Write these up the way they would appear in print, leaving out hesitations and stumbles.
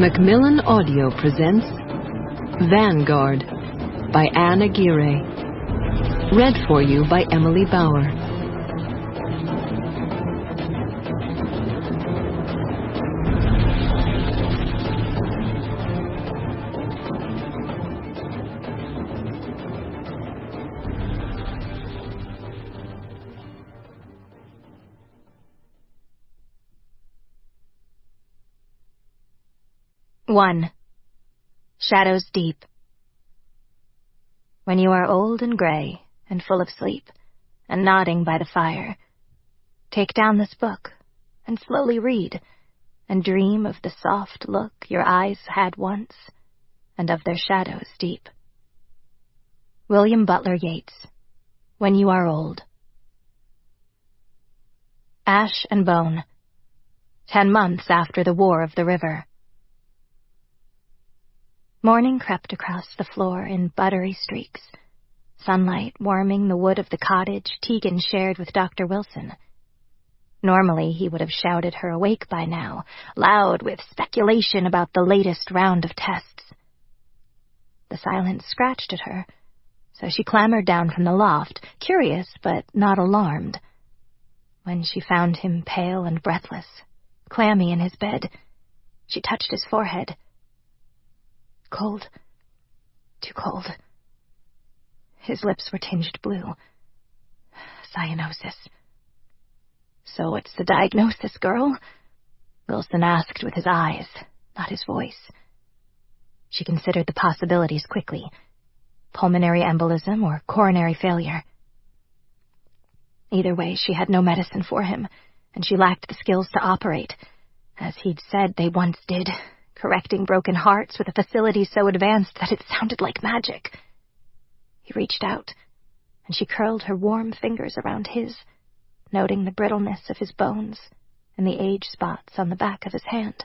Macmillan Audio presents Vanguard by Aguirre. Read for you by Emily Bauer. One. Shadows deep. When you are old and gray and full of sleep and nodding by the fire, take down this book and slowly read and dream of the soft look your eyes had once and of their shadows deep. William Butler Yeats, When You Are Old. Ash and Bone. 10 months after the War of the River. Morning crept across the floor in buttery streaks, sunlight warming the wood of the cottage Tegan shared with Dr. Wilson. Normally he would have shouted her awake by now, loud with speculation about the latest round of tests. The silence scratched at her, so she clambered down from the loft, curious but not alarmed. When she found him pale and breathless, clammy in his bed, she touched his forehead. Cold. Too cold. His lips were tinged blue. Cyanosis. So what's the diagnosis, girl? Wilson asked with his eyes, not his voice. She considered the possibilities quickly. Pulmonary embolism or coronary failure. Either way, she had no medicine for him, and she lacked the skills to operate, as he'd said they once did, correcting broken hearts with a facility so advanced that it sounded like magic. He reached out, and she curled her warm fingers around his, noting the brittleness of his bones and the age spots on the back of his hand.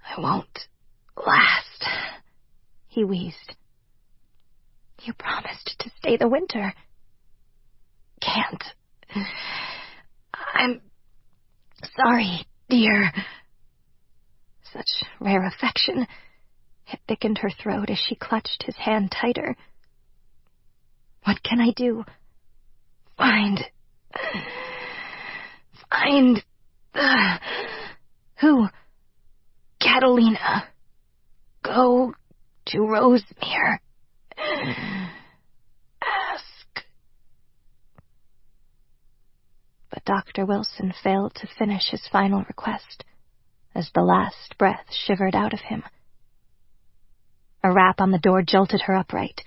I won't last, he wheezed. You promised to stay the winter. Can't. I'm sorry, dear. Such rare affection. It thickened her throat as she clutched his hand tighter. What can I do? Find. Who? Catalina. Go to Rosemere. Ask. But Dr. Wilson failed to finish his final request, as the last breath shivered out of him. A rap on the door jolted her upright.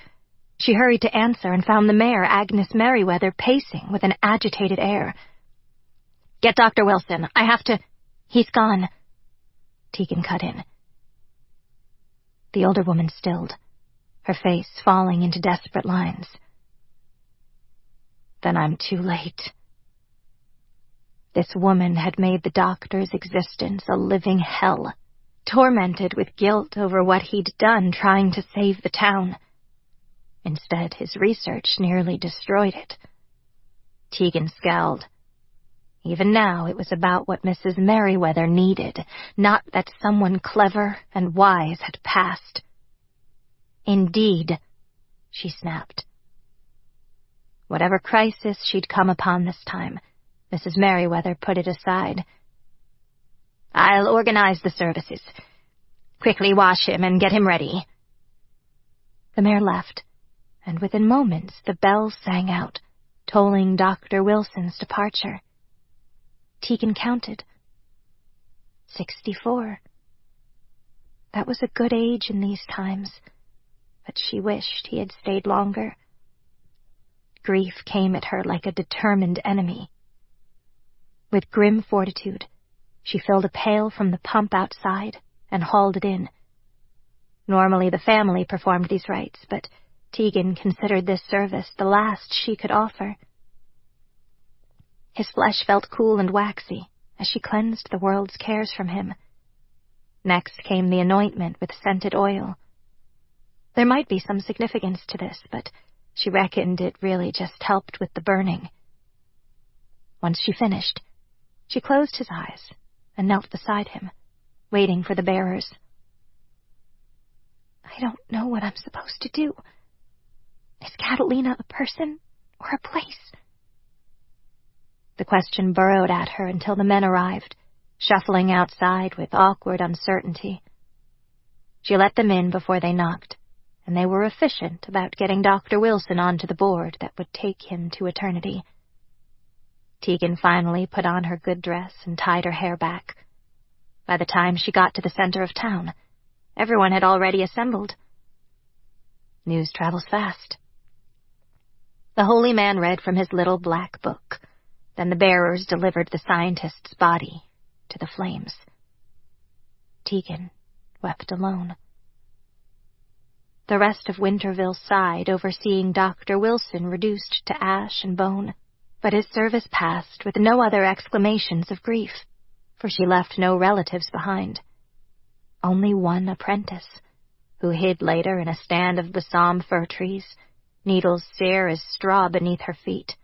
She hurried to answer and found the mayor, Agnes Merriweather, pacing with an agitated air. Get Dr. Wilson. I have to... He's gone. Tegan cut in. The older woman stilled, her face falling into desperate lines. Then I'm too late. This woman had made the doctor's existence a living hell, tormented with guilt over what he'd done trying to save the town. Instead, his research nearly destroyed it. Tegan scowled. Even now, it was about what Mrs. Merriweather needed, not that someone clever and wise had passed. Indeed, she snapped. Whatever crisis she'd come upon this time, Mrs. Merriweather put it aside. I'll organize the services. Quickly wash him and get him ready. The mayor left, and within moments the bells sang out, tolling Dr. Wilson's departure. Tegan counted. 64. That was a good age in these times, but she wished he had stayed longer. Grief came at her like a determined enemy. With grim fortitude, she filled a pail from the pump outside and hauled it in. Normally the family performed these rites, but Tegan considered this service the last she could offer. His flesh felt cool and waxy as she cleansed the world's cares from him. Next came the anointment with scented oil. There might be some significance to this, but she reckoned it really just helped with the burning. Once she finished, she closed his eyes and knelt beside him, waiting for the bearers. I don't know what I'm supposed to do. Is Catalina a person or a place? The question burrowed at her until the men arrived, shuffling outside with awkward uncertainty. She let them in before they knocked, and they were efficient about getting Dr. Wilson onto the board that would take him to eternity. Tegan finally put on her good dress and tied her hair back. By the time she got to the center of town, everyone had already assembled. News travels fast. The holy man read from his little black book. Then the bearers delivered the scientist's body to the flames. Tegan wept alone. The rest of Winterville sighed over seeing Dr. Wilson reduced to ash and bone, but his service passed with no other exclamations of grief, for she left no relatives behind. Only one apprentice, who hid later in a stand of balsam fir trees, needles sere as straw beneath her feet.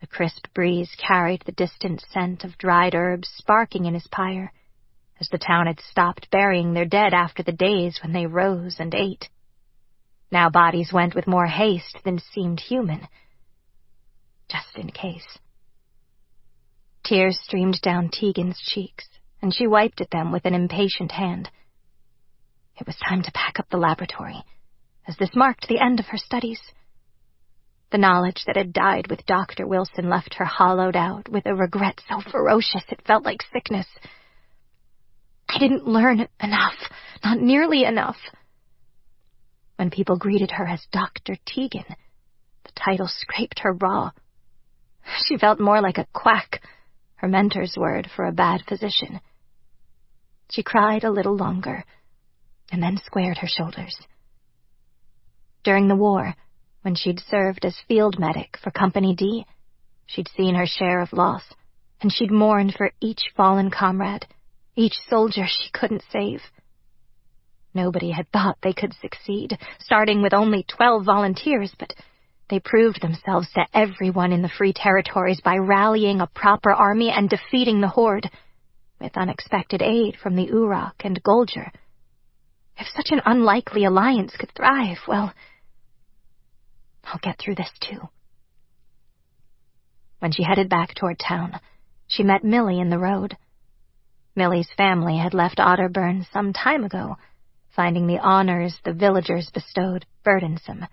The crisp breeze carried the distant scent of dried herbs sparking in his pyre, as the town had stopped burying their dead after the days when they rose and ate. Now bodies went with more haste than seemed human, just in case. Tears streamed down Tegan's cheeks, and she wiped at them with an impatient hand. It was time to pack up the laboratory, as this marked the end of her studies. The knowledge that had died with Dr. Wilson left her hollowed out with a regret so ferocious it felt like sickness. I didn't learn enough, not nearly enough. When people greeted her as Dr. Tegan, the title scraped her raw. She felt more like a quack, her mentor's word for a bad physician. She cried a little longer, and then squared her shoulders. During the war, when she'd served as field medic for Company D, she'd seen her share of loss, and she'd mourned for each fallen comrade, each soldier she couldn't save. Nobody had thought they could succeed, starting with only 12 volunteers, but they proved themselves to everyone in the Free Territories by rallying a proper army and defeating the Horde, with unexpected aid from the Uroch and Golger. If such an unlikely alliance could thrive, well, I'll get through this too. When she headed back toward town, she met Millie in the road. Millie's family had left Otterburn some time ago, finding the honors the villagers bestowed burdensome.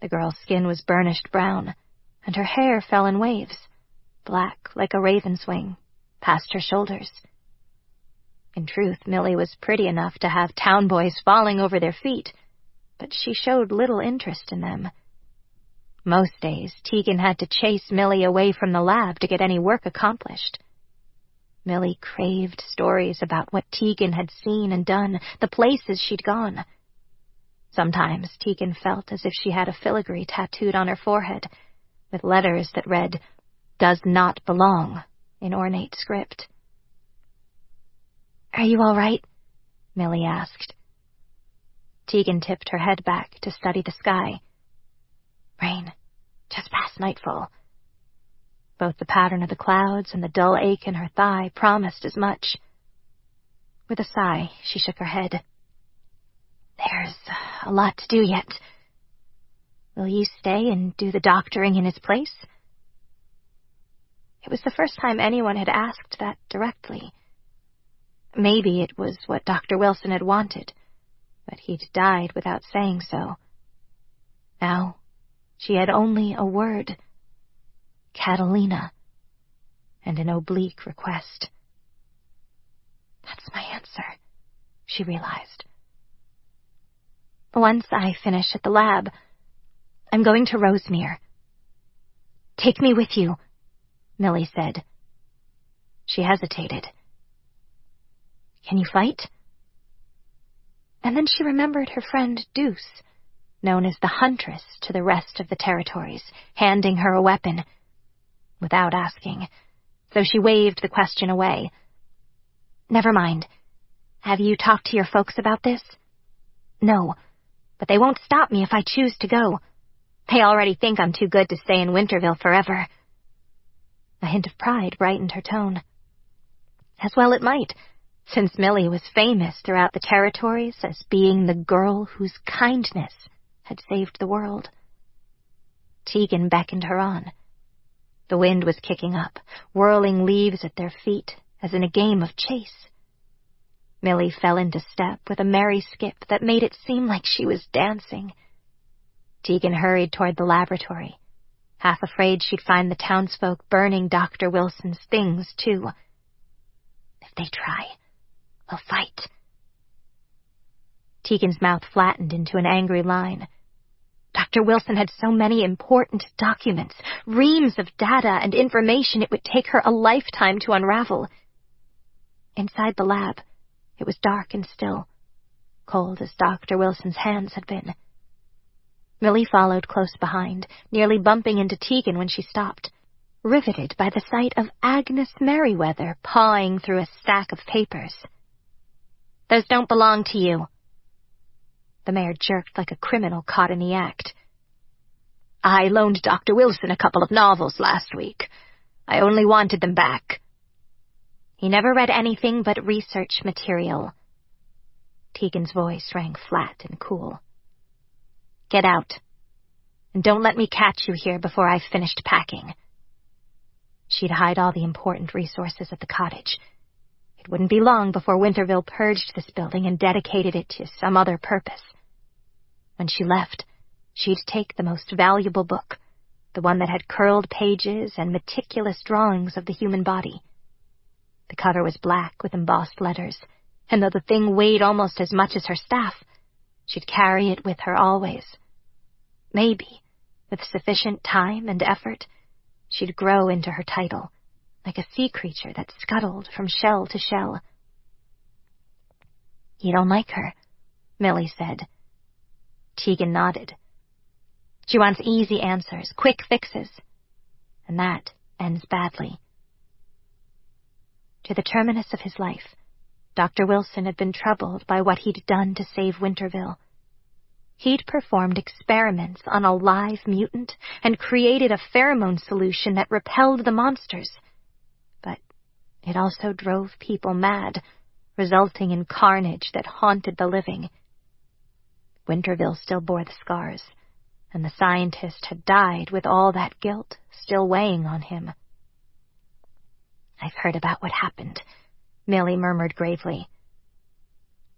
The girl's skin was burnished brown, and her hair fell in waves, black like a raven's wing, past her shoulders. In truth, Millie was pretty enough to have town boys falling over their feet, but she showed little interest in them. Most days, Tegan had to chase Millie away from the lab to get any work accomplished. Millie craved stories about what Tegan had seen and done, the places she'd gone. Sometimes Tegan felt as if she had a filigree tattooed on her forehead, with letters that read, "Does not belong," in ornate script. "Are you all right?" Millie asked. Tegan tipped her head back to study the sky. Rain, just past nightfall. Both the pattern of the clouds and the dull ache in her thigh promised as much. With a sigh, she shook her head. "There's a lot to do yet. Will you stay and do the doctoring in his place?" It was the first time anyone had asked that directly. Maybe it was what Dr. Wilson had wanted, but he'd died without saying so. Now, she had only a word. Catalina, and an oblique request. That's my answer, she realized. Once I finish at the lab, I'm going to Rosemere. "Take me with you," Millie said. She hesitated. "Can you fight?" And then she remembered her friend Deuce, known as the Huntress to the rest of the territories, handing her a weapon. Without asking, so she waved the question away. "Never mind. Have you talked to your folks about this?" "No, but they won't stop me if I choose to go. They already think I'm too good to stay in Winterville forever." A hint of pride brightened her tone. As well it might, since Millie was famous throughout the territories as being the girl whose kindness had saved the world. Tegan beckoned her on. The wind was kicking up, whirling leaves at their feet as in a game of chase. Millie fell into step with a merry skip that made it seem like she was dancing. Tegan hurried toward the laboratory, half afraid she'd find the townsfolk burning Dr. Wilson's things, too. If they try, we'll fight. Tegan's mouth flattened into an angry line. Dr. Wilson had so many important documents, reams of data and information it would take her a lifetime to unravel. Inside the lab, it was dark and still, cold as Dr. Wilson's hands had been. Millie followed close behind, nearly bumping into Tegan when she stopped, riveted by the sight of Agnes Merriweather pawing through a stack of papers. "Those don't belong to you." The mayor jerked like a criminal caught in the act. "I loaned Dr. Wilson a couple of novels last week. I only wanted them back." "He never read anything but research material." Tegan's voice rang flat and cool. "Get out. And don't let me catch you here before I've finished packing." She'd hide all the important resources at the cottage. It wouldn't be long before Winterville purged this building and dedicated it to some other purpose. When she left, she'd take the most valuable book, the one that had curled pages and meticulous drawings of the human body. The cover was black with embossed letters, and though the thing weighed almost as much as her staff, she'd carry it with her always. Maybe, with sufficient time and effort, she'd grow into her title, like a sea creature that scuttled from shell to shell. "You don't like her," Millie said. Tegan nodded. "She wants easy answers, quick fixes. And that ends badly." To the terminus of his life, Dr. Wilson had been troubled by what he'd done to save Winterville. He'd performed experiments on a live mutant and created a pheromone solution that repelled the monsters. But it also drove people mad, resulting in carnage that haunted the living. Winterville still bore the scars, and the scientist had died with all that guilt still weighing on him. "I've heard about what happened," Millie murmured gravely.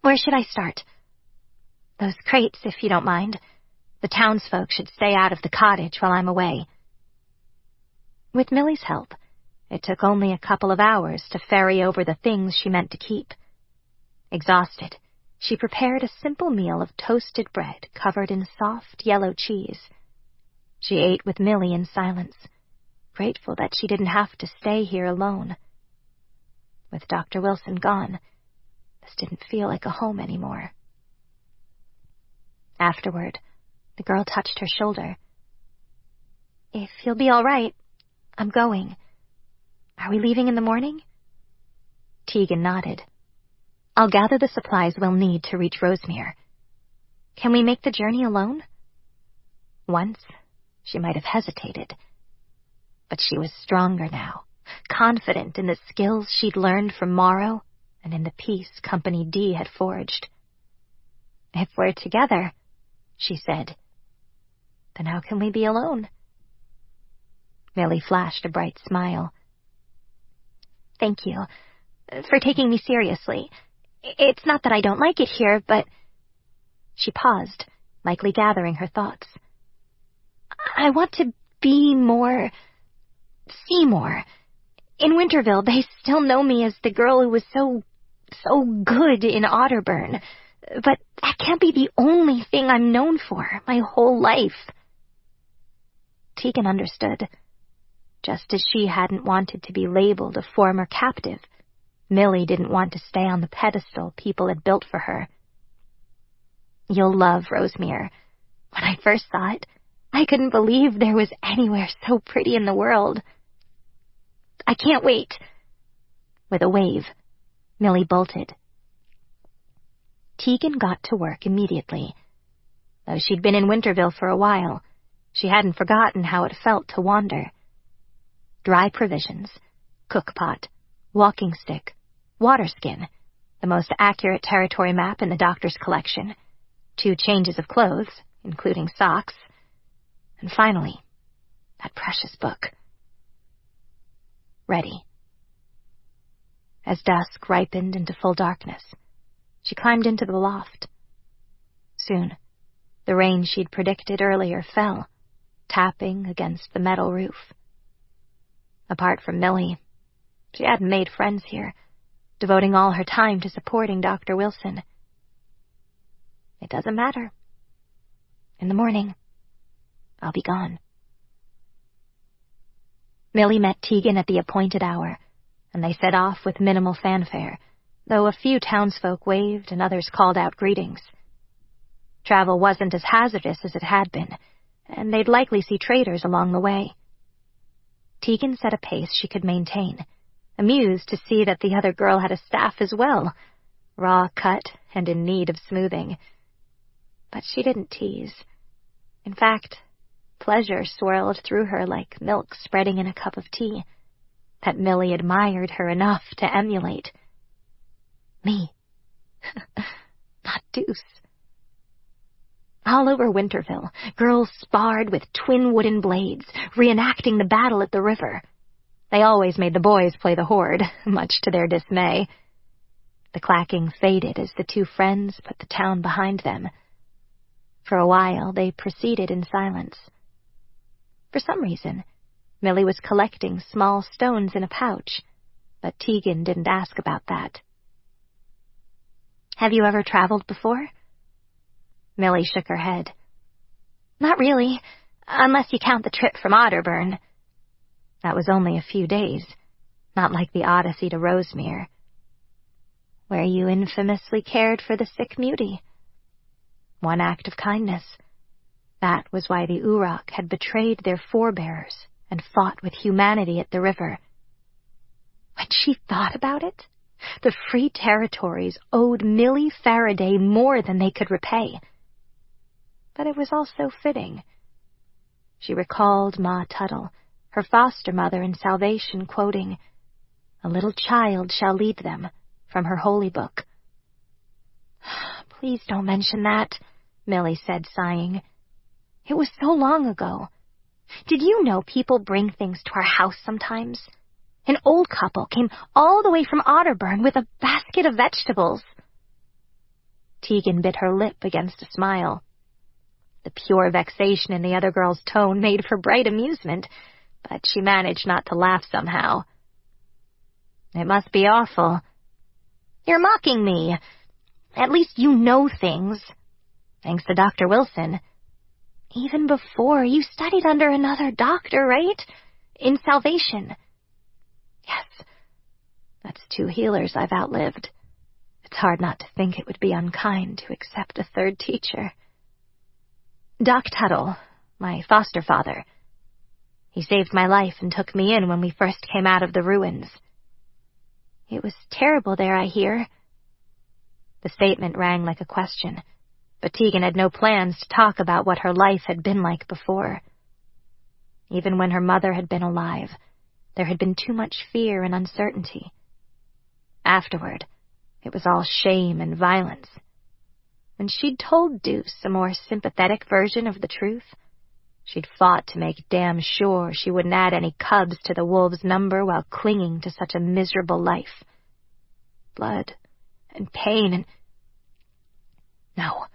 "Where should I start?" "Those crates, if you don't mind. The townsfolk should stay out of the cottage while I'm away." With Millie's help, it took only a couple of hours to ferry over the things she meant to keep. Exhausted, she prepared a simple meal of toasted bread covered in soft yellow cheese. She ate with Millie in silence, grateful that she didn't have to stay here alone. With Dr. Wilson gone, this didn't feel like a home anymore. Afterward, the girl touched her shoulder. "If you'll be all right, I'm going. Are we leaving in the morning?" Tegan nodded. "I'll gather the supplies we'll need to reach Rosemere. Can we make the journey alone?" Once, she might have hesitated. But she was stronger now, confident in the skills she'd learned from Morrow and in the peace Company D had forged. "If we're together," she said, "then how can we be alone?" Millie flashed a bright smile. "Thank you for taking me seriously. It's not that I don't like it here, but—" She paused, likely gathering her thoughts. "I want to be more, see more. In Winterville, they still know me as the girl who was so good in Otterburn. But that can't be the only thing I'm known for my whole life." Tegan understood. Just as she hadn't wanted to be labeled a former captive, Millie didn't want to stay on the pedestal people had built for her. "You'll love Rosemere. When I first saw it, I couldn't believe there was anywhere so pretty in the world. I can't wait." With a wave, Millie bolted. Tegan got to work immediately. Though she'd been in Winterville for a while, she hadn't forgotten how it felt to wander. Dry provisions, cookpot, walking stick, waterskin, the most accurate territory map in the doctor's collection, 2 changes of clothes, including socks, and finally, that precious book. Ready. As dusk ripened into full darkness, she climbed into the loft. Soon, the rain she'd predicted earlier fell, tapping against the metal roof. Apart from Millie, she hadn't made friends here, devoting all her time to supporting Dr. Wilson. It doesn't matter. In the morning, I'll be gone. Millie met Tegan at the appointed hour, and they set off with minimal fanfare, though a few townsfolk waved and others called out greetings. Travel wasn't as hazardous as it had been, and they'd likely see traders along the way. Tegan set a pace she could maintain, amused to see that the other girl had a staff as well, raw cut and in need of smoothing. But she didn't tease. In fact, pleasure swirled through her like milk spreading in a cup of tea, that Millie admired her enough to emulate. Me. Not Deuce. All over Winterville, girls sparred with twin wooden blades, reenacting the battle at the river. They always made the boys play the horde, much to their dismay. The clacking faded as the 2 friends put the town behind them. For a while, they proceeded in silence. For some reason, Millie was collecting small stones in a pouch, but Tegan didn't ask about that. Have you ever traveled before? Millie shook her head. Not really, unless you count the trip from Otterburn. That was only a few days, not like the Odyssey to Rosemere, where you infamously cared for the sick mutie. One act of kindness. That was why the Uroch had betrayed their forebears and fought with humanity at the river. When she thought about it, the free territories owed Millie Faraday more than they could repay. But it was also fitting. She recalled Ma Tuttle, her foster mother in Salvation, quoting, "A little child shall lead them," from her holy book. Please don't mention that, Millie said, sighing. It was so long ago. Did you know people bring things to our house sometimes? An old couple came all the way from Otterburn with a basket of vegetables. Tegan bit her lip against a smile. The pure vexation in the other girl's tone made for bright amusement, but she managed not to laugh somehow. It must be awful. You're mocking me. At least you know things. Thanks to Dr. Wilson. Even before, you studied under another doctor, right? In Salvation. Yes. That's 2 healers I've outlived. It's hard not to think it would be unkind to accept a 3rd teacher. Doc Tuttle, my foster father. He saved my life and took me in when we first came out of the ruins. It was terrible there, I hear. The statement rang like a question, but Tegan had no plans to talk about what her life had been like before. Even when her mother had been alive, there had been too much fear and uncertainty. Afterward, it was all shame and violence. When she'd told Deuce a more sympathetic version of the truth, she'd fought to make damn sure she wouldn't add any cubs to the wolves' number while clinging to such a miserable life. Blood and pain and... No.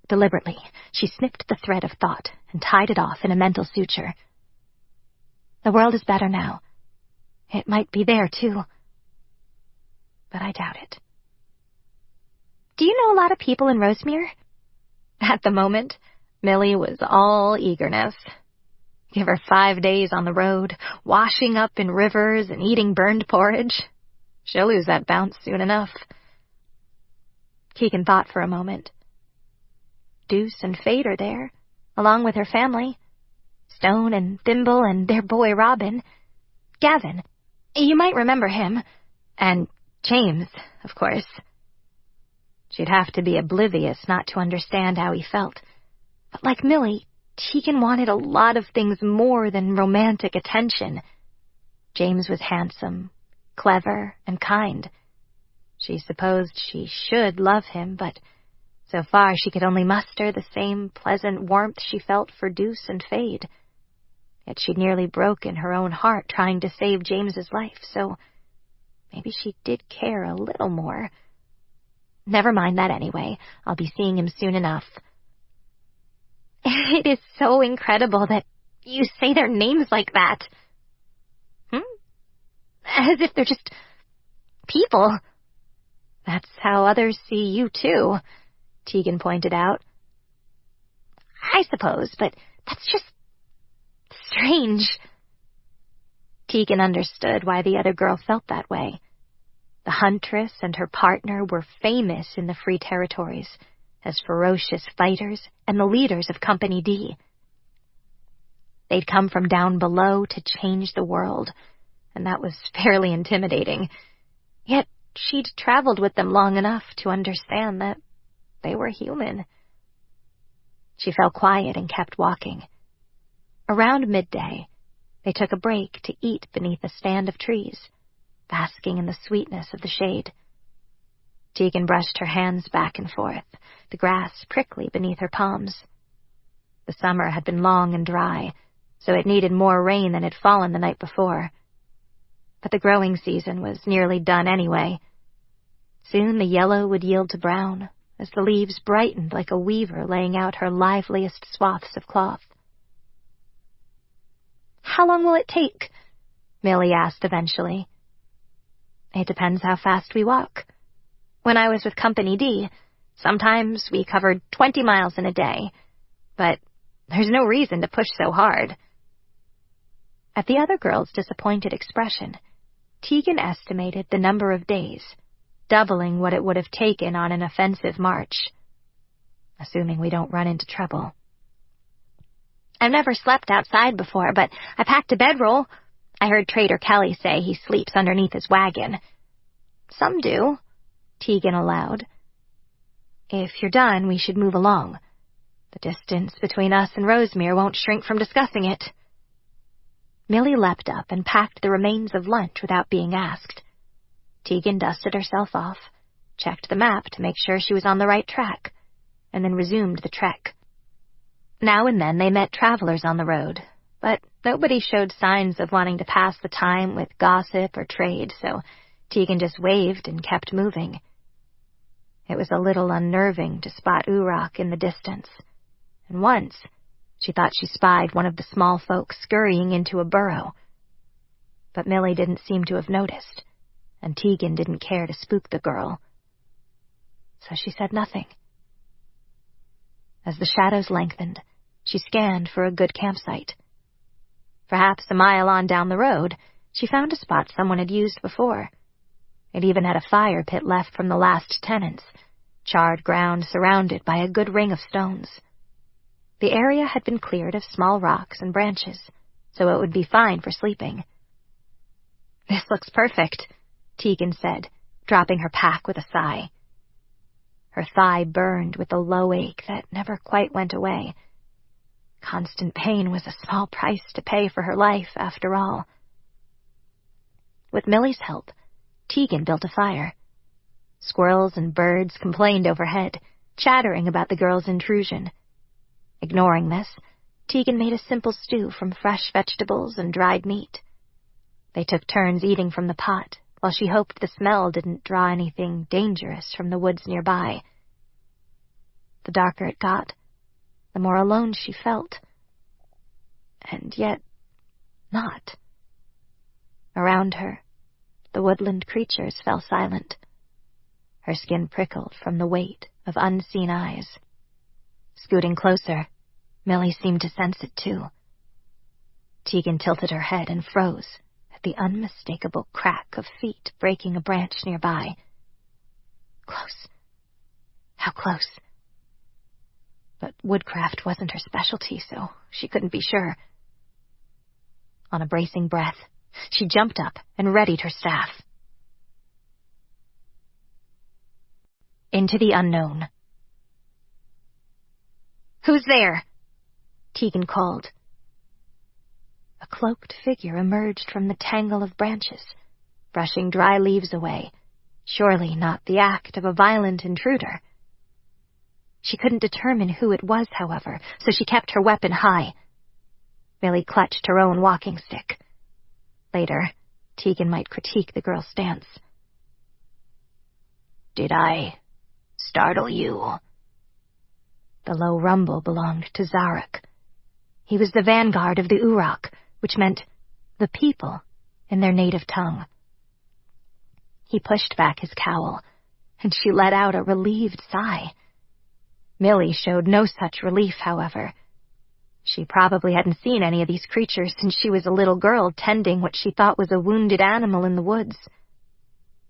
Deliberately, she snipped the thread of thought and tied it off in a mental suture. The world is better now. It might be there, too. But I doubt it. Do you know a lot of people in Rosemere? At the moment, Millie was all eagerness. Give her 5 days on the road, washing up in rivers and eating burned porridge. She'll lose that bounce soon enough. Tegan thought for a moment. Deuce and Fate are there, along with her family. Stone and Thimble and their boy Robin. Gavin. You might remember him. And James, of course. She'd have to be oblivious not to understand how he felt. But like Millie, Tegan wanted a lot of things more than romantic attention. James was handsome, clever and kind. She supposed she should love him, but so far she could only muster the same pleasant warmth she felt for Deuce and Fade. Yet she'd nearly broken her own heart trying to save James's life, so maybe she did care a little more. Never mind that anyway. I'll be seeing him soon enough. It is so incredible that you say their names like that. As if they're just people. That's how others see you, too, Tegan pointed out. I suppose, but that's just strange. Tegan understood why the other girl felt that way. The huntress and her partner were famous in the Free Territories as ferocious fighters and the leaders of Company D. They'd come from down below to change the world, and that was fairly intimidating. Yet she'd traveled with them long enough to understand that they were human. She fell quiet and kept walking. Around midday, they took a break to eat beneath a stand of trees, basking in the sweetness of the shade. Tegan brushed her hands back and forth, the grass prickly beneath her palms. The summer had been long and dry, so it needed more rain than had fallen the night before. But the growing season was nearly done anyway. Soon the yellow would yield to brown, as the leaves brightened like a weaver laying out her liveliest swaths of cloth. "How long will it take?" Millie asked eventually. "It depends how fast we walk. When I was with Company D, sometimes we covered 20 miles in a day, but there's no reason to push so hard." At the other girl's disappointed expression, Tegan estimated the number of days, doubling what it would have taken on an offensive march. "Assuming we don't run into trouble." "I've never slept outside before, but I packed a bedroll. I heard Trader Kelly say he sleeps underneath his wagon." "Some do," Tegan allowed. "If you're done, we should move along. The distance between us and Rosemere won't shrink from discussing it." Millie leapt up and packed the remains of lunch without being asked. Tegan dusted herself off, checked the map to make sure she was on the right track, and then resumed the trek. Now and then they met travelers on the road, but nobody showed signs of wanting to pass the time with gossip or trade, so Tegan just waved and kept moving. It was a little unnerving to spot Uroch in the distance, and once she thought she spied one of the small folk scurrying into a burrow. But Millie didn't seem to have noticed, and Tegan didn't care to spook the girl. So she said nothing. As the shadows lengthened, she scanned for a good campsite. Perhaps a mile on down the road, she found a spot someone had used before. It even had a fire pit left from the last tenants, charred ground surrounded by a good ring of stones. The area had been cleared of small rocks and branches, so it would be fine for sleeping. "This looks perfect," Tegan said, dropping her pack with a sigh. Her thigh burned with a low ache that never quite went away. Constant pain was a small price to pay for her life, after all. With Millie's help, Tegan built a fire. Squirrels and birds complained overhead, chattering about the girl's intrusion. Ignoring this, Tegan made a simple stew from fresh vegetables and dried meat. They took turns eating from the pot, while she hoped the smell didn't draw anything dangerous from the woods nearby. The darker it got, the more alone she felt. And yet, not. Around her, the woodland creatures fell silent. Her skin prickled from the weight of unseen eyes. Scooting closer, Millie seemed to sense it too. Tegan tilted her head and froze at the unmistakable crack of feet breaking a branch nearby. Close. How close? But woodcraft wasn't her specialty, so she couldn't be sure. On a bracing breath, she jumped up and readied her staff. Into the unknown. "Who's there?" Tegan called. A cloaked figure emerged from the tangle of branches, brushing dry leaves away, surely not the act of a violent intruder. She couldn't determine who it was, however, so she kept her weapon high. Millie clutched her own walking stick. Later, Tegan might critique the girl's stance. "Did I startle you?" The low rumble belonged to Szarok. He was the vanguard of the Uroch, which meant the people in their native tongue. He pushed back his cowl, and she let out a relieved sigh. Millie showed no such relief, however. She probably hadn't seen any of these creatures since she was a little girl tending what she thought was a wounded animal in the woods.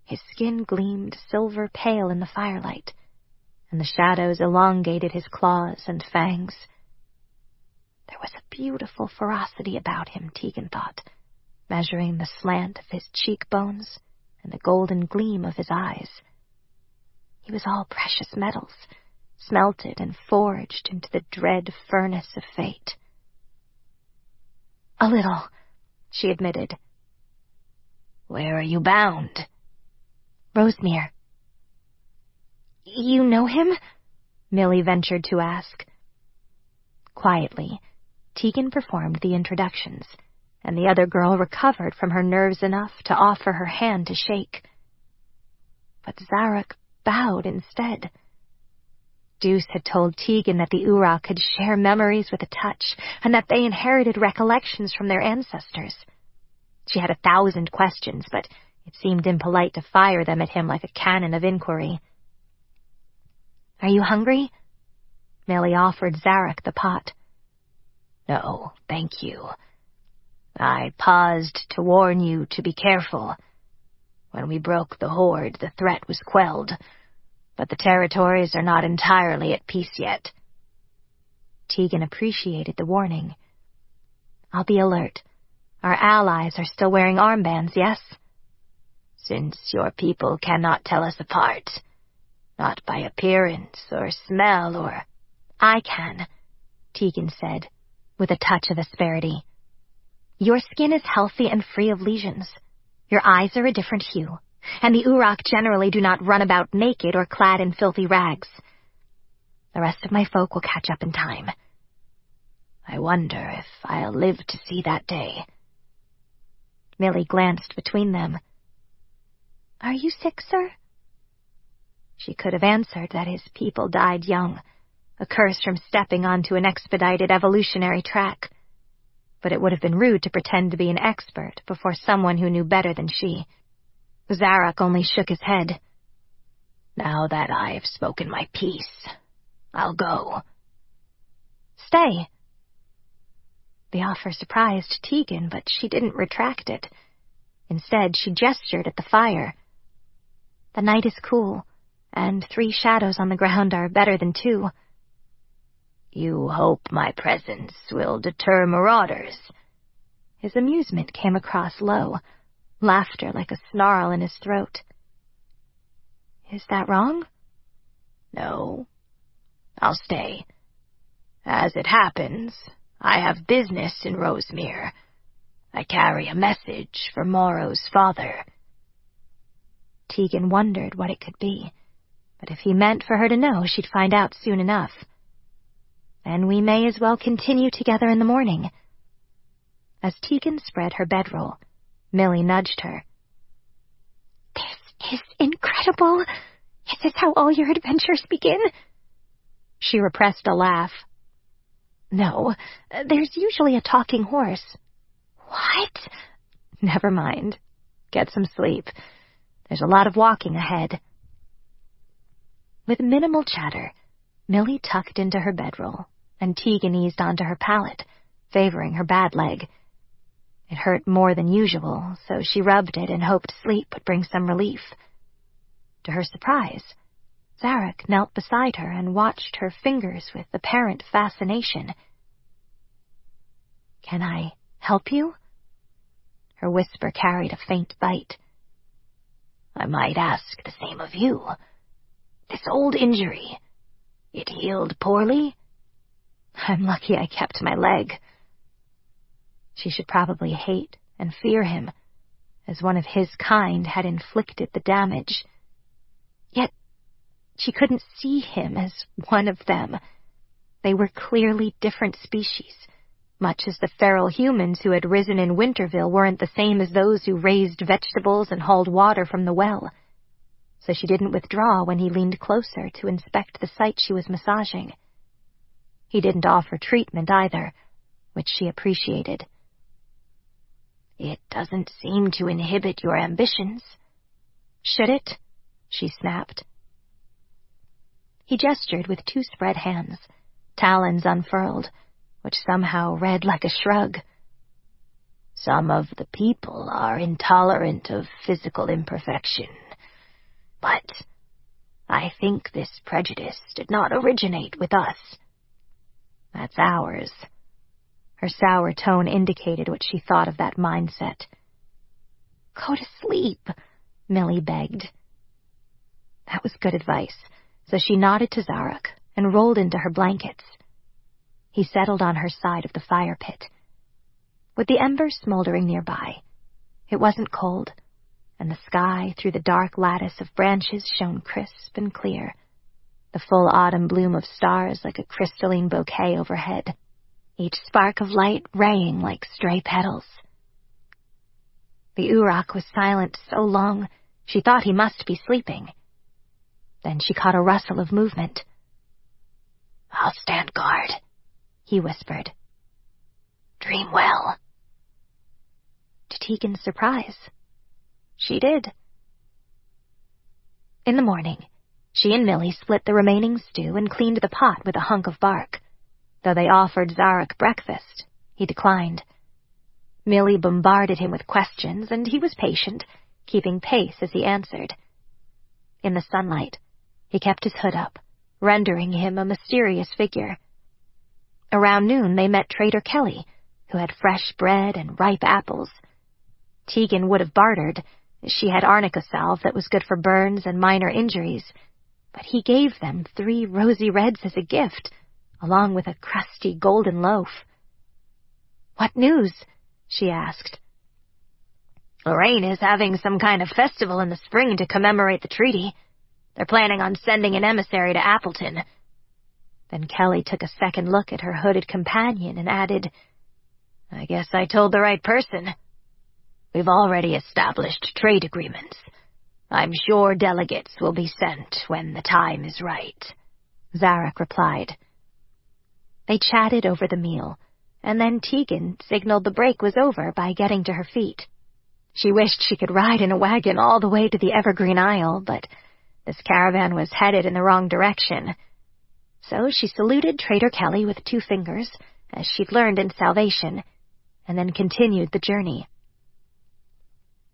His skin gleamed silver pale in the firelight, and the shadows elongated his claws and fangs. There was a beautiful ferocity about him, Tegan thought, measuring the slant of his cheekbones and the golden gleam of his eyes. He was all precious metals, smelted and forged into the dread furnace of fate. "A little," she admitted. "Where are you bound?" "Rosemere." "You know him?" Millie ventured to ask. Quietly, Tegan performed the introductions, and the other girl recovered from her nerves enough to offer her hand to shake. But Szarok bowed instead. Deuce had told Tegan that the Uroch could share memories with a touch, and that they inherited recollections from their ancestors. She had 1,000 questions, but it seemed impolite to fire them at him like a cannon of inquiry. "Are you hungry?" Millie offered Szarok the pot. "No, thank you. I paused to warn you to be careful. When we broke the horde, the threat was quelled, but the territories are not entirely at peace yet." Tegan appreciated the warning. "I'll be alert. Our allies are still wearing armbands, yes?" "Since your people cannot tell us apart, not by appearance or smell or—" "I can," Tegan said, with a touch of asperity. "Your skin is healthy and free of lesions. Your eyes are a different hue, and the Uroch generally do not run about naked or clad in filthy rags. The rest of my folk will catch up in time." "I wonder if I'll live to see that day." Millie glanced between them. "Are you sick, sir?" She could have answered that his people died young, a curse from stepping onto an expedited evolutionary track. But it would have been rude to pretend to be an expert before someone who knew better than she. Szarok only shook his head. "Now that I've spoken my piece, I'll go." "Stay." The offer surprised Tegan, but she didn't retract it. Instead, she gestured at the fire. "The night is cool, and 3 shadows on the ground are better than 2. "You hope my presence will deter marauders?" His amusement came across low, laughter like a snarl in his throat. "Is that wrong?" "No. I'll stay. As it happens, I have business in Rosemere. I carry a message for Morrow's father." Tegan wondered what it could be, but if he meant for her to know, she'd find out soon enough. "Then we may as well continue together in the morning." As Tegan spread her bedroll, Millie nudged her. "This is incredible. Is this how all your adventures begin?" She repressed a laugh. "No, there's usually a talking horse." "What?" "Never mind. Get some sleep. There's a lot of walking ahead." With minimal chatter, Millie tucked into her bedroll, and Tegan eased onto her pallet, favoring her bad leg. It hurt more than usual, so she rubbed it and hoped sleep would bring some relief. To her surprise, Szarok knelt beside her and watched her fingers with apparent fascination. "Can I help you?" Her whisper carried a faint bite. "I might ask the same of you. This old injury, it healed poorly?" "I'm lucky I kept my leg." She should probably hate and fear him, as one of his kind had inflicted the damage. Yet she couldn't see him as one of them. They were clearly different species, much as the feral humans who had risen in Winterville weren't the same as those who raised vegetables and hauled water from the well. So she didn't withdraw when he leaned closer to inspect the site she was massaging. He didn't offer treatment either, which she appreciated. "It doesn't seem to inhibit your ambitions." "Should it?" she snapped. He gestured with two spread hands, talons unfurled, which somehow read like a shrug. "Some of the people are intolerant of physical imperfection, but I think this prejudice did not originate with us. That's ours." Her sour tone indicated what she thought of that mindset. "Go to sleep," Millie begged. That was good advice, so she nodded to Szarok and rolled into her blankets. He settled on her side of the fire pit. With the embers smoldering nearby, it wasn't cold, and the sky through the dark lattice of branches shone crisp and clear, the full autumn bloom of stars like a crystalline bouquet overhead, each spark of light raying like stray petals. The Uroch was silent so long she thought he must be sleeping. Then she caught a rustle of movement. "I'll stand guard," he whispered. "Dream well." To Tegan's surprise, she did. In the morning, she and Millie split the remaining stew and cleaned the pot with a hunk of bark. Though they offered Szarok breakfast, he declined. Millie bombarded him with questions, and he was patient, keeping pace as he answered. In the sunlight, he kept his hood up, rendering him a mysterious figure. Around noon, they met Trader Kelly, who had fresh bread and ripe apples. Tegan would have bartered. She had arnica salve that was good for burns and minor injuries, but he gave them 3 rosy reds as a gift, along with a crusty golden loaf. "What news?" she asked. "Lorraine is having some kind of festival in the spring to commemorate the treaty. They're planning on sending an emissary to Appleton." Then Kelly took a second look at her hooded companion and added, "I guess I told the right person. We've already established trade agreements. I'm sure delegates will be sent when the time is right," Szarok replied. They chatted over the meal, and then Tegan signaled the break was over by getting to her feet. She wished she could ride in a wagon all the way to the Evergreen Isle, but this caravan was headed in the wrong direction. So she saluted Trader Kelly with 2 fingers, as she'd learned in Salvation, and then continued the journey.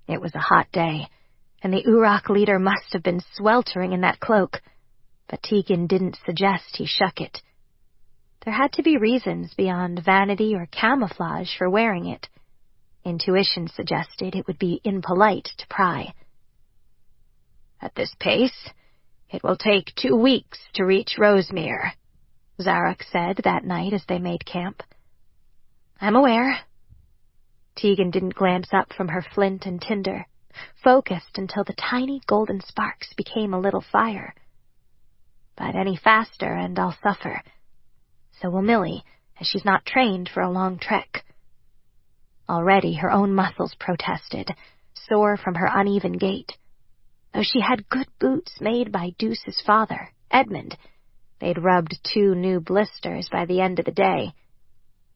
It was a hot day, and the Uroch leader must have been sweltering in that cloak, but Tegan didn't suggest he shuck it. There had to be reasons beyond vanity or camouflage for wearing it. Intuition suggested it would be impolite to pry. "At this pace, it will take 2 weeks to reach Rosemere," Szarok said that night as they made camp. "I'm aware." Tegan didn't glance up from her flint and tinder, focused until the tiny golden sparks became a little fire. "But any faster and I'll suffer. So will Millie, as she's not trained for a long trek." Already her own muscles protested, sore from her uneven gait. Though she had good boots made by Deuce's father, Edmund, they'd rubbed 2 new blisters by the end of the day.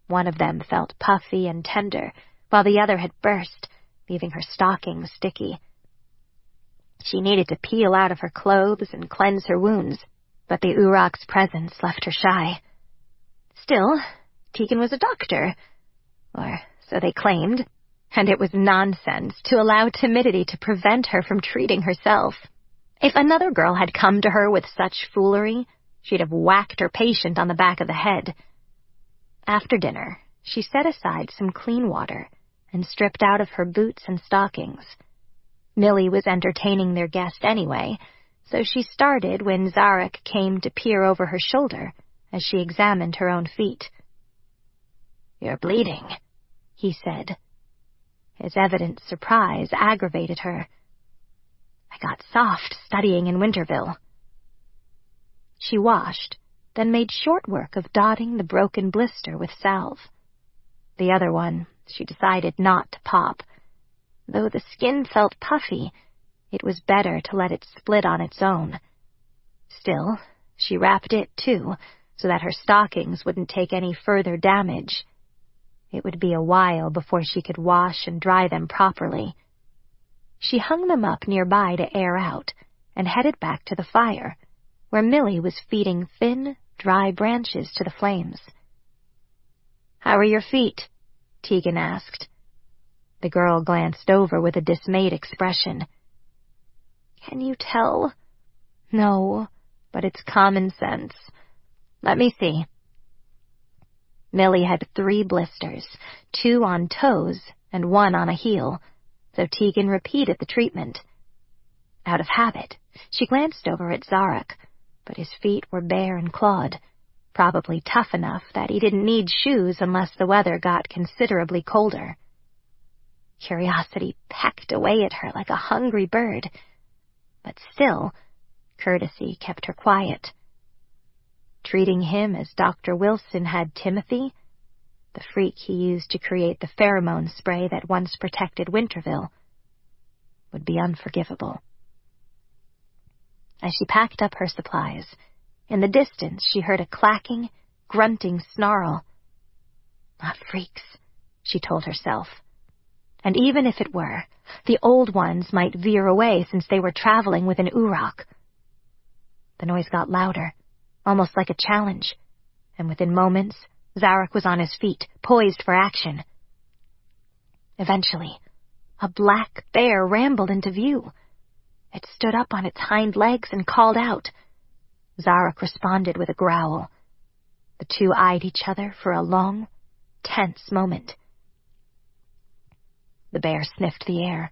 One of them felt puffy and tender, while the other had burst, leaving her stockings sticky. She needed to peel out of her clothes and cleanse her wounds, but the Uroch's presence left her shy. Still, Tegan was a doctor, or so they claimed, and it was nonsense to allow timidity to prevent her from treating herself. If another girl had come to her with such foolery, she'd have whacked her patient on the back of the head. After dinner, she set aside some clean water and stripped out of her boots and stockings. Millie was entertaining their guest anyway, so she started when Szarok came to peer over her shoulder as she examined her own feet. "You're bleeding," he said. His evident surprise aggravated her. "I got soft studying in Winterville." She washed, then made short work of dotting the broken blister with salve. The other one she decided not to pop. Though the skin felt puffy, it was better to let it split on its own. Still, she wrapped it, too, so that her stockings wouldn't take any further damage. It would be a while before she could wash and dry them properly. She hung them up nearby to air out and headed back to the fire, where Millie was feeding thin, dry branches to the flames. "How are your feet?" Tegan asked. The girl glanced over with a dismayed expression. "Can you tell?" "No, but it's common sense. Let me see." Millie had 3 blisters, 2 on toes and 1 on a heel, so Tegan repeated the treatment. Out of habit, she glanced over at Szarok, but his feet were bare and clawed, probably tough enough that he didn't need shoes unless the weather got considerably colder. Curiosity pecked away at her like a hungry bird, but still, courtesy kept her quiet. Treating him as Dr. Wilson had Timothy, the freak he used to create the pheromone spray that once protected Winterville, would be unforgivable. As she packed up her supplies, in the distance she heard a clacking, grunting snarl. Not freaks, she told herself. And even if it were, the old ones might veer away since they were traveling with an Uroch. The noise got louder, almost like a challenge, and within moments, Szarok was on his feet, poised for action. Eventually, a black bear rambled into view. It stood up on its hind legs and called out. Szarok responded with a growl. The two eyed each other for a long, tense moment. The bear sniffed the air,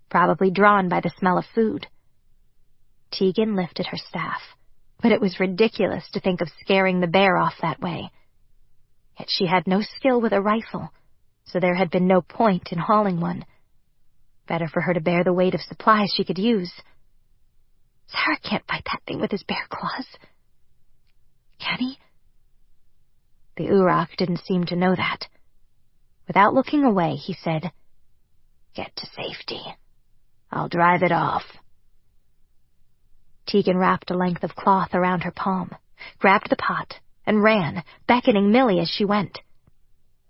probably drawn by the smell of food. Tegan lifted her staff, but it was ridiculous to think of scaring the bear off that way. Yet she had no skill with a rifle, so there had been no point in hauling one. Better for her to bear the weight of supplies she could use. Szarok can't fight that thing with his bear claws. Can he? The Uroch didn't seem to know that. Without looking away, he said, "Get to safety. I'll drive it off." Tegan wrapped a length of cloth around her palm, grabbed the pot, and ran, beckoning Millie as she went.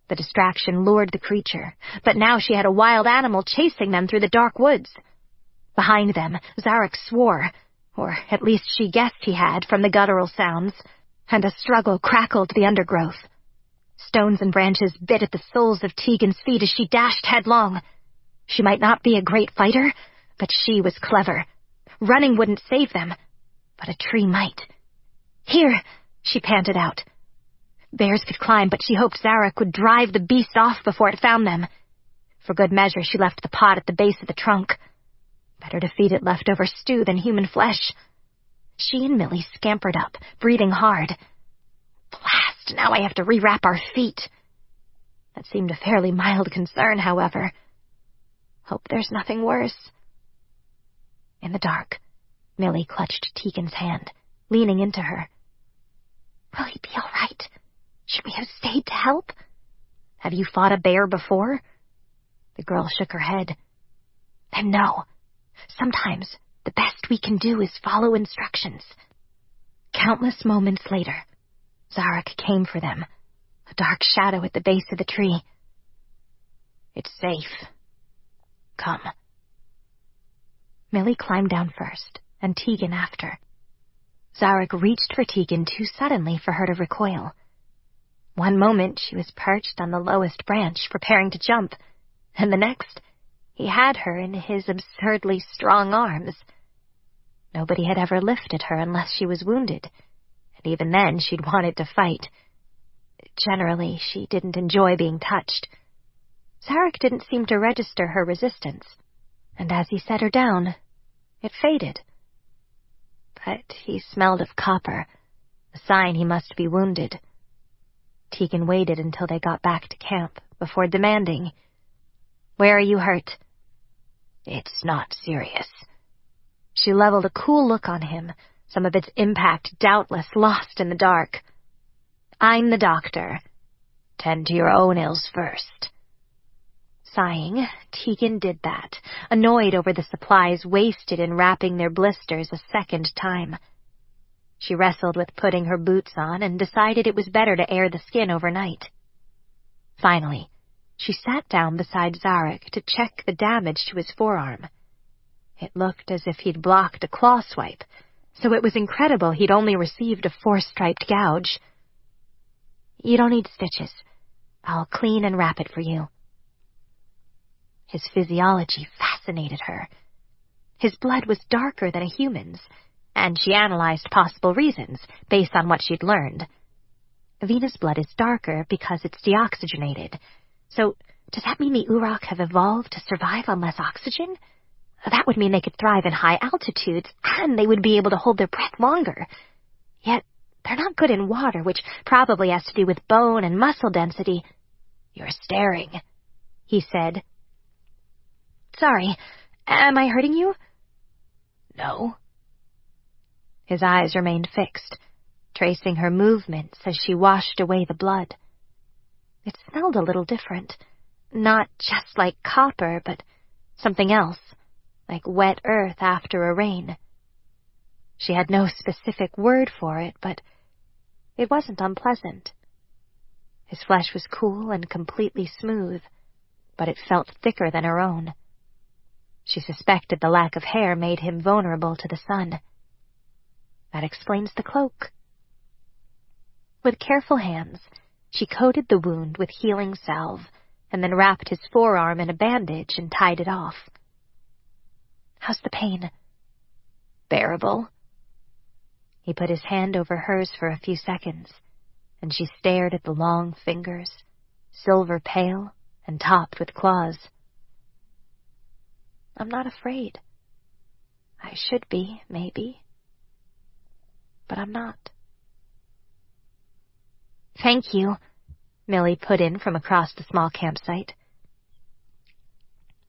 The distraction lured the creature, but now she had a wild animal chasing them through the dark woods. Behind them, Szarok swore, or at least she guessed he had from the guttural sounds, and a struggle crackled the undergrowth. Stones and branches bit at the soles of Tegan's feet as she dashed headlong. She might not be a great fighter, but she was clever. Running wouldn't save them, but a tree might. "Here," she panted out. Bears could climb, but she hoped Szarok would drive the beast off before it found them. For good measure, she left the pot at the base of the trunk. Better to feed it leftover stew than human flesh. She and Millie scampered up, breathing hard. Blast, now I have to rewrap our feet. That seemed a fairly mild concern, however. Hope there's nothing worse. In the dark, Millie clutched Tegan's hand, leaning into her. "Will he be all right? Should we have stayed to help? Have you fought a bear before?" The girl shook her head. "Then no. Sometimes the best we can do is follow instructions." Countless moments later, Szarok came for them, a dark shadow at the base of the tree. "It's safe. Come." Millie climbed down first, and Tegan after. Szarok reached for Tegan too suddenly for her to recoil. One moment she was perched on the lowest branch, preparing to jump, and the next he had her in his absurdly strong arms. Nobody had ever lifted her unless she was wounded, and even then she'd wanted to fight. Generally, she didn't enjoy being touched. Szarok didn't seem to register her resistance, and as he set her down, it faded. But he smelled of copper, a sign he must be wounded. Tegan waited until they got back to camp before demanding, Where are you hurt?" "It's not serious." She leveled a cool look on him, some of its impact doubtless lost in the dark. "I'm the doctor." "Tend to your own ills first." Sighing, Tegan did that, annoyed over the supplies wasted in wrapping their blisters a second time. She wrestled with putting her boots on and decided it was better to air the skin overnight. Finally, she sat down beside Szarok to check the damage to his forearm. It looked as if he'd blocked a claw swipe, so it was incredible he'd only received a 4-striped gouge. "You don't need stitches. I'll clean and wrap it for you." His physiology fascinated her. His blood was darker than a human's, and she analyzed possible reasons based on what she'd learned. Venus blood is darker because it's deoxygenated. So, does that mean the Uroch have evolved to survive on less oxygen? That would mean they could thrive in high altitudes, and they would be able to hold their breath longer. Yet, they're not good in water, which probably has to do with bone and muscle density. "You're staring," he said. "Sorry, am I hurting you?" "No." His eyes remained fixed, tracing her movements as she washed away the blood. It smelled a little different, not just like copper, but something else, like wet earth after a rain. She had no specific word for it, but it wasn't unpleasant. His flesh was cool and completely smooth, but it felt thicker than her own. She suspected the lack of hair made him vulnerable to the sun. That explains the cloak. With careful hands, she coated the wound with healing salve, and then wrapped his forearm in a bandage and tied it off. "How's the pain?" "Bearable." He put his hand over hers for a few seconds, and she stared at the long fingers, silver pale and topped with claws. "I'm not afraid. I should be, maybe. But I'm not." "Thank you," Millie put in from across the small campsite.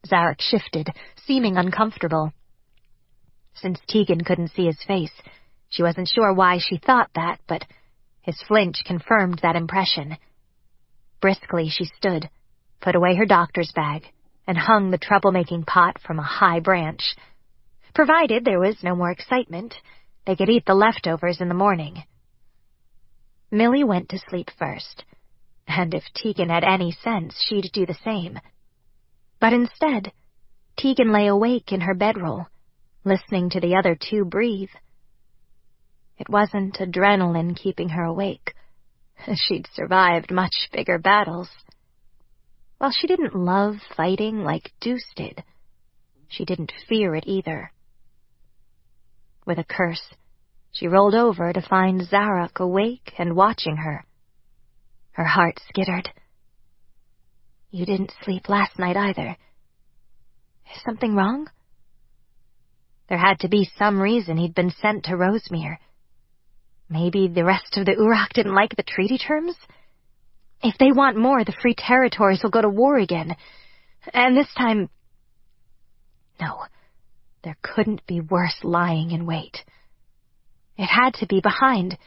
Szarok shifted, seeming uncomfortable. Since Tegan couldn't see his face, she wasn't sure why she thought that, but his flinch confirmed that impression. Briskly she stood, put away her doctor's bag, and hung the troublemaking pot from a high branch. Provided there was no more excitement, they could eat the leftovers in the morning. Millie went to sleep first, and if Tegan had any sense, she'd do the same. But instead, Tegan lay awake in her bedroll, listening to the other two breathe. It wasn't adrenaline keeping her awake. She'd survived much bigger battles. While she didn't love fighting like Deuce did, she didn't fear it either. With a curse, she rolled over to find Szarok awake and watching her. Her heart skittered. "You didn't sleep last night either. Is something wrong?" There had to be some reason he'd been sent to Rosemere. Maybe the rest of the Uroch didn't like the treaty terms? If they want more, the Free Territories will go to war again. And this time... No, there couldn't be worse lying in wait. It had to be behind,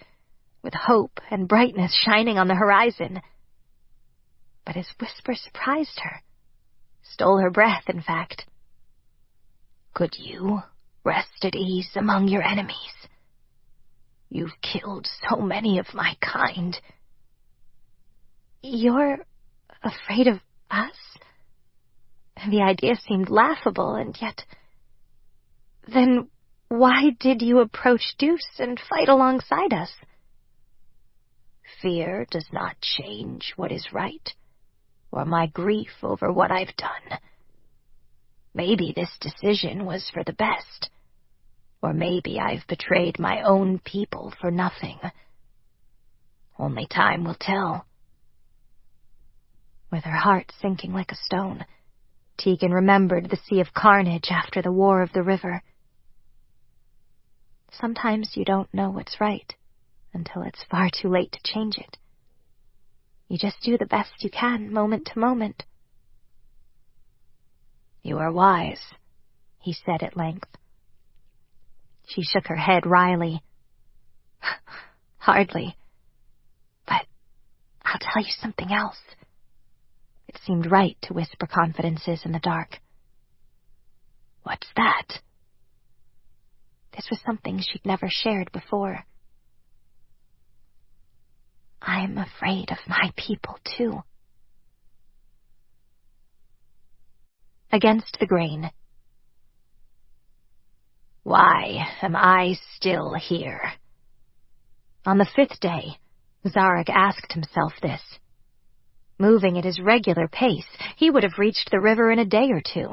with hope and brightness shining on the horizon. But his whisper surprised her. Stole her breath, in fact. "Could you rest at ease among your enemies? You've killed so many of my kind." "You're afraid of us?" The idea seemed laughable, and yet... Then why did you approach Deuce and fight alongside us? "Fear does not change what is right, or my grief over what I've done. Maybe this decision was for the best, or maybe I've betrayed my own people for nothing. Only time will tell." With her heart sinking like a stone, Tegan remembered the sea of carnage after the War of the River. Sometimes you don't know what's right until it's far too late to change it. You just do the best you can, moment to moment. "You are wise," he said at length. She shook her head wryly. "Hardly. But I'll tell you something else." It seemed right to whisper confidences in the dark. "What's that?" This was something she'd never shared before. "I'm afraid of my people, too." Against the grain. Why am I still here? On the 5th day, Szarok asked himself this. Moving at his regular pace, he would have reached the river in a day or two.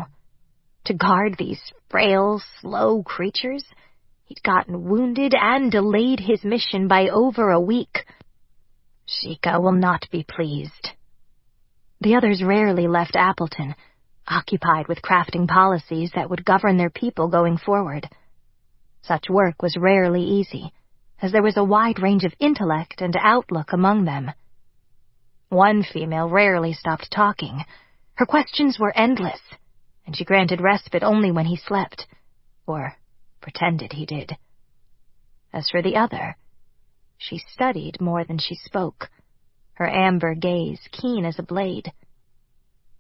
To guard these frail, slow creatures, he'd gotten wounded and delayed his mission by over a week. Sheikah will not be pleased. The others rarely left Appleton, occupied with crafting policies that would govern their people going forward. Such work was rarely easy, as there was a wide range of intellect and outlook among them. One female rarely stopped talking. Her questions were endless, and she granted respite only when he slept, or pretended he did. As for the other, she studied more than she spoke, her amber gaze keen as a blade.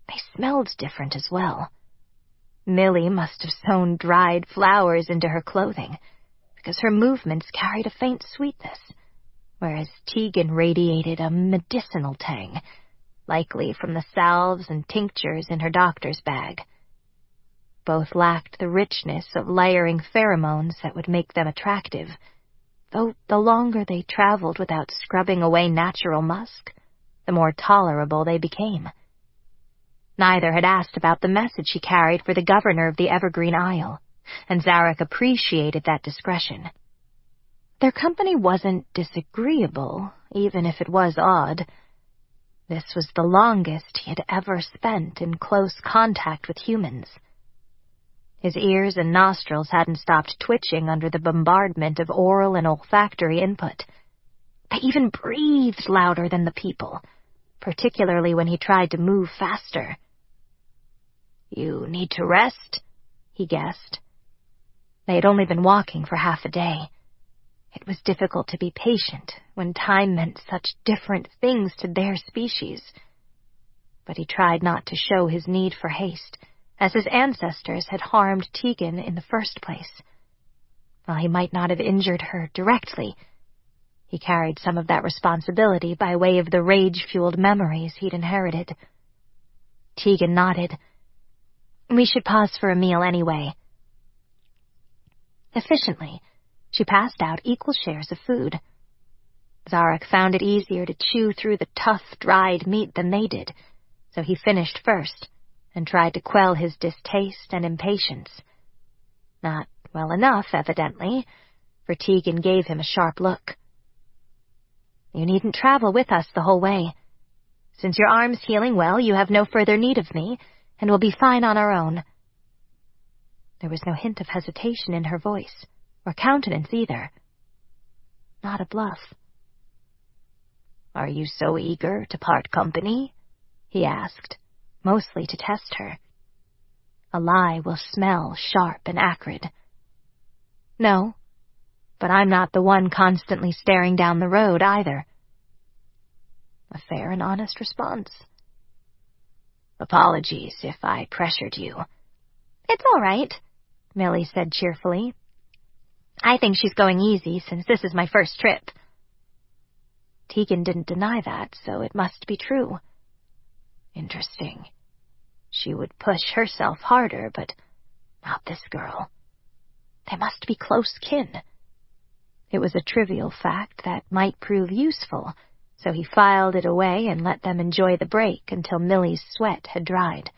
They smelled different as well. Millie must have sewn dried flowers into her clothing, because her movements carried a faint sweetness, whereas Tegan radiated a medicinal tang, likely from the salves and tinctures in her doctor's bag. Both lacked the richness of layering pheromones that would make them attractive, though the longer they traveled without scrubbing away natural musk, the more tolerable they became. Neither had asked about the message she carried for the governor of the Evergreen Isle, and Szarok appreciated that discretion. Their company wasn't disagreeable, even if it was odd. This was the longest he had ever spent in close contact with humans. His ears and nostrils hadn't stopped twitching under the bombardment of oral and olfactory input. They even breathed louder than the people, particularly when he tried to move faster. "You need to rest," he guessed. They had only been walking for half a day. It was difficult to be patient when time meant such different things to their species. But he tried not to show his need for haste, as his ancestors had harmed Tegan in the first place. While he might not have injured her directly, he carried some of that responsibility by way of the rage-fueled memories he'd inherited. Tegan nodded. "We should pause for a meal anyway." Efficiently, she passed out equal shares of food. Szarok found it easier to chew through the tough, dried meat than they did, so he finished first and tried to quell his distaste and impatience. Not well enough, evidently, for Tegan gave him a sharp look. "You needn't travel with us the whole way. Since your arm's healing well, you have no further need of me, and we'll be fine on our own." There was no hint of hesitation in her voice, or countenance either. Not a bluff. "Are you so eager to part company?" he asked, mostly to test her. A lie will smell sharp and acrid. "No, but I'm not the one constantly staring down the road either." A fair and honest response. "Apologies if I pressured you." "It's all right," Millie said cheerfully. "I think she's going easy since this is my first trip." Tegan didn't deny that, so it must be true. Interesting. She would push herself harder, but not this girl. They must be close kin. It was a trivial fact that might prove useful, so he filed it away and let them enjoy the break until Millie's sweat had dried.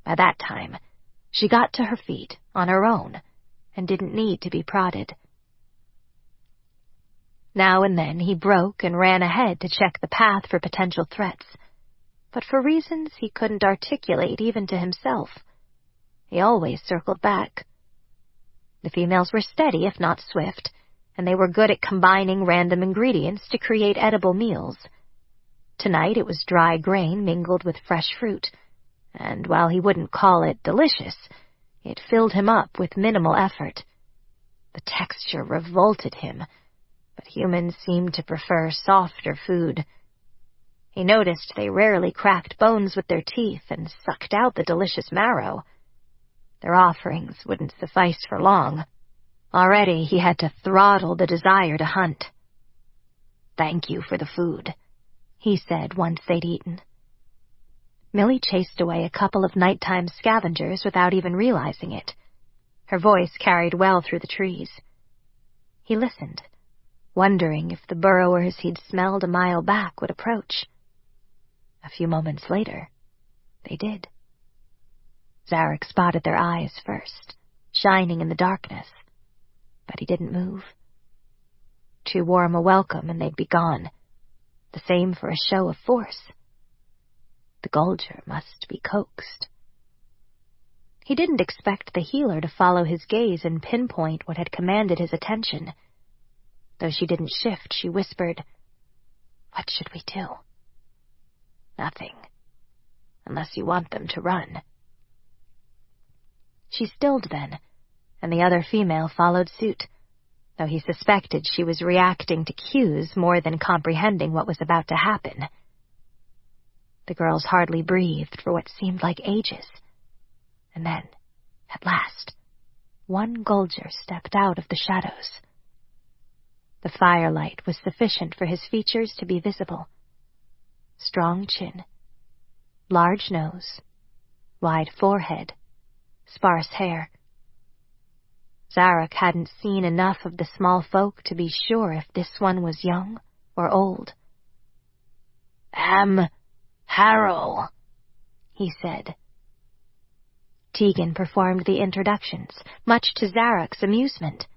By that time, she got to her feet on her own and didn't need to be prodded. Now and then he broke and ran ahead to check the path for potential threats, but for reasons he couldn't articulate even to himself, he always circled back. The females were steady, if not swift, and they were good at combining random ingredients to create edible meals. Tonight it was dry grain mingled with fresh fruit, and while he wouldn't call it delicious, it filled him up with minimal effort. The texture revolted him, but humans seemed to prefer softer food. He noticed they rarely cracked bones with their teeth and sucked out the delicious marrow. Their offerings wouldn't suffice for long. Already he had to throttle the desire to hunt. "Thank you for the food," he said once they'd eaten. Millie chased away a couple of nighttime scavengers without even realizing it. Her voice carried well through the trees. He listened, wondering if the burrowers he'd smelled a mile back would approach. A few moments later, they did. Szarok spotted their eyes first, shining in the darkness, but he didn't move. Too warm a welcome and they'd be gone. The same for a show of force. The Gulger must be coaxed. He didn't expect the healer to follow his gaze and pinpoint what had commanded his attention. Though she didn't shift, she whispered, "What should we do?" "Nothing, unless you want them to run." She stilled then, and the other female followed suit, though he suspected she was reacting to cues more than comprehending what was about to happen. The girls hardly breathed for what seemed like ages, and then, at last, one Gulger stepped out of the shadows. The firelight was sufficient for his features to be visible. Strong chin, large nose, wide forehead, sparse hair. Szarok hadn't seen enough of the small folk to be sure if this one was young or old. "Harrow," he said. Tegan performed the introductions, much to Szarok's amusement.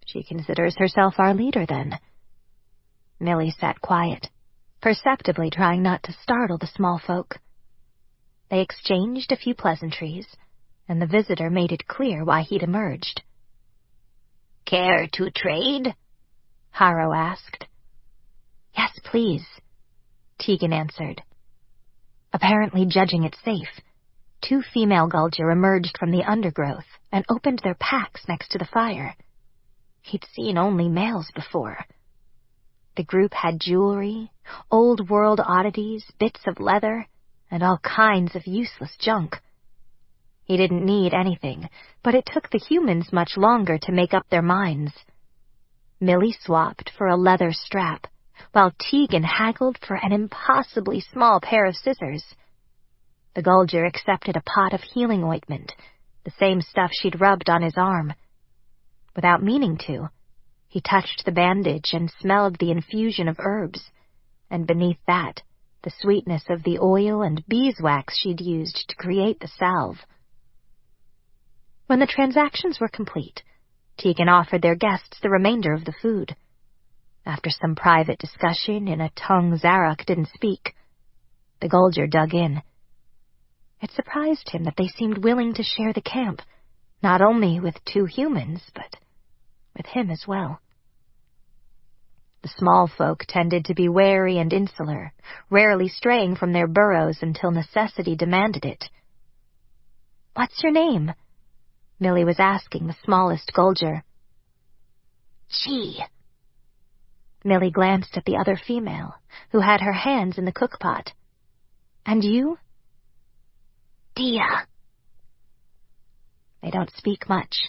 "She considers herself our leader, then." Millie sat quiet, perceptibly trying not to startle the small folk. They exchanged a few pleasantries, and the visitor made it clear why he'd emerged. "Care to trade?" Harrow asked. "Yes, please," Tegan answered. Apparently judging it safe, two female Gulger emerged from the undergrowth and opened their packs next to the fire. He'd seen only males before. The group had jewelry, old-world oddities, bits of leather, and all kinds of useless junk. He didn't need anything, but it took the humans much longer to make up their minds. Millie swapped for a leather strap, while Tegan haggled for an impossibly small pair of scissors. The Gulger accepted a pot of healing ointment, the same stuff she'd rubbed on his arm. Without meaning to, he touched the bandage and smelled the infusion of herbs, and beneath that, the sweetness of the oil and beeswax she'd used to create the salve. When the transactions were complete, Tegan offered their guests the remainder of the food. After some private discussion in a tongue Szarok didn't speak, the Gulger dug in. It surprised him that they seemed willing to share the camp, not only with two humans, but with him as well. The small folk tended to be wary and insular, rarely straying from their burrows until necessity demanded it. "What's your name?" Millie was asking the smallest Gulger. "She." Millie glanced at the other female, who had her hands in the cookpot. "And you?" "Dia." They don't speak much,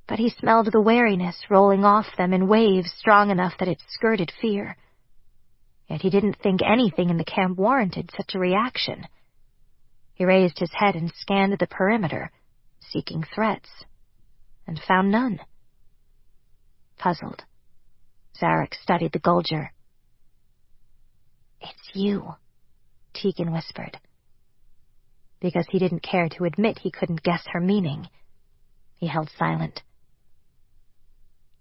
but he smelled the wariness rolling off them in waves strong enough that it skirted fear. Yet he didn't think anything in the camp warranted such a reaction. He raised his head and scanned the perimeter, seeking threats, and found none. Puzzled, Szarok studied the Gulger. "It's you," Tegan whispered. Because he didn't care to admit he couldn't guess her meaning, he held silent.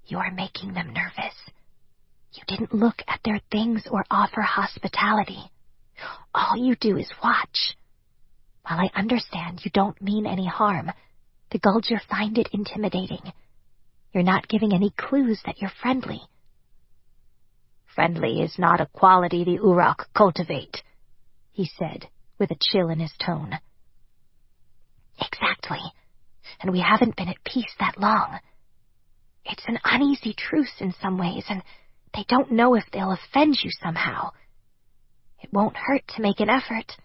"You're making them nervous. You didn't look at their things or offer hospitality. All you do is watch. While I understand you don't mean any harm, the Gulger find it intimidating. You're not giving any clues that you're friendly." "Friendly is not a quality the Uroch cultivate," he said, with a chill in his tone. Exactly. And we haven't been at peace that long. It's an uneasy truce in some ways, and they don't know if they'll offend you somehow. It won't hurt to make an effort.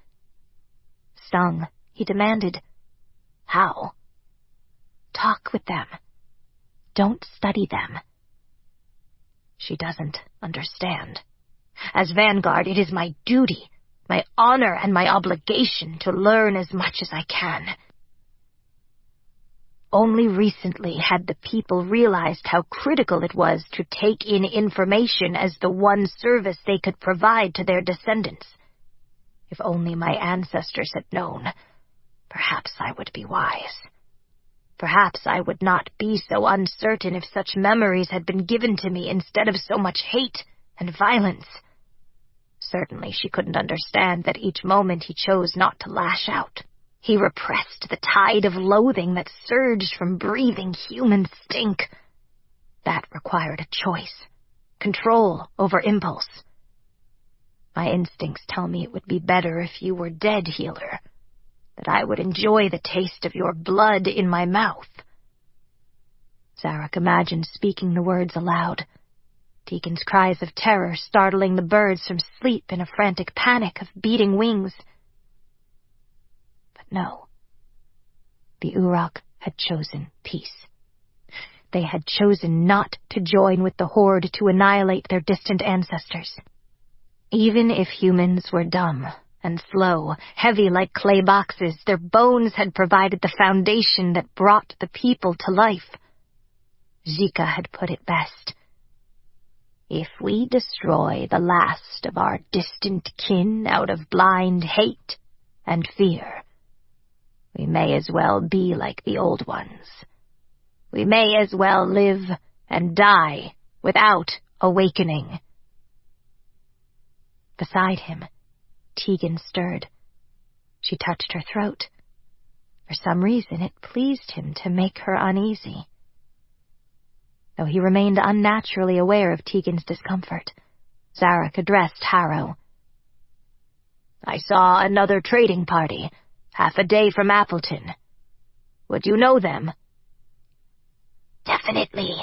Stung, he demanded. How? Talk with them. Don't study them. She doesn't understand. As Vanguard, it is my duty, my honor, and my obligation to learn as much as I can. Only recently had the people realized how critical it was to take in information as the one service they could provide to their descendants. If only my ancestors had known, perhaps I would be wise. Perhaps I would not be so uncertain if such memories had been given to me instead of so much hate and violence. Certainly she couldn't understand that each moment he chose not to lash out. He repressed the tide of loathing that surged from breathing human stink. That required a choice, control over impulse. My instincts tell me it would be better if you were dead, healer, that I would enjoy the taste of your blood in my mouth. Szarok imagined speaking the words aloud, Tegan's cries of terror startling the birds from sleep in a frantic panic of beating wings. But no. The Uroch had chosen peace. They had chosen not to join with the Horde to annihilate their distant ancestors. Even if humans were dumb and slow, heavy like clay boxes, their bones had provided the foundation that brought the people to life. Zika had put it best. If we destroy the last of our distant kin out of blind hate and fear, we may as well be like the old ones. We may as well live and die without awakening. Beside him, Tegan stirred. She touched her throat. For some reason, it pleased him to make her uneasy. Though he remained unnaturally aware of Tegan's discomfort, Szarok addressed Harrow. I saw another trading party, half a day from Appleton. Would you know them? Definitely.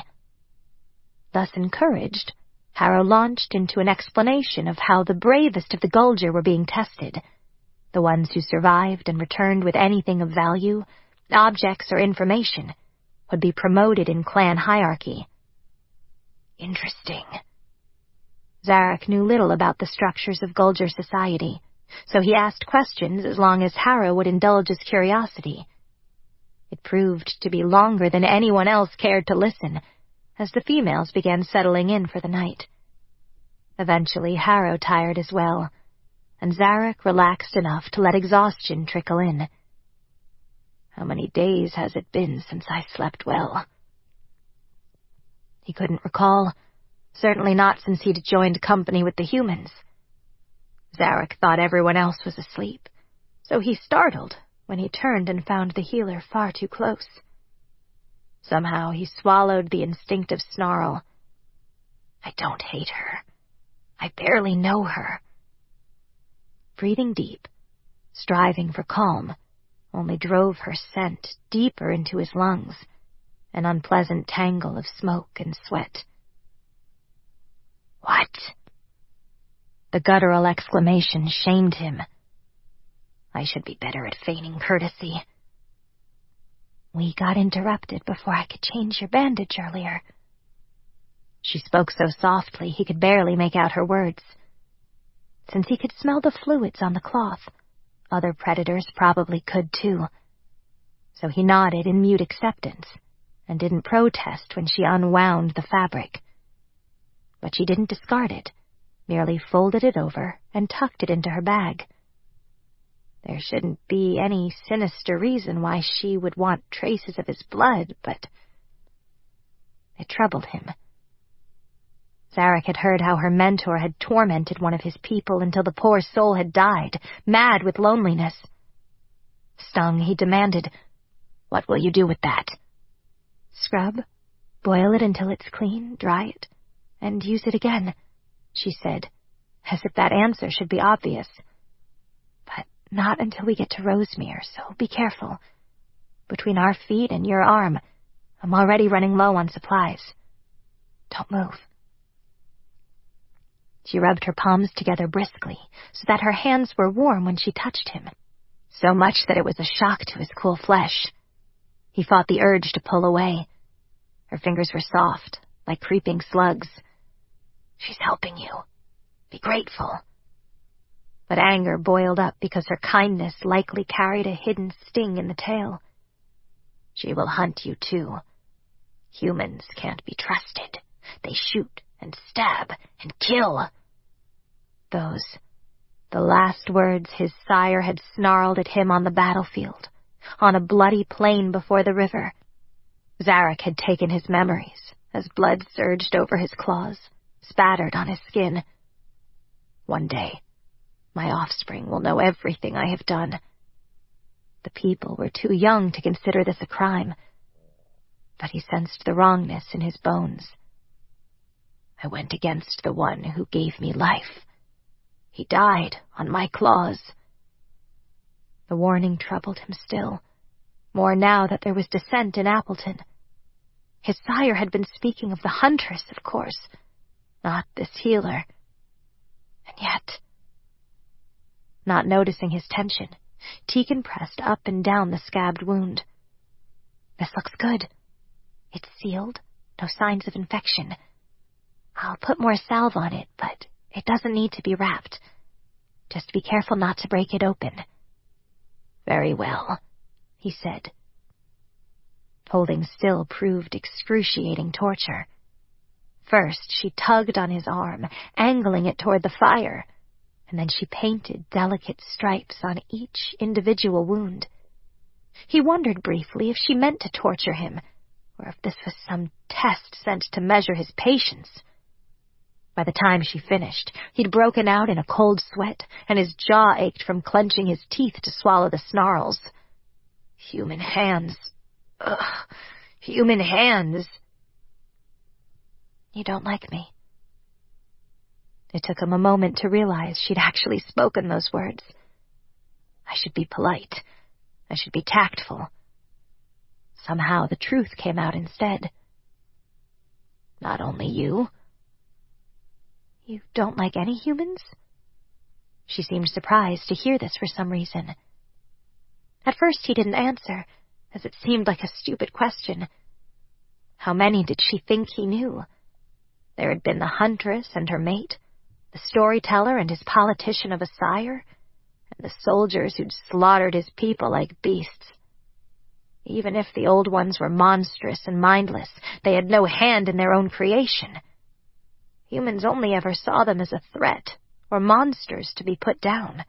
Thus encouraged, Harrow launched into an explanation of how the bravest of the Gulger were being tested, the ones who survived and returned with anything of value, objects or information, would be promoted in clan hierarchy. Interesting. Szarok knew little about the structures of Gulger society, so he asked questions as long as Harrow would indulge his curiosity. It proved to be longer than anyone else cared to listen, as the females began settling in for the night. Eventually, Harrow tired as well, and Szarok relaxed enough to let exhaustion trickle in. How many days has it been since I slept well? He couldn't recall, certainly not since he'd joined company with the humans. Szarok thought everyone else was asleep, so he startled when he turned and found the healer far too close. Somehow he swallowed the instinctive snarl. I don't hate her. I barely know her. Breathing deep, striving for calm, only drove her scent deeper into his lungs, an unpleasant tangle of smoke and sweat. What? The guttural exclamation shamed him. I should be better at feigning courtesy. We got interrupted before I could change your bandage earlier. She spoke so softly he could barely make out her words. Since he could smell the fluids on the cloth, other predators probably could too. So he nodded in mute acceptance and didn't protest when she unwound the fabric. But she didn't discard it, merely folded it over and tucked it into her bag. There shouldn't be any sinister reason why she would want traces of his blood, but it troubled him. Szarok had heard how her mentor had tormented one of his people until the poor soul had died, mad with loneliness. Stung, he demanded, What will you do with that? Scrub, boil it until it's clean, dry it, and use it again, she said, as if that answer should be obvious. But Not until we get to Rosemere, so be careful. Between our feet and your arm, I'm already running low on supplies. Don't move. She rubbed her palms together briskly, so that her hands were warm when she touched him, so much that it was a shock to his cool flesh. He fought the urge to pull away. Her fingers were soft, like creeping slugs. She's helping you. Be grateful. But anger boiled up because her kindness likely carried a hidden sting in the tail. She will hunt you too. Humans can't be trusted. They shoot and stab and kill. Those, the last words his sire had snarled at him on the battlefield, on a bloody plain before the river. Szarok had taken his memories as blood surged over his claws, spattered on his skin. One day, my offspring will know everything I have done. The people were too young to consider this a crime, but he sensed the wrongness in his bones. I went against the one who gave me life. He died on my claws. The warning troubled him still, more now that there was dissent in Appleton. His sire had been speaking of the huntress, of course, not this healer. And yet, not noticing his tension, Tegan pressed up and down the scabbed wound. This looks good. It's sealed, no signs of infection. I'll put more salve on it, but it doesn't need to be wrapped. Just be careful not to break it open. Very well, he said. Holding still proved excruciating torture. First, she tugged on his arm, angling it toward the fire, and then she painted delicate stripes on each individual wound. He wondered briefly if she meant to torture him, or if this was some test sent to measure his patience. By the time she finished, he'd broken out in a cold sweat, and his jaw ached from clenching his teeth to swallow the snarls. Human hands. Ugh, human hands. You don't like me. It took him a moment to realize she'd actually spoken those words. I should be polite. I should be tactful. Somehow the truth came out instead. Not only you. You don't like any humans? She seemed surprised to hear this for some reason. At first he didn't answer, as it seemed like a stupid question. How many did she think he knew? There had been the huntress and her mate, the storyteller and his politician of a sire, and the soldiers who'd slaughtered his people like beasts. Even if the old ones were monstrous and mindless, they had no hand in their own creation. Humans only ever saw them as a threat, or monsters to be put down.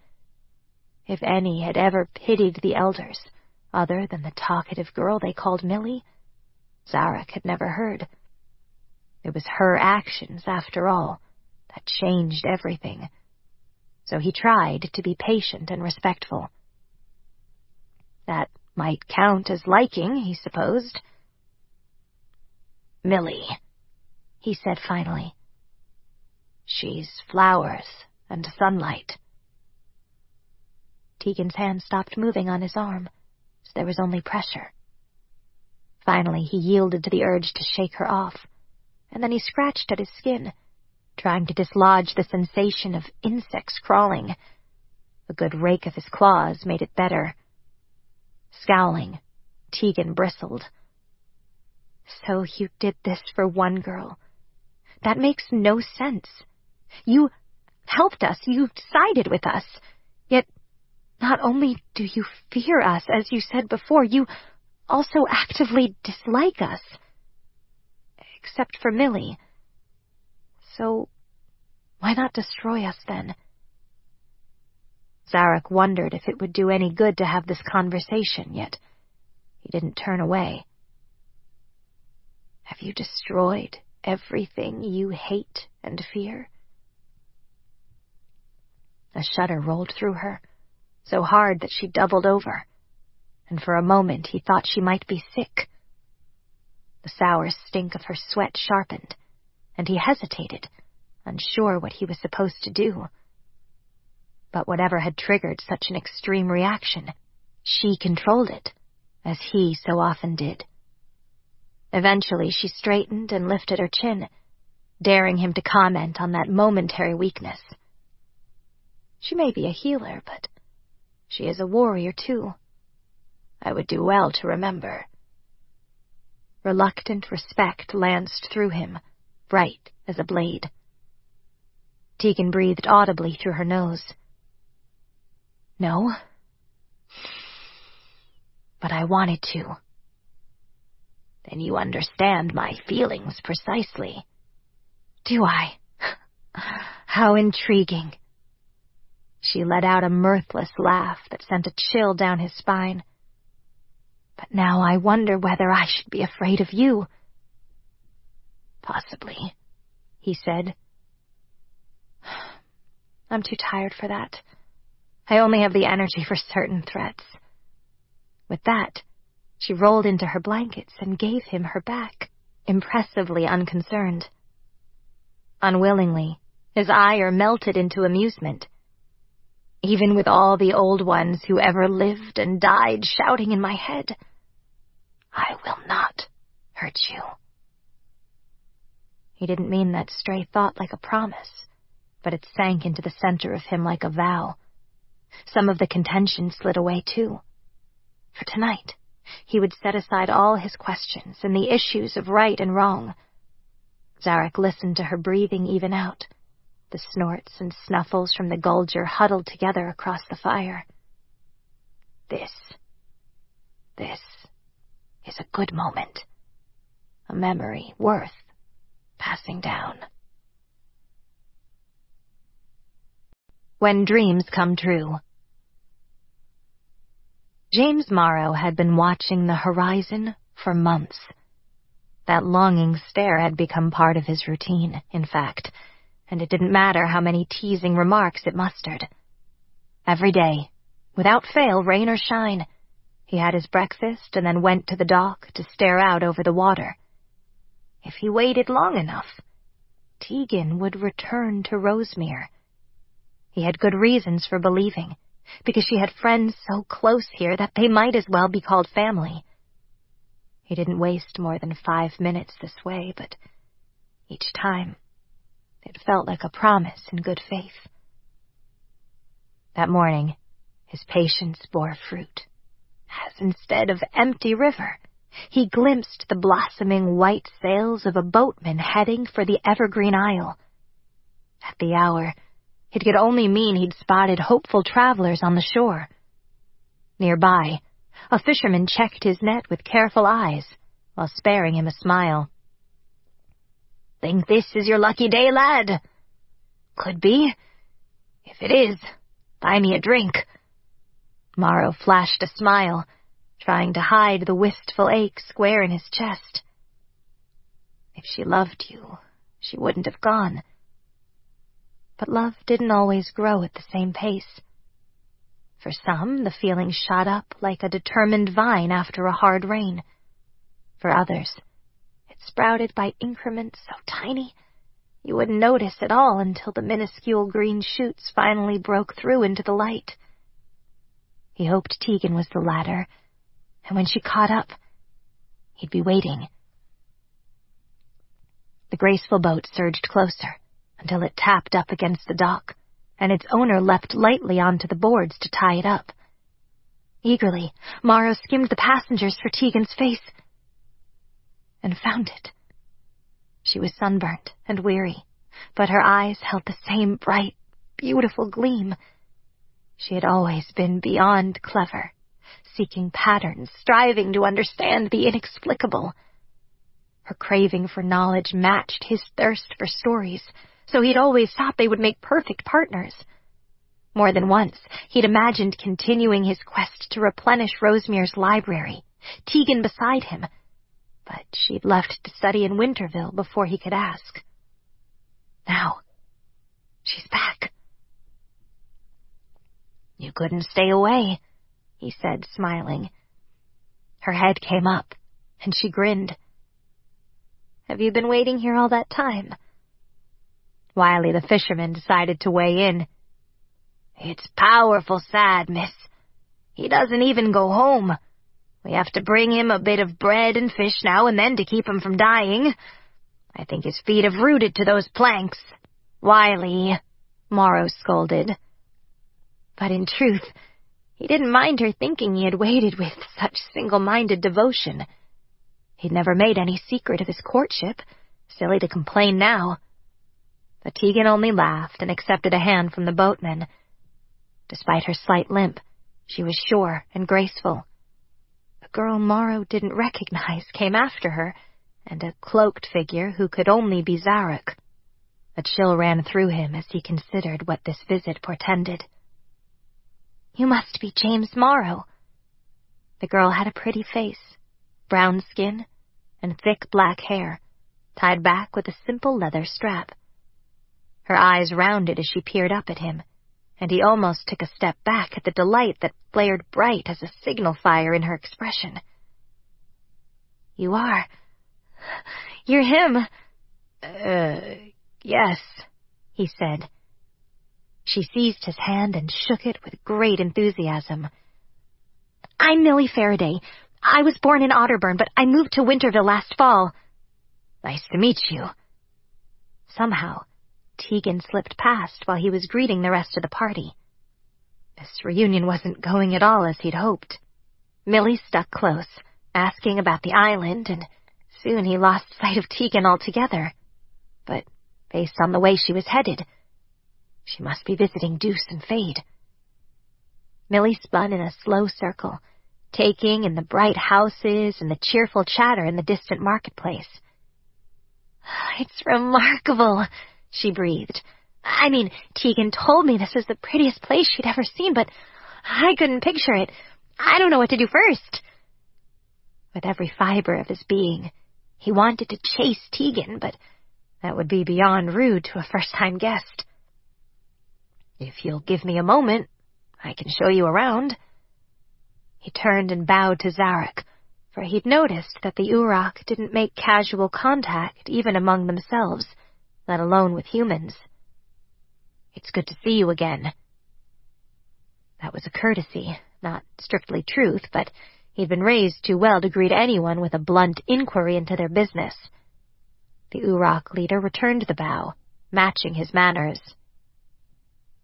If any had ever pitied the elders, other than the talkative girl they called Millie, Szarok had never heard. It was her actions, after all, that changed everything. So he tried to be patient and respectful. That might count as liking, he supposed. Millie, he said finally. She's flowers and sunlight. Tegan's hand stopped moving on his arm, so there was only pressure. Finally, he yielded to the urge to shake her off, and then he scratched at his skin, trying to dislodge the sensation of insects crawling. A good rake of his claws made it better. Scowling, Tegan bristled. So you did this for one girl. That makes no sense. You helped us, you sided with us, yet not only do you fear us, as you said before, you also actively dislike us. Except for Millie. So, why not destroy us then? Szarok wondered if it would do any good to have this conversation, yet he didn't turn away. Have you destroyed everything you hate and fear? A shudder rolled through her, so hard that she doubled over, and for a moment he thought she might be sick. The sour stink of her sweat sharpened, and he hesitated, unsure what he was supposed to do. But whatever had triggered such an extreme reaction, she controlled it, as he so often did. Eventually she straightened and lifted her chin, daring him to comment on that momentary weakness. She may be a healer, but she is a warrior too. I would do well to remember. Reluctant respect lanced through him, bright as a blade. Tegan breathed audibly through her nose. No, but I wanted to. Then you understand my feelings precisely. Do I? How intriguing. She let out a mirthless laugh that sent a chill down his spine. But now I wonder whether I should be afraid of you. Possibly, he said. I'm too tired for that. I only have the energy for certain threats. With that, she rolled into her blankets and gave him her back, impressively unconcerned. Unwillingly, his ire melted into amusement. Even with all the old ones who ever lived and died shouting in my head, I will not hurt you. He didn't mean that stray thought like a promise, but it sank into the center of him like a vow. Some of the contention slid away too. For tonight, he would set aside all his questions and the issues of right and wrong. Szarok listened to her breathing even out, the snorts and snuffles from the Gulger huddled together across the fire. This is a good moment, a memory worth passing down. When dreams come true. James Morrow had been watching the horizon for months. That longing stare had become part of his routine, in fact, and it didn't matter how many teasing remarks it mustered. Every day, without fail, rain or shine, he had his breakfast and then went to the dock to stare out over the water. If he waited long enough, Tegan would return to Rosemere. He had good reasons for believing, because she had friends so close here that they might as well be called family. He didn't waste more than 5 minutes this way, but each time, it felt like a promise in good faith. That morning, his patience bore fruit, as instead of empty river, he glimpsed the blossoming white sails of a boatman heading for the Evergreen Isle. At the hour, it could only mean he'd spotted hopeful travelers on the shore. Nearby, a fisherman checked his net with careful eyes, while sparing him a smile. Think this is your lucky day, lad? Could be. If it is, buy me a drink. Morrow flashed a smile, trying to hide the wistful ache square in his chest. If she loved you, she wouldn't have gone. But love didn't always grow at the same pace. For some, the feeling shot up like a determined vine after a hard rain. For others, it sprouted by increments so tiny you wouldn't notice at all until the minuscule green shoots finally broke through into the light. He hoped Tegan was the latter, and when she caught up, he'd be waiting. The graceful boat surged closer until it tapped up against the dock, and its owner leapt lightly onto the boards to tie it up. Eagerly, Morrow skimmed the passengers for Tegan's face, and found it. She was sunburnt and weary, but her eyes held the same bright, beautiful gleam. She had always been beyond clever, seeking patterns, striving to understand the inexplicable. Her craving for knowledge matched his thirst for stories, so he'd always thought they would make perfect partners. More than once, he'd imagined continuing his quest to replenish Rosemere's library, Tegan beside him, but she'd left to study in Winterville before he could ask. Now, she's back. You couldn't stay away, he said, smiling. Her head came up, and she grinned. Have you been waiting here all that time? Wiley the fisherman decided to weigh in. It's powerful sad, miss. He doesn't even go home. We have to bring him a bit of bread and fish now and then to keep him from dying. I think his feet have rooted to those planks. Wily, Morrow scolded. But in truth, he didn't mind her thinking he had waited with such single-minded devotion. He'd never made any secret of his courtship. Silly to complain now. But Tegan only laughed and accepted a hand from the boatman. Despite her slight limp, she was sure and graceful. The girl Morrow didn't recognize came after her, and a cloaked figure who could only be Szarok. A chill ran through him as he considered what this visit portended. You must be James Morrow. The girl had a pretty face, brown skin, and thick black hair, tied back with a simple leather strap. Her eyes rounded as she peered up at him, and he almost took a step back at the delight that flared bright as a signal fire in her expression. You are. You're him. Yes, he said. She seized his hand and shook it with great enthusiasm. I'm Millie Faraday. I was born in Otterburn, but I moved to Winterville last fall. Nice to meet you. Somehow, Tegan slipped past while he was greeting the rest of the party. This reunion wasn't going at all as he'd hoped. Millie stuck close, asking about the island, and soon he lost sight of Tegan altogether. But based on the way she was headed, she must be visiting Deuce and Fade. Millie spun in a slow circle, taking in the bright houses and the cheerful chatter in the distant marketplace. It's remarkable, she breathed. I mean, Tegan told me this was the prettiest place she'd ever seen, but I couldn't picture it. I don't know what to do first. With every fiber of his being, he wanted to chase Tegan, but that would be beyond rude to a first-time guest. If you'll give me a moment, I can show you around. He turned and bowed to Szarok, for he'd noticed that the Uroch didn't make casual contact even among themselves, let alone with humans. It's good to see you again. That was a courtesy, not strictly truth, but he'd been raised too well to greet anyone with a blunt inquiry into their business. The Uroch leader returned the bow, matching his manners.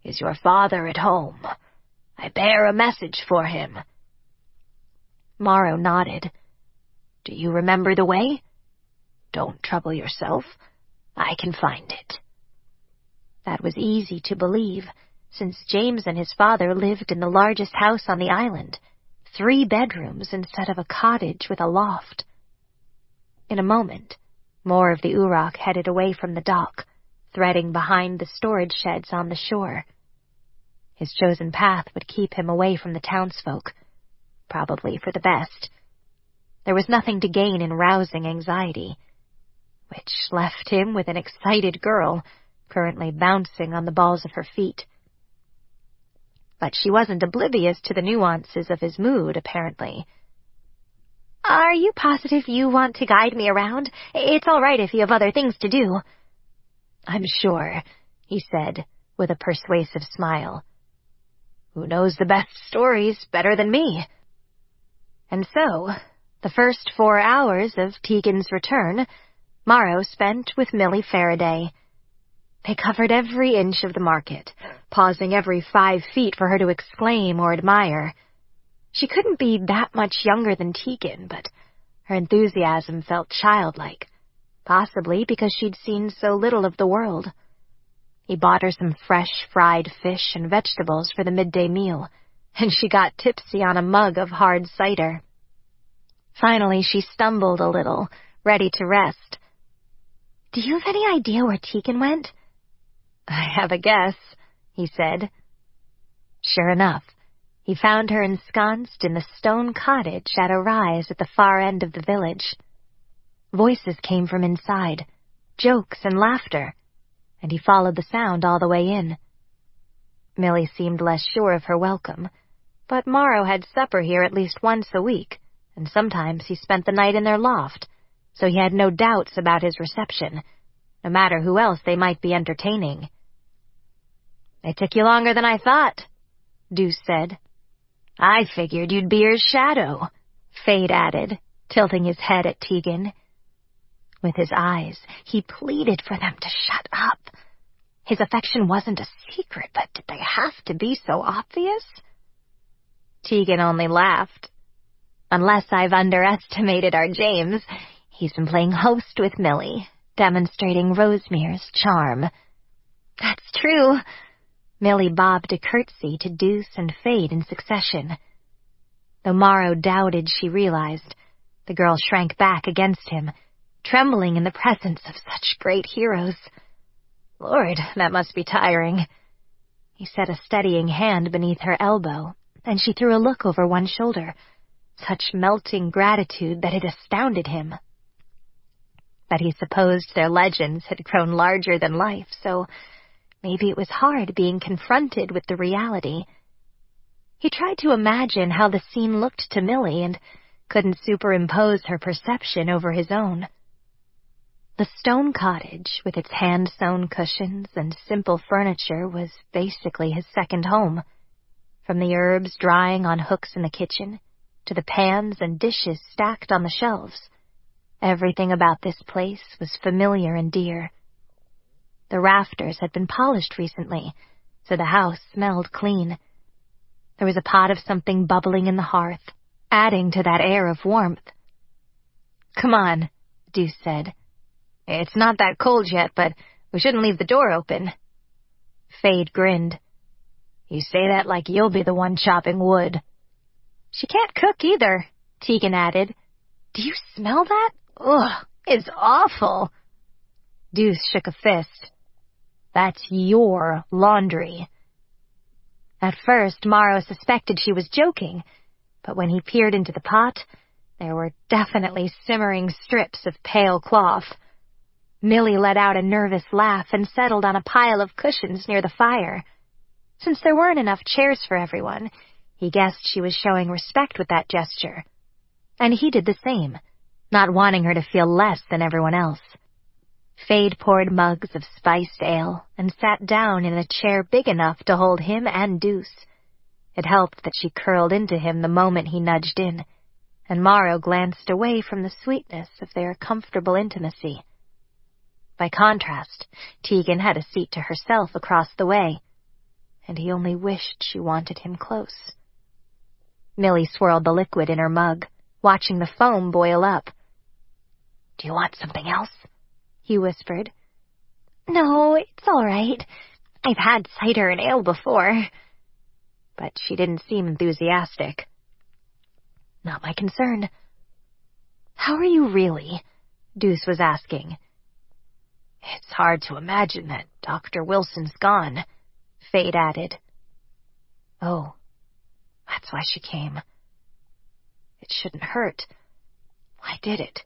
Is your father at home? I bear a message for him. Morrow nodded. Do you remember the way? Don't trouble yourself. I can find it. That was easy to believe, since James and his father lived in the largest house on the island, 3 bedrooms instead of a cottage with a loft. In a moment, more of the Uroch headed away from the dock, threading behind the storage sheds on the shore. His chosen path would keep him away from the townsfolk, probably for the best. There was nothing to gain in rousing anxiety, which left him with an excited girl currently bouncing on the balls of her feet. But she wasn't oblivious to the nuances of his mood, apparently. Are you positive you want to guide me around? It's all right if you have other things to do. I'm sure, he said, with a persuasive smile. Who knows the best stories better than me? And so, the first 4 hours of Tegan's return, Morrow spent with Millie Faraday. They covered every inch of the market, pausing every 5 feet for her to exclaim or admire. She couldn't be that much younger than Tegan, but her enthusiasm felt childlike, possibly because she'd seen so little of the world. He bought her some fresh fried fish and vegetables for the midday meal, and she got tipsy on a mug of hard cider. Finally, she stumbled a little, ready to rest. Do you have any idea where Tegan went? I have a guess, he said. Sure enough, he found her ensconced in the stone cottage at a rise at the far end of the village. Voices came from inside, jokes and laughter, and he followed the sound all the way in. Millie seemed less sure of her welcome, but Morrow had supper here at least once a week, and sometimes he spent the night in their loft, so he had no doubts about his reception, no matter who else they might be entertaining. It took you longer than I thought, Deuce said. I figured you'd be your shadow, Fade added, tilting his head at Tegan. With his eyes, he pleaded for them to shut up. His affection wasn't a secret, but did they have to be so obvious? Tegan only laughed. Unless I've underestimated our James, he's been playing host with Millie, demonstrating Rosmere's charm. That's true. Millie bobbed a curtsy to Deuce and Fade in succession. Though Morrow doubted she realized, the girl shrank back against him, trembling in the presence of such great heroes. Lord, that must be tiring. He set a steadying hand beneath her elbow, and she threw a look over one shoulder, such melting gratitude that it astounded him. But he supposed their legends had grown larger than life, so maybe it was hard being confronted with the reality. He tried to imagine how the scene looked to Millie and couldn't superimpose her perception over his own. The stone cottage, with its hand-sewn cushions and simple furniture, was basically his second home. From the herbs drying on hooks in the kitchen, to the pans and dishes stacked on the shelves, everything about this place was familiar and dear. The rafters had been polished recently, so the house smelled clean. There was a pot of something bubbling in the hearth, adding to that air of warmth. "Come on," Deuce said. "It's not that cold yet, but we shouldn't leave the door open." Fade grinned. "You say that like you'll be the one chopping wood." "She can't cook either," Tegan added. "Do you smell that? Ugh, it's awful." Deuce shook a fist. "That's your laundry." At first, Morrow suspected she was joking, but when he peered into the pot, there were definitely simmering strips of pale cloth. Millie let out a nervous laugh and settled on a pile of cushions near the fire. Since there weren't enough chairs for everyone, he guessed she was showing respect with that gesture. And he did the same, not wanting her to feel less than everyone else. Fade poured mugs of spiced ale and sat down in a chair big enough to hold him and Deuce. It helped that she curled into him the moment he nudged in, and Morrow glanced away from the sweetness of their comfortable intimacy. By contrast, Tegan had a seat to herself across the way, and he only wished she wanted him close. Millie swirled the liquid in her mug, watching the foam boil up. "Do you want something else?" he whispered. "No, it's all right. I've had cider and ale before." But she didn't seem enthusiastic. "Not my concern." "How are you really?" Deuce was asking. "It's hard to imagine that Dr. Wilson's gone," Fade added. "Oh, that's why she came. It shouldn't hurt. Why did it?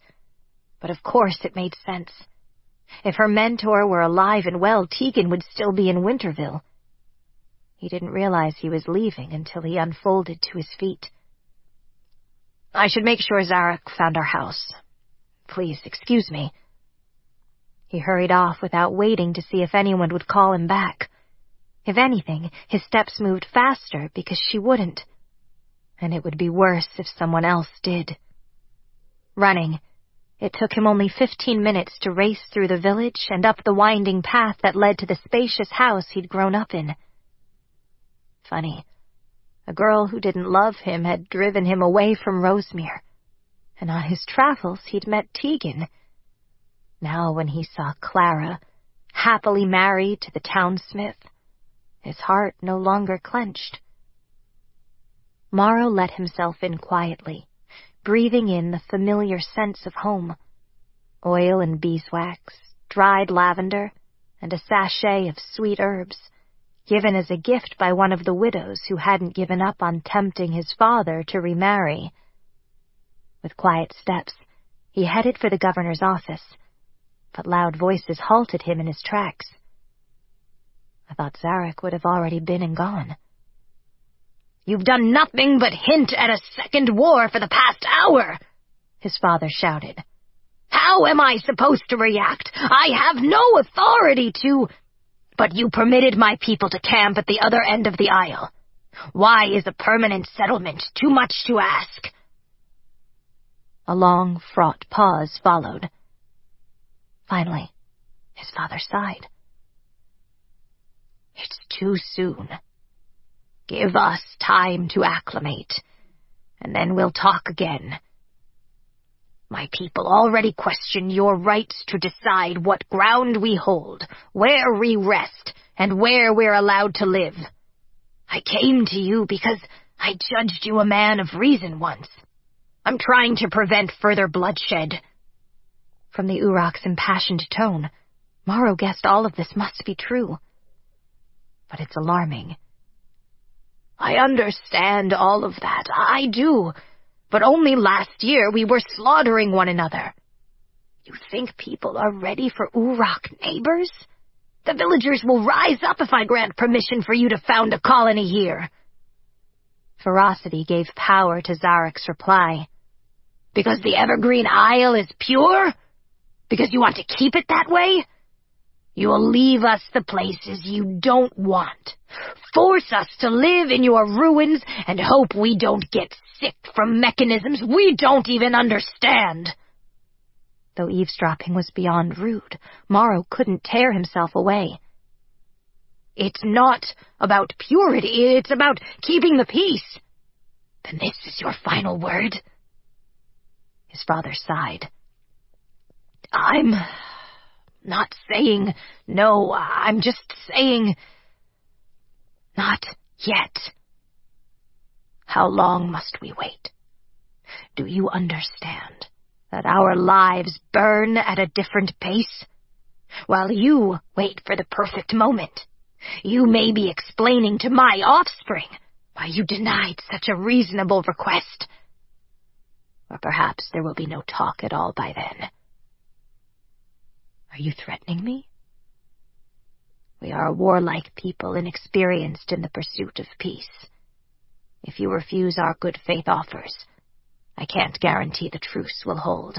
But of course it made sense. If her mentor were alive and well, Tegan would still be in Winterville." He didn't realize he was leaving until he unfolded to his feet. "I should make sure Szarok found our house. Please, excuse me." He hurried off without waiting to see if anyone would call him back. If anything, his steps moved faster because she wouldn't. And it would be worse if someone else did. Running, it took him only 15 minutes to race through the village and up the winding path that led to the spacious house he'd grown up in. Funny, a girl who didn't love him had driven him away from Rosemere, and on his travels he'd met Tegan. Now when he saw Clara, happily married to the townsmith, his heart no longer clenched. Morrow let himself in quietly, breathing in the familiar sense of home. Oil and beeswax, dried lavender, and a sachet of sweet herbs, given as a gift by one of the widows who hadn't given up on tempting his father to remarry. With quiet steps, he headed for the governor's office, but loud voices halted him in his tracks. I thought Szarok would have already been and gone. "You've done nothing but hint at a second war for the past hour," his father shouted. "How am I supposed to react? I have no authority to—" But you permitted my people to camp at the other end of the isle. Why is a permanent settlement too much to ask? A long, fraught pause followed. Finally, his father sighed. It's too soon. Give us time to acclimate, and then we'll talk again. My people already question your rights to decide what ground we hold, where we rest, and where we're allowed to live. I came to you because I judged you a man of reason once. I'm trying to prevent further bloodshed. From the Uroch's impassioned tone, Morrow guessed all of this must be true. But it's alarming. I understand all of that. I do. But only last year we were slaughtering one another. You think people are ready for Uroch neighbors? The villagers will rise up if I grant permission for you to found a colony here. Ferocity gave power to Szarok's reply. Because the Evergreen Isle is pure? Because you want to keep it that way? You will leave us the places you don't want. Force us to live in your ruins and hope we don't get sick from mechanisms we don't even understand. Though eavesdropping was beyond rude, Morrow couldn't tear himself away. It's not about purity, it's about keeping the peace. Then this is your final word? His father sighed. I'm not saying no, I'm just saying not yet. How long must we wait? Do you understand that our lives burn at a different pace? While you wait for the perfect moment, you may be explaining to my offspring why you denied such a reasonable request. Or perhaps there will be no talk at all by then. Are you threatening me? We are a warlike people inexperienced in the pursuit of peace. If you refuse our good faith offers, I can't guarantee the truce will hold.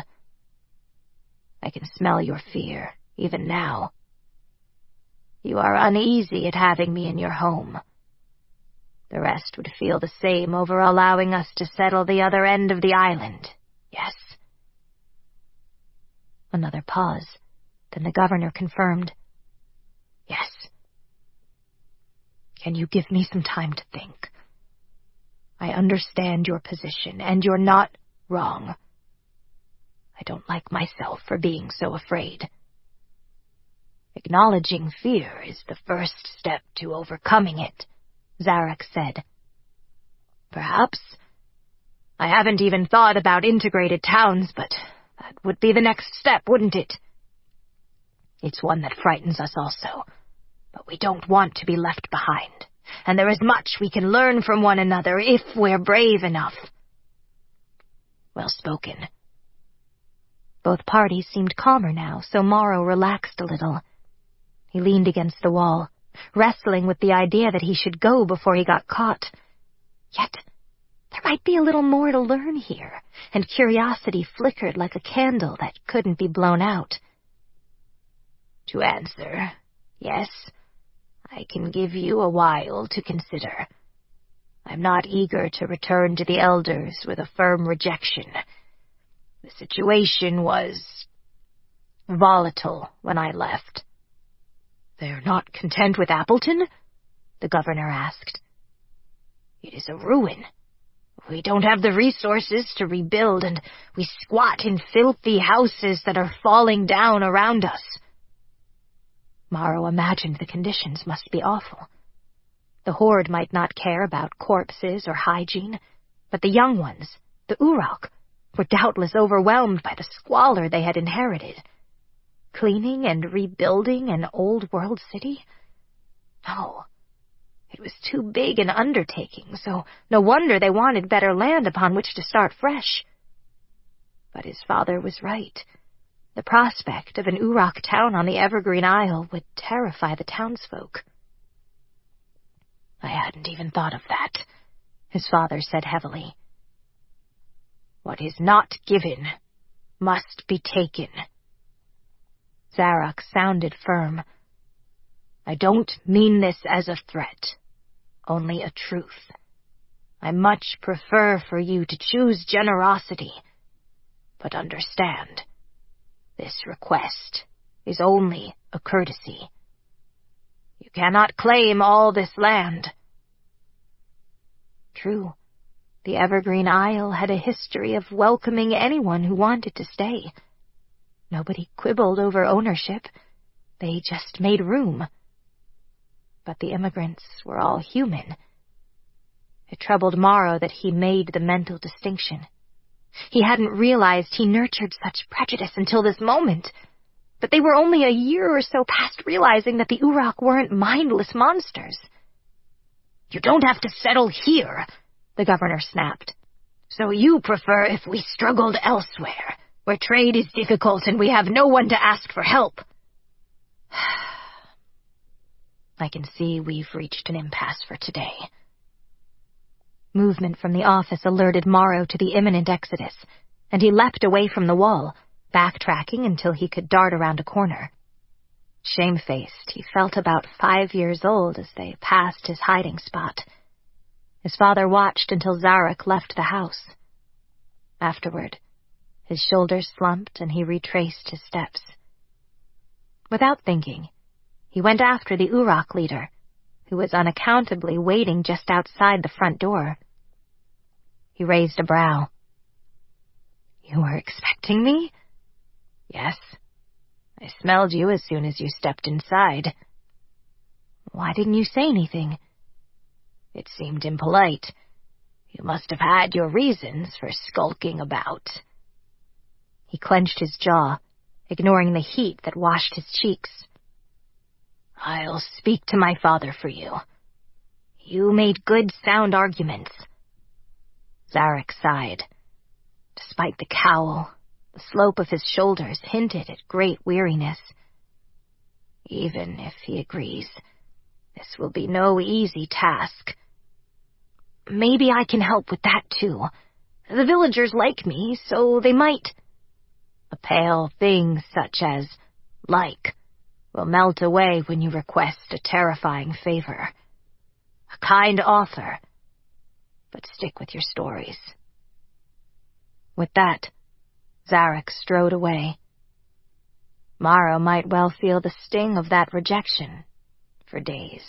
I can smell your fear, even now. You are uneasy at having me in your home. The rest would feel the same over allowing us to settle the other end of the island, yes? Another pause. Then the governor confirmed. Yes. Can you give me some time to think? I understand your position, and you're not wrong. I don't like myself for being so afraid. Acknowledging fear is the first step to overcoming it, Szarok said. Perhaps. I haven't even thought about integrated towns, but that would be the next step, wouldn't it? It's one that frightens us also, but we don't want to be left behind, and there is much we can learn from one another if we're brave enough. Well spoken. Both parties seemed calmer now, so Morrow relaxed a little. He leaned against the wall, wrestling with the idea that he should go before he got caught. Yet, there might be a little more to learn here, and curiosity flickered like a candle that couldn't be blown out. To answer, yes, I can give you a while to consider. I'm not eager to return to the elders with a firm rejection. The situation was volatile when I left. They're not content with Appleton? The governor asked. It is a ruin. We don't have the resources to rebuild, and we squat in filthy houses that are falling down around us. Morrow imagined the conditions must be awful. The horde might not care about corpses or hygiene, but the young ones, the Uroch, were doubtless overwhelmed by the squalor they had inherited. Cleaning and rebuilding an old-world city? No. It was too big an undertaking, so no wonder they wanted better land upon which to start fresh. But his father was right. The prospect of an Uroch town on the Evergreen Isle would terrify the townsfolk. I hadn't even thought of that, his father said heavily. What is not given must be taken. Szarok sounded firm. I don't mean this as a threat, only a truth. I much prefer for you to choose generosity, but understand, this request is only a courtesy. You cannot claim all this land. True, the Evergreen Isle had a history of welcoming anyone who wanted to stay. Nobody quibbled over ownership. They just made room. But the immigrants were all human. It troubled Morrow that he made the mental distinction. He hadn't realized he nurtured such prejudice until this moment. But they were only a year or so past realizing that the Uroch weren't mindless monsters. You don't have to settle here, the governor snapped. So you prefer if we struggled elsewhere, where trade is difficult and we have no one to ask for help. I can see we've reached an impasse for today. Movement from the office alerted Morrow to the imminent exodus, and he leapt away from the wall, backtracking until he could dart around a corner. Shamefaced, he felt about 5 years old as they passed his hiding spot. His father watched until Szarok left the house. Afterward, his shoulders slumped and he retraced his steps. Without thinking, he went after the Uroch leader, who was unaccountably waiting just outside the front door. He raised a brow. You were expecting me? Yes. I smelled you as soon as you stepped inside. Why didn't you say anything? It seemed impolite. You must have had your reasons for skulking about. He clenched his jaw, ignoring the heat that washed his cheeks. I'll speak to my father for you. You made good, sound arguments. Szarok sighed. Despite the cowl, the slope of his shoulders hinted at great weariness. Even if he agrees, this will be no easy task. Maybe I can help with that, too. The villagers like me, so they might. A pale thing such as like will melt away when you request a terrifying favor. A kind offer, but stick with your stories. With that, Szarok strode away. Morrow might well feel the sting of that rejection for days.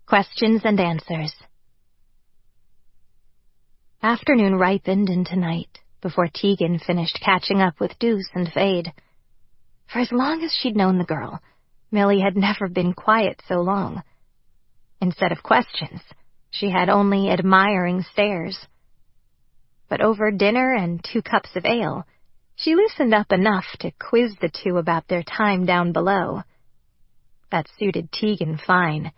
Questions and answers. Afternoon ripened into night before Tegan finished catching up with Deuce and Fade. For as long as she'd known the girl, Millie had never been quiet so long. Instead of questions, she had only admiring stares. But over dinner and 2 cups of ale, she loosened up enough to quiz the two about their time down below. That suited Tegan fine.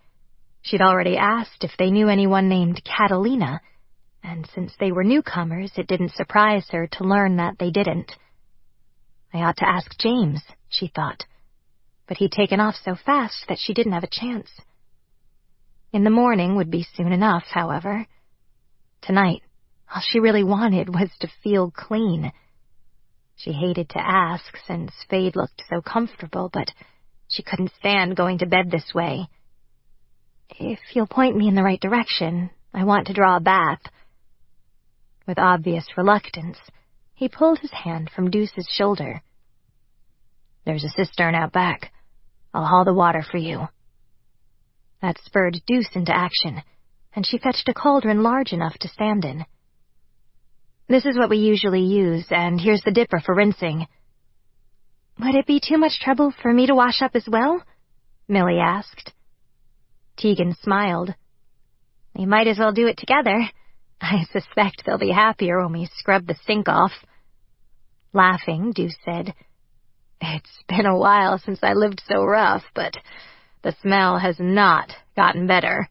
She'd already asked if they knew anyone named Catalina, and since they were newcomers, it didn't surprise her to learn that they didn't. I ought to ask James, she thought, but he'd taken off so fast that she didn't have a chance. In the morning would be soon enough, however. Tonight, all she really wanted was to feel clean. She hated to ask, since Fade looked so comfortable, but she couldn't stand going to bed this way. If you'll point me in the right direction, I want to draw a bath. With obvious reluctance, he pulled his hand from Deuce's shoulder. There's a cistern out back. I'll haul the water for you. That spurred Deuce into action, and she fetched a cauldron large enough to stand in. This is what we usually use, and here's the dipper for rinsing. Would it be too much trouble for me to wash up as well? Millie asked. Tegan smiled. We might as well do it together. I suspect they'll be happier when we scrub the sink off. Laughing, Deuce said, It's been a while since I lived so rough, but the smell has not gotten better.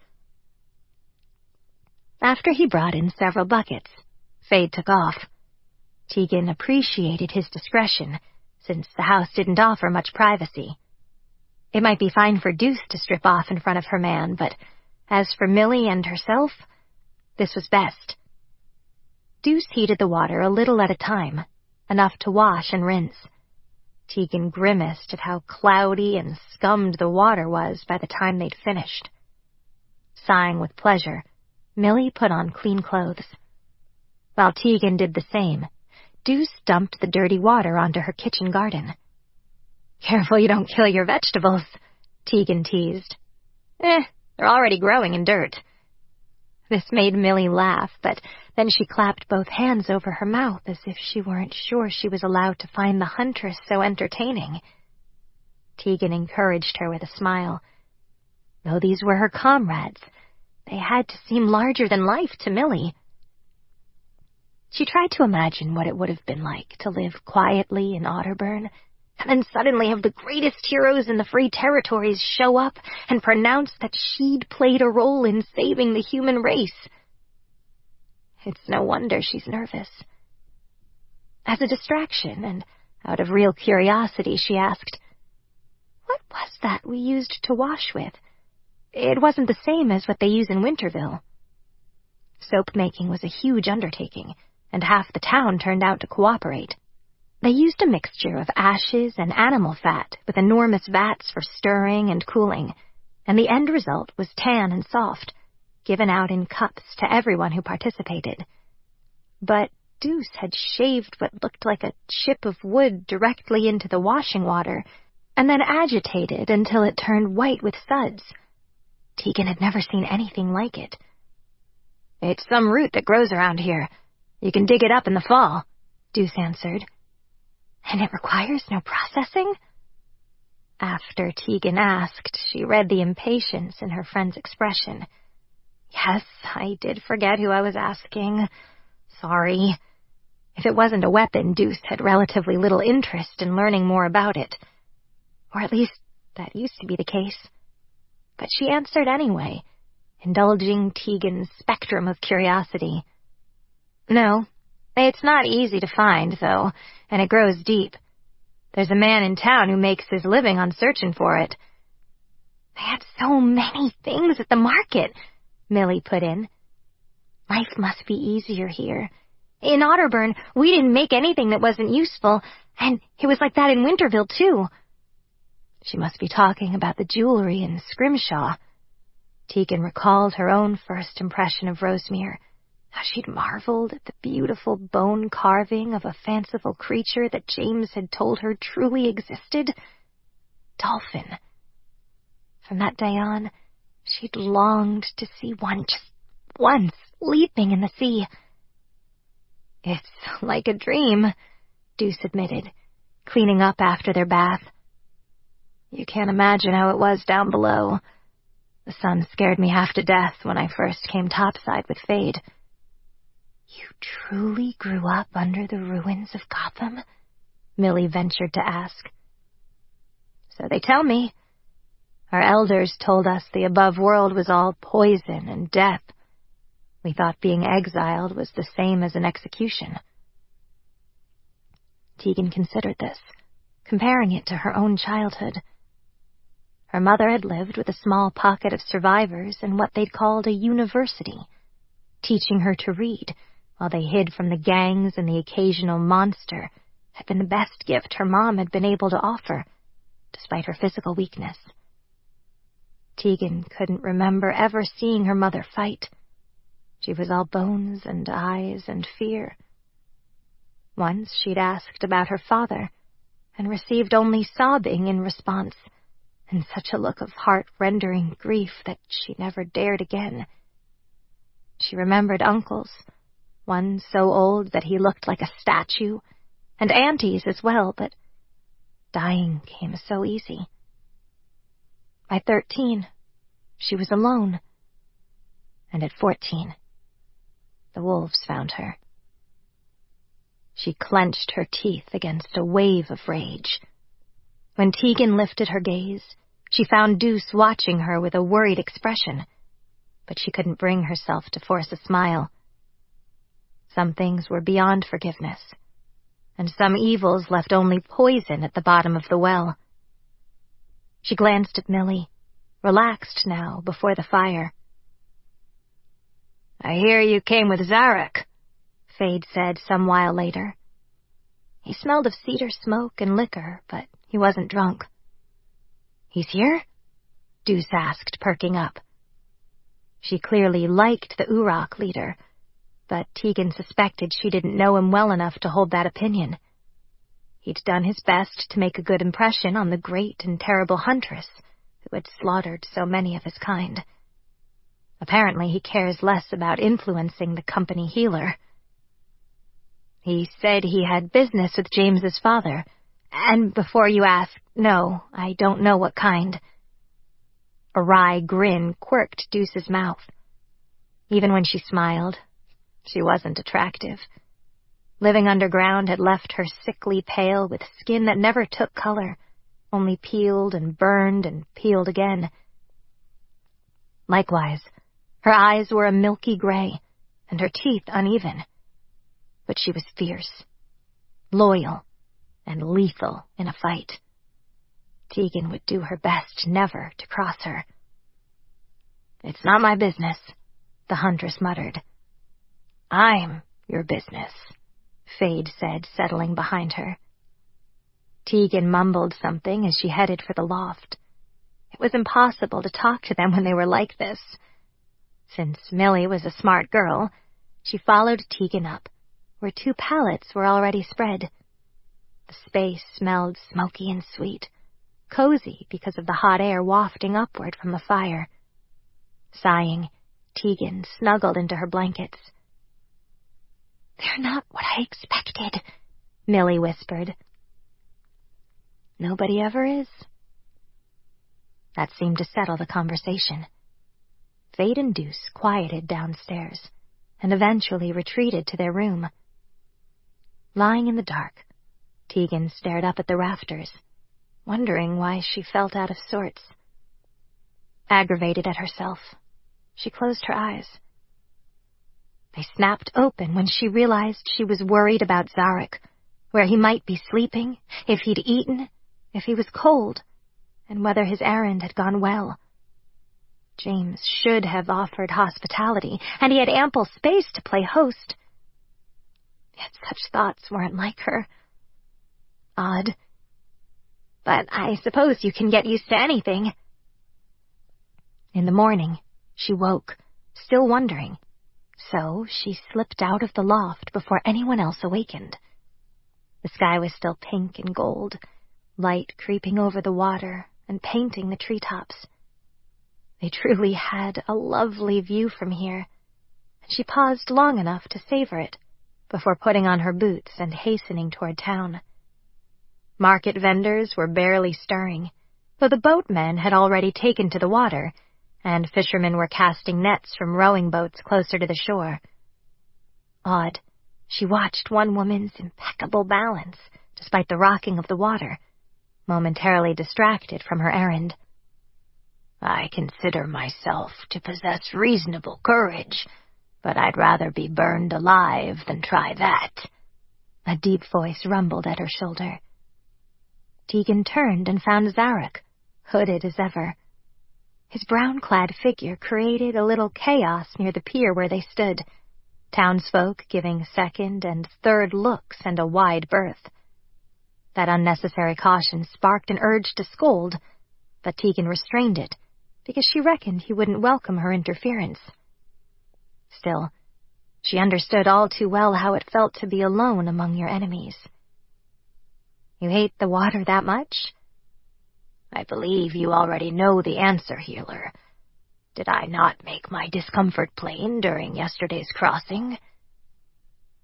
After he brought in several buckets, Fade took off. Tegan appreciated his discretion, since the house didn't offer much privacy. It might be fine for Deuce to strip off in front of her man, but as for Millie and herself, this was best. Deuce heated the water a little at a time, enough to wash and rinse. Tegan grimaced at how cloudy and scummed the water was by the time they'd finished. Sighing with pleasure, Millie put on clean clothes. While Tegan did the same, Deuce dumped the dirty water onto her kitchen garden. "Careful you don't kill your vegetables," Tegan teased. They're already growing in dirt." This made Millie laugh, but then she clapped both hands over her mouth as if she weren't sure she was allowed to find the huntress so entertaining. Tegan encouraged her with a smile. Though these were her comrades, they had to seem larger than life to Millie. She tried to imagine what it would have been like to live quietly in Otterburn, and then suddenly have the greatest heroes in the Free Territories show up and pronounce that she'd played a role in saving the human race. It's no wonder she's nervous. As a distraction, and out of real curiosity, she asked, "What was that we used to wash with? It wasn't the same as what they use in Winterville." Soap-making was a huge undertaking, and half the town turned out to cooperate. They used a mixture of ashes and animal fat with enormous vats for stirring and cooling, and the end result was tan and soft, given out in cups to everyone who participated. But Deuce had shaved what looked like a chip of wood directly into the washing water, and then agitated until it turned white with suds. Tegan had never seen anything like it. "It's some root that grows around here. You can dig it up in the fall," Deuce answered. "And it requires no processing?" After Tegan asked, she read the impatience in her friend's expression. "Yes, I did forget who I was asking. Sorry." If it wasn't a weapon, Deuce had relatively little interest in learning more about it. Or at least, that used to be the case. But she answered anyway, indulging Tegan's spectrum of curiosity. "No. It's not easy to find, though, and it grows deep. There's a man in town who makes his living on searching for it." "They had so many things at the market," Millie put in. "Life must be easier here. In Otterburn, we didn't make anything that wasn't useful, and it was like that in Winterville, too." She must be talking about the jewelry in Scrimshaw. Tegan recalled her own first impression of Rosemere, how she'd marveled at the beautiful bone carving of a fanciful creature that James had told her truly existed. Dolphin. From that day on, she'd longed to see one just once, leaping in the sea. "It's like a dream," Deuce admitted, cleaning up after their bath. "You can't imagine how it was down below. The sun scared me half to death when I first came topside with Fade." "You truly grew up under the ruins of Gotham?" Millie ventured to ask. "So they tell me. Our elders told us the above world was all poison and death. We thought being exiled was the same as an execution." Tegan considered this, comparing it to her own childhood. Her mother had lived with a small pocket of survivors in what they'd called a university, teaching her to read, while they hid from the gangs and the occasional monster, had been the best gift her mom had been able to offer, despite her physical weakness. Tegan couldn't remember ever seeing her mother fight. She was all bones and eyes and fear. Once she'd asked about her father, and received only sobbing in response, and such a look of heart-rendering grief that she never dared again. She remembered uncles, one so old that he looked like a statue, and aunties as well, but dying came so easy. By 13, she was alone, and at 14, the wolves found her. She clenched her teeth against a wave of rage. When Tegan lifted her gaze, she found Deuce watching her with a worried expression, but she couldn't bring herself to force a smile. Some things were beyond forgiveness, and some evils left only poison at the bottom of the well. She glanced at Millie, relaxed now before the fire. "I hear you came with Szarok," Fade said some while later. He smelled of cedar smoke and liquor, but he wasn't drunk. "He's here?" Deuce asked, perking up. She clearly liked the Uroch leader, but Tegan suspected she didn't know him well enough to hold that opinion. He'd done his best to make a good impression on the great and terrible huntress who had slaughtered so many of his kind. Apparently he cares less about influencing the company healer. "He said he had business with James's father, and before you ask, no, I don't know what kind." A wry grin quirked Deuce's mouth. Even when she smiled, she wasn't attractive. Living underground had left her sickly pale with skin that never took color, only peeled and burned and peeled again. Likewise, her eyes were a milky gray, and her teeth uneven. But she was fierce, loyal, and lethal in a fight. Tegan would do her best never to cross her. "It's not my business," the huntress muttered. "I'm your business," Fade said, settling behind her. Tegan mumbled something as she headed for the loft. It was impossible to talk to them when they were like this. Since Millie was a smart girl, she followed Tegan up, where 2 pallets were already spread. The space smelled smoky and sweet, cozy because of the hot air wafting upward from the fire. Sighing, Tegan snuggled into her blankets. "They're not what I expected," Millie whispered. "Nobody ever is." That seemed to settle the conversation. Fade and Deuce quieted downstairs, and eventually retreated to their room. Lying in the dark, Tegan stared up at the rafters, wondering why she felt out of sorts. Aggravated at herself, she closed her eyes. They snapped open when she realized she was worried about Szarok, where he might be sleeping, if he'd eaten, if he was cold, and whether his errand had gone well. James should have offered hospitality, and he had ample space to play host. Yet such thoughts weren't like her. Odd. But I suppose you can get used to anything. In the morning, she woke, still wondering, so she slipped out of the loft before anyone else awakened. The sky was still pink and gold, light creeping over the water and painting the treetops. They truly had a lovely view from here, and she paused long enough to savor it before putting on her boots and hastening toward town. Market vendors were barely stirring, though the boatmen had already taken to the water, and fishermen were casting nets from rowing boats closer to the shore. Odd, she watched one woman's impeccable balance, despite the rocking of the water, momentarily distracted from her errand. "I consider myself to possess reasonable courage, but I'd rather be burned alive than try that," a deep voice rumbled at her shoulder. Tegan turned and found Szarok, hooded as ever. His brown-clad figure created a little chaos near the pier where they stood, townsfolk giving second and third looks and a wide berth. That unnecessary caution sparked an urge to scold, but Tegan restrained it, because she reckoned he wouldn't welcome her interference. Still, she understood all too well how it felt to be alone among your enemies. "You hate the water that much?" "I believe you already know the answer, healer. Did I not make my discomfort plain during yesterday's crossing?"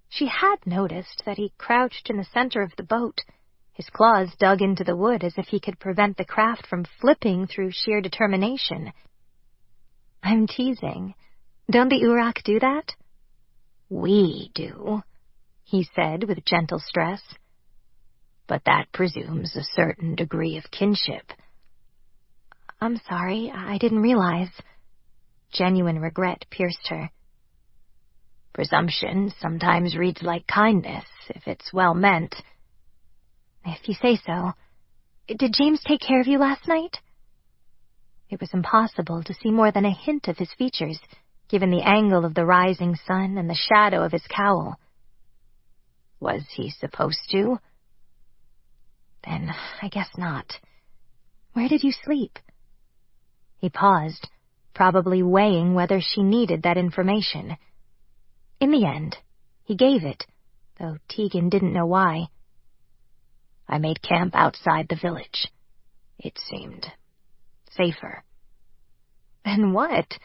She had noticed that he crouched in the center of the boat, his claws dug into the wood as if he could prevent the craft from flipping through sheer determination. "I'm teasing. Don't the Uroch do that?" "We do," he said with gentle stress. "But that presumes a certain degree of kinship." "I'm sorry, I didn't realize." Genuine regret pierced her. "Presumption sometimes reads like kindness, if it's well meant." "If you say so. Did James take care of you last night?" It was impossible to see more than a hint of his features, given the angle of the rising sun and the shadow of his cowl. "Was he supposed to?" Then I guess not. Where did you sleep? He paused, probably weighing whether she needed that information. In the end, he gave it, though Tegan didn't know why. I made camp outside the village. It seemed safer. And what?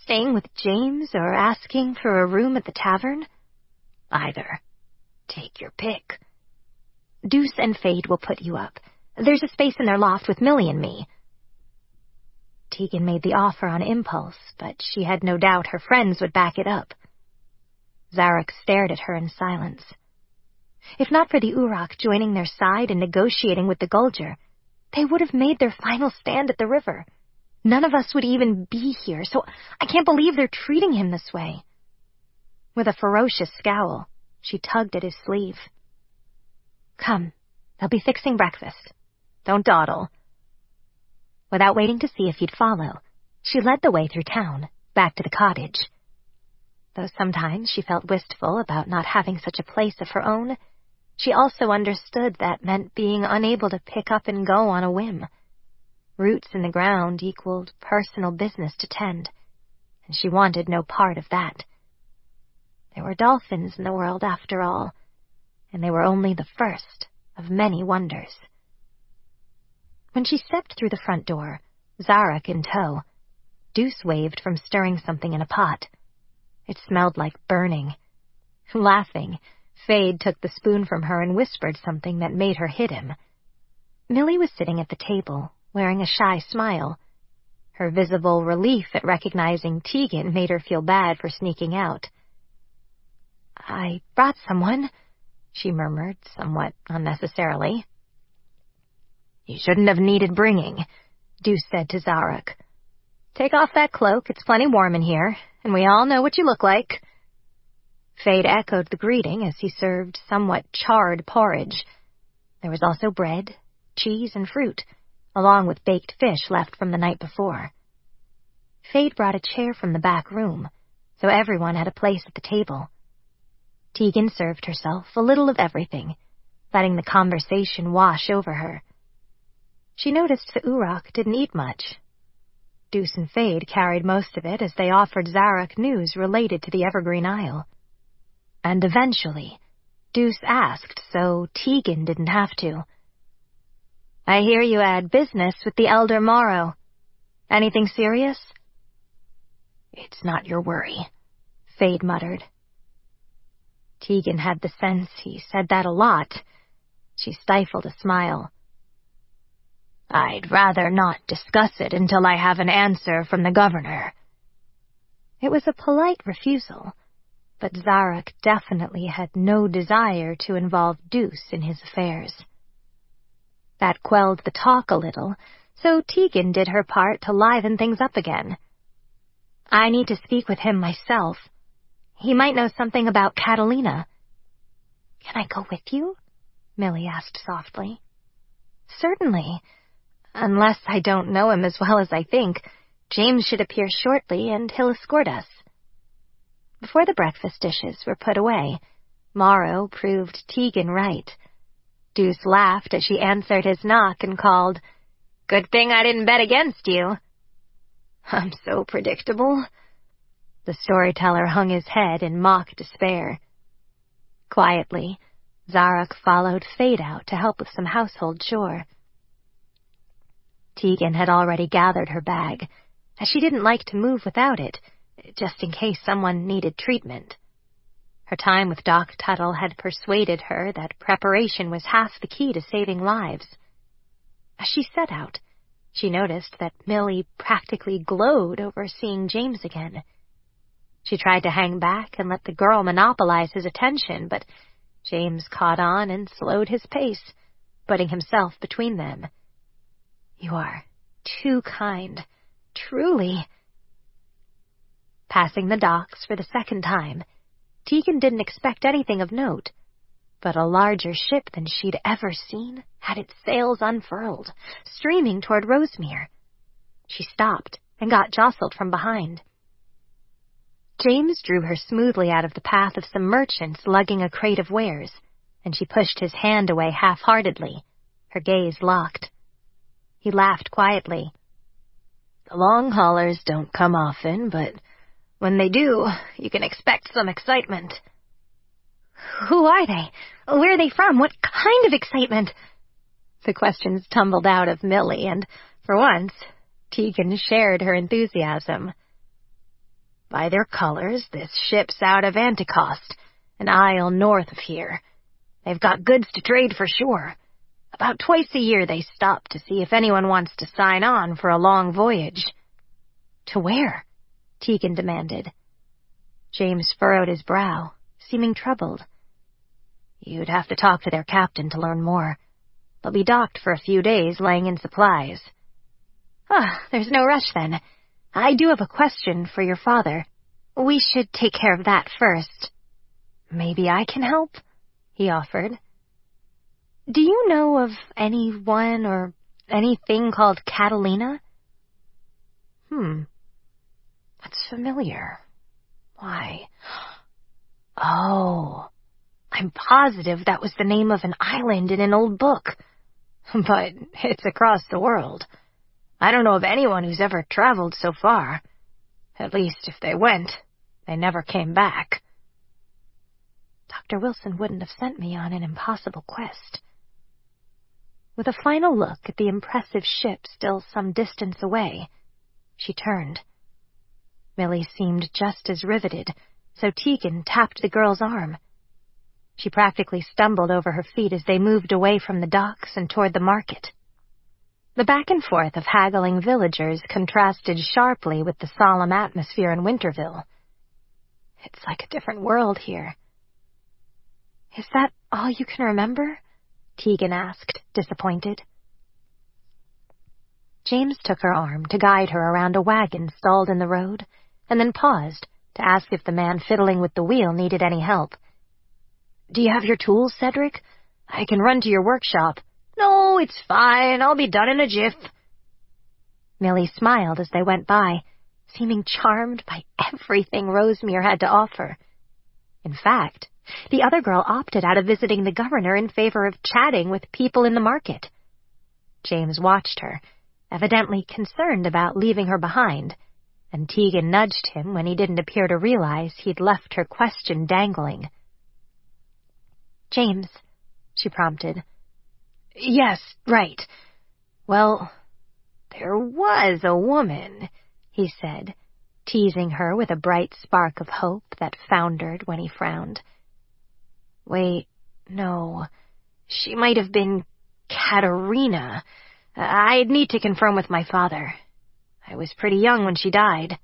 Staying with James or asking for a room at the tavern? Either. Take your pick. Deuce and Fade will put you up. There's a space in their loft with Millie and me. Tegan made the offer on impulse, but she had no doubt her friends would back it up. Szarok stared at her in silence. If not for the Uroch joining their side and negotiating with the Gulger, they would have made their final stand at the river. None of us would even be here, so I can't believe they're treating him this way. With a ferocious scowl, she tugged at his sleeve. Come, they'll be fixing breakfast. Don't dawdle. Without waiting to see if he'd follow, she led the way through town, back to the cottage. Though sometimes she felt wistful about not having such a place of her own, she also understood that meant being unable to pick up and go on a whim. Roots in the ground equaled personal business to tend, and she wanted no part of that. There were dolphins in the world after all, and they were only the first of many wonders. When she stepped through the front door, Szarok in tow, Deuce waved from stirring something in a pot. It smelled like burning. Laughing, Fade took the spoon from her and whispered something that made her hit him. Millie was sitting at the table, wearing a shy smile. Her visible relief at recognizing Tegan made her feel bad for sneaking out. I brought someone, she murmured, somewhat unnecessarily. You shouldn't have needed bringing, Deuce said to Szarok. Take off that cloak, it's plenty warm in here, and we all know what you look like. Fade echoed the greeting as he served somewhat charred porridge. There was also bread, cheese, and fruit, along with baked fish left from the night before. Fade brought a chair from the back room, so everyone had a place at the table. Tegan served herself a little of everything, letting the conversation wash over her. She noticed the Uroch didn't eat much. Deuce and Fade carried most of it as they offered Szarok news related to the Evergreen Isle. And eventually, Deuce asked, so Tegan didn't have to. I hear you had business with the Elder Morrow. Anything serious? It's not your worry, Fade muttered. Tegan had the sense he said that a lot. She stifled a smile. I'd rather not discuss it until I have an answer from the governor. It was a polite refusal, but Szarok definitely had no desire to involve Deuce in his affairs. That quelled the talk a little, so Tegan did her part to liven things up again. I need to speak with him myself. He might know something about Catalina. Can I go with you? Millie asked softly. Certainly. Unless I don't know him as well as I think, James should appear shortly and he'll escort us. Before the breakfast dishes were put away, Morrow proved Tegan right. Deuce laughed as she answered his knock and called, Good thing I didn't bet against you. I'm so predictable. The storyteller hung his head in mock despair. Quietly, Szarok followed Fade out to help with some household chore. Tegan had already gathered her bag, as she didn't like to move without it, just in case someone needed treatment. Her time with Doc Tuttle had persuaded her that preparation was half the key to saving lives. As she set out, she noticed that Millie practically glowed over seeing James again. She tried to hang back and let the girl monopolize his attention, but James caught on and slowed his pace, putting himself between them. You are too kind, truly. Passing the docks for the second time, Tegan didn't expect anything of note, but a larger ship than she'd ever seen had its sails unfurled, streaming toward Rosemere. She stopped and got jostled from behind. James drew her smoothly out of the path of some merchants lugging a crate of wares, and she pushed his hand away half-heartedly, her gaze locked. He laughed quietly. The long haulers don't come often, but when they do, you can expect some excitement. Who are they? Where are they from? What kind of excitement? The questions tumbled out of Millie, and, for once, Tegan shared her enthusiasm. By their colors, this ship's out of Anticost, an isle north of here. They've got goods to trade for sure. About twice a year they stop to see if anyone wants to sign on for a long voyage. To where? Tegan demanded. James furrowed his brow, seeming troubled. You'd have to talk to their captain to learn more. They'll be docked for a few days, laying in supplies. There's no rush then. I do have a question for your father. We should take care of that first. Maybe I can help, he offered. Do you know of anyone or anything called Catalina? That's familiar. Why? Oh, I'm positive that was the name of an island in an old book. But it's across the world. I don't know of anyone who's ever traveled so far. At least if they went, they never came back. Dr. Wilson wouldn't have sent me on an impossible quest. With a final look at the impressive ship still some distance away, she turned. Millie seemed just as riveted, so Tegan tapped the girl's arm. She practically stumbled over her feet as they moved away from the docks and toward the market. The back and forth of haggling villagers contrasted sharply with the solemn atmosphere in Winterville. It's like a different world here. Is that all you can remember? Tegan asked, disappointed. James took her arm to guide her around a wagon stalled in the road, and then paused to ask if the man fiddling with the wheel needed any help. Do you have your tools, Cedric? I can run to your workshop. No, it's fine. I'll be done in a jiff. Millie smiled as they went by, seeming charmed by everything Rosemere had to offer. In fact, the other girl opted out of visiting the governor in favor of chatting with people in the market. James watched her, evidently concerned about leaving her behind, and Tegan nudged him when he didn't appear to realize he'd left her question dangling. James, she prompted. Yes, right. Well, there was a woman, he said, teasing her with a bright spark of hope that foundered when he frowned. Wait, no, she might have been Katerina. I'd need to confirm with my father. I was pretty young when she died.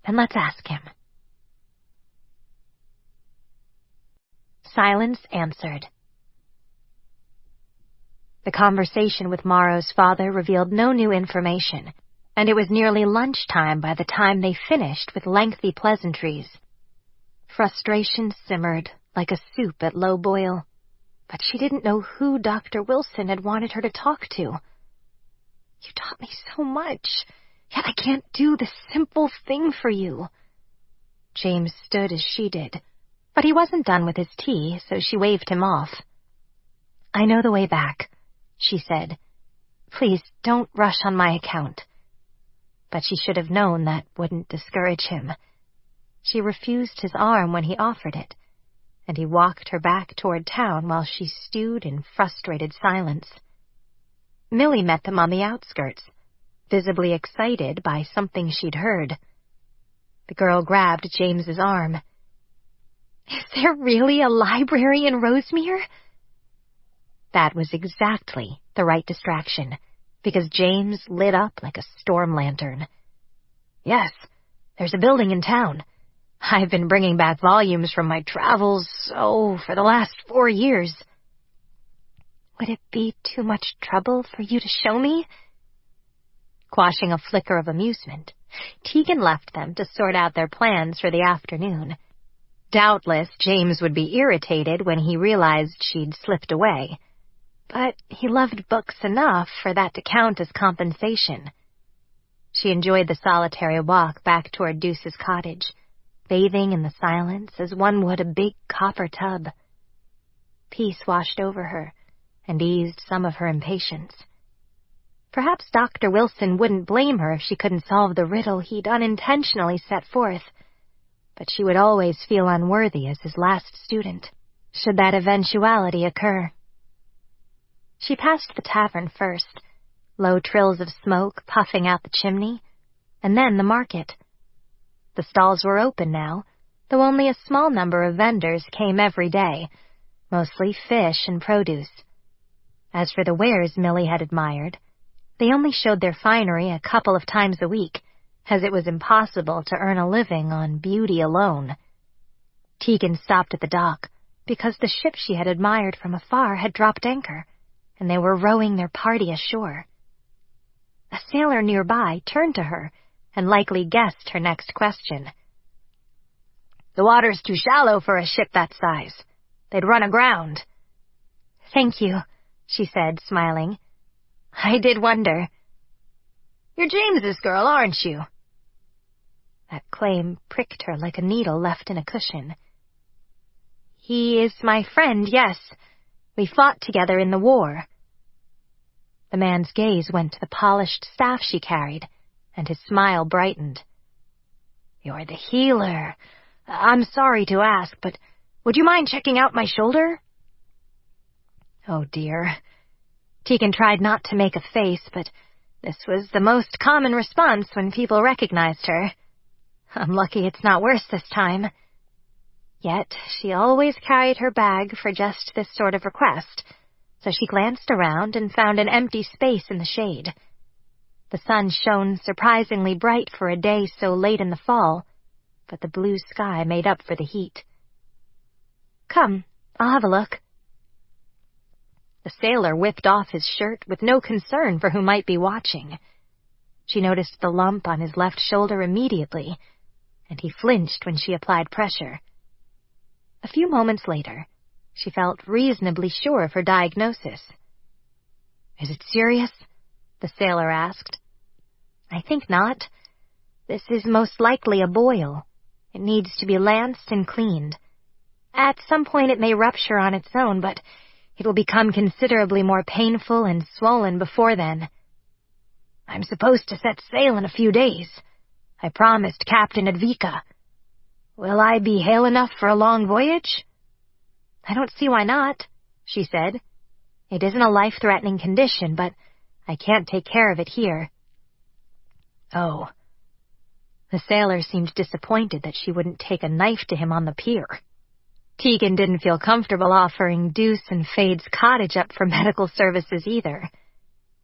Then let's ask him. Silence answered. The conversation with Morrow's father revealed no new information, and it was nearly lunchtime by the time they finished with lengthy pleasantries. Frustration simmered like a soup at low boil, but she didn't know who Dr. Wilson had wanted her to talk to. You taught me so much, yet I can't do the simple thing for you. James stood as she did, but he wasn't done with his tea, so she waved him off. I know the way back, she said. Please don't rush on my account. But she should have known that wouldn't discourage him. She refused his arm when he offered it, and he walked her back toward town while she stewed in frustrated silence. Millie met them on the outskirts, visibly excited by something she'd heard. The girl grabbed James's arm. Is there really a library in Rosemere? That was exactly the right distraction, because James lit up like a storm lantern. Yes, there's a building in town. I've been bringing back volumes from my travels, for the last 4 years. Would it be too much trouble for you to show me? Quashing a flicker of amusement, Tegan left them to sort out their plans for the afternoon. Doubtless, James would be irritated when he realized she'd slipped away, but he loved books enough for that to count as compensation. She enjoyed the solitary walk back toward Deuce's cottage, bathing in the silence as one would a big copper tub. Peace washed over her, and eased some of her impatience. Perhaps Dr. Wilson wouldn't blame her if she couldn't solve the riddle he'd unintentionally set forth, but she would always feel unworthy as his last student, should that eventuality occur. She passed the tavern first, low trills of smoke puffing out the chimney, and then the market. The stalls were open now, though only a small number of vendors came every day, mostly fish and produce. As for the wares Millie had admired, they only showed their finery a couple of times a week, as it was impossible to earn a living on beauty alone. Tegan stopped at the dock, because the ship she had admired from afar had dropped anchor, and they were rowing their party ashore. A sailor nearby turned to her and likely guessed her next question. "The water's too shallow for a ship that size. They'd run aground." "Thank you," she said, smiling. "I did wonder." "You're James's girl, aren't you?" That claim pricked her like a needle left in a cushion. "He is my friend, yes. We fought together in the war." The man's gaze went to the polished staff she carried, and his smile brightened. "You're the healer. I'm sorry to ask, but would you mind checking out my shoulder?" Oh, dear. Tegan tried not to make a face, but this was the most common response when people recognized her. I'm lucky it's not worse this time. Yet she always carried her bag for just this sort of request, so she glanced around and found an empty space in the shade. The sun shone surprisingly bright for a day so late in the fall, but the blue sky made up for the heat. "Come, I'll have a look." The sailor whipped off his shirt with no concern for who might be watching. She noticed the lump on his left shoulder immediately, and he flinched when she applied pressure. A few moments later, she felt reasonably sure of her diagnosis. "Is it serious?" the sailor asked. "I think not. This is most likely a boil. It needs to be lanced and cleaned. At some point it may rupture on its own, but it will become considerably more painful and swollen before then. I'm supposed to set sail in a few days. I promised Captain Advika. Will I be hale enough for a long voyage?" "I don't see why not," she said. "It isn't a life-threatening condition, but I can't take care of it here." "Oh." The sailor seemed disappointed that she wouldn't take a knife to him on the pier. Tegan didn't feel comfortable offering Deuce and Fade's cottage up for medical services either.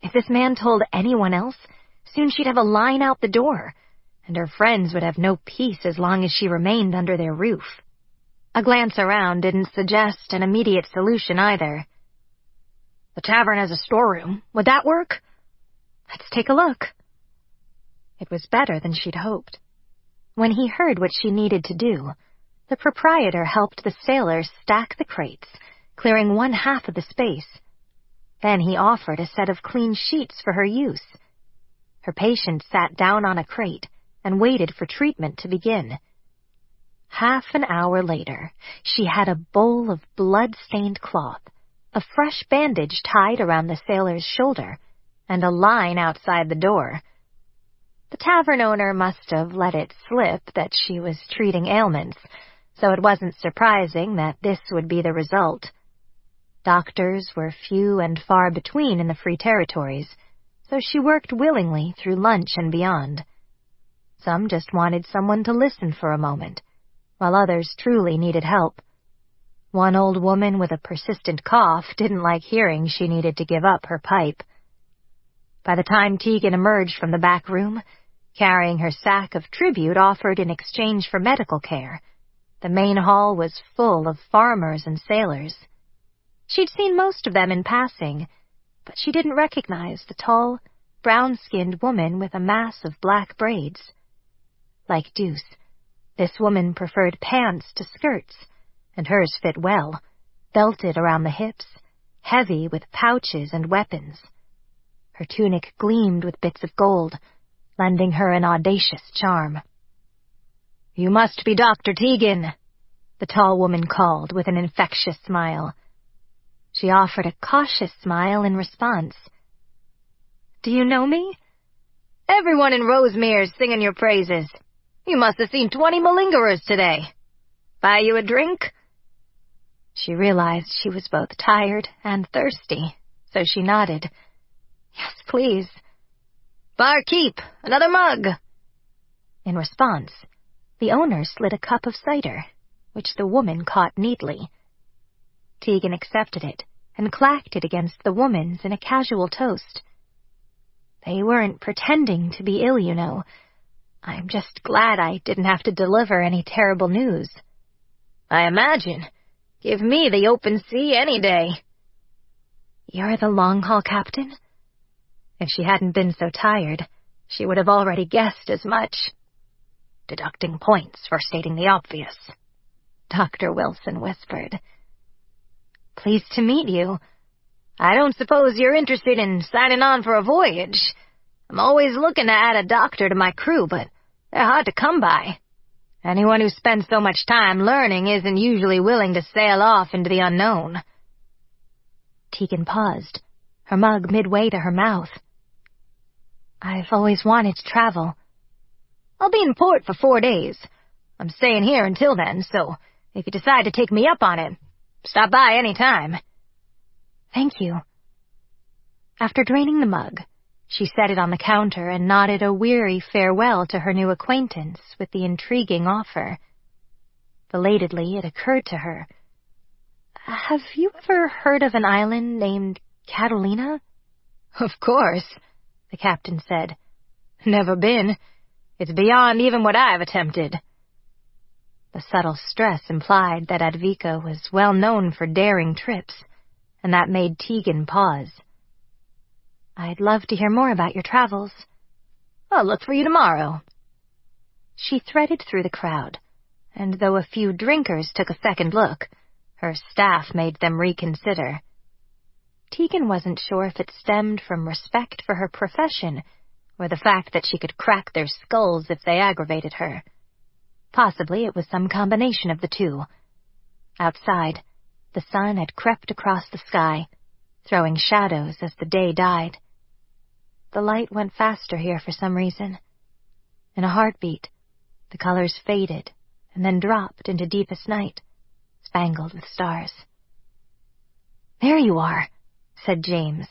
If this man told anyone else, soon she'd have a line out the door, and her friends would have no peace as long as she remained under their roof. A glance around didn't suggest an immediate solution either. "The tavern has a storeroom. Would that work?" "Let's take a look." It was better than she'd hoped. When he heard what she needed to do, the proprietor helped the sailor stack the crates, clearing one half of the space. Then he offered a set of clean sheets for her use. Her patient sat down on a crate and waited for treatment to begin. Half an hour later, she had a bowl of blood-stained cloth, a fresh bandage tied around the sailor's shoulder, and a line outside the door. The tavern owner must have let it slip that she was treating ailments, so it wasn't surprising that this would be the result. Doctors were few and far between in the Free Territories, so she worked willingly through lunch and beyond. Some just wanted someone to listen for a moment, while others truly needed help. One old woman with a persistent cough didn't like hearing she needed to give up her pipe. By the time Tegan emerged from the back room, carrying her sack of tribute offered in exchange for medical care, the main hall was full of farmers and sailors. She'd seen most of them in passing, but she didn't recognize the tall, brown-skinned woman with a mass of black braids. Like Deuce, this woman preferred pants to skirts, and hers fit well, belted around the hips, heavy with pouches and weapons. Her tunic gleamed with bits of gold, lending her an audacious charm. "You must be Dr. Tegan," the tall woman called with an infectious smile. She offered a cautious smile in response. "Do you know me?" "Everyone in Rosemere's singing your praises. You must have seen 20 malingerers today. Buy you a drink?" She realized she was both tired and thirsty, so she nodded. "Yes, please." "Barkeep, another mug." In response, the owner slid a cup of cider, which the woman caught neatly. Tegan accepted it and clacked it against the woman's in a casual toast. "They weren't pretending to be ill, you know. I'm just glad I didn't have to deliver any terrible news." "I imagine. Give me the open sea any day." "You're the long-haul captain?" If she hadn't been so tired, she would have already guessed as much. "Deducting points for stating the obvious," Dr. Wilson whispered. "Pleased to meet you." "I don't suppose you're interested in signing on for a voyage. I'm always looking to add a doctor to my crew, but they're hard to come by. Anyone who spends so much time learning isn't usually willing to sail off into the unknown." Tegan paused, her mug midway to her mouth. "I've always wanted to travel." "I'll be in port for 4 days. I'm staying here until then, so if you decide to take me up on it, stop by any time." "Thank you." After draining the mug, she set it on the counter and nodded a weary farewell to her new acquaintance with the intriguing offer. Belatedly, it occurred to her. "Have you ever heard of an island named Catalina?" "Of course," the captain said. "Never been. It's beyond even what I've attempted." The subtle stress implied that Advika was well known for daring trips, and that made Tegan pause. "I'd love to hear more about your travels." "I'll look for you tomorrow." She threaded through the crowd, and though a few drinkers took a second look, her staff made them reconsider. Tegan wasn't sure if it stemmed from respect for her profession or the fact that she could crack their skulls if they aggravated her. Possibly it was some combination of the two. Outside, the sun had crept across the sky, throwing shadows as the day died. The light went faster here for some reason. In a heartbeat, the colors faded and then dropped into deepest night, spangled with stars. "There you are," said James.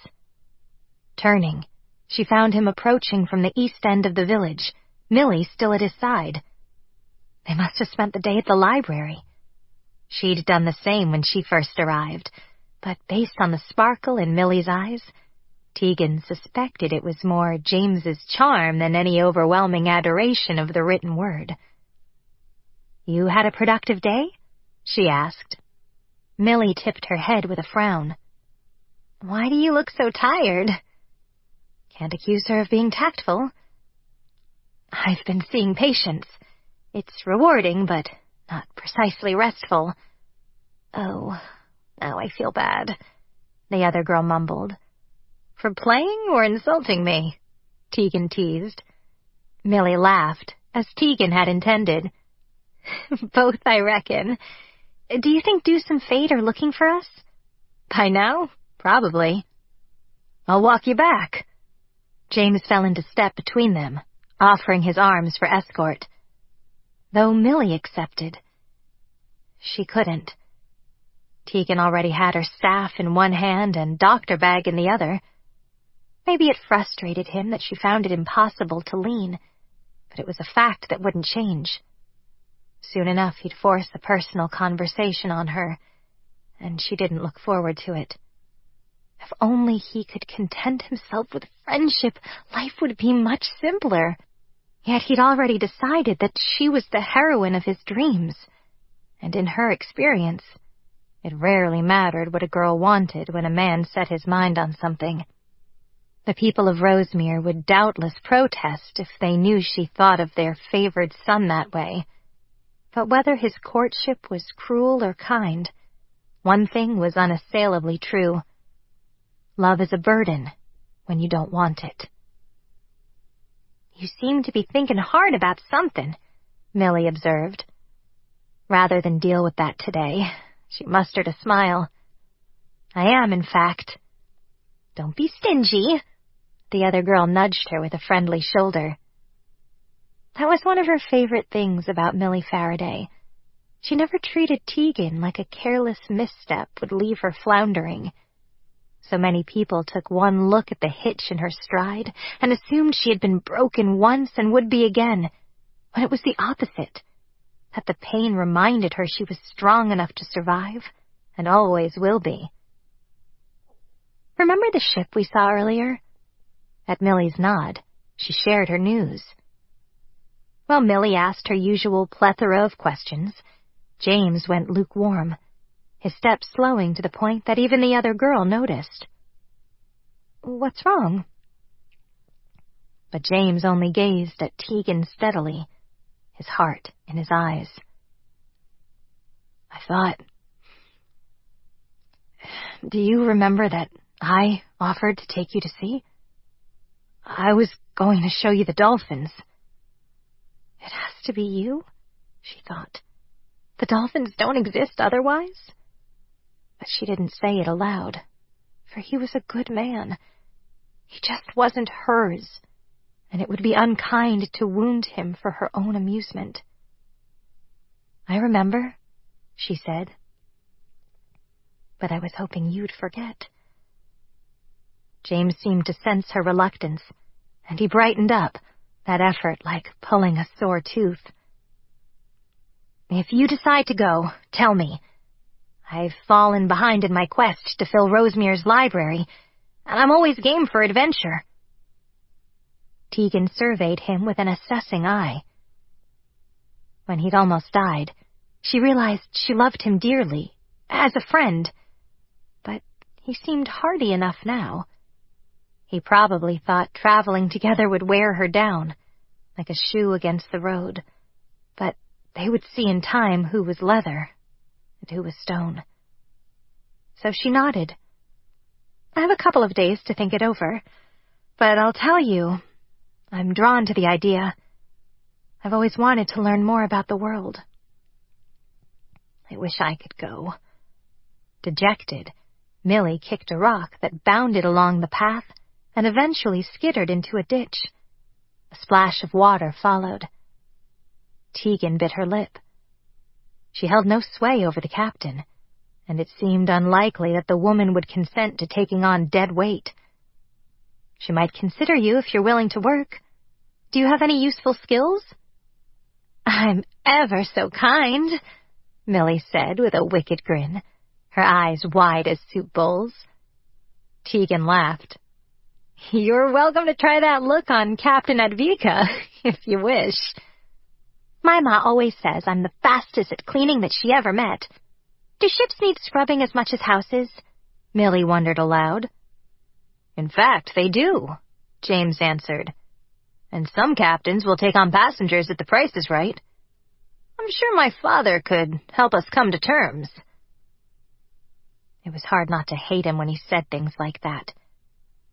Turning, she found him approaching from the east end of the village, Millie still at his side. They must have spent the day at the library. She'd done the same when she first arrived, but based on the sparkle in Millie's eyes, Tegan suspected it was more James's charm than any overwhelming adoration of the written word. "You had a productive day?" she asked. Millie tipped her head with a frown. "Why do you look so tired?" Can't accuse her of being tactful. "I've been seeing patients. It's rewarding, but not precisely restful." "Oh, now I feel bad," the other girl mumbled. "For playing or insulting me?" Tegan teased. Millie laughed, as Tegan had intended. "Both, I reckon. Do you think Deuce and Fate are looking for us?" "By now, probably." "I'll walk you back." James fell into step between them, offering his arms for escort. Though Millie accepted, she couldn't. Tegan already had her staff in one hand and doctor bag in the other. Maybe it frustrated him that she found it impossible to lean, but it was a fact that wouldn't change. Soon enough he'd force a personal conversation on her, and she didn't look forward to it. If only he could content himself with friendship, life would be much simpler. Yet he'd already decided that she was the heroine of his dreams, and in her experience, it rarely mattered what a girl wanted when a man set his mind on something. The people of Rosemere would doubtless protest if they knew she thought of their favored son that way. But whether his courtship was cruel or kind, one thing was unassailably true. Love is a burden when you don't want it. "You seem to be thinking hard about something," Millie observed. Rather than deal with that today, she mustered a smile. I am, in fact. Don't be stingy. The other girl nudged her with a friendly shoulder. That was one of her favorite things about Millie Faraday. She never treated Tegan like a careless misstep would leave her floundering. So many people took one look at the hitch in her stride and assumed she had been broken once and would be again, when it was the opposite, that the pain reminded her she was strong enough to survive, and always will be. Remember the ship we saw earlier? At Millie's nod, she shared her news. While Millie asked her usual plethora of questions, James went lukewarm, his steps slowing to the point that even the other girl noticed. What's wrong? But James only gazed at Tegan steadily, his heart in his eyes. I thought... Do you remember that I offered to take you to sea? I was going to show you the dolphins. It has to be you, she thought. The dolphins don't exist otherwise? But she didn't say it aloud, for he was a good man. He just wasn't hers, and it would be unkind to wound him for her own amusement. I remember, she said. But I was hoping you'd forget. James seemed to sense her reluctance, and he brightened up, that effort like pulling a sore tooth. If you decide to go, tell me. I've fallen behind in my quest to fill Rosemere's library, and I'm always game for adventure. Tegan surveyed him with an assessing eye. When he'd almost died, she realized she loved him dearly, as a friend, but he seemed hardy enough now. He probably thought traveling together would wear her down, like a shoe against the road, but they would see in time who was leather and who was stone. So she nodded. I have a couple of days to think it over, but I'll tell you, I'm drawn to the idea. I've always wanted to learn more about the world. I wish I could go. Dejected, Millie kicked a rock that bounded along the path and eventually skittered into a ditch. A splash of water followed. Tegan bit her lip. She held no sway over the captain, and it seemed unlikely that the woman would consent to taking on dead weight. She might consider you if you're willing to work. Do you have any useful skills? I'm ever so kind, Millie said with a wicked grin, her eyes wide as soup bowls. Tegan laughed. You're welcome to try that look on Captain Advika, if you wish. My ma always says I'm the fastest at cleaning that she ever met. Do ships need scrubbing as much as houses? Millie wondered aloud. In fact, they do, James answered. And some captains will take on passengers if the price is right. I'm sure my father could help us come to terms. It was hard not to hate him when he said things like that.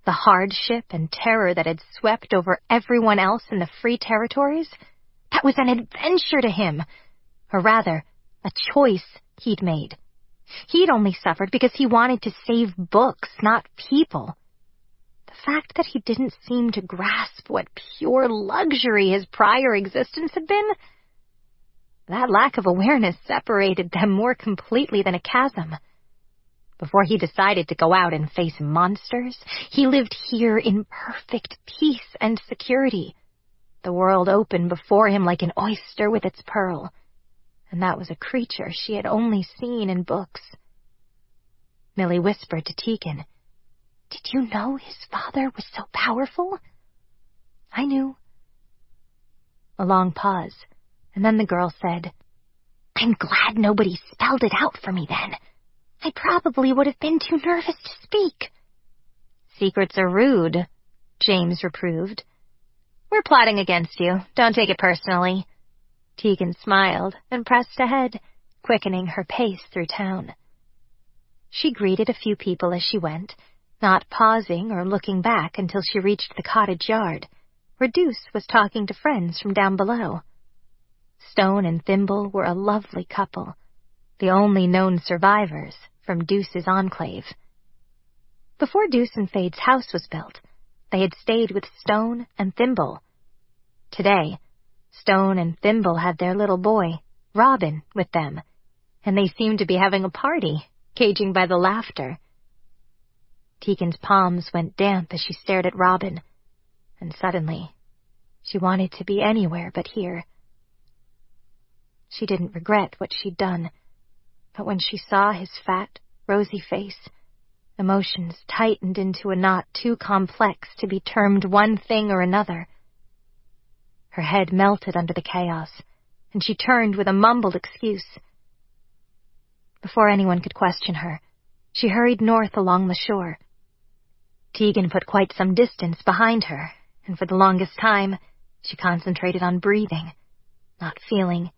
The hardship and terror that had swept over everyone else in the free territories, that was an adventure to him, or rather, a choice he'd made. He'd only suffered because he wanted to save books, not people. The fact that he didn't seem to grasp what pure luxury his prior existence had been, that lack of awareness separated them more completely than a chasm. Before he decided to go out and face monsters, he lived here in perfect peace and security. The world opened before him like an oyster with its pearl, and that was a creature she had only seen in books. Millie whispered to Tegan, Did you know his father was so powerful? I knew. A long pause, and then the girl said, I'm glad nobody spelled it out for me then. I probably would have been too nervous to speak. Secrets are rude, James reproved. We're plotting against you. Don't take it personally. Tegan smiled and pressed ahead, quickening her pace through town. She greeted a few people as she went, not pausing or looking back until she reached the cottage yard, where Deuce was talking to friends from down below. Stone and Thimble were a lovely couple, the only known survivors from Deuce's enclave, Before Deuce and Fade's house was built, they had stayed with Stone and Thimble. Today, Stone and Thimble had their little boy, Robin, with them, and they seemed to be having a party, gauging by the laughter. Tegan's palms went damp as she stared at Robin, and suddenly, she wanted to be anywhere but here. She didn't regret what she'd done, but when she saw his fat, rosy face, emotions tightened into a knot too complex to be termed one thing or another. Her head melted under the chaos, and she turned with a mumbled excuse. Before anyone could question her, she hurried north along the shore. Tegan put quite some distance behind her, and for the longest time, she concentrated on breathing, not feeling.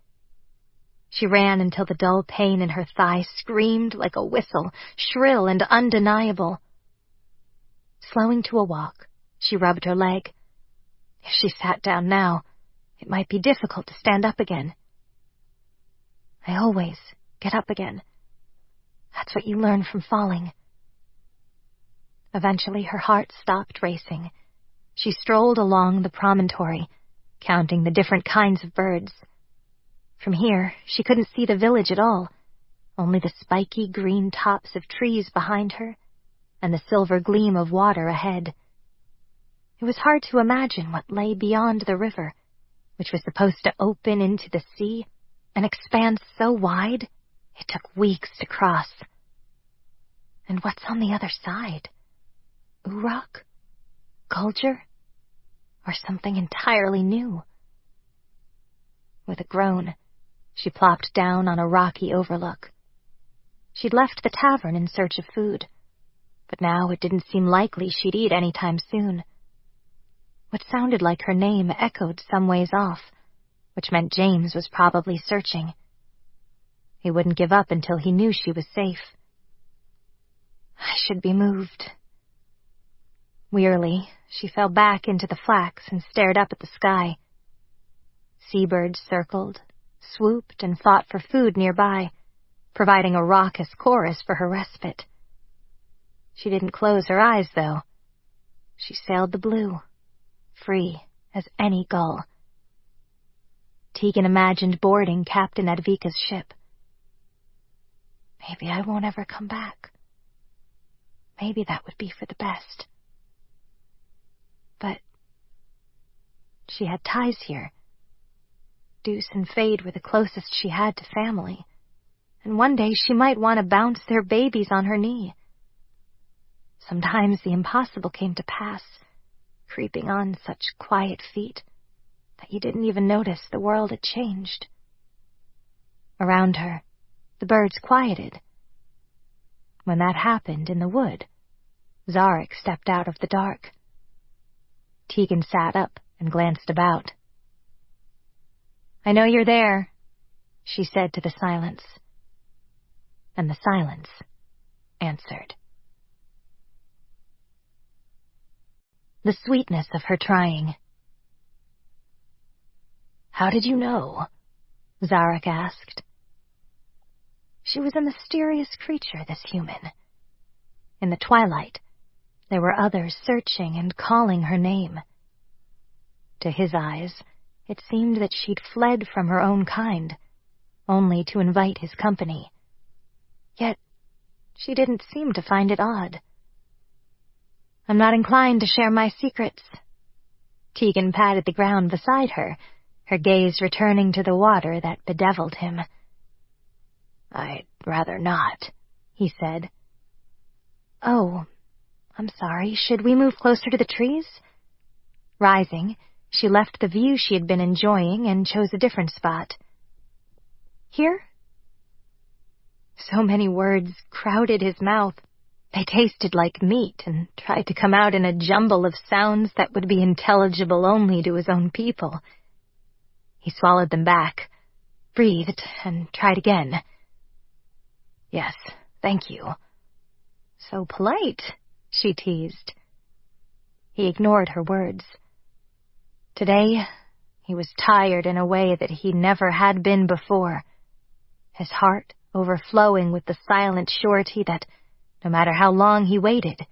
She ran until the dull pain in her thigh screamed like a whistle, shrill and undeniable. Slowing to a walk, she rubbed her leg. If she sat down now, it might be difficult to stand up again. I always get up again. That's what you learn from falling. Eventually, her heart stopped racing. She strolled along the promontory, counting the different kinds of birds. From here, she couldn't see the village at all, only the spiky green tops of trees behind her and the silver gleam of water ahead. It was hard to imagine what lay beyond the river, which was supposed to open into the sea, an expanse so wide it took weeks to cross. And what's on the other side? Uroch? Culture? Or something entirely new? With a groan, she plopped down on a rocky overlook. She'd left the tavern in search of food, but now it didn't seem likely she'd eat any time soon. What sounded like her name echoed some ways off, which meant James was probably searching. He wouldn't give up until he knew she was safe. I should be moved. Wearily, she fell back into the flax and stared up at the sky. Seabirds circled, swooped, and fought for food nearby, providing a raucous chorus for her respite. She didn't close her eyes, though. She sailed the blue, free as any gull. Tegan imagined boarding Captain Advika's ship. Maybe I won't ever come back. Maybe that would be for the best. But she had ties here. Deuce and Fade were the closest she had to family, and one day she might want to bounce their babies on her knee. Sometimes the impossible came to pass, creeping on such quiet feet that you didn't even notice the world had changed. Around her, the birds quieted. When that happened in the wood, Szarok stepped out of the dark. Tegan sat up and glanced about. "I know you're there," she said to the silence. And the silence answered. The sweetness of her trying. "How did you know?" Szarok asked. She was a mysterious creature, this human. In the twilight, there were others searching and calling her name. To his eyes, it seemed that she'd fled from her own kind, only to invite his company. Yet, she didn't seem to find it odd. "I'm not inclined to share my secrets." Tegan patted the ground beside her, her gaze returning to the water that bedeviled him. "I'd rather not," he said. "Oh, I'm sorry. Should we move closer to the trees?" Rising, she left the view she had been enjoying and chose a different spot. "Here?" So many words crowded his mouth. They tasted like meat and tried to come out in a jumble of sounds that would be intelligible only to his own people. He swallowed them back, breathed, and tried again. "Yes, thank you." "So polite," she teased. He ignored her words. Today, he was tired in a way that he never had been before, his heart overflowing with the silent surety that, no matter how long he waited,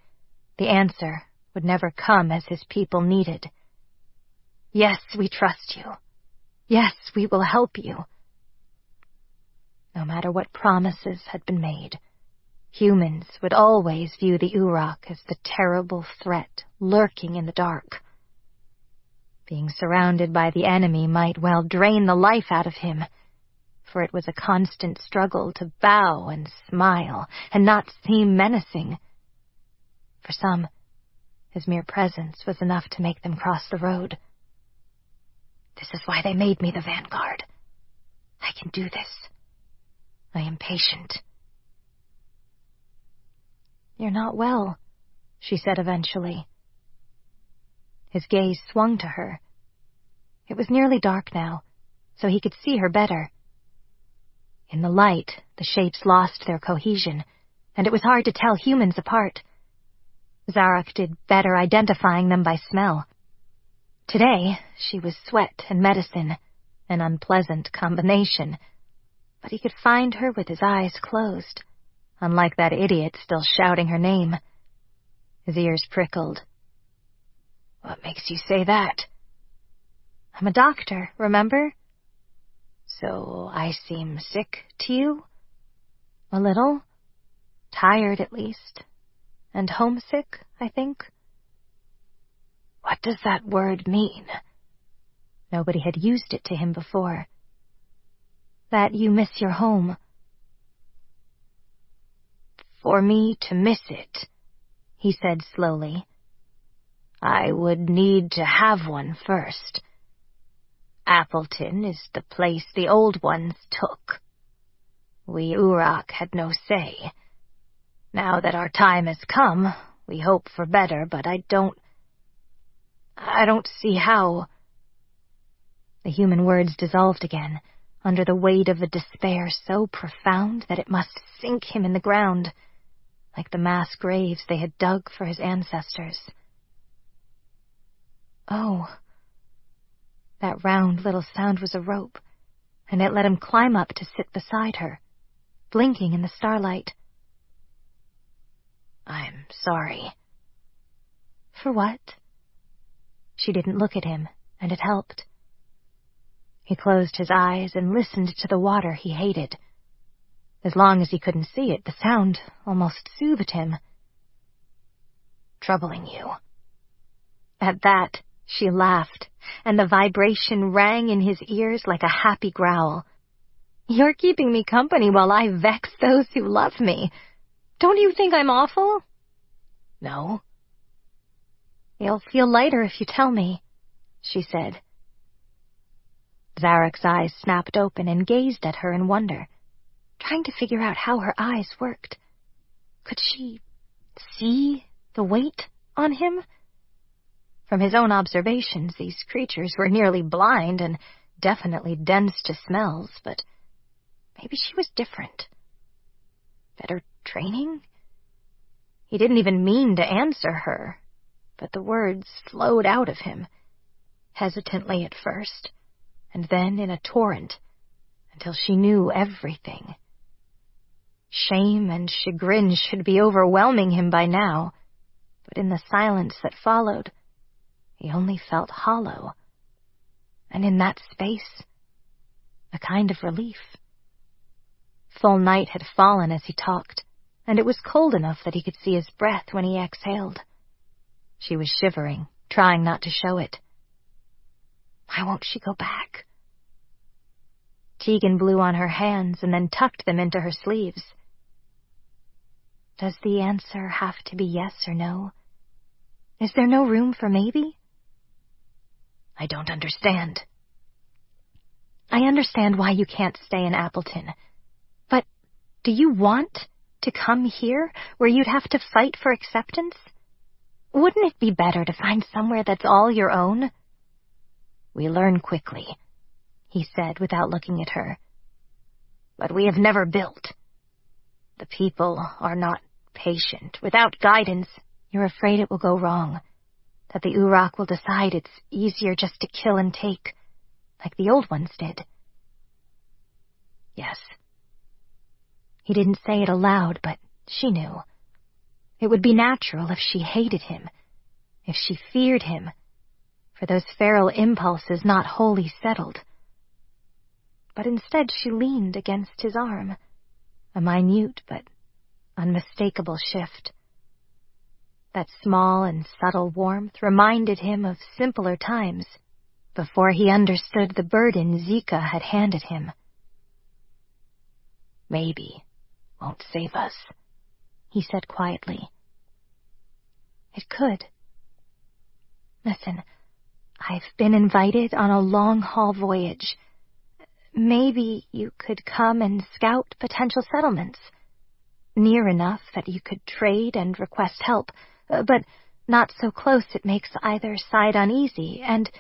The answer would never come as his people needed. Yes, we trust you. Yes, we will help you. No matter what promises had been made, humans would always view the Uroch as the terrible threat lurking in the dark. Being surrounded by the enemy might well drain the life out of him, for it was a constant struggle to bow and smile and not seem menacing. For some, his mere presence was enough to make them cross the road. This is why they made me the Vanguard. I can do this. I am patient. You're not well, she said eventually. His gaze swung to her. It was nearly dark now, so he could see her better. In the light, the shapes lost their cohesion, and it was hard to tell humans apart. Szarok did better identifying them by smell. Today, she was sweat and medicine, an unpleasant combination, but he could find her with his eyes closed, unlike that idiot still shouting her name. His ears prickled. What makes you say that? I'm a doctor, remember? So I seem sick to you? A little. Tired, at least. And homesick, I think. What does that word mean? Nobody had used it to him before. That you miss your home. For me to miss it, he said slowly, I would need to have one first. Appleton is the place the old ones took. We Uroch had no say. Now that our time has come, we hope for better, but I don't see how. The human words dissolved again, under the weight of a despair so profound that it must sink him in the ground, like the mass graves they had dug for his ancestors. Oh. That round little sound was a rope, and it let him climb up to sit beside her, blinking in the starlight. I'm sorry. For what? She didn't look at him, and it helped. He closed his eyes and listened to the water he hated. As long as he couldn't see it, the sound almost soothed him. Troubling you. At that, she laughed, and the vibration rang in his ears like a happy growl. You're keeping me company while I vex those who love me. Don't you think I'm awful? No. You'll feel lighter if you tell me, she said. Szarok's eyes snapped open and gazed at her in wonder, trying to figure out how her eyes worked. Could she see the weight on him? From his own observations, these creatures were nearly blind and definitely dense to smells, but maybe she was different. Better training? He didn't even mean to answer her, but the words flowed out of him, hesitantly at first, and then in a torrent, until she knew everything. Shame and chagrin should be overwhelming him by now, but in the silence that followed, he only felt hollow, and in that space, a kind of relief. Full night had fallen as he talked, and it was cold enough that he could see his breath when he exhaled. She was shivering, trying not to show it. Why won't she go back? Tegan blew on her hands and then tucked them into her sleeves. Does the answer have to be yes or no? Is there no room for maybe? I don't understand. I understand why you can't stay in Appleton. But do you want to come here where you'd have to fight for acceptance? Wouldn't it be better to find somewhere that's all your own? We learn quickly, he said without looking at her. But we have never built. The people are not patient. Without guidance, you're afraid it will go wrong. That the Uroch will decide it's easier just to kill and take, like the old ones did. Yes. He didn't say it aloud, but she knew. It would be natural if she hated him, if she feared him, for those feral impulses not wholly settled. But instead she leaned against his arm, a minute but unmistakable shift. That small and subtle warmth reminded him of simpler times, before he understood the burden Zika had handed him. "Maybe won't save us," he said quietly. "It could. Listen, I've been invited on a long-haul voyage. Maybe you could come and scout potential settlements, near enough that you could trade and request help, but not so close it makes either side uneasy, and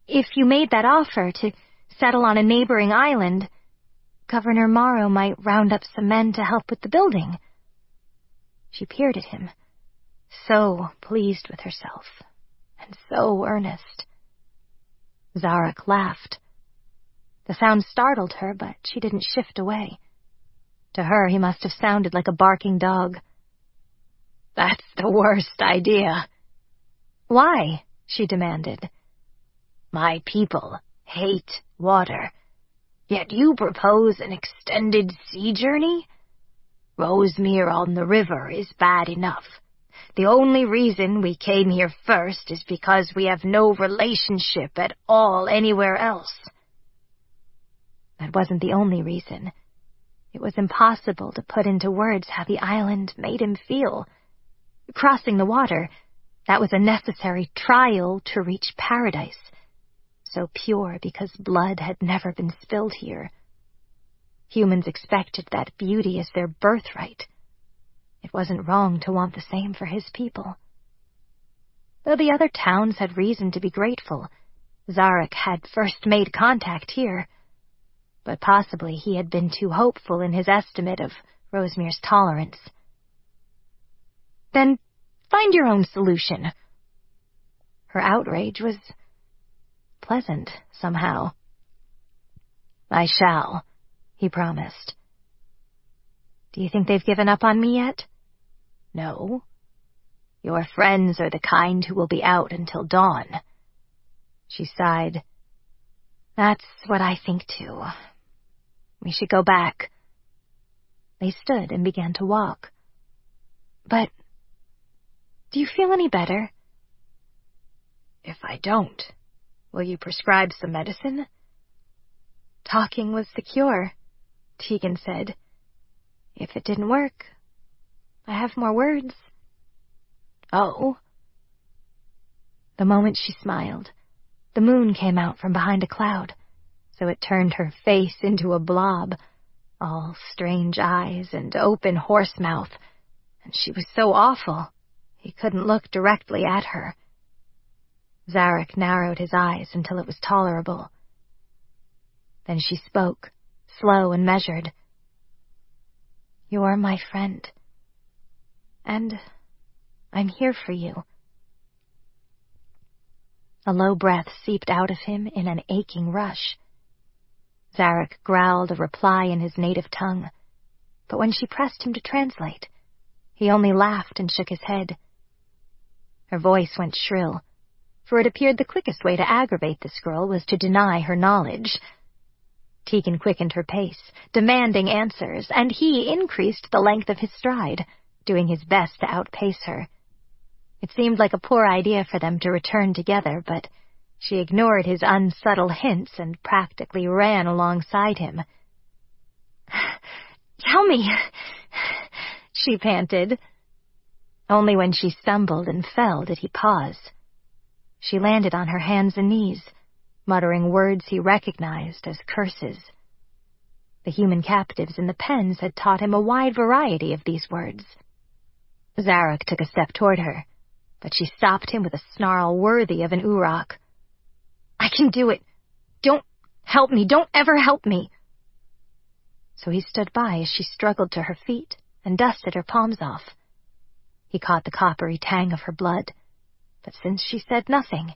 if you made that offer to settle on a neighboring island, Governor Morrow might round up some men to help with the building." She peered at him, so pleased with herself, and so earnest. Szarok laughed. The sound startled her, but she didn't shift away. To her, he must have sounded like a barking dog. "That's the worst idea." "Why?" she demanded. "My people hate water, yet you propose an extended sea journey? Rosemere on the river is bad enough. The only reason we came here first is because we have no relationship at all anywhere else." That wasn't the only reason. It was impossible to put into words how the island made him feel. Crossing the water, that was a necessary trial to reach paradise, so pure because blood had never been spilled here. Humans expected that beauty as their birthright. It wasn't wrong to want the same for his people. Though the other towns had reason to be grateful, Szarok had first made contact here, but possibly he had been too hopeful in his estimate of Rosemere's tolerance. "Then find your own solution." Her outrage was pleasant, somehow. "I shall," he promised. "Do you think they've given up on me yet?" "No. Your friends are the kind who will be out until dawn." She sighed. "That's what I think, too. We should go back." They stood and began to walk. "But do you feel any better?" "If I don't, will you prescribe some medicine?" "Talking was the cure," Tegan said. "If it didn't work, I have more words." "Oh?" The moment she smiled, the moon came out from behind a cloud, so it turned her face into a blob, all strange eyes and open horse mouth, and she was so awful he couldn't look directly at her. Szarok narrowed his eyes until it was tolerable. Then she spoke, slow and measured. "You're my friend, and I'm here for you." A low breath seeped out of him in an aching rush. Szarok growled a reply in his native tongue, but when she pressed him to translate, he only laughed and shook his head. Her voice went shrill, for it appeared the quickest way to aggravate this girl was to deny her knowledge. Tegan quickened her pace, demanding answers, and he increased the length of his stride, doing his best to outpace her. It seemed like a poor idea for them to return together, but she ignored his unsubtle hints and practically ran alongside him. "Tell me," she panted. Only when she stumbled and fell did he pause. She landed on her hands and knees, muttering words he recognized as curses. The human captives in the pens had taught him a wide variety of these words. Szarok took a step toward her, but she stopped him with a snarl worthy of an Uroch. "I can do it. Don't help me. Don't ever help me." So he stood by as she struggled to her feet and dusted her palms off. He caught the coppery tang of her blood, but since she said nothing,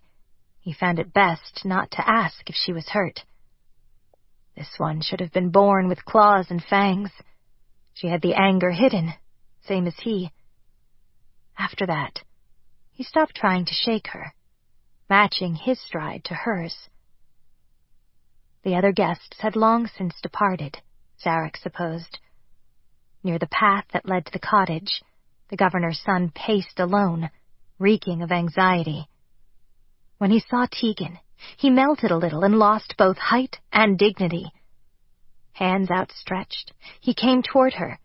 he found it best not to ask if she was hurt. This one should have been born with claws and fangs. She had the anger hidden, same as he. After that, he stopped trying to shake her, matching his stride to hers. The other guests had long since departed, Szarok supposed. Near the path that led to the cottage, the governor's son paced alone, reeking of anxiety. When he saw Tegan, he melted a little and lost both height and dignity. Hands outstretched, he came toward her,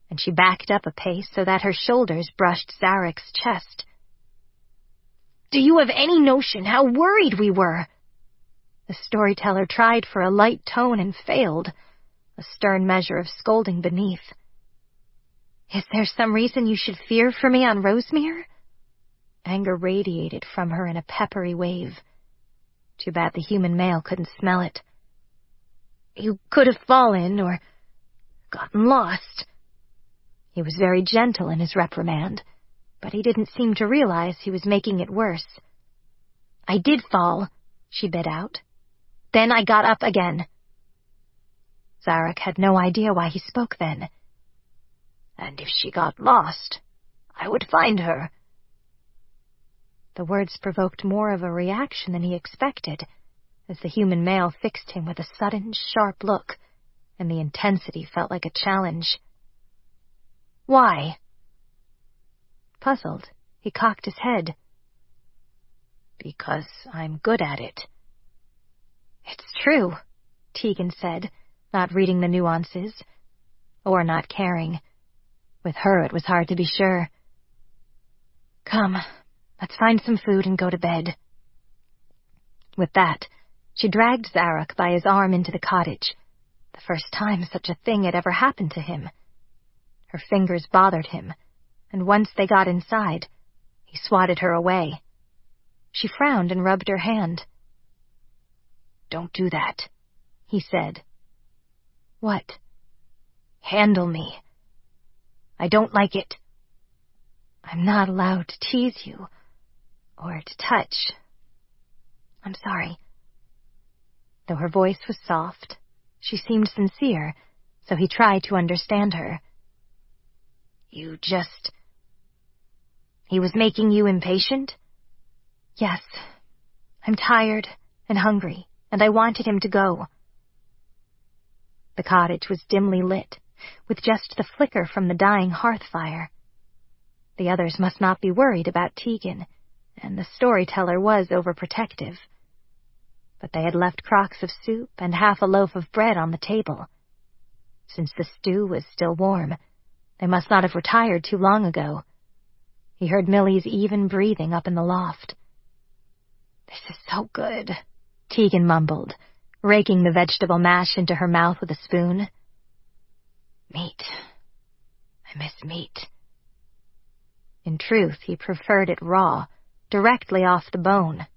and she backed up a pace so that her shoulders brushed Szarok's chest. "Do you have any notion how worried we were?" The storyteller tried for a light tone and failed, a stern measure of scolding beneath. "Is there some reason you should fear for me on Rosemere?" Anger radiated from her in a peppery wave. Too bad the human male couldn't smell it. "You could have fallen or gotten lost." He was very gentle in his reprimand, but he didn't seem to realize he was making it worse. "I did fall," she bit out. "Then I got up again." Szarok had no idea why he spoke then. "And if she got lost, I would find her." The words provoked more of a reaction than he expected, as the human male fixed him with a sudden, sharp look, and the intensity felt like a challenge. "Why?" Puzzled, he cocked his head. "Because I'm good at it." "It's true," Tegan said, not reading the nuances, or not caring. With her it was hard to be sure. "Come, let's find some food and go to bed." With that, she dragged Szarok by his arm into the cottage, the first time such a thing had ever happened to him. Her fingers bothered him, and once they got inside, he swatted her away. She frowned and rubbed her hand. "Don't do that," he said. "What?" "Handle me. I don't like it." "I'm not allowed to tease you, or to touch. I'm sorry." Though her voice was soft, she seemed sincere, so he tried to understand her. "You just... He was making you impatient?" "Yes. I'm tired and hungry, and I wanted him to go." The cottage was dimly lit, with just the flicker from the dying hearth fire. The others must not be worried about Tegan, and the storyteller was overprotective. But they had left crocks of soup and half a loaf of bread on the table. Since the stew was still warm, they must not have retired too long ago. He heard Millie's even breathing up in the loft. "This is so good," Tegan mumbled, raking the vegetable mash into her mouth with a spoon. "Meat. I miss meat." In truth, he preferred it raw, directly off the bone,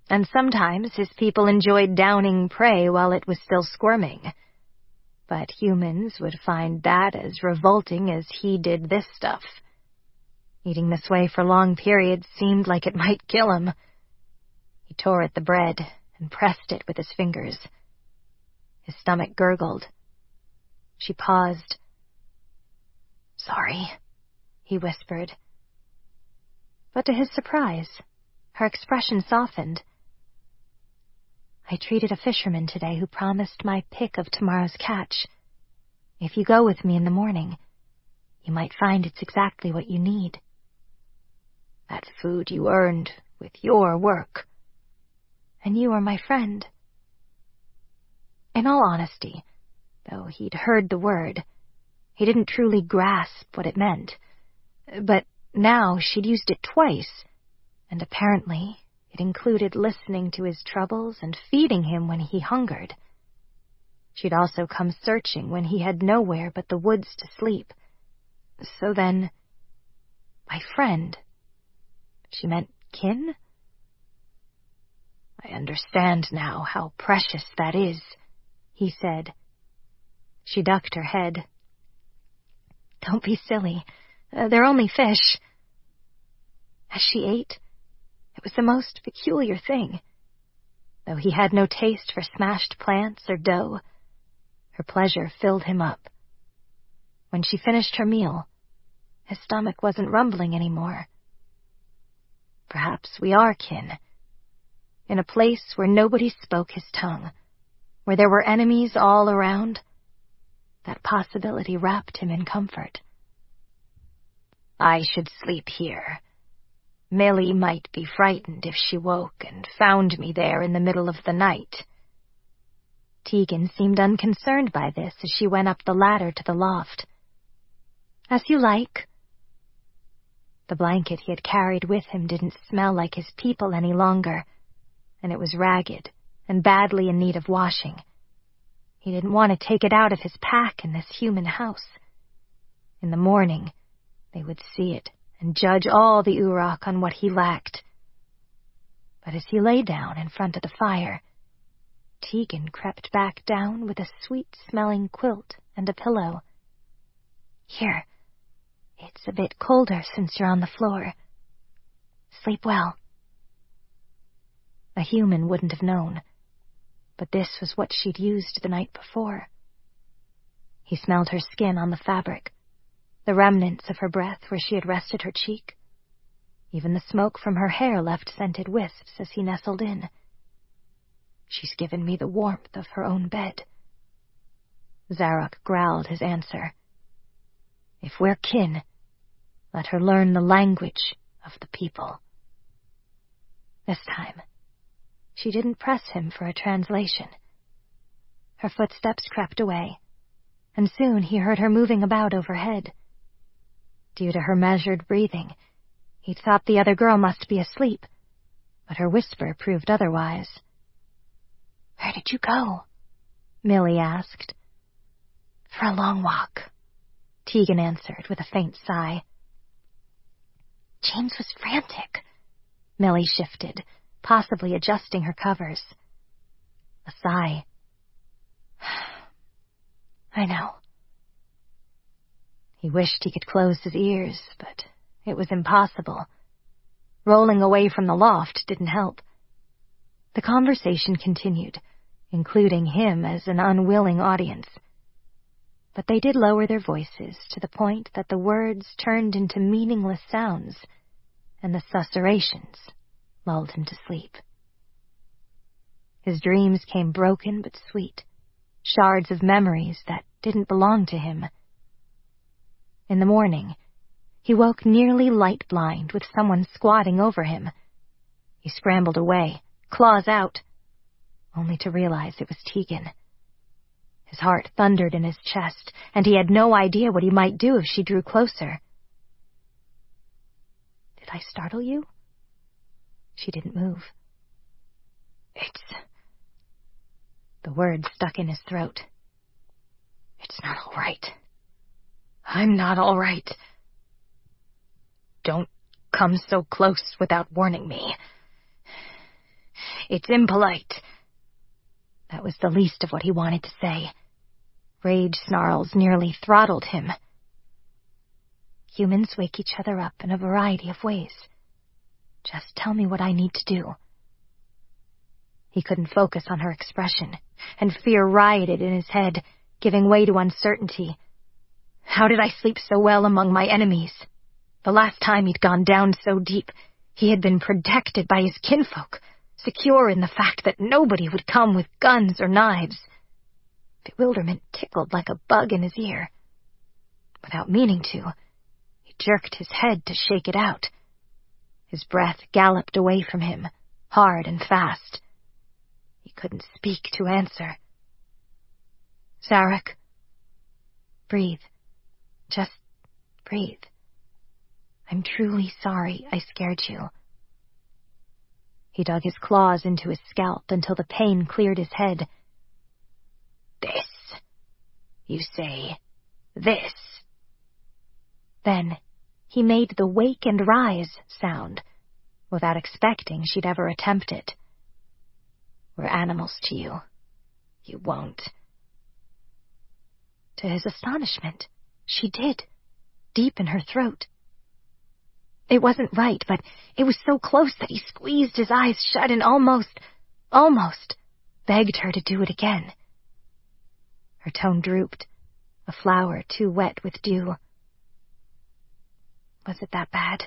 and sometimes his people enjoyed downing prey while it was still squirming. But humans would find that as revolting as he did this stuff. Eating this way for long periods seemed like it might kill him. He tore at the bread and pressed it with his fingers. His stomach gurgled. She paused. "Sorry," he whispered. But to his surprise, her expression softened. "I treated a fisherman today who promised my pick of tomorrow's catch. If you go with me in the morning, you might find it's exactly what you need." "That food you earned with your work." "And you are my friend." In all honesty, though he'd heard the word, he didn't truly grasp what it meant. But now she'd used it twice, and apparently it included listening to his troubles and feeding him when he hungered. She'd also come searching when he had nowhere but the woods to sleep. So then, by friend, she meant kin? "I understand now how precious that is," he said. She ducked her head. "Don't be silly. They're only fish." As she ate, it was the most peculiar thing. Though he had no taste for smashed plants or dough, her pleasure filled him up. When she finished her meal, his stomach wasn't rumbling anymore, Perhaps we are kin. In a place where nobody spoke his tongue, where there were enemies all around, that possibility wrapped him in comfort. I should sleep here. Millie might be frightened if she woke and found me there in the middle of the night. Tegan seemed unconcerned by this as she went up the ladder to the loft. As you like. The blanket he had carried with him didn't smell like his people any longer, and it was ragged and badly in need of washing. He didn't want to take it out of his pack in this human house. In the morning, they would see it and judge all the Uroch on what he lacked. But as he lay down in front of the fire, Tegan crept back down with a sweet-smelling quilt and a pillow. Here, it's a bit colder since you're on the floor. Sleep well. A human wouldn't have known, but this was what she'd used the night before. He smelled her skin on the fabric, the remnants of her breath where she had rested her cheek. Even the smoke from her hair left scented wisps as he nestled in. She's given me the warmth of her own bed. Szarok growled his answer. If we're kin, let her learn the language of the people. This time, she didn't press him for a translation. Her footsteps crept away, and soon he heard her moving about overhead. Due to her measured breathing, he'd thought the other girl must be asleep, but her whisper proved otherwise. Where did you go? Millie asked. For a long walk, Tegan answered with a faint sigh. James was frantic. Millie shifted, possibly adjusting her covers. A sigh. I know. He wished he could close his ears, but it was impossible. Rolling away from the loft didn't help. The conversation continued, including him as an unwilling audience. But they did lower their voices to the point that the words turned into meaningless sounds, and the susurrations lulled him to sleep. His dreams came broken but sweet, shards of memories that didn't belong to him. In the morning, he woke nearly light-blind with someone squatting over him. He scrambled away, claws out, only to realize it was Tegan. His heart thundered in his chest, and he had no idea what he might do if she drew closer. Did I startle you? She didn't move. The words stuck in his throat. It's not all right. I'm not all right. Don't come so close without warning me. It's impolite. That was the least of what he wanted to say. Rage snarls nearly throttled him. Humans wake each other up in a variety of ways. Just tell me what I need to do. He couldn't focus on her expression, and fear rioted in his head, giving way to uncertainty. How did I sleep so well among my enemies? The last time he'd gone down so deep, he had been protected by his kinfolk, secure in the fact that nobody would come with guns or knives. Bewilderment tickled like a bug in his ear. Without meaning to, he jerked his head to shake it out. His breath galloped away from him, hard and fast. He couldn't speak to answer. Szarok, breathe. Just breathe. I'm truly sorry I scared you. He dug his claws into his scalp until the pain cleared his head. This. You say, this. Then he made the wake and rise sound, without expecting she'd ever attempt it. We're animals to you. You won't. To his astonishment, she did, deep in her throat. It wasn't right, but it was so close that he squeezed his eyes shut and almost begged her to do it again. Her tone drooped, a flower too wet with dew. Was it that bad?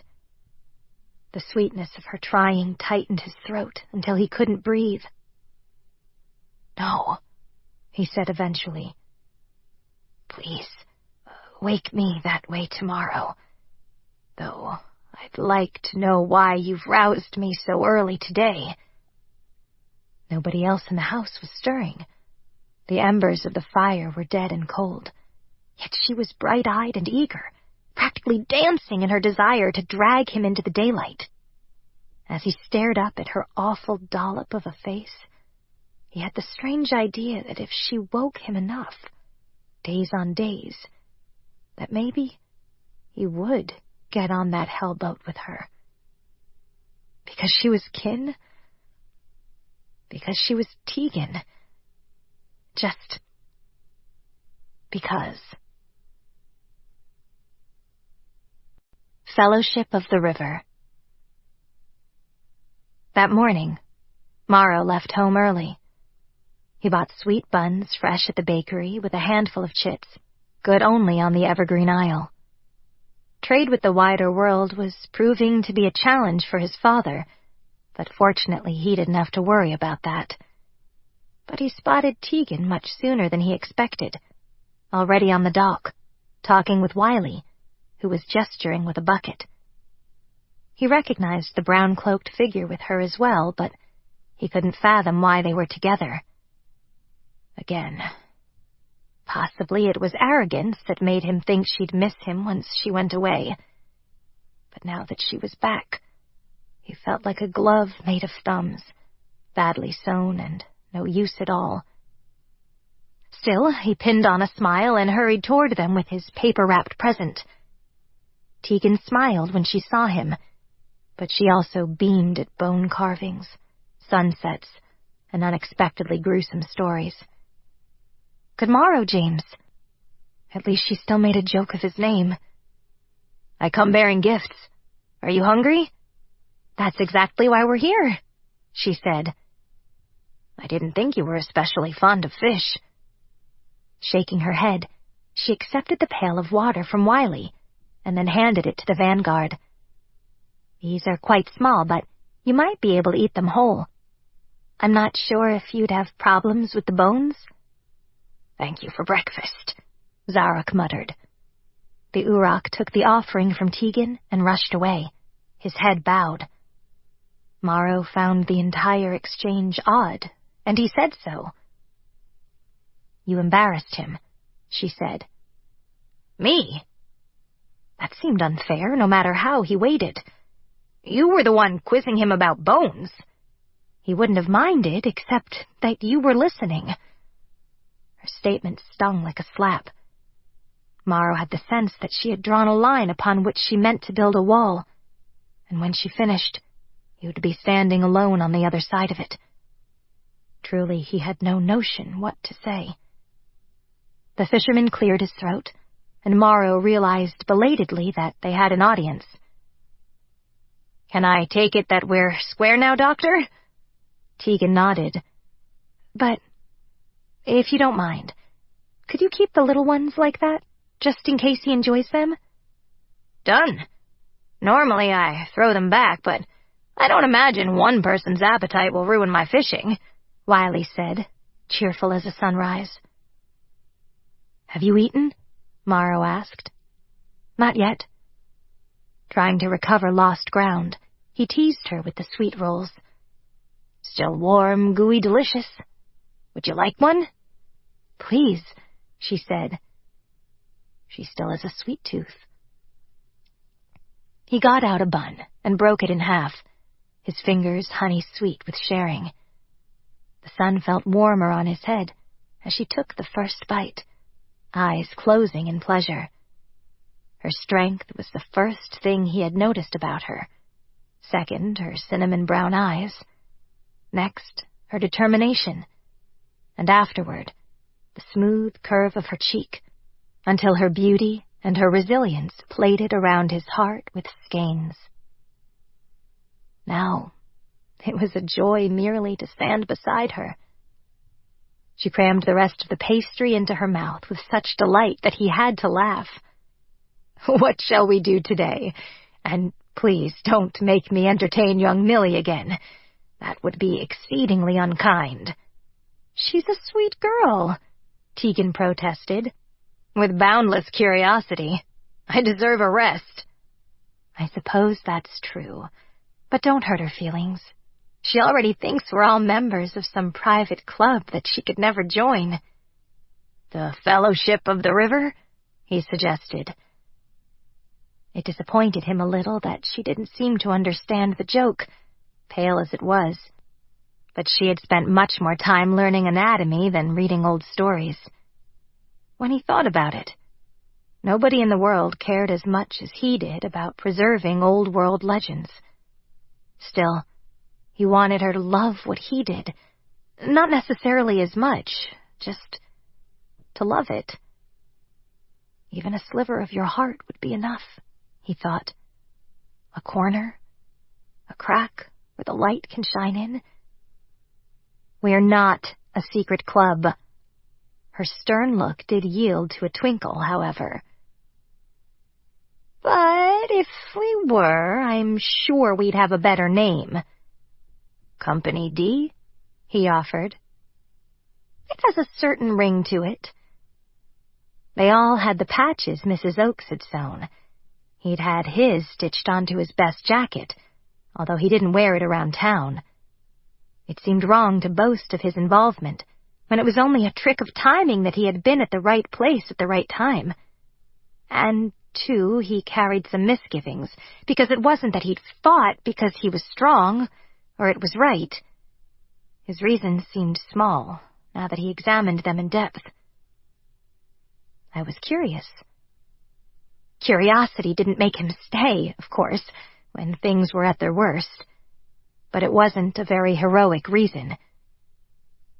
The sweetness of her trying tightened his throat until he couldn't breathe. "No," he said eventually. "Please, wake me that way tomorrow. Though I'd like to know why you've roused me so early today." Nobody else in the house was stirring. The embers of the fire were dead and cold. Yet she was bright-eyed and eager, practically dancing in her desire to drag him into the daylight. As he stared up at her awful dollop of a face, he had the strange idea that if she woke him enough, days on days, that maybe he would get on that hellboat with her. Because she was kin? Because she was Tegan? Just because. Fellowship of the River. That morning, Morrow left home early. He bought sweet buns fresh at the bakery with a handful of chits, good only on the Evergreen Isle. Trade with the wider world was proving to be a challenge for his father, but fortunately he didn't have to worry about that. But he spotted Tegan much sooner than he expected, already on the dock, talking with Wiley, who was gesturing with a bucket. He recognized the brown-cloaked figure with her as well, but he couldn't fathom why they were together. Again. Possibly it was arrogance that made him think she'd miss him once she went away. But now that she was back, he felt like a glove made of thumbs, badly sewn and no use at all. Still, he pinned on a smile and hurried toward them with his paper-wrapped present. Tegan smiled when she saw him, but she also beamed at bone carvings, sunsets, and unexpectedly gruesome stories. "Good morrow, James." At least she still made a joke of his name. "I come bearing gifts. Are you hungry?" "That's exactly why we're here," she said. "I didn't think you were especially fond of fish." Shaking her head, she accepted the pail of water from Wiley, and then handed it to the Vanguard. "These are quite small, but you might be able to eat them whole. I'm not sure if you'd have problems with the bones." "Thank you for breakfast," Szarok muttered. The Uroch took the offering from Tegan and rushed away, his head bowed. Morrow found the entire exchange odd, and he said so. "You embarrassed him," she said. "Me?" That seemed unfair, no matter how he waited. "You were the one quizzing him about bones." "He wouldn't have minded, except that you were listening." Her statement stung like a slap. Morrow had the sense that she had drawn a line upon which she meant to build a wall, and when she finished, he would be standing alone on the other side of it. Truly, he had no notion what to say. The fisherman cleared his throat, and Morrow realized belatedly that they had an audience. "Can I take it that we're square now, Doctor?" Tegan nodded. "But, if you don't mind, could you keep the little ones like that, just in case he enjoys them?" "Done. Normally I throw them back, but I don't imagine one person's appetite will ruin my fishing," Wiley said, cheerful as a sunrise. "Have you eaten?" Morrow asked. "Not yet." Trying to recover lost ground, he teased her with the sweet rolls. "Still warm, gooey, delicious. Would you like one?" "Please," she said. She still has a sweet tooth. He got out a bun and broke it in half, his fingers honey-sweet with sharing. The sun felt warmer on his head as she took the first bite, eyes closing in pleasure. Her strength was the first thing he had noticed about her. Second, her cinnamon-brown eyes. Next, her determination. And afterward, the smooth curve of her cheek, until her beauty and her resilience plaited around his heart with skeins. Now, it was a joy merely to stand beside her. She crammed the rest of the pastry into her mouth with such delight that he had to laugh. "What shall we do today? And Please don't make me entertain young Millie again. That would be exceedingly unkind." "She's a sweet girl," Tegan protested. "With boundless curiosity. I deserve a rest." "I suppose that's true, but don't hurt her feelings. She already thinks we're all members of some private club that she could never join." "The Fellowship of the River?" he suggested. It disappointed him a little that she didn't seem to understand the joke, pale as it was. But she had spent much more time learning anatomy than reading old stories. When he thought about it, nobody in the world cared as much as he did about preserving old-world legends. Still, he wanted her to love what he did. Not necessarily as much, just to love it. Even a sliver of your heart would be enough, he thought. A corner, a crack where the light can shine in. "We're not a secret club." Her stern look did yield to a twinkle, however. "But if we were, I'm sure we'd have a better name." "Company D?" he offered. "It has a certain ring to it." They all had the patches Mrs. Oakes had sewn. He'd had his stitched onto his best jacket, although he didn't wear it around town. It seemed wrong to boast of his involvement, when it was only a trick of timing that he had been at the right place at the right time. And, too, he carried some misgivings, because it wasn't that he'd fought because he was strong, or it was right. His reasons seemed small, now that he examined them in depth. I was curious. Curiosity didn't make him stay, of course, when things were at their worst. But it wasn't a very heroic reason.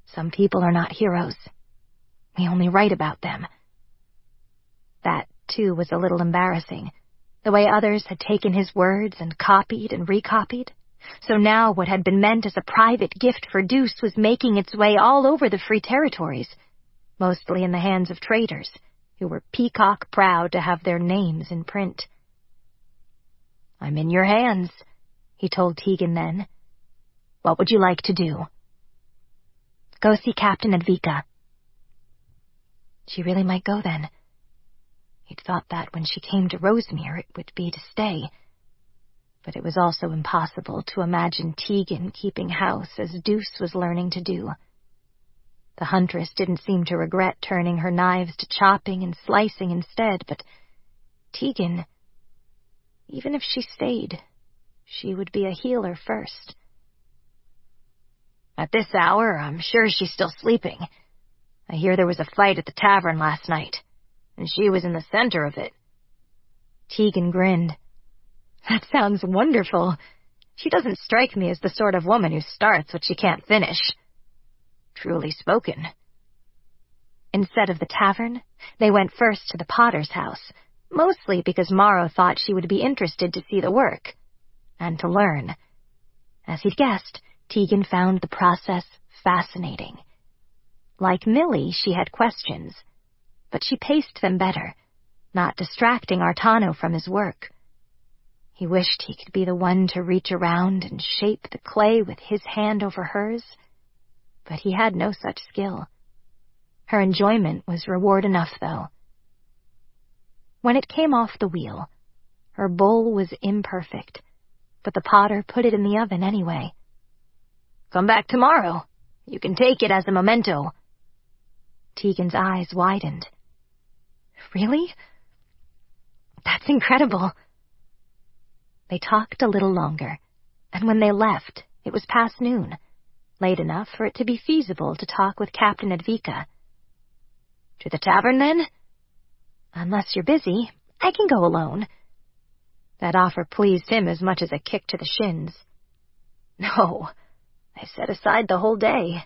Some people are not heroes. We only write about them. That, too, was a little embarrassing, the way others had taken his words and copied and recopied. So now what had been meant as a private gift for Deuce was making its way all over the Free Territories, mostly in the hands of traders, who were peacock-proud to have their names in print. "I'm in your hands," he told Tegan then. "What would you like to do?" "Go see Captain Advika." She really might go then. He'd thought that when she came to Rosemere it would be to stay. But it was also impossible to imagine Tegan keeping house as Deuce was learning to do. The huntress didn't seem to regret turning her knives to chopping and slicing instead, but Tegan, even if she stayed, she would be a healer first. "At this hour, I'm sure she's still sleeping. I hear there was a fight at the tavern last night, and she was in the center of it." Tegan grinned. "That sounds wonderful. She doesn't strike me as the sort of woman who starts what she can't finish." "Truly spoken." Instead of the tavern, they went first to the potter's house, mostly because Morrow thought she would be interested to see the work, and to learn. As he'd guessed, Tegan found the process fascinating. Like Millie, she had questions, but she paced them better, not distracting Artano from his work. He wished he could be the one to reach around and shape the clay with his hand over hers, but he had no such skill. Her enjoyment was reward enough, though. When it came off the wheel, her bowl was imperfect, but the potter put it in the oven anyway. "Come back tomorrow. You can take it as a memento." Tegan's eyes widened. "Really? That's incredible." They talked a little longer, and when they left, it was past noon, late enough for it to be feasible to talk with Captain Advika. "To the tavern, then?" "Unless you're busy, I can go alone." That offer pleased him as much as a kick to the shins. "No, I set aside the whole day.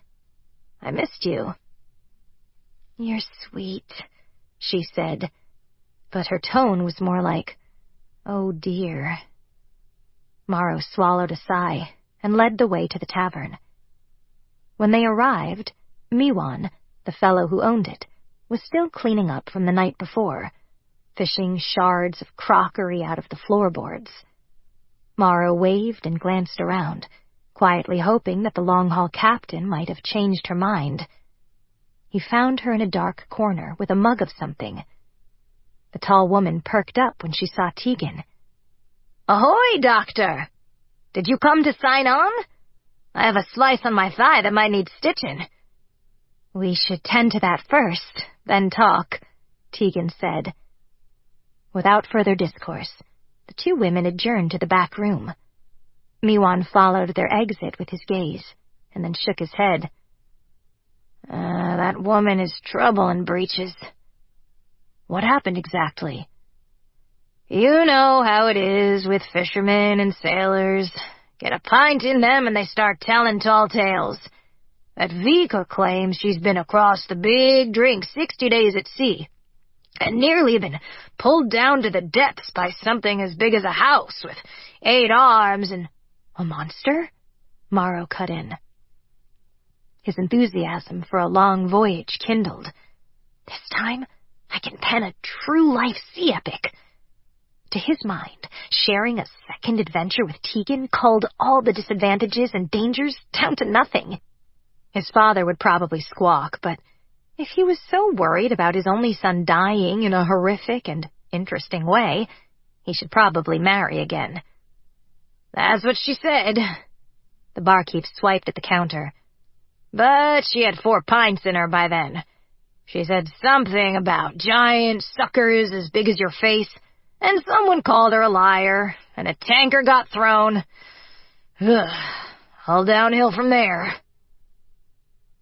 I missed you." "You're sweet," she said, but her tone was more like, "Oh dear." Morrow swallowed a sigh and led the way to the tavern. When they arrived, Miwan, the fellow who owned it, was still cleaning up from the night before, fishing shards of crockery out of the floorboards. Morrow waved and glanced around, quietly hoping that the long-haul captain might have changed her mind. He found her in a dark corner with a mug of something. The tall woman perked up when she saw Tegan. "Ahoy, Doctor! Did you come to sign on? I have a slice on my thigh that might need stitching." "We should tend to that first, then talk," Tegan said. Without further discourse, the two women adjourned to the back room. Miwan followed their exit with his gaze, and then shook his head. That woman is trouble in breeches." "What happened exactly?" "You know how it is with fishermen and sailors. Get a pint in them and they start telling tall tales. That Vika claims she's been across the big drink 60 days at sea, and nearly been pulled down to the depths by something as big as a house with 8 arms and—" "A monster?" Morrow cut in. His enthusiasm for a long voyage kindled. "This time, I can pen a true-life sea epic." To his mind, sharing a second adventure with Tegan culled all the disadvantages and dangers down to nothing. His father would probably squawk, but if he was so worried about his only son dying in a horrific and interesting way, he should probably marry again. "That's what she said." The barkeep swiped at the counter. "But she had 4 pints in her by then. She said something about giant suckers as big as your face, and someone called her a liar, and a tanker got thrown. All downhill from there."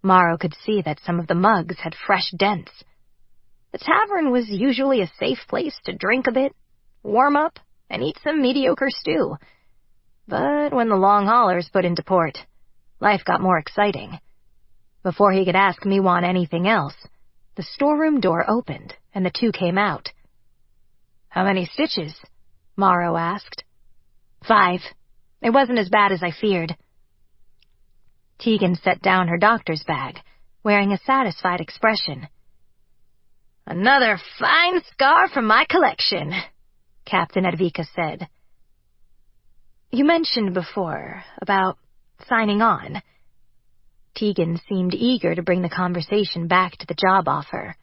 Morrow could see that some of the mugs had fresh dents. The tavern was usually a safe place to drink a bit, warm up, and eat some mediocre stew. But when the long haulers put into port, life got more exciting. Before he could ask Miwan anything else, the storeroom door opened, and the two came out. "How many stitches?" Morrow asked. 5. It wasn't as bad as I feared. Tegan set down her doctor's bag, wearing a satisfied expression. "Another fine scar from my collection," Captain Edvika said. "You mentioned before about signing on." Tegan seemed eager to bring the conversation back to the job offer.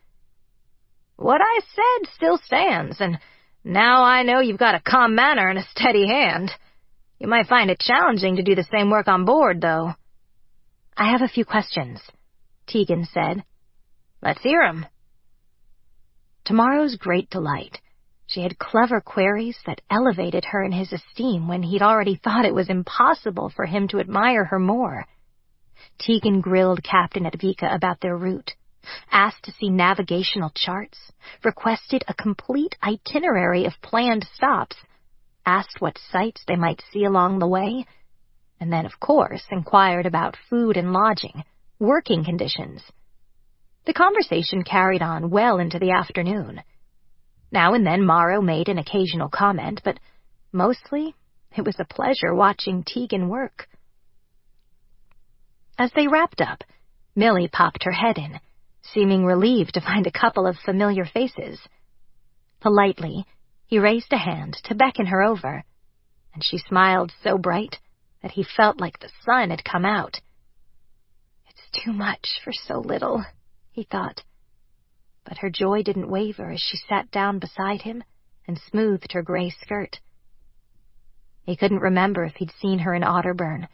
"What I said still stands, and now I know you've got a calm manner and a steady hand. You might find it challenging to do the same work on board, though." "I have a few questions," Tegan said. "Let's hear 'em." To Morrow's great delight, she had clever queries that elevated her in his esteem when he'd already thought it was impossible for him to admire her more. Tegan grilled Captain Edvika about their route, asked to see navigational charts, requested a complete itinerary of planned stops, asked what sights they might see along the way, and then, of course, inquired about food and lodging, working conditions. The conversation carried on well into the afternoon. Now and then Morrow made an occasional comment, but mostly it was a pleasure watching Tegan work. As they wrapped up, Millie popped her head in, seeming relieved to find a couple of familiar faces. Politely, he raised a hand to beckon her over, and she smiled so bright that he felt like the sun had come out. "It's too much for so little," he thought. But her joy didn't waver as she sat down beside him and smoothed her gray skirt. He couldn't remember if he'd seen her in Otterburn,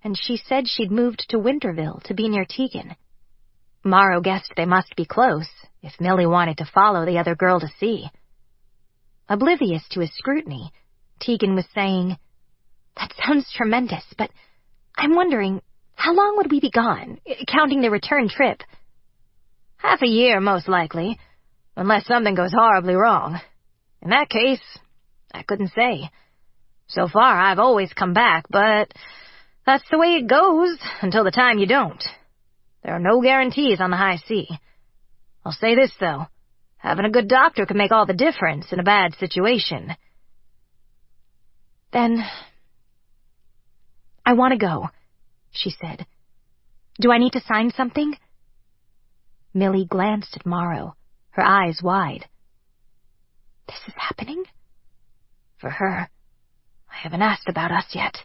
and she said she'd moved to Winterville to be near Tegan. Morrow guessed they must be close if Millie wanted to follow the other girl to sea. Oblivious to his scrutiny, Tegan was saying, "That sounds tremendous, but I'm wondering, how long would we be gone, counting the return trip?" "Half a year, most likely, unless something goes horribly wrong. In that case, I couldn't say. So far, I've always come back, but that's the way it goes until the time you don't. There are no guarantees on the high sea. I'll say this, though. Having a good doctor can make all the difference in a bad situation." "Then I want to go," she said. "Do I need to sign something?" Millie glanced at Morrow, her eyes wide. "This is happening?" "For her, I haven't asked about us yet."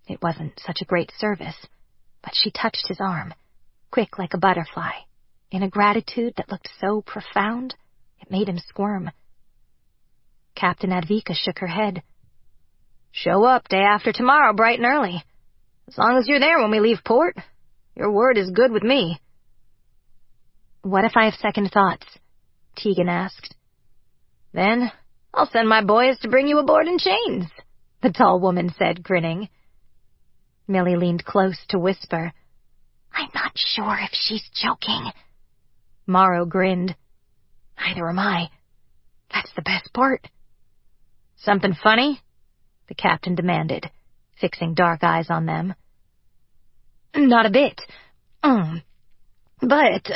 It wasn't such a great service, but she touched his arm, quick like a butterfly, in a gratitude that looked so profound it made him squirm. Captain Advika shook her head. "Show up day after tomorrow, bright and early. As long as you're there when we leave port, your word is good with me." "What if I have second thoughts?" Tegan asked. "Then I'll send my boys to bring you aboard in chains," the tall woman said, grinning. Millie leaned close to whisper, "I'm not sure if she's joking." Morrow grinned. "Neither am I. That's the best part." "Something funny?" the captain demanded, fixing dark eyes on them. "Not a bit. But,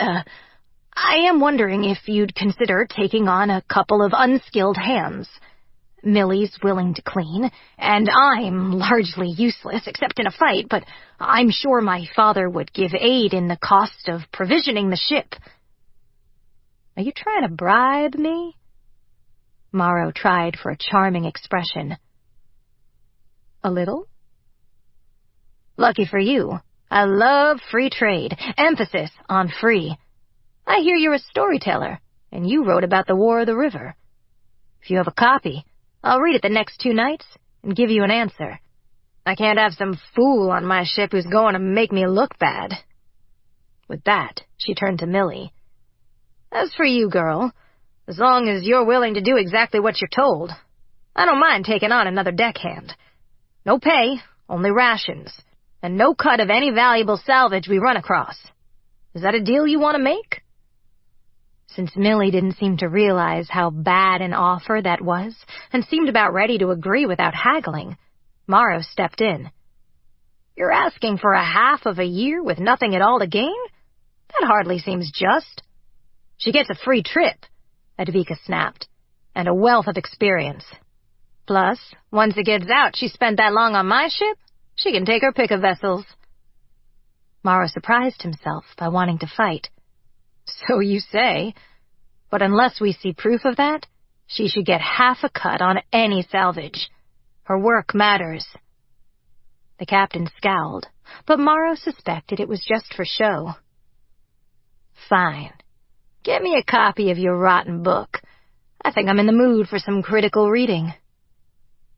I am wondering if you'd consider taking on a couple of unskilled hands. Millie's willing to clean, and I'm largely useless except in a fight, but I'm sure my father would give aid in the cost of provisioning the ship." "Are you trying to bribe me?" Morrow tried for a charming expression. "A little?" "Lucky for you. I love free trade. Emphasis on free. I hear you're a storyteller, and you wrote about the War of the River. If you have a copy, I'll read it the next 2 nights and give you an answer. I can't have some fool on my ship who's going to make me look bad." With that, she turned to Millie. "As for you, girl, as long as you're willing to do exactly what you're told, I don't mind taking on another deckhand. No pay, only rations, and no cut of any valuable salvage we run across. Is that a deal you want to make?" Since Millie didn't seem to realize how bad an offer that was, and seemed about ready to agree without haggling, Morrow stepped in. "You're asking for a half of a year with nothing at all to gain? That hardly seems just." "She gets a free trip," Advika snapped, "and a wealth of experience. Plus, once it gets out she spent that long on my ship, she can take her pick of vessels." Morrow surprised himself by wanting to fight. "So you say. But unless we see proof of that, she should get half a cut on any salvage. Her work matters." The captain scowled, but Morrow suspected it was just for show. "Fine. Get me a copy of your rotten book. I think I'm in the mood for some critical reading."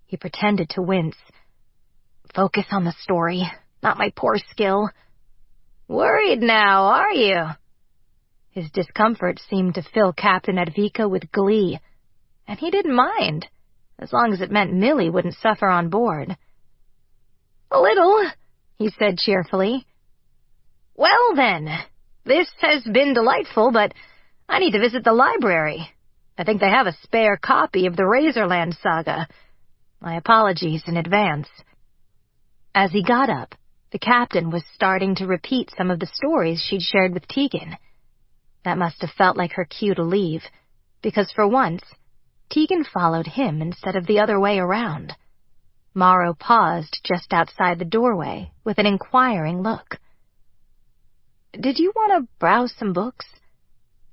He pretended to wince. "Focus on the story, not my poor skill." "Worried now, are you?" His discomfort seemed to fill Captain Advika with glee, and he didn't mind, as long as it meant Millie wouldn't suffer on board. "A little," he said cheerfully. "Well then, this has been delightful, but I need to visit the library. I think they have a spare copy of the Razorland saga. My apologies in advance." As he got up, the captain was starting to repeat some of the stories she'd shared with Tegan. That must have felt like her cue to leave, because for once, Tegan followed him instead of the other way around. Morrow paused just outside the doorway with an inquiring look. "Did you want to browse some books?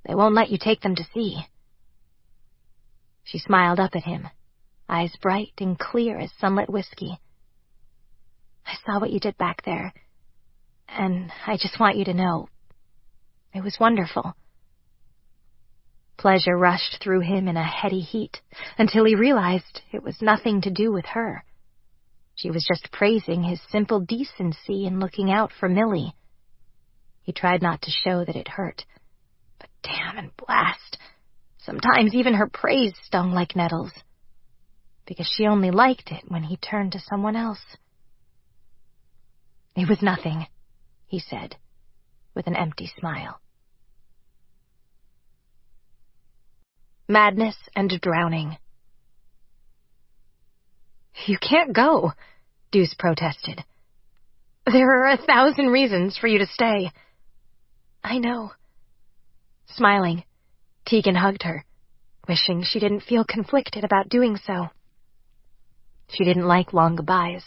They won't let you take them to see." She smiled up at him, eyes bright and clear as sunlit whiskey. "I saw what you did back there, and I just want you to know, it was wonderful." Pleasure rushed through him in a heady heat, until he realized it was nothing to do with her. She was just praising his simple decency in looking out for Millie. He tried not to show that it hurt, but damn and blast, sometimes even her praise stung like nettles, because she only liked it when he turned to someone else. "It was nothing," he said, with an empty smile. Madness and drowning. "You can't go," Deuce protested. "There are 1,000 reasons for you to stay." "I know." Smiling, Tegan hugged her, wishing she didn't feel conflicted about doing so. She didn't like long goodbyes,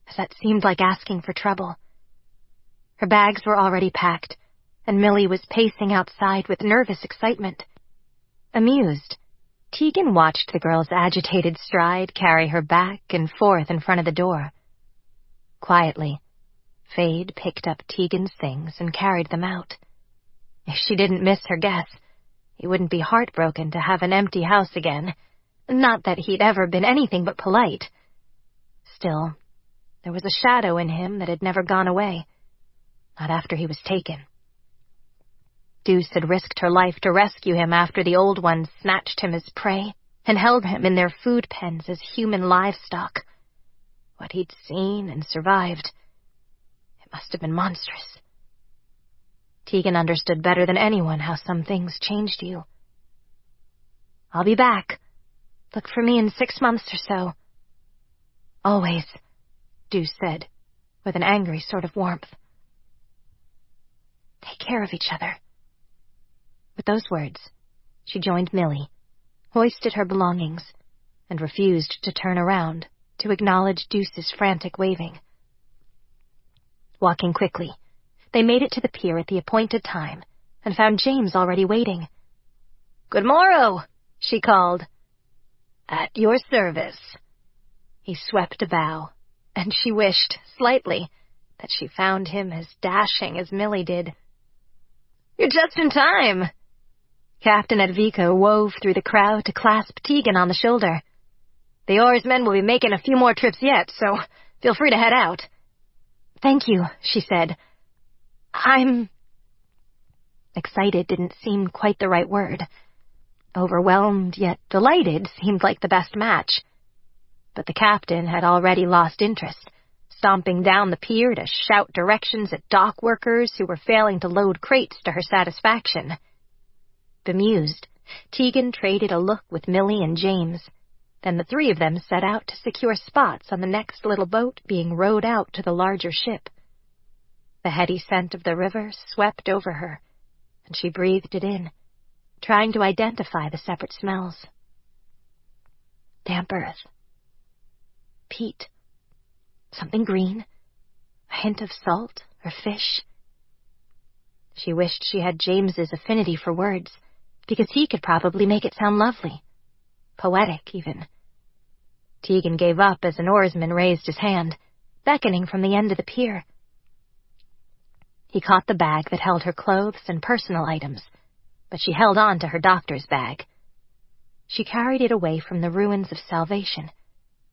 as that seemed like asking for trouble. Her bags were already packed, and Millie was pacing outside with nervous excitement. Amused, Tegan watched the girl's agitated stride carry her back and forth in front of the door. Quietly, Fade picked up Tegan's things and carried them out. If she didn't miss her guess, he wouldn't be heartbroken to have an empty house again. Not that he'd ever been anything but polite. Still, there was a shadow in him that had never gone away. Not after he was taken. Deuce had risked her life to rescue him after the old ones snatched him as prey and held him in their food pens as human livestock. What he'd seen and survived, it must have been monstrous. Tegan understood better than anyone how some things changed you. "I'll be back. Look for me in 6 months or so." "Always," Deuce said, with an angry sort of warmth. "Take care of each other." With those words, she joined Millie, hoisted her belongings, and refused to turn around to acknowledge Deuce's frantic waving. Walking quickly, they made it to the pier at the appointed time and found James already waiting. "Good morrow," she called. "At your service." He swept a bow, and she wished, slightly, that she found him as dashing as Millie did. "You're just in time." Captain Advika wove through the crowd to clasp Tegan on the shoulder. "The oarsmen will be making a few more trips yet, so feel free to head out." "Thank you," she said. Excited didn't seem quite the right word. Overwhelmed yet delighted seemed like the best match. But the captain had already lost interest, stomping down the pier to shout directions at dock workers who were failing to load crates to her satisfaction. Bemused, Tegan traded a look with Millie and James. Then the three of them set out to secure spots on the next little boat being rowed out to the larger ship. The heady scent of the river swept over her, and she breathed it in, trying to identify the separate smells. Damp earth. Peat. Something green. A hint of salt or fish. She wished she had James's affinity for words, because he could probably make it sound lovely. Poetic, even. Tegan gave up as an oarsman raised his hand, beckoning from the end of the pier. He caught the bag that held her clothes and personal items, but she held on to her doctor's bag. She carried it away from the ruins of salvation,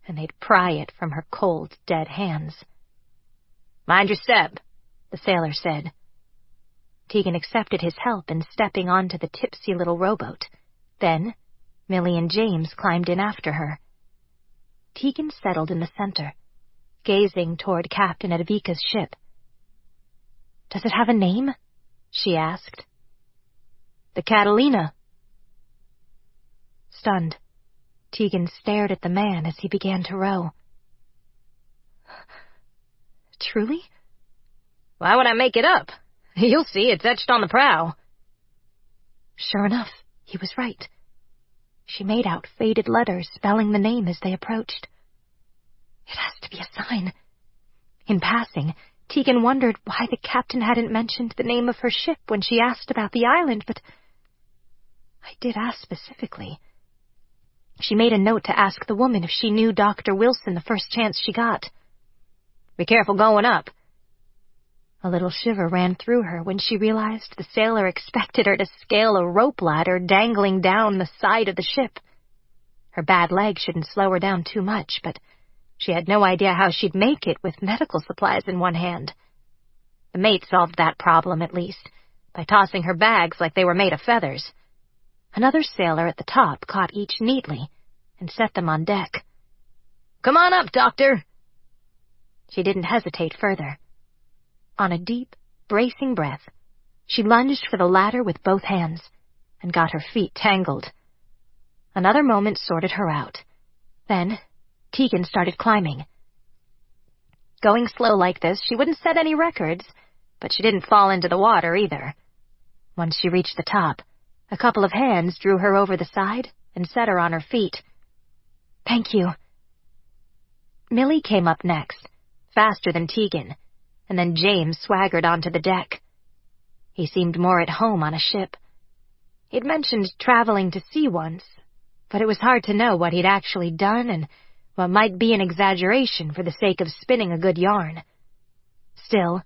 and they'd pry it from her cold, dead hands. "Mind your step," the sailor said. Tegan accepted his help in stepping onto the tipsy little rowboat. Then, Millie and James climbed in after her. Tegan settled in the center, gazing toward Captain Advika's ship. "Does it have a name?" she asked. "The Catalina." Stunned, Tegan stared at the man as he began to row. "Truly?" "Why would I make it up? You'll see, it's etched on the prow." Sure enough, he was right. She made out faded letters spelling the name as they approached. It has to be a sign. In passing, Tegan wondered why the captain hadn't mentioned the name of her ship when she asked about the island, but I did ask specifically. She made a note to ask the woman if she knew Dr. Wilson the first chance she got. "Be careful going up." A little shiver ran through her when she realized the sailor expected her to scale a rope ladder dangling down the side of the ship. Her bad leg shouldn't slow her down too much, but she had no idea how she'd make it with medical supplies in one hand. The mate solved that problem, at least, by tossing her bags like they were made of feathers. Another sailor at the top caught each neatly and set them on deck. "Come on up, Doctor." She didn't hesitate further. On a deep, bracing breath, she lunged for the ladder with both hands and got her feet tangled. Another moment sorted her out. Then, Tegan started climbing. Going slow like this, she wouldn't set any records, but she didn't fall into the water either. Once she reached the top, a couple of hands drew her over the side and set her on her feet. "Thank you." Millie came up next, faster than Tegan, and then James swaggered onto the deck. He seemed more at home on a ship. He'd mentioned traveling to sea once, but it was hard to know what he'd actually done and what might be an exaggeration for the sake of spinning a good yarn. Still,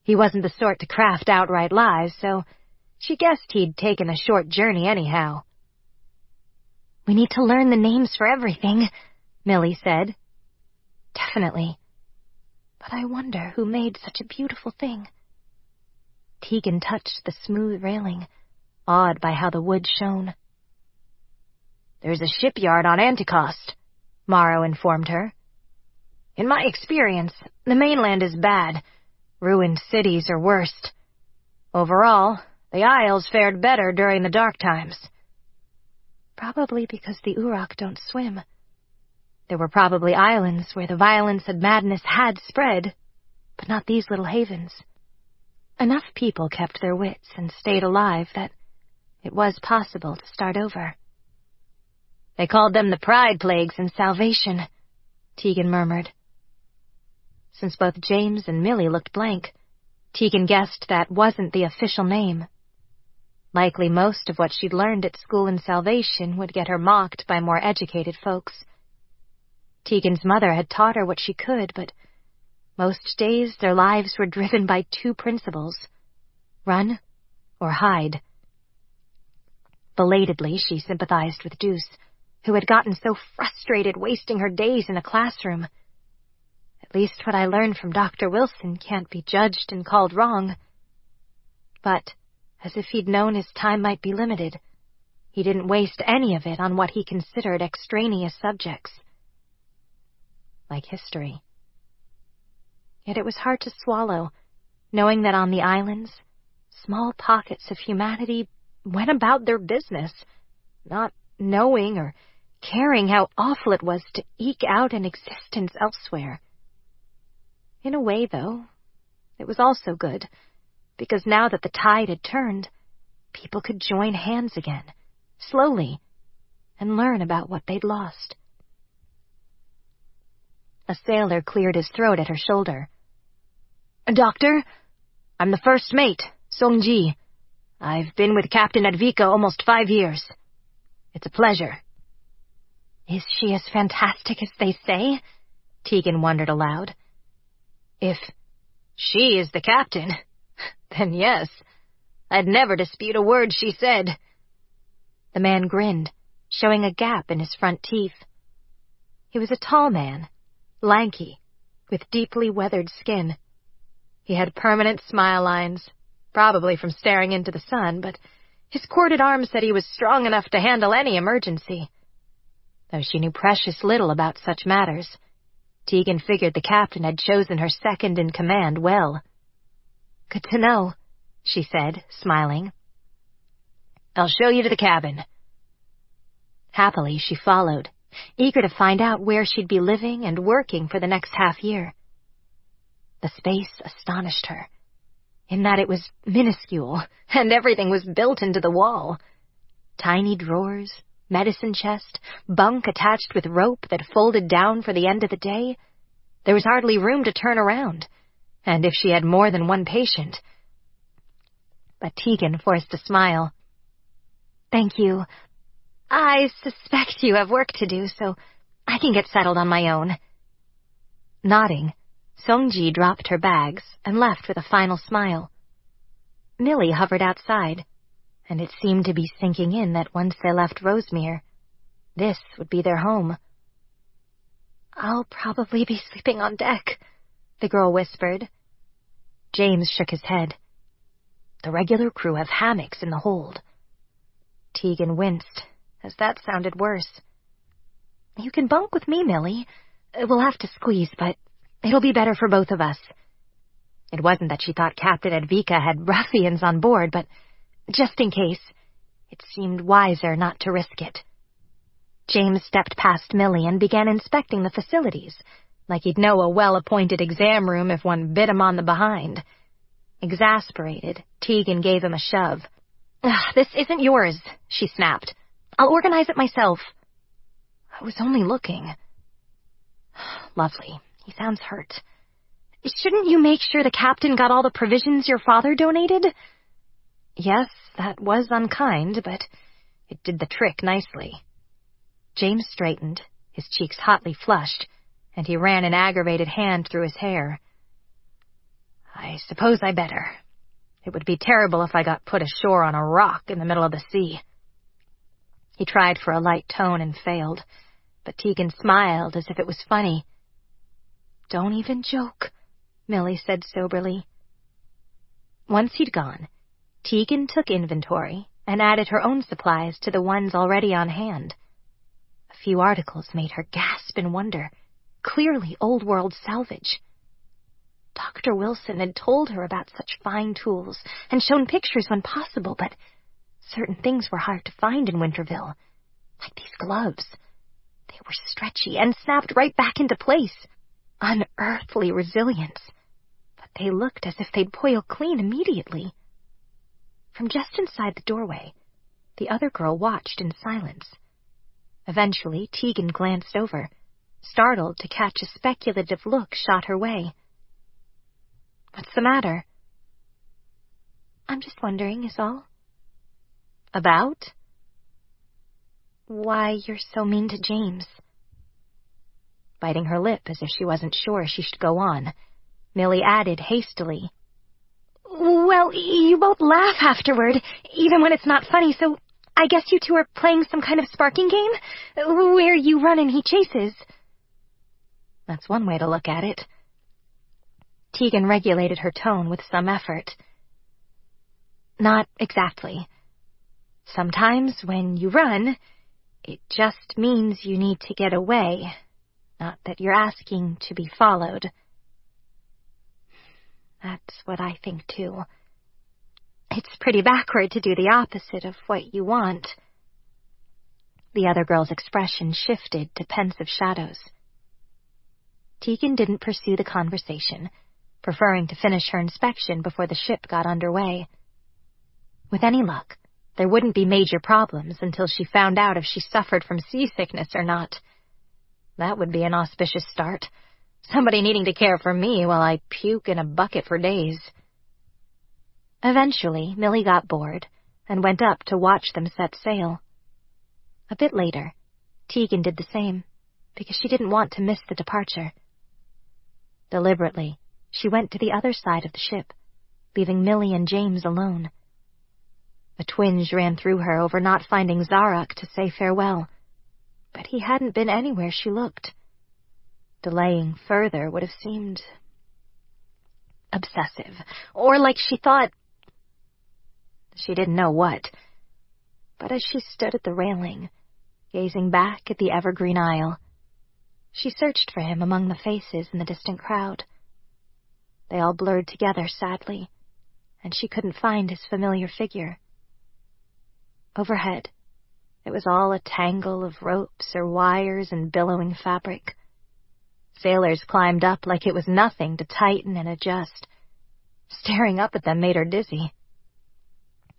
he wasn't the sort to craft outright lies, so she guessed he'd taken a short journey anyhow. "We need to learn the names for everything," Millie said. "Definitely. But I wonder who made such a beautiful thing." Tegan touched the smooth railing, awed by how the wood shone. "There's a shipyard on Anticost," Morrow informed her. "In my experience, the mainland is bad. Ruined cities are worst. Overall, the Isles fared better during the dark times." "Probably because the Uroch don't swim." There were probably islands where the violence and madness had spread, but not these little havens. Enough people kept their wits and stayed alive that it was possible to start over. "They called them the Pride Plagues in Salvation," Tegan murmured. Since both James and Millie looked blank, Tegan guessed that wasn't the official name. Likely most of what she'd learned at school in Salvation would get her mocked by more educated folks. Tegan's mother had taught her what she could, but most days their lives were driven by two principles: run or hide. Belatedly, she sympathized with Deuce, who had gotten so frustrated wasting her days in a classroom. At least what I learned from Dr. Wilson can't be judged and called wrong. But, as if he'd known his time might be limited, he didn't waste any of it on what he considered extraneous subjects. Like history. Yet it was hard to swallow, knowing that on the islands, small pockets of humanity went about their business, not knowing or caring how awful it was to eke out an existence elsewhere. In a way, though, it was also good, because now that the tide had turned, people could join hands again, slowly, and learn about what they'd lost. A sailor cleared his throat at her shoulder. "Doctor, I'm the first mate, Song-ji. I've been with Captain Advika almost 5 years. It's a pleasure." "Is she as fantastic as they say?" Tegan wondered aloud. "If she is the captain, then yes. I'd never dispute a word she said." The man grinned, showing a gap in his front teeth. He was a tall man, lanky, with deeply weathered skin. He had permanent smile lines, probably from staring into the sun, but his corded arm said he was strong enough to handle any emergency. Though she knew precious little about such matters, Tegan figured the captain had chosen her second-in-command well. "Good to know," she said, smiling. "I'll show you to the cabin." Happily, she followed, eager to find out where she'd be living and working for the next half-year. The space astonished her, in that it was minuscule, and everything was built into the wall. Tiny drawers, medicine chest, bunk attached with rope that folded down for the end of the day. There was hardly room to turn around, and if she had more than one patient. But Tegan forced a smile. "Thank you. I suspect you have work to do, so I can get settled on my own." Nodding, Song-ji dropped her bags and left with a final smile. Millie hovered outside, and it seemed to be sinking in that once they left Rosemere, this would be their home. "I'll probably be sleeping on deck," the girl whispered. James shook his head. "The regular crew have hammocks in the hold." Tegan winced, as that sounded worse. "You can bunk with me, Millie. We'll have to squeeze, but it'll be better for both of us." It wasn't that she thought Captain Advika had ruffians on board, but just in case, it seemed wiser not to risk it. James stepped past Millie and began inspecting the facilities, like he'd know a well-appointed exam room if one bit him on the behind. Exasperated, Tegan gave him a shove. "This isn't yours," she snapped. "I'll organize it myself." "I was only looking." "Lovely. He sounds hurt." "Shouldn't you make sure the captain got all the provisions your father donated?" "Yes, that was unkind, but it did the trick nicely." James straightened, his cheeks hotly flushed, and he ran an aggravated hand through his hair. I suppose I better. It would be terrible if I got put ashore on a rock in the middle of the sea. He tried for a light tone and failed, but Tegan smiled as if it was funny. Don't even joke, Millie said soberly. Once he'd gone, Tegan took inventory and added her own supplies to the ones already on hand. A few articles made her gasp in wonder. Clearly old-world salvage. Dr. Wilson had told her about such fine tools and shown pictures when possible, but certain things were hard to find in Winterville, like these gloves. They were stretchy and snapped right back into place. Unearthly resilience. But they looked as if they'd boil clean immediately. From just inside the doorway, the other girl watched in silence. Eventually, Tegan glanced over, startled to catch a speculative look shot her way. What's the matter? I'm just wondering, is all. About? Why you're so mean to James. Biting her lip as if she wasn't sure she should go on, Millie added hastily. Well, you both laugh afterward, even when it's not funny, so I guess you two are playing some kind of sparking game, where you run and he chases. That's one way to look at it. Tegan regulated her tone with some effort. Not exactly. Sometimes when you run, it just means you need to get away, not that you're asking to be followed. That's what I think, too. It's pretty backward to do the opposite of what you want. The other girl's expression shifted to pensive shadows. Tegan didn't pursue the conversation, preferring to finish her inspection before the ship got underway. With any luck, there wouldn't be major problems until she found out if she suffered from seasickness or not. That would be an auspicious start. Somebody needing to care for me while I puke in a bucket for days. Eventually, Millie got bored and went up to watch them set sail. A bit later, Tegan did the same, because she didn't want to miss the departure. Deliberately, she went to the other side of the ship, leaving Millie and James alone. A twinge ran through her over not finding Szarok to say farewell, but he hadn't been anywhere she looked. Delaying further would have seemed obsessive, or like she thought. She didn't know what, but as she stood at the railing, gazing back at the evergreen aisle, she searched for him among the faces in the distant crowd. They all blurred together sadly, and she couldn't find his familiar figure. Overhead, it was all a tangle of ropes or wires and billowing fabric. Sailors climbed up like it was nothing to tighten and adjust. Staring up at them made her dizzy.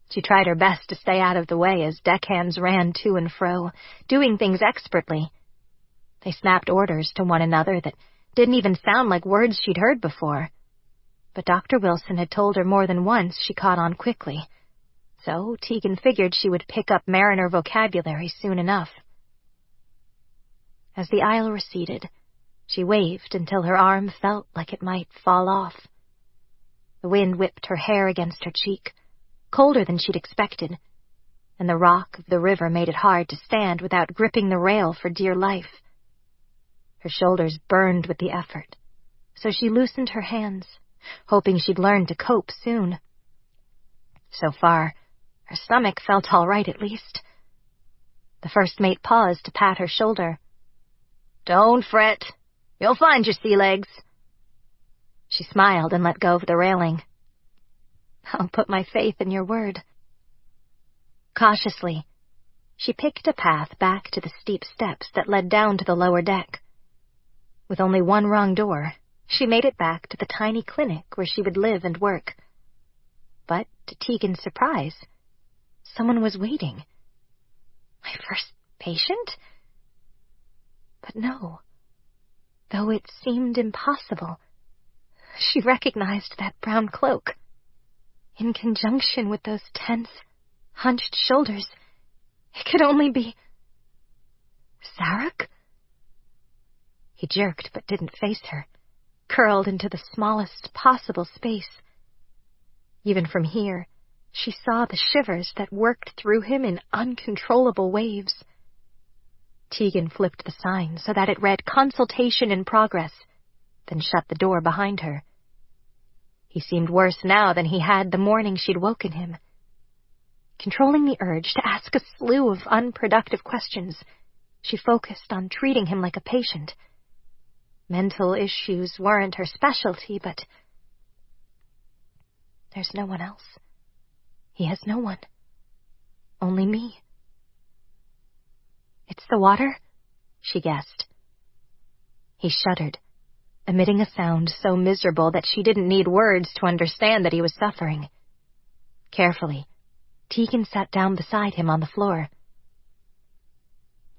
She tried her best to stay out of the way as deckhands ran to and fro, doing things expertly. They snapped orders to one another that didn't even sound like words she'd heard before. But Dr. Wilson had told her more than once she caught on quickly, so Tegan figured she would pick up mariner vocabulary soon enough. As the aisle receded, she waved until her arm felt like it might fall off. The wind whipped her hair against her cheek, colder than she'd expected, and the rock of the river made it hard to stand without gripping the rail for dear life. Her shoulders burned with the effort, so she loosened her hands, hoping she'd learn to cope soon. So far, her stomach felt all right at least. The first mate paused to pat her shoulder. "Don't fret. You'll find your sea legs." She smiled and let go of the railing. "I'll put my faith in your word." Cautiously, she picked a path back to the steep steps that led down to the lower deck. With only one wrong door, she made it back to the tiny clinic where she would live and work. But, to Tegan's surprise, someone was waiting. My first patient? But no. Though it seemed impossible, she recognized that brown cloak. In conjunction with those tense, hunched shoulders, it could only be... Szarok? He jerked but didn't face her, curled into the smallest possible space. Even from here, she saw the shivers that worked through him in uncontrollable waves. Tegan flipped the sign so that it read "Consultation in Progress," then shut the door behind her. He seemed worse now than he had the morning she'd woken him. Controlling the urge to ask a slew of unproductive questions, she focused on treating him like a patient. Mental issues weren't her specialty, but there's no one else. He has no one. Only me. It's the water, she guessed. He shuddered, emitting a sound so miserable that she didn't need words to understand that he was suffering. Carefully, Tegan sat down beside him on the floor.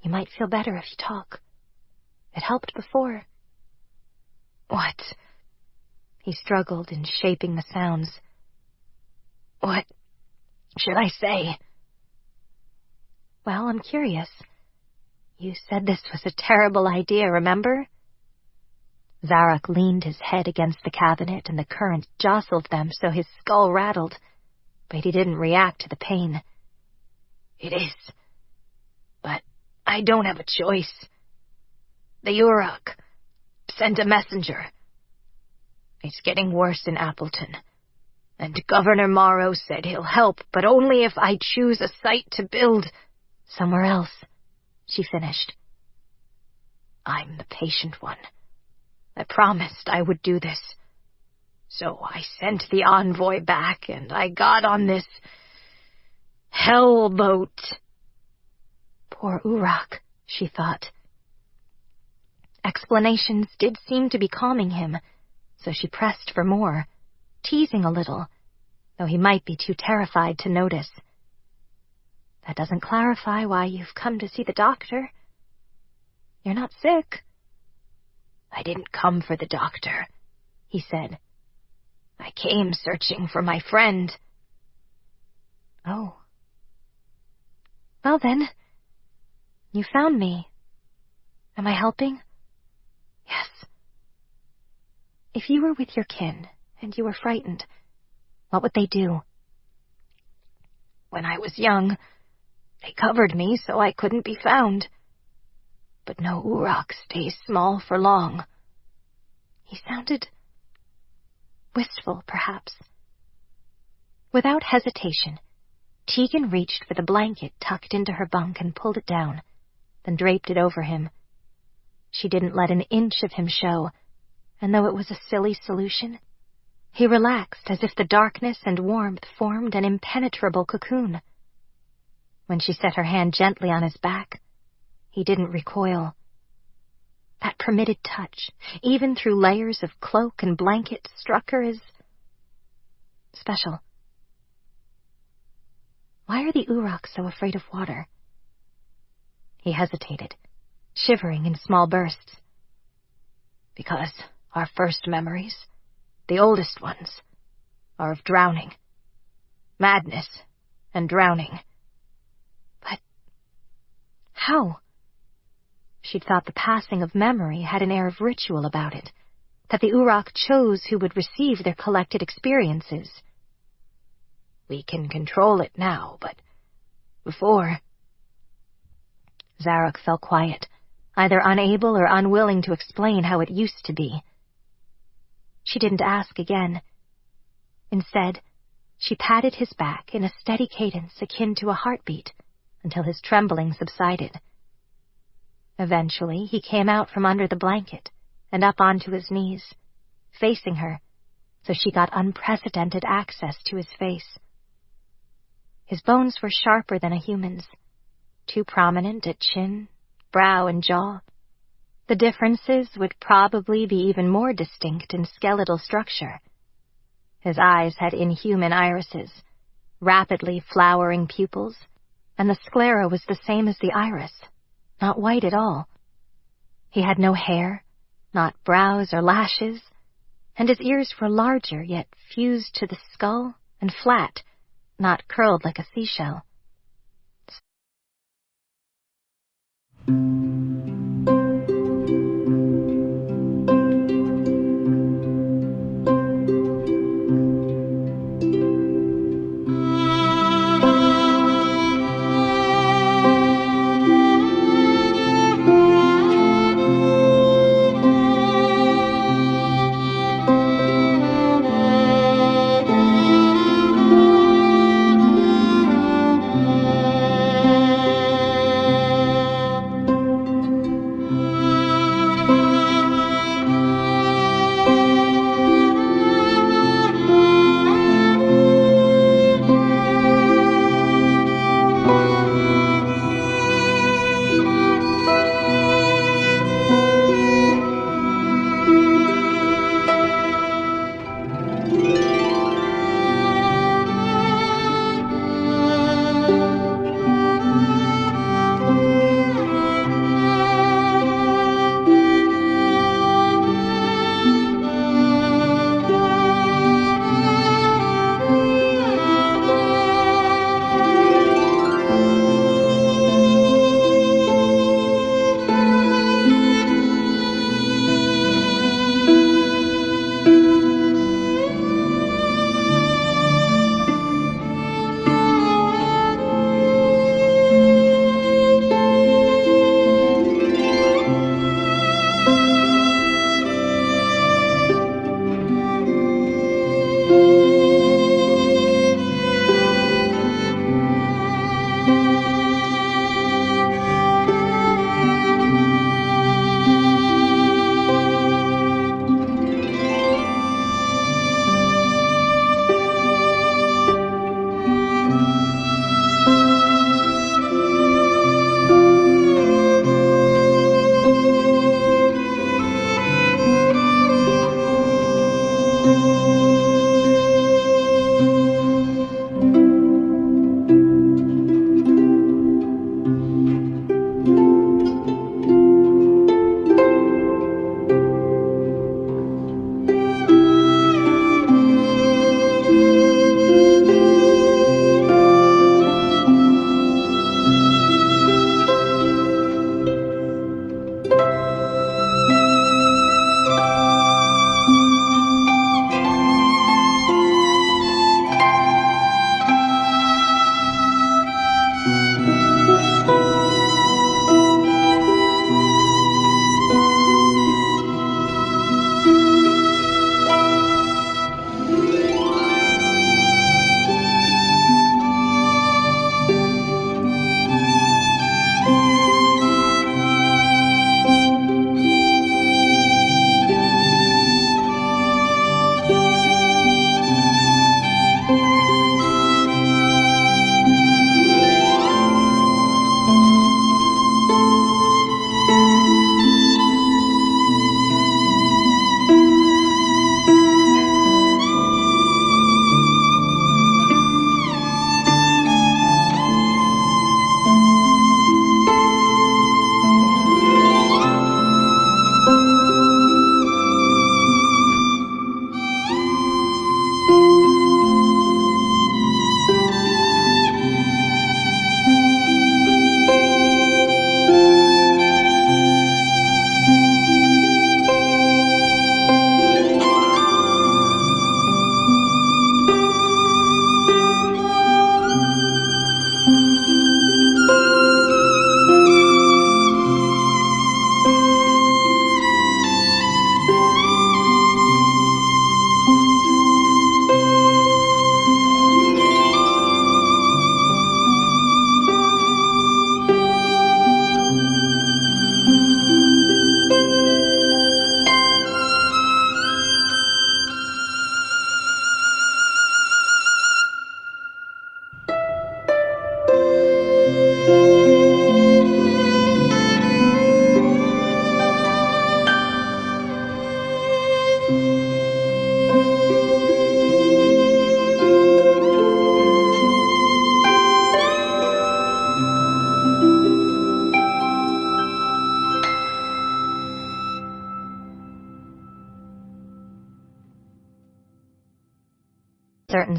You might feel better if you talk. It helped before. What? He struggled in shaping the sounds. What should I say? Well, I'm curious. You said this was a terrible idea, remember? Szarok leaned his head against the cabinet and the current jostled them so his skull rattled, but he didn't react to the pain. It is. But I don't have a choice. The Uroch sent a messenger. It's getting worse in Appleton, and Governor Morrow said he'll help, but only if I choose a site to build somewhere else, she finished. I'm the patient one. I promised I would do this. So I sent the envoy back, and I got on this hell boat. Poor Uroch, she thought. Explanations did seem to be calming him, so she pressed for more, teasing a little, though he might be too terrified to notice. That doesn't clarify why you've come to see the doctor. You're not sick. I didn't come for the doctor, he said. I came searching for my friend. Oh. Well then, you found me. Am I helping? Yes. If you were with your kin, and you were frightened, what would they do? When I was young, they covered me so I couldn't be found. But no Uroch stays small for long. He sounded wistful, perhaps. Without hesitation, Tegan reached for the blanket tucked into her bunk and pulled it down, then draped it over him. She didn't let an inch of him show, and though it was a silly solution, he relaxed as if the darkness and warmth formed an impenetrable cocoon. When she set her hand gently on his back, he didn't recoil. That permitted touch, even through layers of cloak and blanket, struck her as special. Why are the Uroch so afraid of water? He hesitated, shivering in small bursts. Because our first memories, the oldest ones, are of drowning. Madness and drowning. But how? She'd thought the passing of memory had an air of ritual about it, that the Uroch chose who would receive their collected experiences. We can control it now, but before... Szarok fell quiet, either unable or unwilling to explain how it used to be. She didn't ask again. Instead, she patted his back in a steady cadence akin to a heartbeat until his trembling subsided. Eventually, he came out from under the blanket and up onto his knees, facing her, so she got unprecedented access to his face. His bones were sharper than a human's, too prominent at chin, brow, and jaw. The differences would probably be even more distinct in skeletal structure. His eyes had inhuman irises, rapidly flowering pupils, and the sclera was the same as the iris, not white at all. He had no hair, not brows or lashes, and his ears were larger yet fused to the skull and flat, not curled like a seashell.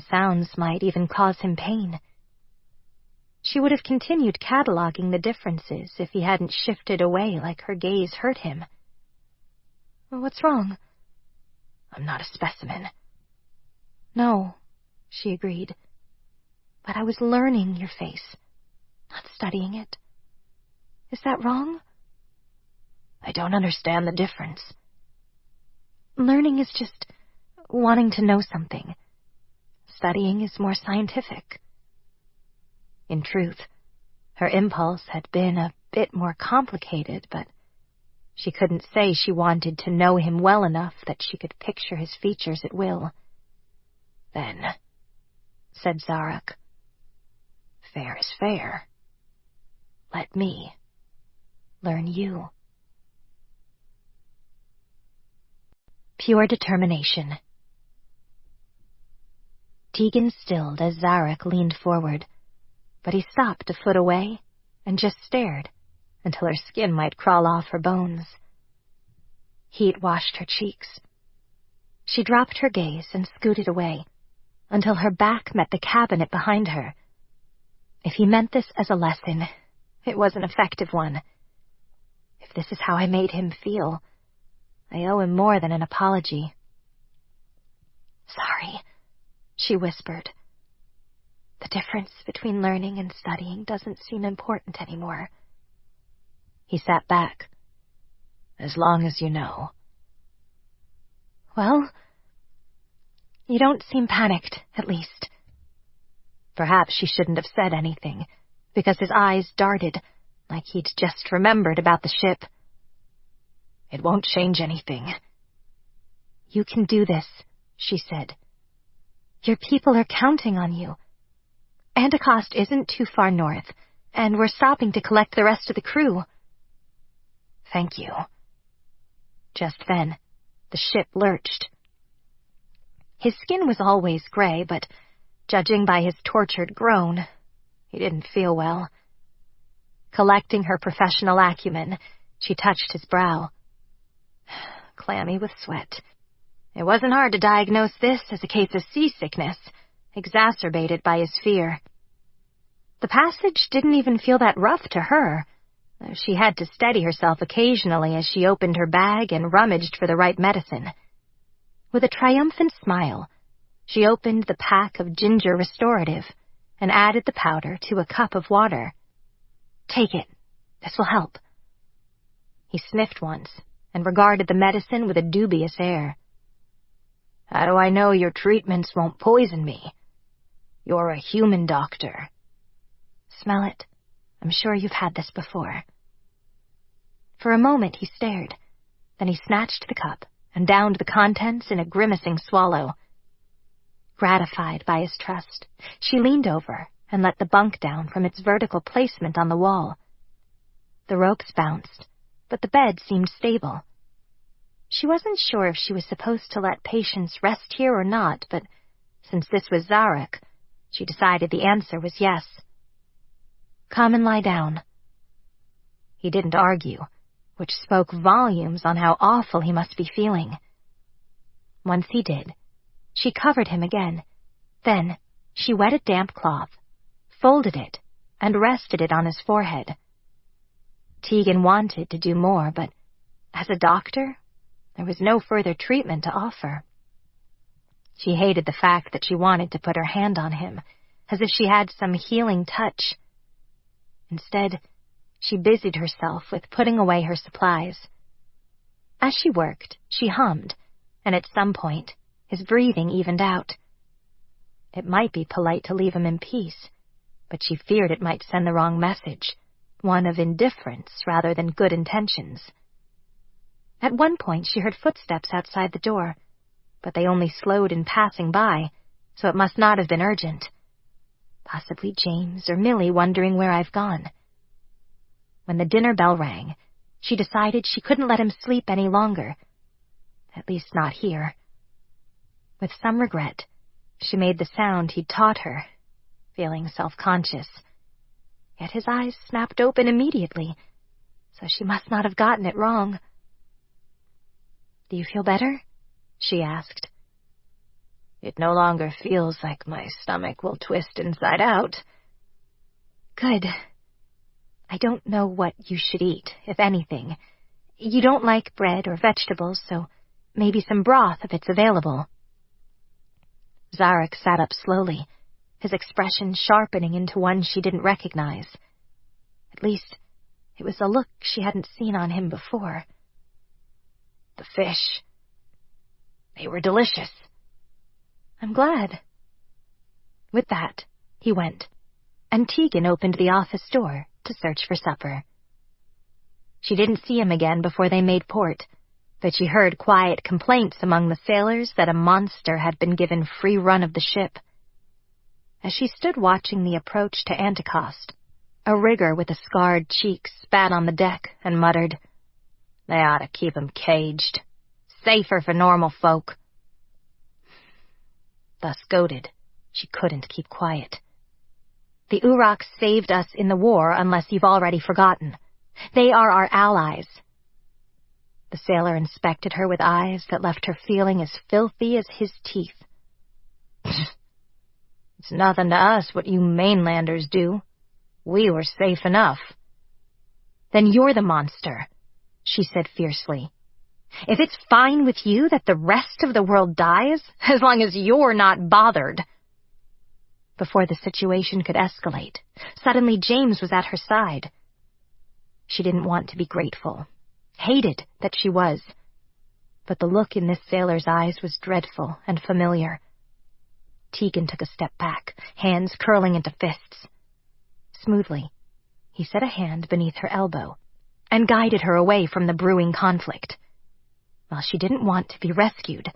sounds might even cause him pain. She would have continued cataloging the differences if he hadn't shifted away like her gaze hurt him. "What's wrong?" "I'm not a specimen." "No," she agreed. "But I was learning your face, not studying it. Is that wrong?" "I don't understand the difference." "Learning is just wanting to know something. Studying is more scientific." In truth, her impulse had been a bit more complicated, but she couldn't say she wanted to know him well enough that she could picture his features at will. "Then," said Szarok, "fair is fair. Let me learn you." Pure determination. Tegan stilled as Szarok leaned forward, but he stopped a foot away and just stared until her skin might crawl off her bones. Heat washed her cheeks. She dropped her gaze and scooted away until her back met the cabinet behind her. If he meant this as a lesson, it was an effective one. If this is how I made him feel, I owe him more than an apology. "Sorry," she whispered. "The difference between learning and studying doesn't seem important anymore." He sat back. "As long as you know." "Well, you don't seem panicked, at least." Perhaps she shouldn't have said anything, because his eyes darted, like he'd just remembered about the ship. "It won't change anything." "You can do this," she said. "Your people are counting on you. Anticost isn't too far north, and we're stopping to collect the rest of the crew." "Thank you." Just then, the ship lurched. His skin was always gray, but judging by his tortured groan, he didn't feel well. Collecting her professional acumen, she touched his brow. Clammy with sweat. It wasn't hard to diagnose this as a case of seasickness, exacerbated by his fear. The passage didn't even feel that rough to her, though she had to steady herself occasionally as she opened her bag and rummaged for the right medicine. With a triumphant smile, she opened the pack of ginger restorative and added the powder to a cup of water. "Take it. This will help." He sniffed once and regarded the medicine with a dubious air. "How do I know your treatments won't poison me? You're a human doctor." "Smell it. I'm sure you've had this before." For a moment he stared. Then he snatched the cup and downed the contents in a grimacing swallow. Gratified by his trust, she leaned over and let the bunk down from its vertical placement on the wall. The ropes bounced, but the bed seemed stable. She wasn't sure if she was supposed to let patients rest here or not, but since this was Szarok, she decided the answer was yes. "Come and lie down." He didn't argue, which spoke volumes on how awful he must be feeling. Once he did, she covered him again. Then she wet a damp cloth, folded it, and rested it on his forehead. Tegan wanted to do more, but as a doctor, there was no further treatment to offer. She hated the fact that she wanted to put her hand on him, as if she had some healing touch. Instead, she busied herself with putting away her supplies. As she worked, she hummed, and at some point, his breathing evened out. It might be polite to leave him in peace, but she feared it might send the wrong message, one of indifference rather than good intentions. At one point she heard footsteps outside the door, but they only slowed in passing by, so it must not have been urgent. Possibly James or Millie wondering where I've gone. When the dinner bell rang, she decided she couldn't let him sleep any longer, at least not here. With some regret, she made the sound he'd taught her, feeling self-conscious. Yet his eyes snapped open immediately, so she must not have gotten it wrong. "Do you feel better?" she asked. It no longer feels like my stomach will twist inside out. Good. I don't know what you should eat, if anything. You don't like bread or vegetables, so maybe some broth if it's available. Szarok sat up slowly, his expression sharpening into one she didn't recognize. At least, it was a look she hadn't seen on him before. The fish. They were delicious. I'm glad. With that, he went, and Tegan opened the office door to search for supper. She didn't see him again before they made port, but she heard quiet complaints among the sailors that a monster had been given free run of the ship. As she stood watching the approach to Anticost, a rigger with a scarred cheek spat on the deck and muttered, "They ought to keep him caged. Safer for normal folk." Thus goaded, she couldn't keep quiet. "The Uroch saved us in the war, unless you've already forgotten. They are our allies." The sailor inspected her with eyes that left her feeling as filthy as his teeth. "It's nothing to us what you mainlanders do. We were safe enough." "Then you're the monster," she said fiercely. "If it's fine with you that the rest of the world dies, as long as you're not bothered." Before the situation could escalate, suddenly James was at her side. She didn't want to be grateful, hated that she was, but the look in this sailor's eyes was dreadful and familiar. Tegan took a step back, hands curling into fists. Smoothly, he set a hand beneath her elbow and guided her away from the brewing conflict. While she didn't want to be rescued,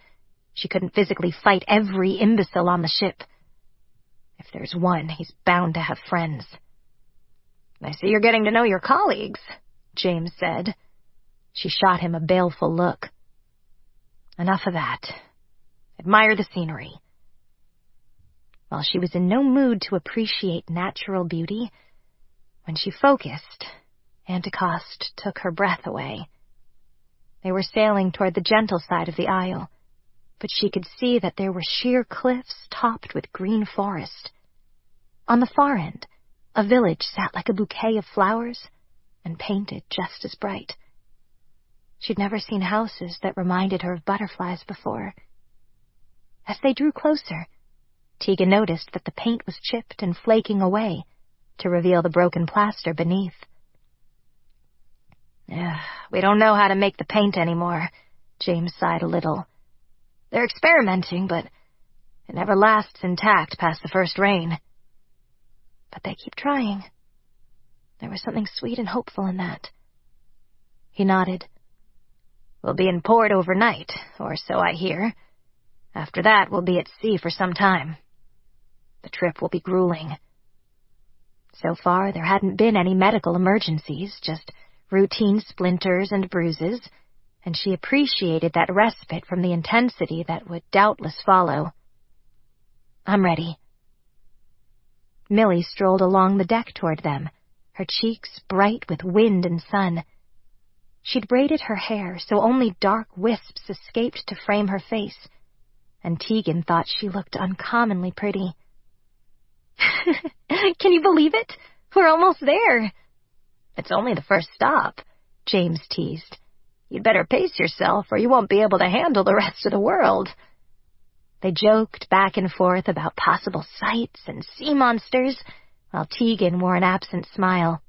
she couldn't physically fight every imbecile on the ship. If there's one, he's bound to have friends. "I see you're getting to know your colleagues," James said. She shot him a baleful look. "Enough of that. Admire the scenery." While she was in no mood to appreciate natural beauty, when she focused, Anticost took her breath away. They were sailing toward the gentle side of the isle, but she could see that there were sheer cliffs topped with green forest. On the far end, a village sat like a bouquet of flowers and painted just as bright. She'd never seen houses that reminded her of butterflies before. As they drew closer, Tegan noticed that the paint was chipped and flaking away to reveal the broken plaster beneath. "We don't know how to make the paint anymore," James sighed a little. "They're experimenting, but it never lasts intact past the first rain." "But they keep trying." There was something sweet and hopeful in that. He nodded. "We'll be in port overnight, or so I hear. After that, we'll be at sea for some time. The trip will be grueling." So far, there hadn't been any medical emergencies, just routine splinters and bruises, and she appreciated that respite from the intensity that would doubtless follow. "I'm ready." Millie strolled along the deck toward them, her cheeks bright with wind and sun. She'd braided her hair so only dark wisps escaped to frame her face, and Tegan thought she looked uncommonly pretty. "Can you believe it? We're almost there." "It's only the first stop," James teased. "You'd better pace yourself or you won't be able to handle the rest of the world." They joked back and forth about possible sights and sea monsters, while Tegan wore an absent smile.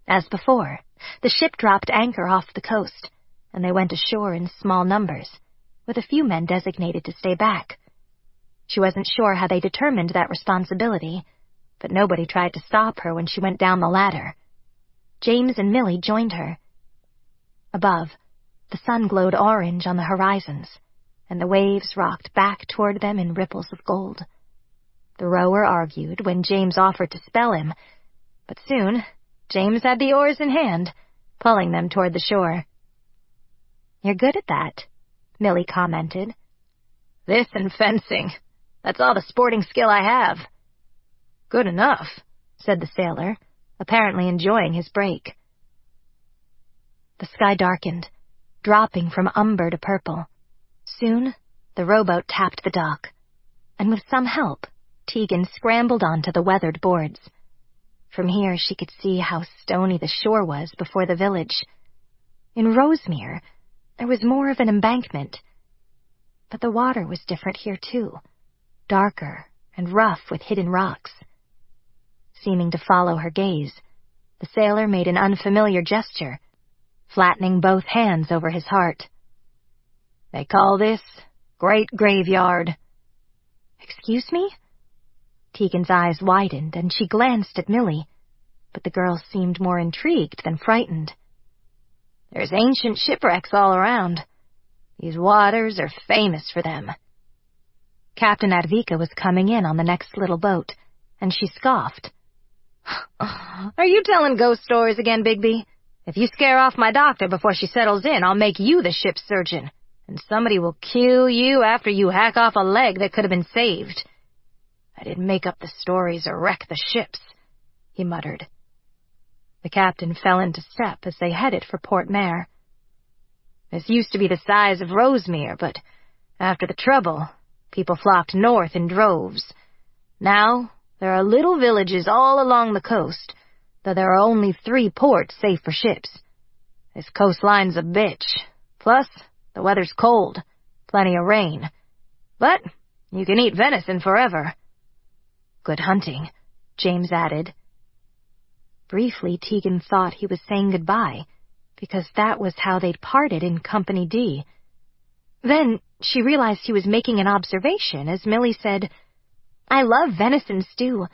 As before, the ship dropped anchor off the coast, and they went ashore in small numbers, with a few men designated to stay back. She wasn't sure how they determined that responsibility, but nobody tried to stop her when she went down the ladder. James and Millie joined her. Above, the sun glowed orange on the horizons, and the waves rocked back toward them in ripples of gold. The rower argued when James offered to spell him, but soon James had the oars in hand, pulling them toward the shore. "You're good at that," Millie commented. "This and fencing. That's all the sporting skill I have." "Good enough," said the sailor, apparently enjoying his break. The sky darkened, dropping from umber to purple. Soon, The rowboat tapped the dock, and with some help, Tegan scrambled onto the weathered boards. From here she could see how stony the shore was before the village. In Rosemere, there was more of an embankment, but the water was different here too, darker and rough with hidden rocks. Seeming to follow her gaze, the sailor made an unfamiliar gesture, flattening both hands over his heart. "They call this Great Graveyard." "Excuse me?" Tegan's eyes widened, and she glanced at Millie, but the girl seemed more intrigued than frightened. "There's ancient shipwrecks all around. These waters are famous for them." Captain Advika was coming in on the next little boat, and she scoffed. "Are you telling ghost stories again, Bigby? If you scare off my doctor before she settles in, I'll make you the ship's surgeon, and somebody will kill you after you hack off a leg that could have been saved. I didn't make up the stories or wreck the ships," he muttered. The captain fell into step as they headed for Port Mare. "This used to be the size of Rosemere, but after the trouble, people flocked north in droves. Now, there are little villages all along the coast, though there are only 3 ports safe for ships. This coastline's a bitch. Plus, the weather's cold, plenty of rain. But you can eat venison forever." "Good hunting," James added. Briefly, Tegan thought he was saying goodbye, because that was how they'd parted in Company D. Then she realized he was making an observation as Millie said, "I love venison stew.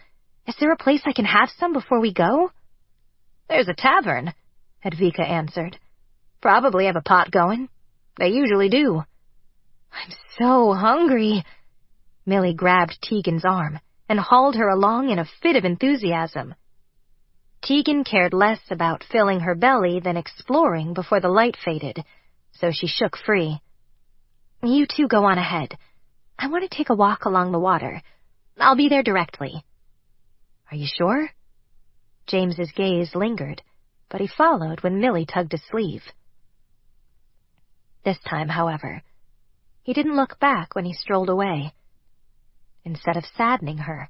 Is there a place I can have some before we go?" "There's a tavern," Advika answered. "Probably have a pot going. They usually do." "I'm so hungry." Millie grabbed Tegan's arm and hauled her along in a fit of enthusiasm. Tegan cared less about filling her belly than exploring before the light faded, so she shook free. "You two go on ahead. I want to take a walk along the water. I'll be there directly." "Are you sure?" James's gaze lingered, but he followed when Millie tugged his sleeve. This time, however, he didn't look back when he strolled away. Instead of saddening her,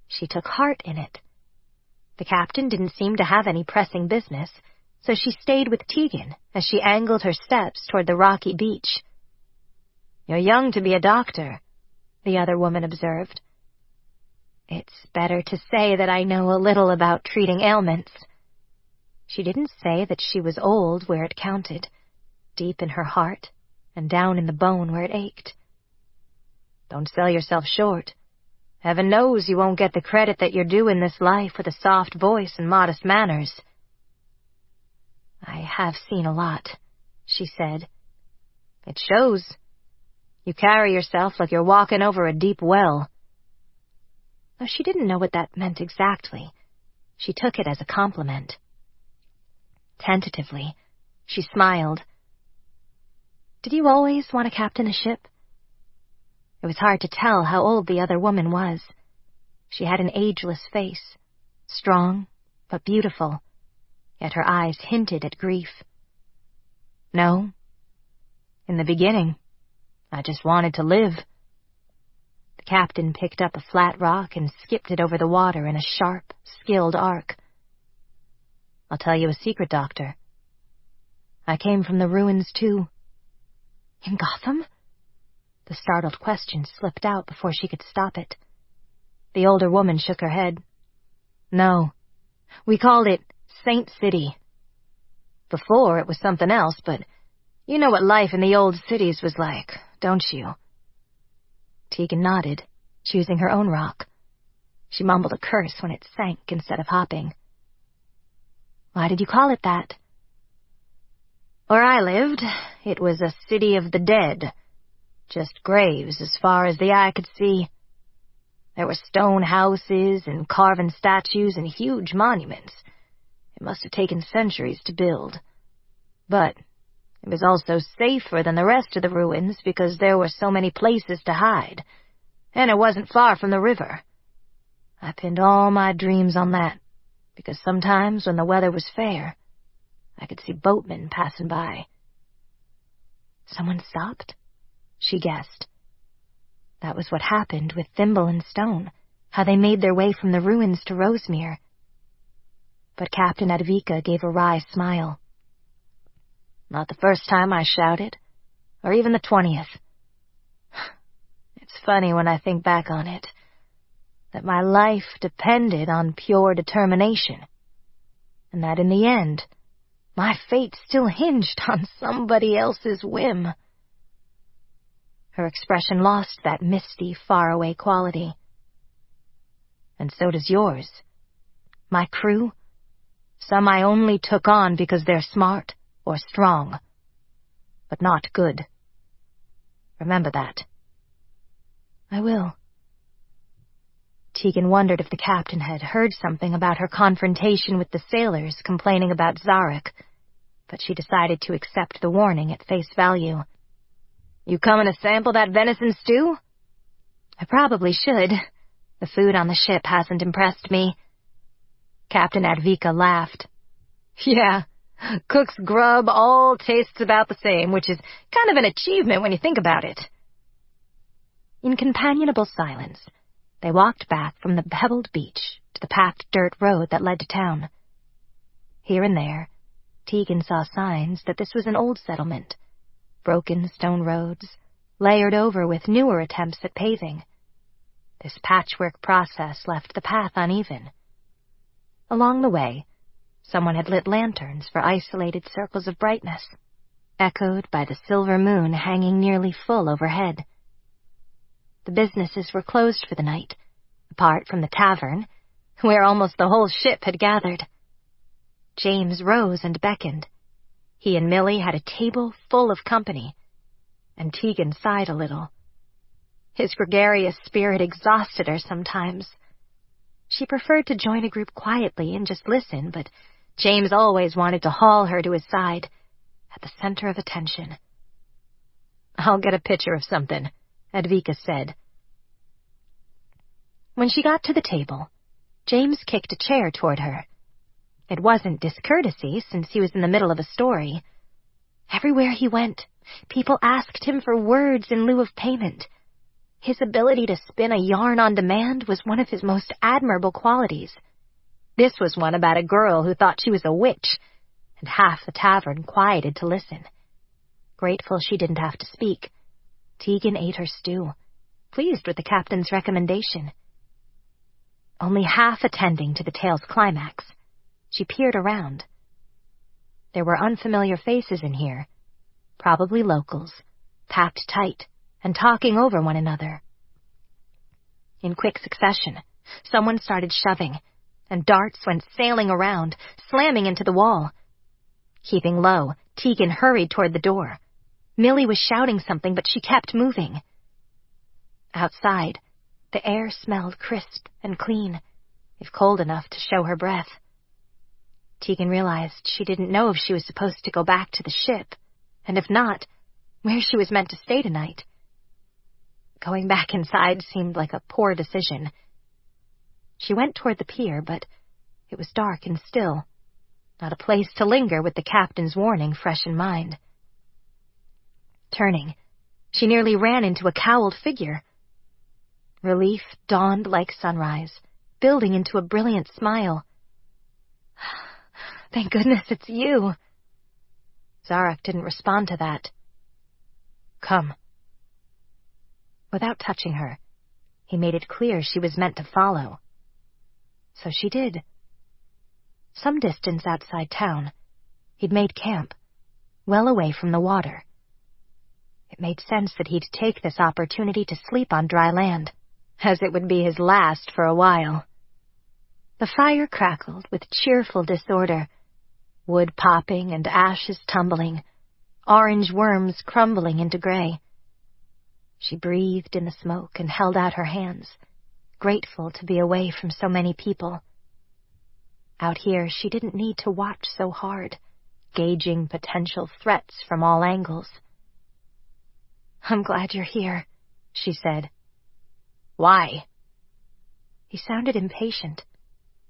she took heart in it. The captain didn't seem to have any pressing business, so she stayed with Tegan as she angled her steps toward the rocky beach. "You're young to be a doctor," the other woman observed. "It's better to say that I know a little about treating ailments." She didn't say that she was old where it counted, deep in her heart and down in the bone where it ached. "Don't sell yourself short. Heaven knows you won't get the credit that you're due in this life with a soft voice and modest manners." "I have seen a lot," she said. "It shows. You carry yourself like you're walking over a deep well." Though she didn't know what that meant exactly, she took it as a compliment. Tentatively, she smiled. "Did you always want to captain a ship?" It was hard to tell how old the other woman was. She had an ageless face, strong but beautiful, yet her eyes hinted at grief. "No. In the beginning, I just wanted to live." The captain picked up a flat rock and skipped it over the water in a sharp, skilled arc. "I'll tell you a secret, Doctor. I came from the ruins, too." "In Gotham?" The startled question slipped out before she could stop it. The older woman shook her head. "No. We called it Saint City. Before it was something else, but you know what life in the old cities was like, don't you?" Tegan nodded, choosing her own rock. She mumbled a curse when it sank instead of hopping. "Why did you call it that?" "Where I lived, it was a city of the dead. Just graves as far as the eye could see. There were stone houses and carven statues and huge monuments. It must have taken centuries to build. But it was also safer than the rest of the ruins because there were so many places to hide, and it wasn't far from the river. I pinned all my dreams on that, because sometimes when the weather was fair, I could see boatmen passing by." "Someone stopped?" she guessed. That was what happened with Thimble and Stone, how they made their way from the ruins to Rosemere. But Captain Advika gave a wry smile. Not the first time I shouted, or even the 20th. It's funny when I think back on it, that my life depended on pure determination, and that in the end, my fate still hinged on somebody else's whim. Her expression lost that misty, faraway quality. And so does yours. My crew, some I only took on because they're smart or strong, but not good. Remember that. I will. Tegan wondered if the captain had heard something about her confrontation with the sailors complaining about Szarok, but she decided to accept the warning at face value. You coming to sample that venison stew? I probably should. The food on the ship hasn't impressed me. Captain Advika laughed. Yeah, cook's grub all tastes about the same, which is kind of an achievement when you think about it. In companionable silence, they walked back from the pebbled beach to the packed dirt road that led to town. Here and there, Tegan saw signs that this was an old settlement. Broken stone roads, layered over with newer attempts at paving. This patchwork process left the path uneven. Along the way, someone had lit lanterns for isolated circles of brightness, echoed by the silver moon hanging nearly full overhead. The businesses were closed for the night, apart from the tavern, where almost the whole ship had gathered. James rose and beckoned. He and Millie had a table full of company, and Tegan sighed a little. His gregarious spirit exhausted her sometimes. She preferred to join a group quietly and just listen, but James always wanted to haul her to his side, at the center of attention. I'll get a picture of something, Advika said. When she got to the table, James kicked a chair toward her. It wasn't discourtesy, since he was in the middle of a story. Everywhere he went, people asked him for words in lieu of payment. His ability to spin a yarn on demand was one of his most admirable qualities. This was one about a girl who thought she was a witch, and half the tavern quieted to listen. Grateful she didn't have to speak, Tegan ate her stew, pleased with the captain's recommendation. Only half attending to the tale's climax, she peered around. There were unfamiliar faces in here, probably locals, packed tight and talking over one another. In quick succession, someone started shoving, and darts went sailing around, slamming into the wall. Keeping low, Tegan hurried toward the door. Millie was shouting something, but she kept moving. Outside, the air smelled crisp and clean, if cold enough to show her breath. Tegan realized she didn't know if she was supposed to go back to the ship, and if not, where she was meant to stay tonight. Going back inside seemed like a poor decision. She went toward the pier, but it was dark and still, not a place to linger with the captain's warning fresh in mind. Turning, she nearly ran into a cowled figure. Relief dawned like sunrise, building into a brilliant smile. Thank goodness it's you. Szarok didn't respond to that. Come. Without touching her, he made it clear she was meant to follow. So she did. Some distance outside town, he'd made camp, well away from the water. It made sense that he'd take this opportunity to sleep on dry land, as it would be his last for a while. The fire crackled with cheerful disorder, wood popping and ashes tumbling, orange worms crumbling into gray. She breathed in the smoke and held out her hands, grateful to be away from so many people. Out here, she didn't need to watch so hard, gauging potential threats from all angles. I'm glad you're here, she said. Why? He sounded impatient,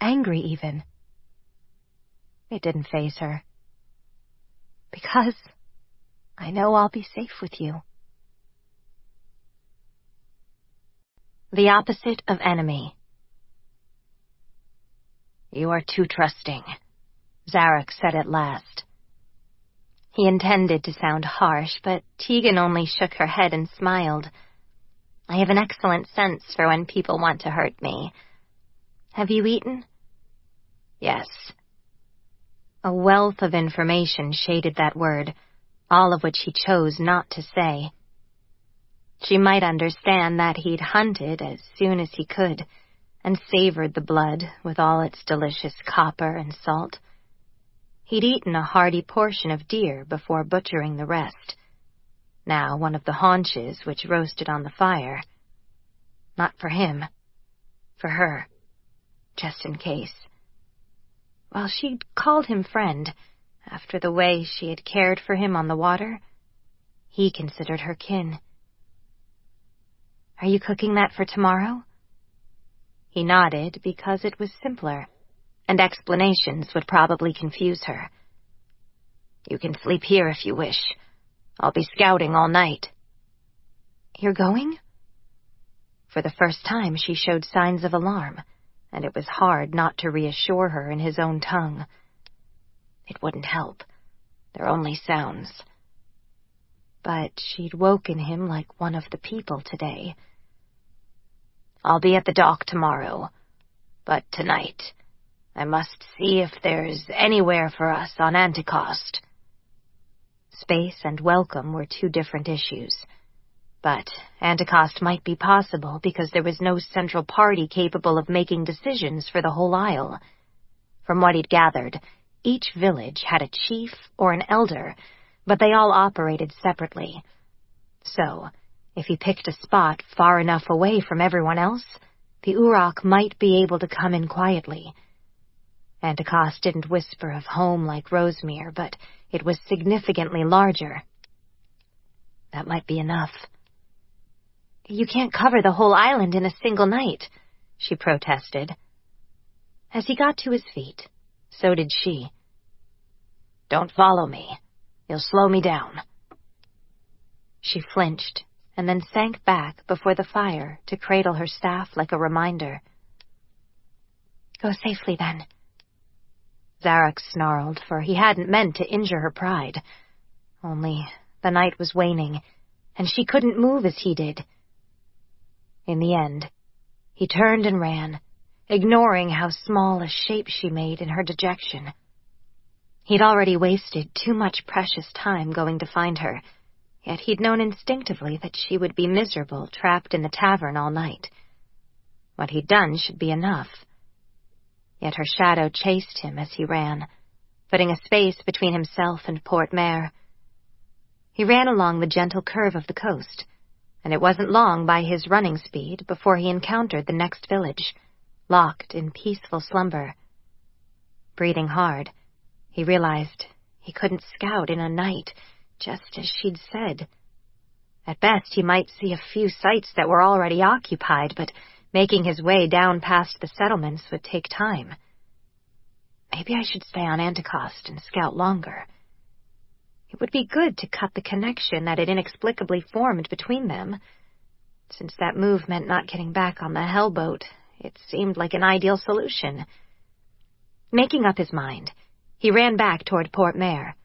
angry even. It didn't faze her. Because I know I'll be safe with you. The opposite of enemy. You are too trusting, Szarok said at last. He intended to sound harsh, but Tegan only shook her head and smiled. I have an excellent sense for when people want to hurt me. Have you eaten? Yes. A wealth of information shaded that word, all of which he chose not to say. She might understand that he'd hunted as soon as he could, and savored the blood with all its delicious copper and salt. He'd eaten a hearty portion of deer before butchering the rest. Now one of the haunches which roasted on the fire. Not for him. For her. Just in case. While she'd called him friend, after the way she had cared for him on the water, he considered her kin. Are you cooking that for tomorrow? He nodded because it was simpler, and explanations would probably confuse her. You can sleep here if you wish. I'll be scouting all night. You're going? For the first time she showed signs of alarm, and it was hard not to reassure her in his own tongue. It wouldn't help. They're only sounds. But she'd woken him like one of the people today. I'll be at the dock tomorrow, but tonight I must see if there's anywhere for us on Anticost. Space and welcome were two different issues. But Anticost might be possible because there was no central party capable of making decisions for the whole isle. From what he'd gathered, each village had a chief or an elder, but they all operated separately. So, if he picked a spot far enough away from everyone else, the Uroch might be able to come in quietly. Anticost didn't whisper of home like Rosemere, but it was significantly larger. That might be enough. You can't cover the whole island in a single night, she protested. As he got to his feet, so did she. Don't follow me. You'll slow me down. She flinched, and then sank back before the fire to cradle her staff like a reminder. Go safely, then. Szarok snarled, for he hadn't meant to injure her pride. Only the night was waning, and she couldn't move as he did. In the end, he turned and ran, ignoring how small a shape she made in her dejection. He'd already wasted too much precious time going to find her, yet he'd known instinctively that she would be miserable trapped in the tavern all night. What he'd done should be enough. Yet her shadow chased him as he ran, putting a space between himself and Port Mare. He ran along the gentle curve of the coast, and it wasn't long by his running speed before he encountered the next village, locked in peaceful slumber. Breathing hard, he realized he couldn't scout in a night, just as she'd said. At best, he might see a few sites that were already occupied, but making his way down past the settlements would take time. Maybe I should stay on Anticost and scout longer. It would be good to cut the connection that had inexplicably formed between them. Since that move meant not getting back on the hellboat, it seemed like an ideal solution. Making up his mind, he ran back toward Port Mare.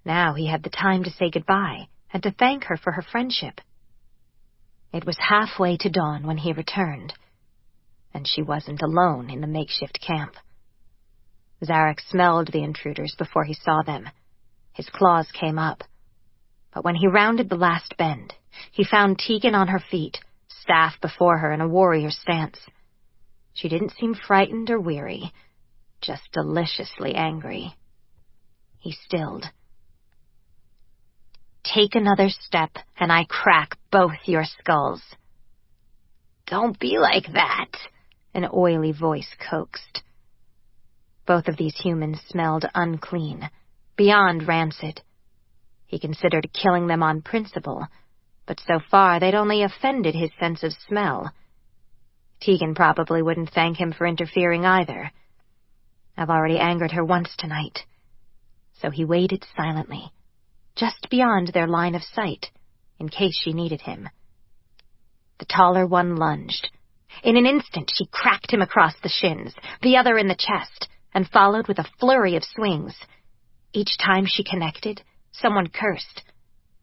Now he had the time to say goodbye and to thank her for her friendship. It was halfway to dawn when he returned, and she wasn't alone in the makeshift camp. Szarok smelled the intruders before he saw them. His claws came up. But when he rounded the last bend, he found Tegan on her feet, staff before her in a warrior stance. She didn't seem frightened or weary, just deliciously angry. He stilled. Take another step, and I crack both your skulls. Don't be like that, an oily voice coaxed. Both of these humans smelled unclean, beyond rancid. He considered killing them on principle, but so far they'd only offended his sense of smell. Tegan probably wouldn't thank him for interfering either. I've already angered her once tonight. So he waited silently, just beyond their line of sight, in case she needed him. The taller one lunged. In an instant, she cracked him across the shins, the other in the chest, and followed with a flurry of swings. Each time she connected, someone cursed.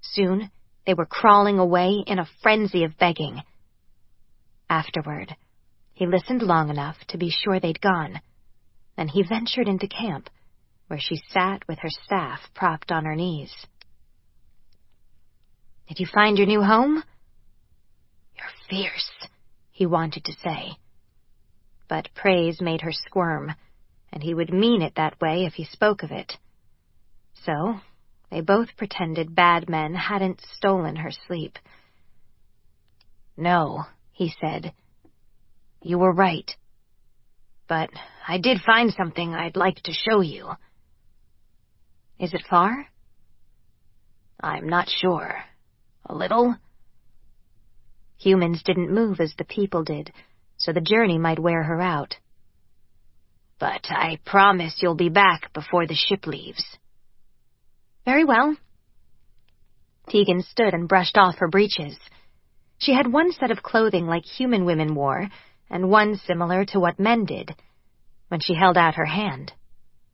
Soon, they were crawling away in a frenzy of begging. Afterward, he listened long enough to be sure they'd gone. Then he ventured into camp, where she sat with her staff propped on her knees. "Did you find your new home?" "You're fierce," he wanted to say. But praise made her squirm, and he would mean it that way if he spoke of it. So, they both pretended bad men hadn't stolen her sleep. "No," he said. "You were right. But I did find something I'd like to show you." "Is it far?" "I'm not sure. A little?" Humans didn't move as the people did, so the journey might wear her out. "But I promise you'll be back before the ship leaves." "Very well." Tegan stood and brushed off her breeches. She had one set of clothing like human women wore, and one similar to what men did. When she held out her hand,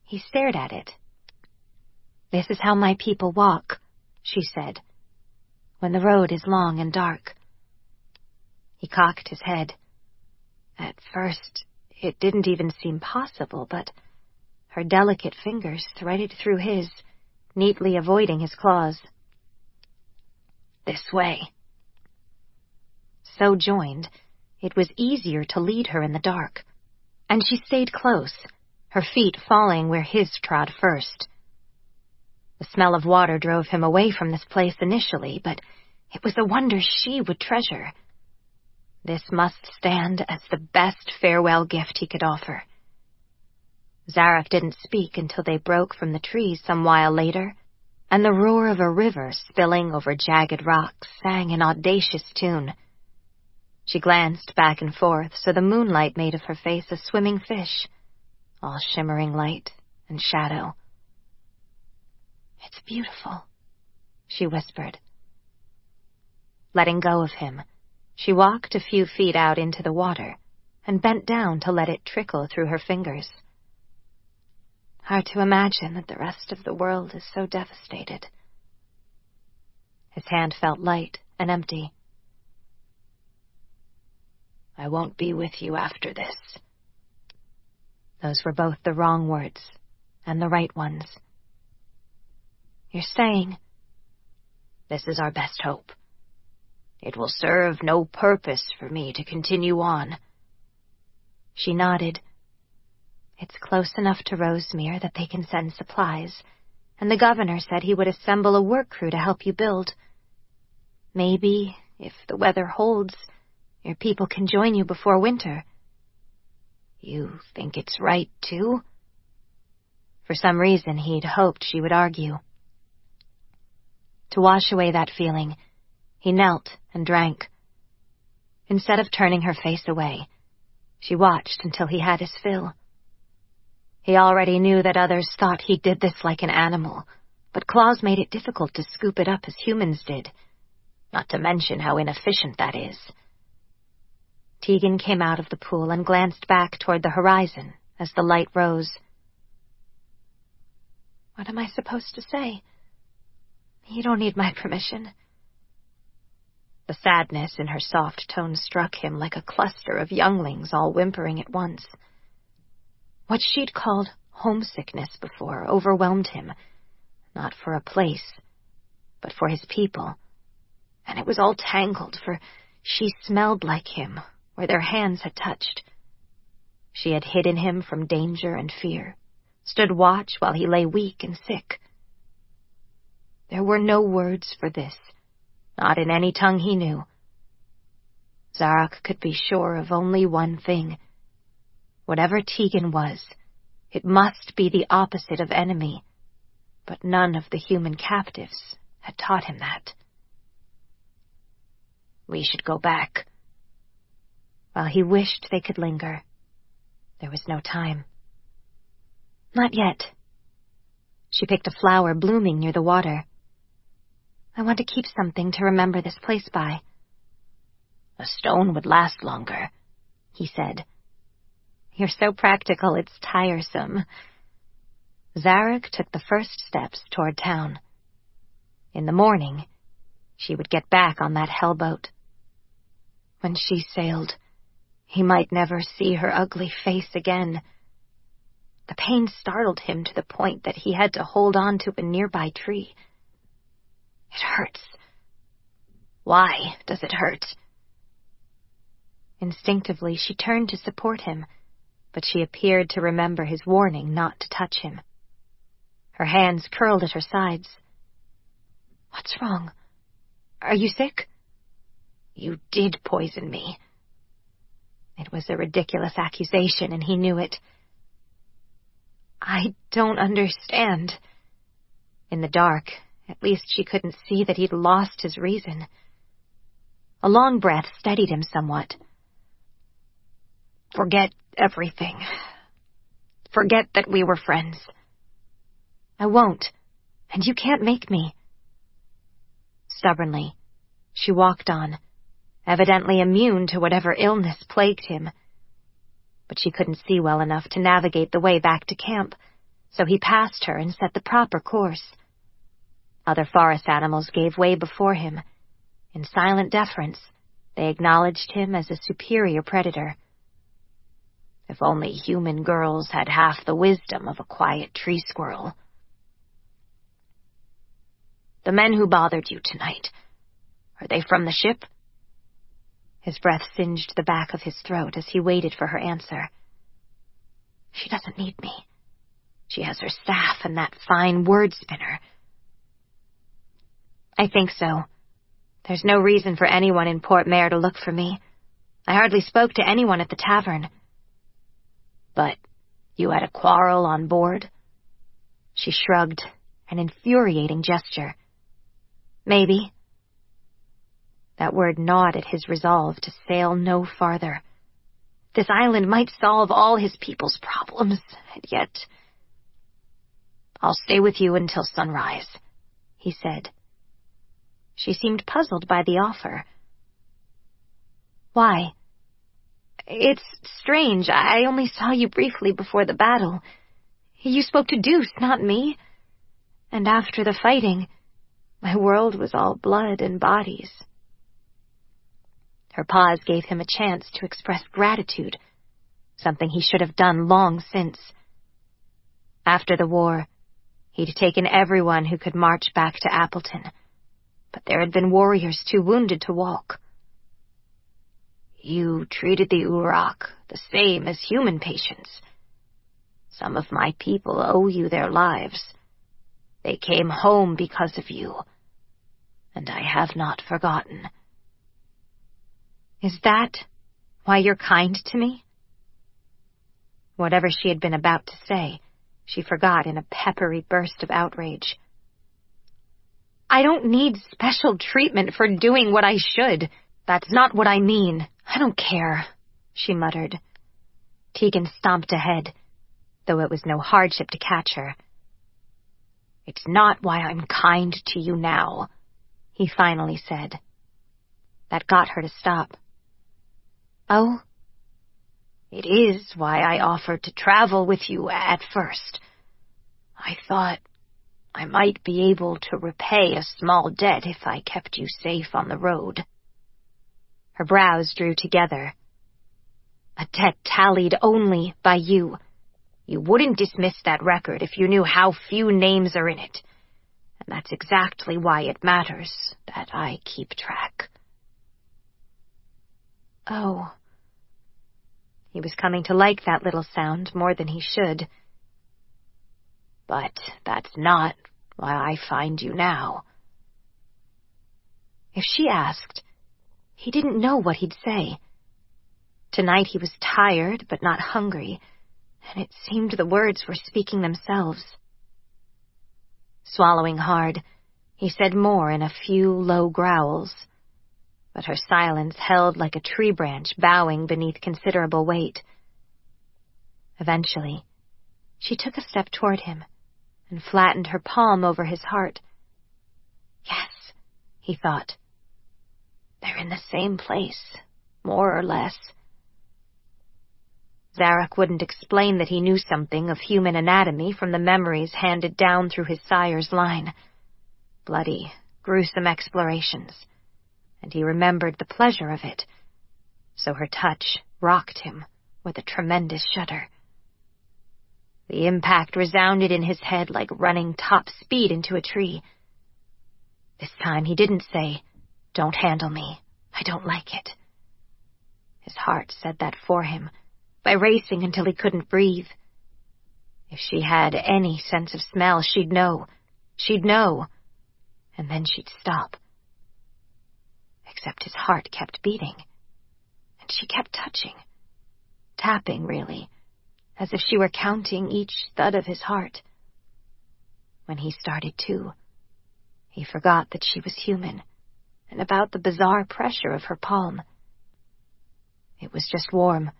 he stared at it. "This is how my people walk," she said, "when the road is long and dark." He cocked his head. At first, it didn't even seem possible, but her delicate fingers threaded through his, neatly avoiding his claws. "This way." So joined, it was easier to lead her in the dark, and she stayed close, her feet falling where his trod first. The smell of water drove him away from this place initially, but it was a wonder she would treasure. This must stand as the best farewell gift he could offer. Szarok didn't speak until they broke from the trees some while later, and the roar of a river spilling over jagged rocks sang an audacious tune. She glanced back and forth so the moonlight made of her face a swimming fish, all shimmering light and shadow. "It's beautiful," she whispered. Letting go of him, she walked a few feet out into the water and bent down to let it trickle through her fingers. Hard to imagine that the rest of the world is so devastated. His hand felt light and empty. "I won't be with you after this." Those were both the wrong words, and the right ones. "You're saying—" "This is our best hope. It will serve no purpose for me to continue on." She nodded. "It's close enough to Rosemere that they can send supplies, and the governor said he would assemble a work crew to help you build. Maybe, if the weather holds, your people can join you before winter." "You think it's right, too?" For some reason, he'd hoped she would argue. To wash away that feeling, he knelt and drank. Instead of turning her face away, she watched until he had his fill. He already knew that others thought he did this like an animal, but claws made it difficult to scoop it up as humans did, not to mention how inefficient that is. Tegan came out of the pool and glanced back toward the horizon as the light rose. "What am I supposed to say? You don't need my permission." The sadness in her soft tone struck him like a cluster of younglings all whimpering at once. What she'd called homesickness before overwhelmed him, not for a place, but for his people. And it was all tangled, for she smelled like him, where their hands had touched. She had hidden him from danger and fear, stood watch while he lay weak and sick. There were no words for this, not in any tongue he knew. Szarok could be sure of only one thing. Whatever Tegan was, it must be the opposite of enemy, but none of the human captives had taught him that. "We should go back." While he wished they could linger, there was no time. "Not yet." She picked a flower blooming near the water. "I want to keep something to remember this place by." A stone would last longer, he said. You're so practical, it's tiresome. Szarok took the first steps toward town. In the morning, she would get back on that hellboat. When she sailed, he might never see her ugly face again. The pain startled him to the point that he had to hold on to a nearby tree. It hurts. Why does it hurt? Instinctively, she turned to support him, but she appeared to remember his warning not to touch him. Her hands curled at her sides. What's wrong? Are you sick? You did poison me. It was a ridiculous accusation, and he knew it. I don't understand. In the dark, at least she couldn't see that he'd lost his reason. A long breath steadied him somewhat. Forget everything. Forget that we were friends. I won't, and you can't make me. Stubbornly, she walked on, evidently immune to whatever illness plagued him. But she couldn't see well enough to navigate the way back to camp, so he passed her and set the proper course. Other forest animals gave way before him. In silent deference, they acknowledged him as a superior predator. If only human girls had half the wisdom of a quiet tree squirrel. The men who bothered you tonight, are they from the ship? His breath singed the back of his throat as he waited for her answer. She doesn't need me. She has her staff and that fine word spinner. I think so. There's no reason for anyone in Port Mare to look for me. I hardly spoke to anyone at the tavern. But you had a quarrel on board? She shrugged, an infuriating gesture. Maybe. That word gnawed at his resolve to sail no farther. This island might solve all his people's problems, and yet... I'll stay with you until sunrise, he said. She seemed puzzled by the offer. Why? It's strange. I only saw you briefly before the battle. You spoke to Deuce, not me. And after the fighting, my world was all blood and bodies. Her pause gave him a chance to express gratitude, something he should have done long since. After the war, he'd taken everyone who could march back to Appleton, but there had been warriors too wounded to walk. You treated the Uroch the same as human patients. Some of my people owe you their lives. They came home because of you, and I have not forgotten. Is that why you're kind to me? Whatever she had been about to say, she forgot in a peppery burst of outrage. I don't need special treatment for doing what I should. That's not what I mean. I don't care, she muttered. Tegan stomped ahead, though it was no hardship to catch her. It's not why I'm kind to you now, he finally said. That got her to stop. Oh? It is why I offered to travel with you at first. I thought I might be able to repay a small debt if I kept you safe on the road. Her brows drew together. A debt tallied only by you. You wouldn't dismiss that record if you knew how few names are in it. And that's exactly why it matters that I keep track. Oh. He was coming to like that little sound more than he should. But that's not why I find you now. If she asked, he didn't know what he'd say. Tonight he was tired but not hungry, and it seemed the words were speaking themselves. Swallowing hard, he said more in a few low growls, but her silence held like a tree branch bowing beneath considerable weight. Eventually, she took a step toward him and flattened her palm over his heart. Yes, he thought. They're in the same place, more or less. Szarok wouldn't explain that he knew something of human anatomy from the memories handed down through his sire's line. Bloody, gruesome explorations. And he remembered the pleasure of it. So her touch rocked him with a tremendous shudder. The impact resounded in his head like running top speed into a tree. This time he didn't say, "Don't handle me. I don't like it." His heart said that for him, by racing until he couldn't breathe. If she had any sense of smell, she'd know. She'd know. And then she'd stop. Except his heart kept beating. And she kept touching. Tapping, really, as if she were counting each thud of his heart. When he started to, he forgot that she was human, and about the bizarre pressure of her palm. It was just warm,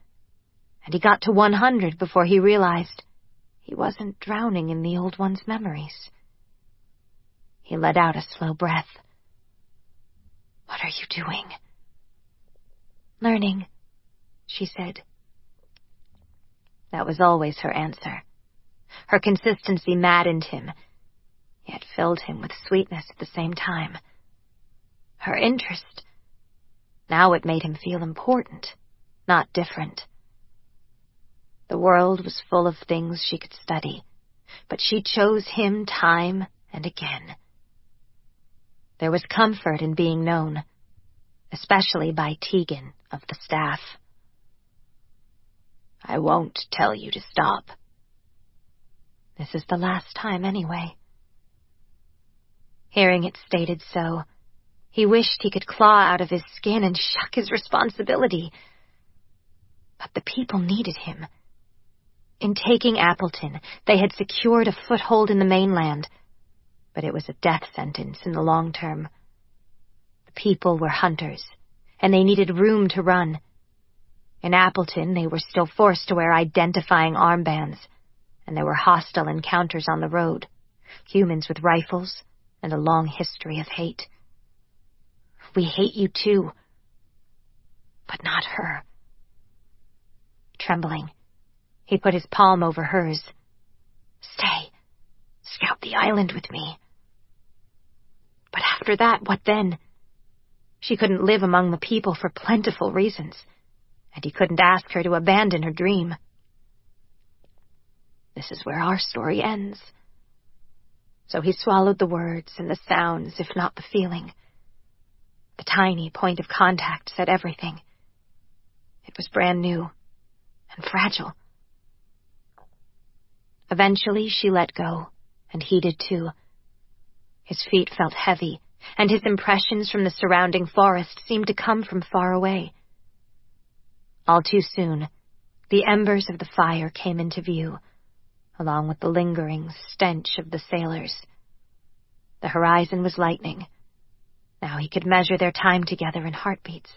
and he got to 100 before he realized he wasn't drowning in the old one's memories. He let out a slow breath. "What are you doing?" "Learning," she said. That was always her answer. Her consistency maddened him, yet filled him with sweetness at the same time. Her interest, now it made him feel important, not different. The world was full of things she could study, but she chose him time and again. There was comfort in being known, especially by Tegan of the staff. "I won't tell you to stop." This is the last time anyway. Hearing it stated so, he wished he could claw out of his skin and shuck his responsibility. But the people needed him. In taking Appleton, they had secured a foothold in the mainland, but it was a death sentence in the long term. The people were hunters, and they needed room to run. In Appleton, they were still forced to wear identifying armbands, and there were hostile encounters on the road, humans with rifles, and a long history of hate. "We hate you too." But not her. Trembling, he put his palm over hers. "Stay. Scout the island with me." But after that, what then? She couldn't live among the people for plentiful reasons, and he couldn't ask her to abandon her dream. This is where our story ends. So he swallowed the words and the sounds, if not the feeling. The tiny point of contact said everything. It was brand new and fragile. Eventually she let go, and he did too. His feet felt heavy, and his impressions from the surrounding forest seemed to come from far away. All too soon, the embers of the fire came into view, along with the lingering stench of the sailors. The horizon was lightening. Now he could measure their time together in heartbeats.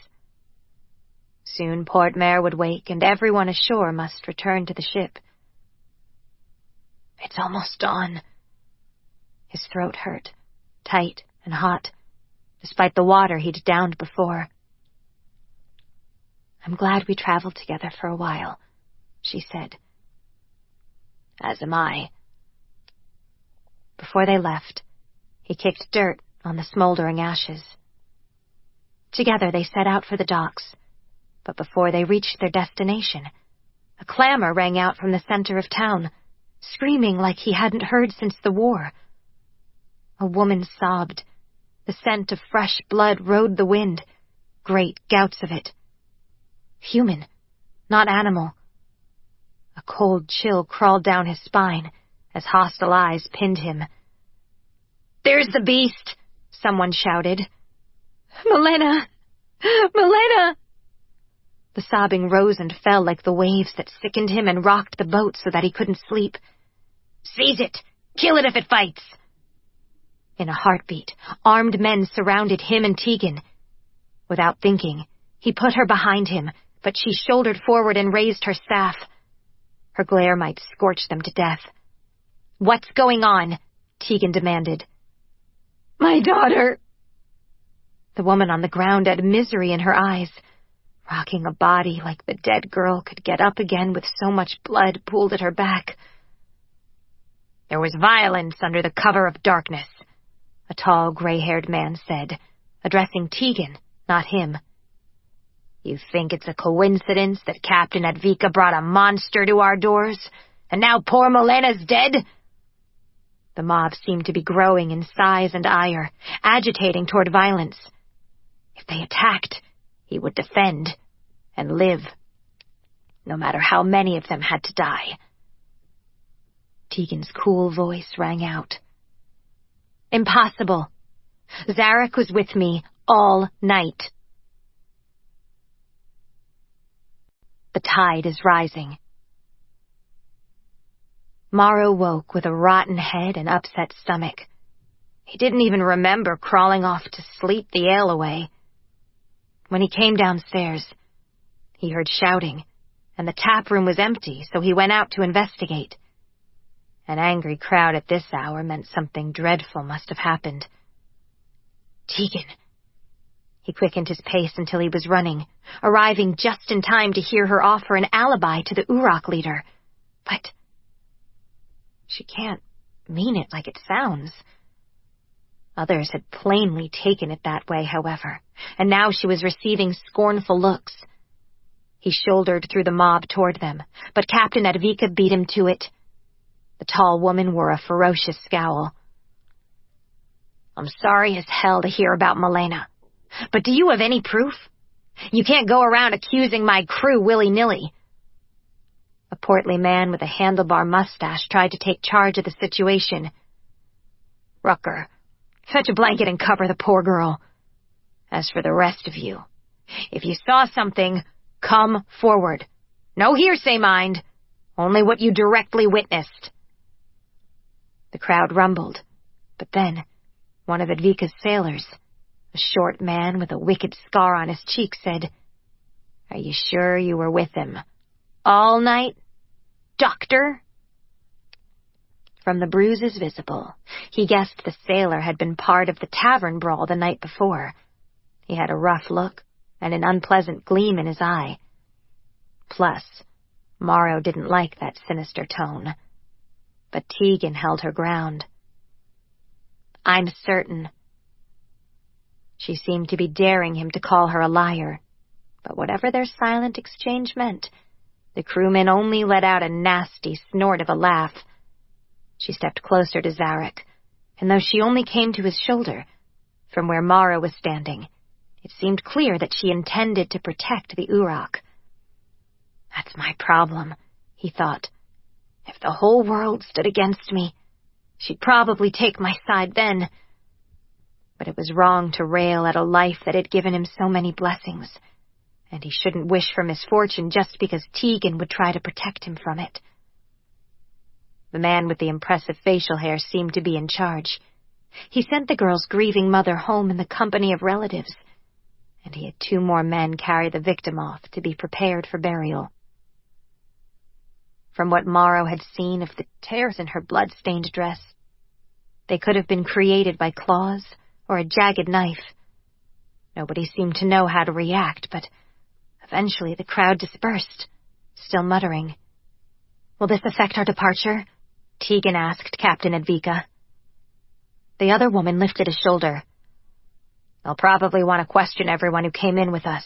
Soon Port Mare would wake, and everyone ashore must return to the ship. "It's almost dawn." His throat hurt, tight and hot, despite the water he'd downed before. "I'm glad we traveled together for a while," she said. "As am I." Before they left, he kicked dirt on the smoldering ashes. Together they set out for the docks, but before they reached their destination, a clamor rang out from the center of town, screaming like he hadn't heard since the war. A woman sobbed. The scent of fresh blood rode the wind, great gouts of it. Human, not animal. A cold chill crawled down his spine as hostile eyes pinned him. "There's the beast!" someone shouted. "Milena! Milena!" The sobbing rose and fell like the waves that sickened him and rocked the boat so that he couldn't sleep. "Seize it! Kill it if it fights!" In a heartbeat, armed men surrounded him and Tegan. Without thinking, he put her behind him, but she shouldered forward and raised her staff. Her glare might scorch them to death. "What's going on?" Tegan demanded. "My daughter!" The woman on the ground had misery in her eyes. rocking a body like the dead girl could get up again with so much blood pooled at her back. There was violence under the cover of darkness, a tall, gray-haired man said, addressing Tegan, not him. You think it's a coincidence that Captain Advika brought a monster to our doors, and now poor Milena's dead? The mob seemed to be growing in size and ire, agitating toward violence. If they attacked, he would defend and live, no matter how many of them had to die. Tegan's cool voice rang out. Impossible. Szarok was with me all night. The tide is rising. Morrow woke with a rotten head and upset stomach. He didn't even remember crawling off to sleep the ale away. When he came downstairs, he heard shouting, and the tap room was empty, so he went out to investigate. An angry crowd at this hour meant something dreadful must have happened. Tegan! He quickened his pace until he was running, arriving just in time to hear her offer an alibi to the Uroch leader. But she can't mean it like it sounds. Others had plainly taken it that way, however, and now she was receiving scornful looks. He shouldered through the mob toward them, but Captain Advika beat him to it. The tall woman wore a ferocious scowl. I'm sorry as hell to hear about Milena, but do you have any proof? You can't go around accusing my crew willy-nilly. A portly man with a handlebar mustache tried to take charge of the situation. Rucker, fetch a blanket and cover the poor girl. As for the rest of you, if you saw something, come forward. No hearsay, mind. Only what you directly witnessed. The crowd rumbled, but then one of Advika's sailors, a short man with a wicked scar on his cheek, said, Are you sure you were with him all night, Doctor? From the bruises visible, he guessed the sailor had been part of the tavern brawl the night before. He had a rough look and an unpleasant gleam in his eye. Plus, Morrow didn't like that sinister tone. But Tegan held her ground. I'm certain. She seemed to be daring him to call her a liar, but whatever their silent exchange meant, the crewman only let out a nasty snort of a laugh. She stepped closer to Szarok, and though she only came to his shoulder, from where Morrow was standing, it seemed clear that she intended to protect the Uroch. That's my problem, he thought. If the whole world stood against me, she'd probably take my side then. But it was wrong to rail at a life that had given him so many blessings, and he shouldn't wish for misfortune just because Tegan would try to protect him from it. The man with the impressive facial hair seemed to be in charge. He sent the girl's grieving mother home in the company of relatives, and he had 2 more men carry the victim off to be prepared for burial. From what Morrow had seen of the tears in her blood-stained dress, they could have been created by claws or a jagged knife. Nobody seemed to know how to react, but eventually the crowd dispersed, still muttering. Will this affect our departure? Tegan asked Captain Advika. The other woman lifted a shoulder. They'll probably want to question everyone who came in with us.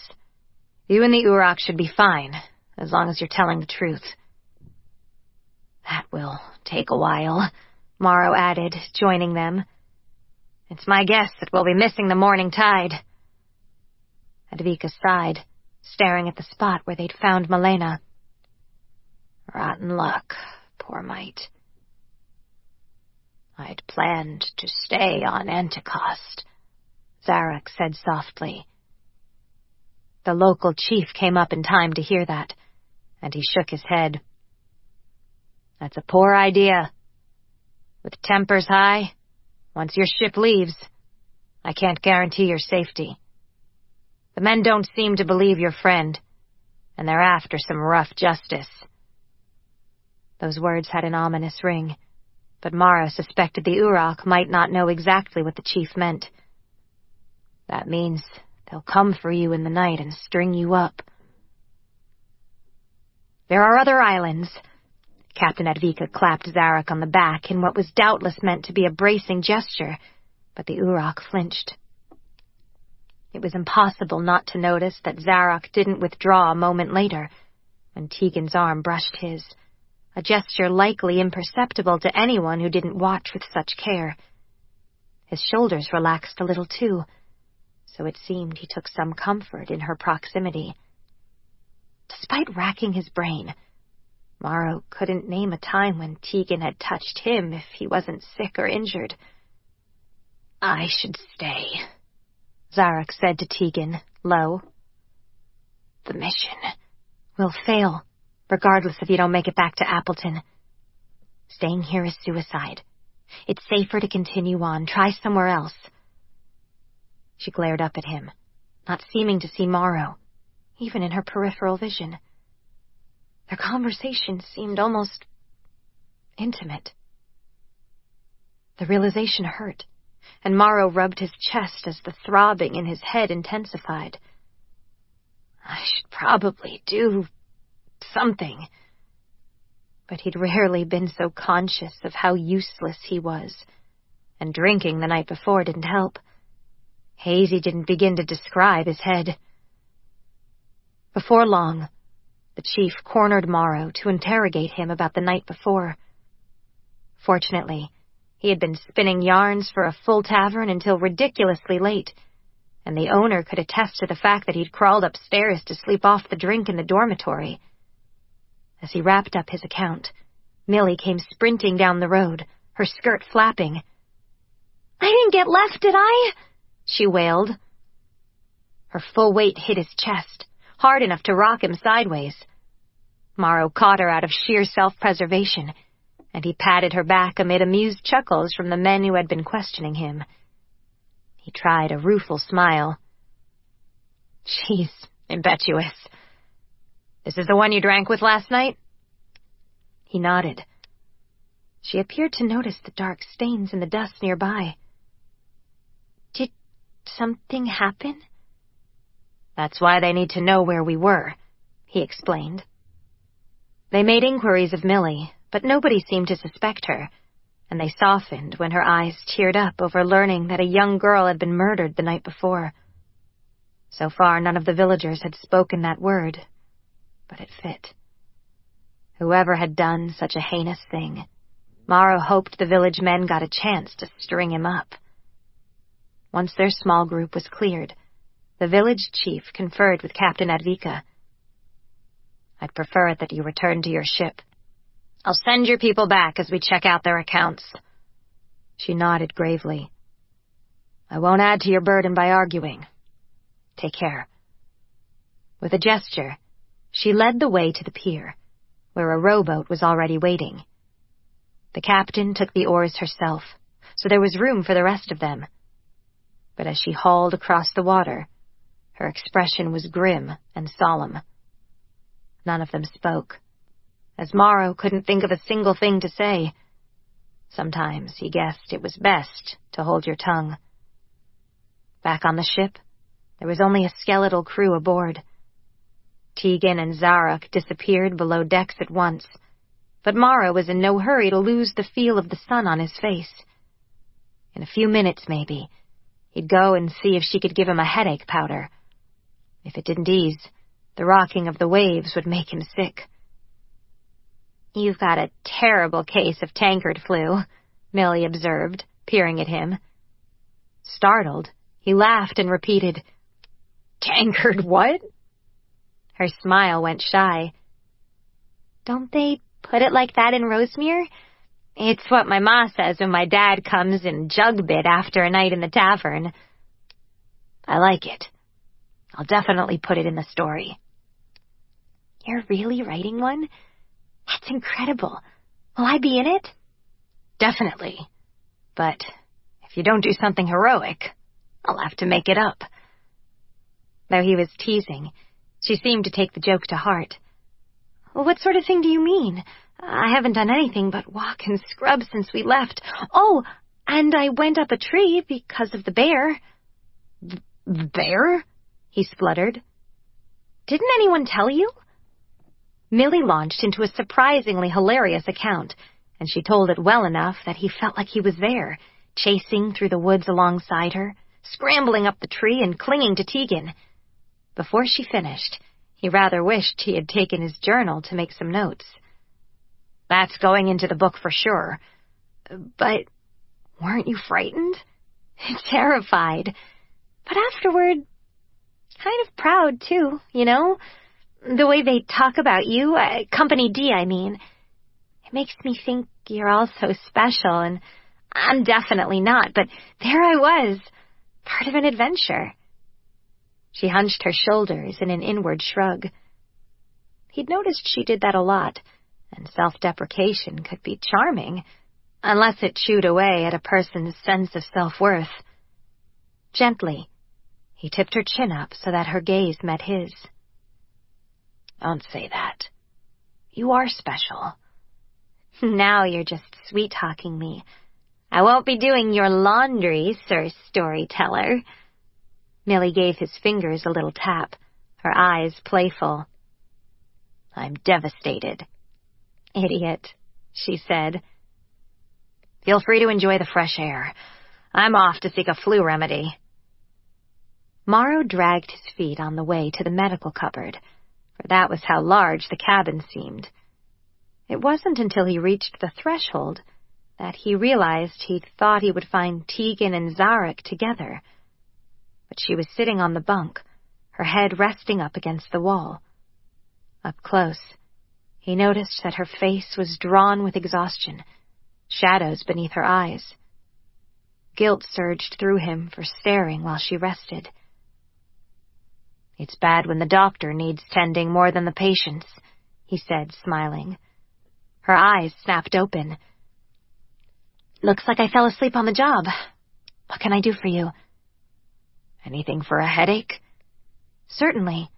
You and the Uroch should be fine, as long as you're telling the truth. That will take a while, Morrow added, joining them. It's my guess that we'll be missing the morning tide. Advika sighed, staring at the spot where they'd found Milena. Rotten luck, poor mite. I'd planned to stay on Anticost, Szarok said softly. The local chief came up in time to hear that, and he shook his head. That's a poor idea. With tempers high, once your ship leaves, I can't guarantee your safety. The men don't seem to believe your friend, and they're after some rough justice. Those words had an ominous ring, but Morrow suspected the Uroch might not know exactly what the chief meant. That means They'll come for you in the night and string you up. There are other islands. Captain Advika clapped Szarok on the back in what was doubtless meant to be a bracing gesture, but the Uroch flinched. It was impossible not to notice that Szarok didn't withdraw a moment later, when Tegan's arm brushed his, a gesture likely imperceptible to anyone who didn't watch with such care. His shoulders relaxed a little too, so it seemed he took some comfort in her proximity. Despite racking his brain, Morrow couldn't name a time when Tegan had touched him if he wasn't sick or injured. "I should stay," Szarok said to Tegan, low. "The mission will fail, regardless if you don't make it back to Appleton. Staying here is suicide. It's safer to continue on. Try somewhere else." She glared up at him, not seeming to see Morrow, even in her peripheral vision. Their conversation seemed almost intimate. The realization hurt, and Morrow rubbed his chest as the throbbing in his head intensified. "I should probably do something." But he'd rarely been so conscious of how useless he was, and drinking the night before didn't help. Hazy didn't begin to describe his head. Before long, the chief cornered Morrow to interrogate him about the night before. Fortunately, he had been spinning yarns for a full tavern until ridiculously late, and the owner could attest to the fact that he'd crawled upstairs to sleep off the drink in the dormitory. As he wrapped up his account, Millie came sprinting down the road, her skirt flapping. "I didn't get left, did I?" she wailed. Her full weight hit his chest, hard enough to rock him sideways. Morrow caught her out of sheer self-preservation, and he patted her back amid amused chuckles from the men who had been questioning him. He tried a rueful smile. "She's impetuous. This is the one you drank with last night?" He nodded. She appeared to notice the dark stains in the dust nearby. "Did something happen?" "That's why they need to know where we were," he explained. They made inquiries of Millie, but nobody seemed to suspect her, and they softened when her eyes teared up over learning that a young girl had been murdered the night before. So far, none of the villagers had spoken that word, but it fit. Whoever had done such a heinous thing, Morrow hoped the village men got a chance to string him up. Once their small group was cleared, the village chief conferred with Captain Advika. "I'd prefer it that you return to your ship. I'll send your people back as we check out their accounts." She nodded gravely. "I won't add to your burden by arguing. Take care." With a gesture, she led the way to the pier, where a rowboat was already waiting. The captain took the oars herself, so there was room for the rest of them. But as she hauled across the water, her expression was grim and solemn. None of them spoke, as Morrow couldn't think of a single thing to say. Sometimes he guessed it was best to hold your tongue. Back on the ship, there was only a skeletal crew aboard. Tegan and Szarok disappeared below decks at once, but Morrow was in no hurry to lose the feel of the sun on his face. In a few minutes, maybe, he'd go and see if she could give him a headache powder. If it didn't ease, the rocking of the waves would make him sick. "You've got a terrible case of tankard flu," Millie observed, peering at him. Startled, he laughed and repeated, "Tankard what?" Her smile went shy. "Don't they put it like that in Rosemere? It's what my ma says when my dad comes in jug-bit after a night in the tavern." "I like it. I'll definitely put it in the story." "You're really writing one? That's incredible. Will I be in it?" "Definitely. But if you don't do something heroic, I'll have to make it up." Though he was teasing, she seemed to take the joke to heart. "What sort of thing do you mean? I haven't done anything but walk and scrub since we left. Oh, and I went up a tree because of the bear." "The bear?" he spluttered. "Didn't anyone tell you?" Millie launched into a surprisingly hilarious account, and she told it well enough that he felt like he was there, chasing through the woods alongside her, scrambling up the tree and clinging to Tegan. Before she finished, he rather wished he had taken his journal to make some notes. "That's going into the book for sure. But weren't you frightened?" "Terrified. But afterward, kind of proud, too, you know? The way they talk about you, Company D, I mean. It makes me think you're all so special, and I'm definitely not, but there I was, part of an adventure." She hunched her shoulders in an inward shrug. He'd noticed she did that a lot, and self-deprecation could be charming, unless it chewed away at a person's sense of self-worth. Gently, he tipped her chin up so that her gaze met his. "Don't say that. You are special." "Now you're just sweet-talking me. I won't be doing your laundry, Sir Storyteller." Millie gave his fingers a little tap, her eyes playful. "I'm devastated." "Idiot," she said. "Feel free to enjoy the fresh air. I'm off to seek a flu remedy." Morrow dragged his feet on the way to the medical cupboard, for that was how large the cabin seemed. It wasn't until he reached the threshold that he realized he'd thought he would find Tegan and Szarok together. But she was sitting on the bunk, her head resting up against the wall. Up close, he noticed that her face was drawn with exhaustion, shadows beneath her eyes. Guilt surged through him for staring while she rested. "It's bad when the doctor needs tending more than the patients," he said, smiling. Her eyes snapped open. "Looks like I fell asleep on the job. What can I do for you?" "Anything for a headache?" "Certainly."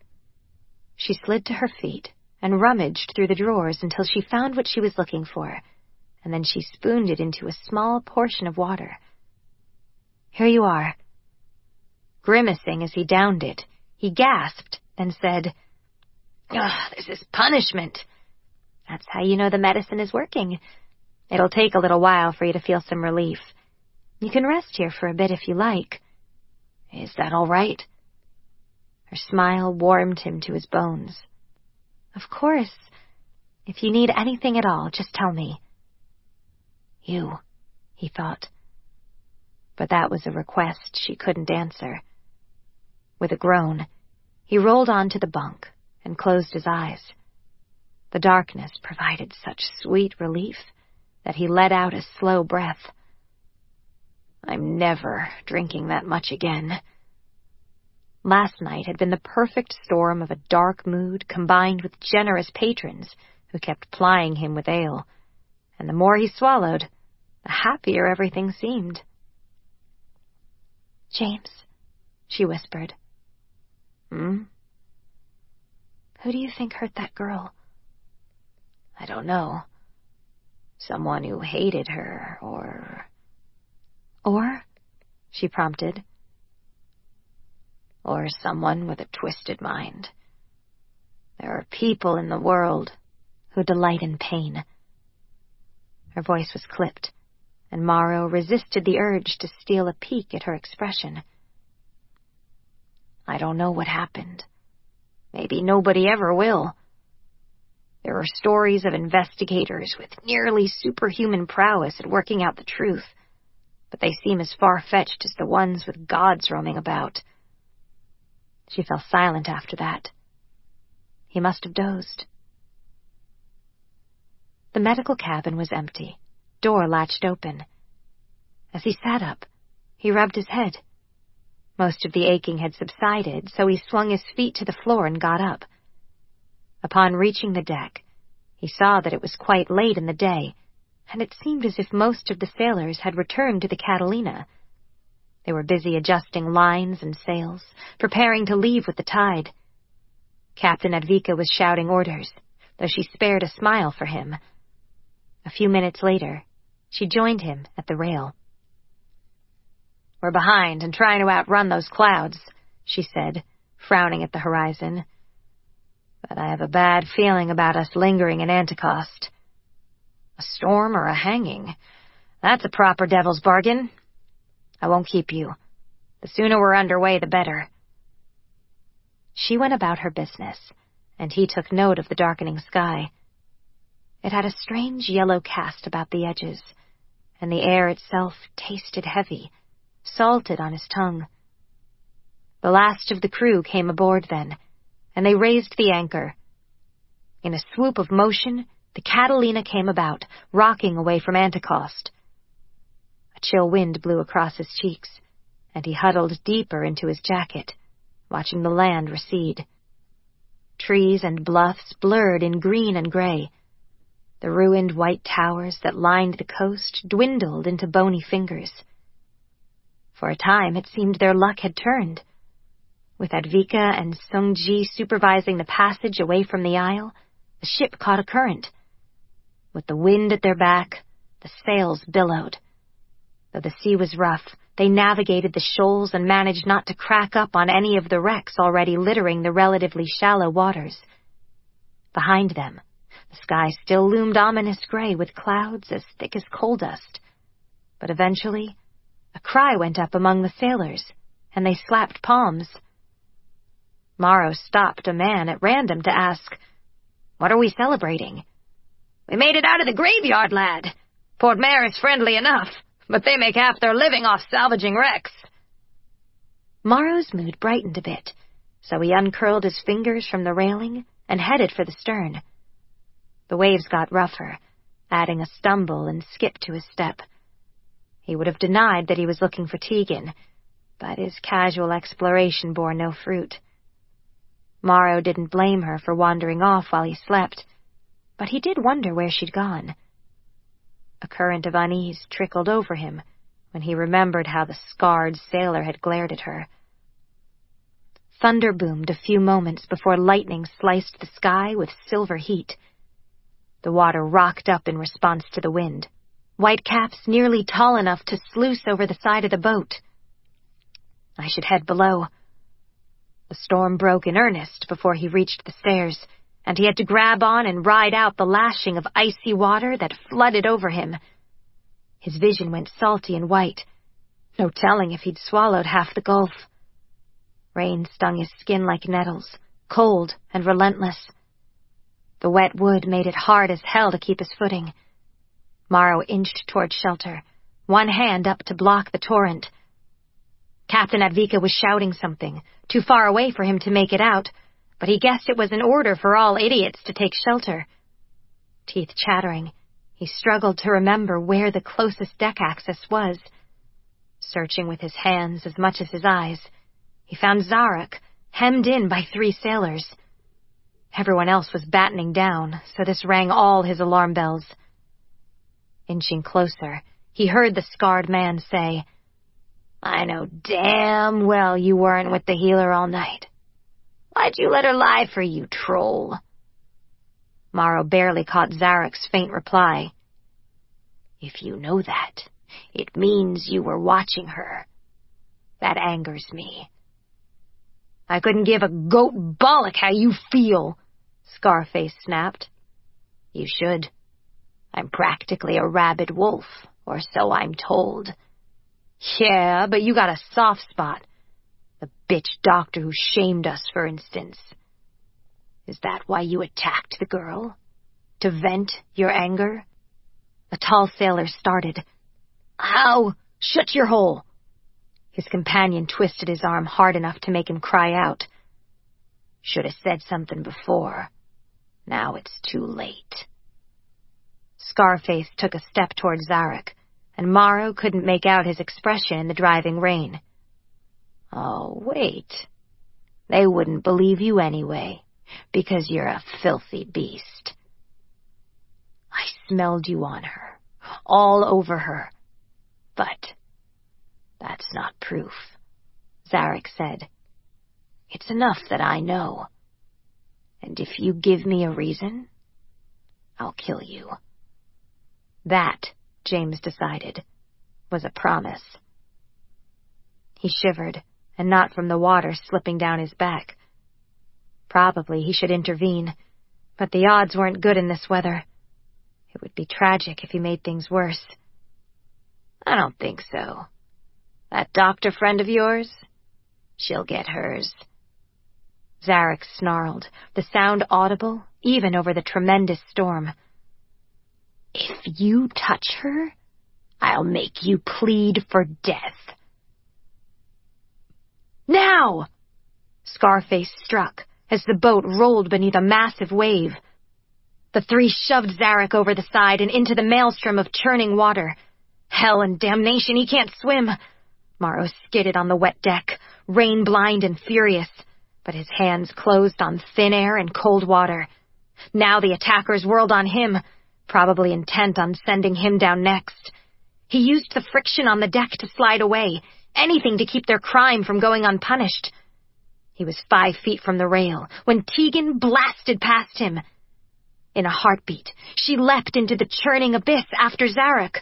She slid to her feet and rummaged through the drawers until she found what she was looking for, and then she spooned it into a small portion of water. "Here you are." Grimacing as he downed it, he gasped and said, "Ugh, this is punishment." "That's how you know the medicine is working. It'll take a little while for you to feel some relief. You can rest here for a bit if you like." "Is that all right?" Her smile warmed him to his bones. "Of course. If you need anything at all, just tell me." "You," he thought. But that was a request she couldn't answer. With a groan, he rolled onto the bunk and closed his eyes. The darkness provided such sweet relief that he let out a slow breath. "I'm never drinking that much again." Last night had been the perfect storm of a dark mood combined with generous patrons who kept plying him with ale, and the more he swallowed, the happier everything seemed. "James," she whispered. "Hmm?" "Who do you think hurt that girl?" "I don't know. Someone who hated her, or..." "Or?" she prompted. "Or someone with a twisted mind. There are people in the world who delight in pain." Her voice was clipped, and Morrow resisted the urge to steal a peek at her expression. "I don't know what happened. Maybe nobody ever will. There are stories of investigators with nearly superhuman prowess at working out the truth, but they seem as far-fetched as the ones with gods roaming about." She fell silent after that. He must have dozed. The medical cabin was empty, door latched open. As he sat up, he rubbed his head. Most of the aching had subsided, so he swung his feet to the floor and got up. Upon reaching the deck, he saw that it was quite late in the day, and it seemed as if most of the sailors had returned to the Catalina. They were busy adjusting lines and sails, preparing to leave with the tide. Captain Advika was shouting orders, though she spared a smile for him. A few minutes later, she joined him at the rail. "We're behind and trying to outrun those clouds," she said, frowning at the horizon. "But I have a bad feeling about us lingering in Anticost. A storm or a hanging? That's a proper devil's bargain. I won't keep you. The sooner we're underway, the better." She went about her business, and he took note of the darkening sky. It had a strange yellow cast about the edges, and the air itself tasted heavy, salted on his tongue. The last of the crew came aboard then, and they raised the anchor. In a swoop of motion, the Catalina came about, rocking away from Anticost. A chill wind blew across his cheeks, and he huddled deeper into his jacket, watching the land recede. Trees and bluffs blurred in green and gray. The ruined white towers that lined the coast dwindled into bony fingers. For a time it seemed their luck had turned. With Advika and Sungji supervising the passage away from the isle, the ship caught a current. With the wind at their back, the sails billowed. Though the sea was rough, they navigated the shoals and managed not to crack up on any of the wrecks already littering the relatively shallow waters. Behind them, the sky still loomed ominous gray with clouds as thick as coal dust. But eventually, a cry went up among the sailors, and they slapped palms. Morrow stopped a man at random to ask, "What are we celebrating?" "We made it out of the graveyard, lad. Port Mare is friendly enough, but they make half their living off salvaging wrecks." Morrow's mood brightened a bit, so he uncurled his fingers from the railing and headed for the stern. The waves got rougher, adding a stumble and skip to his step. He would have denied that he was looking for Tegan, but his casual exploration bore no fruit. Morrow didn't blame her for wandering off while he slept, but he did wonder where she'd gone. A current of unease trickled over him when he remembered how the scarred sailor had glared at her. Thunder boomed a few moments before lightning sliced the sky with silver heat. The water rocked up in response to the wind, whitecaps nearly tall enough to sluice over the side of the boat. I should head below. The storm broke in earnest before he reached the stairs, and he had to grab on and ride out the lashing of icy water that flooded over him. His vision went salty and white. No telling if he'd swallowed half the gulf. Rain stung his skin like nettles, cold and relentless. The wet wood made it hard as hell to keep his footing. Morrow inched toward shelter, one hand up to block the torrent. Captain Advika was shouting something, too far away for him to make it out, but he guessed it was an order for all idiots to take shelter. Teeth chattering, he struggled to remember where the closest deck access was. Searching with his hands as much as his eyes, he found Szarok, hemmed in by 3 sailors. Everyone else was battening down, so this rang all his alarm bells. Inching closer, he heard the scarred man say, "I know damn well you weren't with the healer all night. Why'd you let her lie for you, troll?" Morrow barely caught Szarok's faint reply. "If you know that, it means you were watching her. That angers me." "I couldn't give a goat bollock how you feel," Scarface snapped. "You should. I'm practically a rabid wolf, or so I'm told." "Yeah, but you got a soft spot. The bitch doctor who shamed us, for instance. Is that why you attacked the girl? To vent your anger?" A tall sailor started. "Ow! Shut your hole!" His companion twisted his arm hard enough to make him cry out. "Should have said something before. Now it's too late." Scarface took a step toward Szarok, and Morrow couldn't make out his expression in the driving rain. "Oh, wait. They wouldn't believe you anyway, because you're a filthy beast. I smelled you on her, all over her. But that's not proof," Szarok said. "It's enough that I know. And if you give me a reason, I'll kill you." That, James decided, was a promise. He shivered, and not from the water slipping down his back. Probably he should intervene, but the odds weren't good in this weather. It would be tragic if he made things worse. I don't think so. That doctor friend of yours? She'll get hers. Szarok snarled, the sound audible even over the tremendous storm. If you touch her, I'll make you plead for death. Now! Scarface struck as the boat rolled beneath a massive wave. The three shoved Szarok over the side and into the maelstrom of churning water. Hell and damnation, he can't swim! Morrow skidded on the wet deck, rain-blind and furious, but his hands closed on thin air and cold water. Now the attackers whirled on him, probably intent on sending him down next. He used the friction on the deck to slide away, anything to keep their crime from going unpunished. He was 5 feet from the rail when Tegan blasted past him. In a heartbeat, she leapt into the churning abyss after Szarok.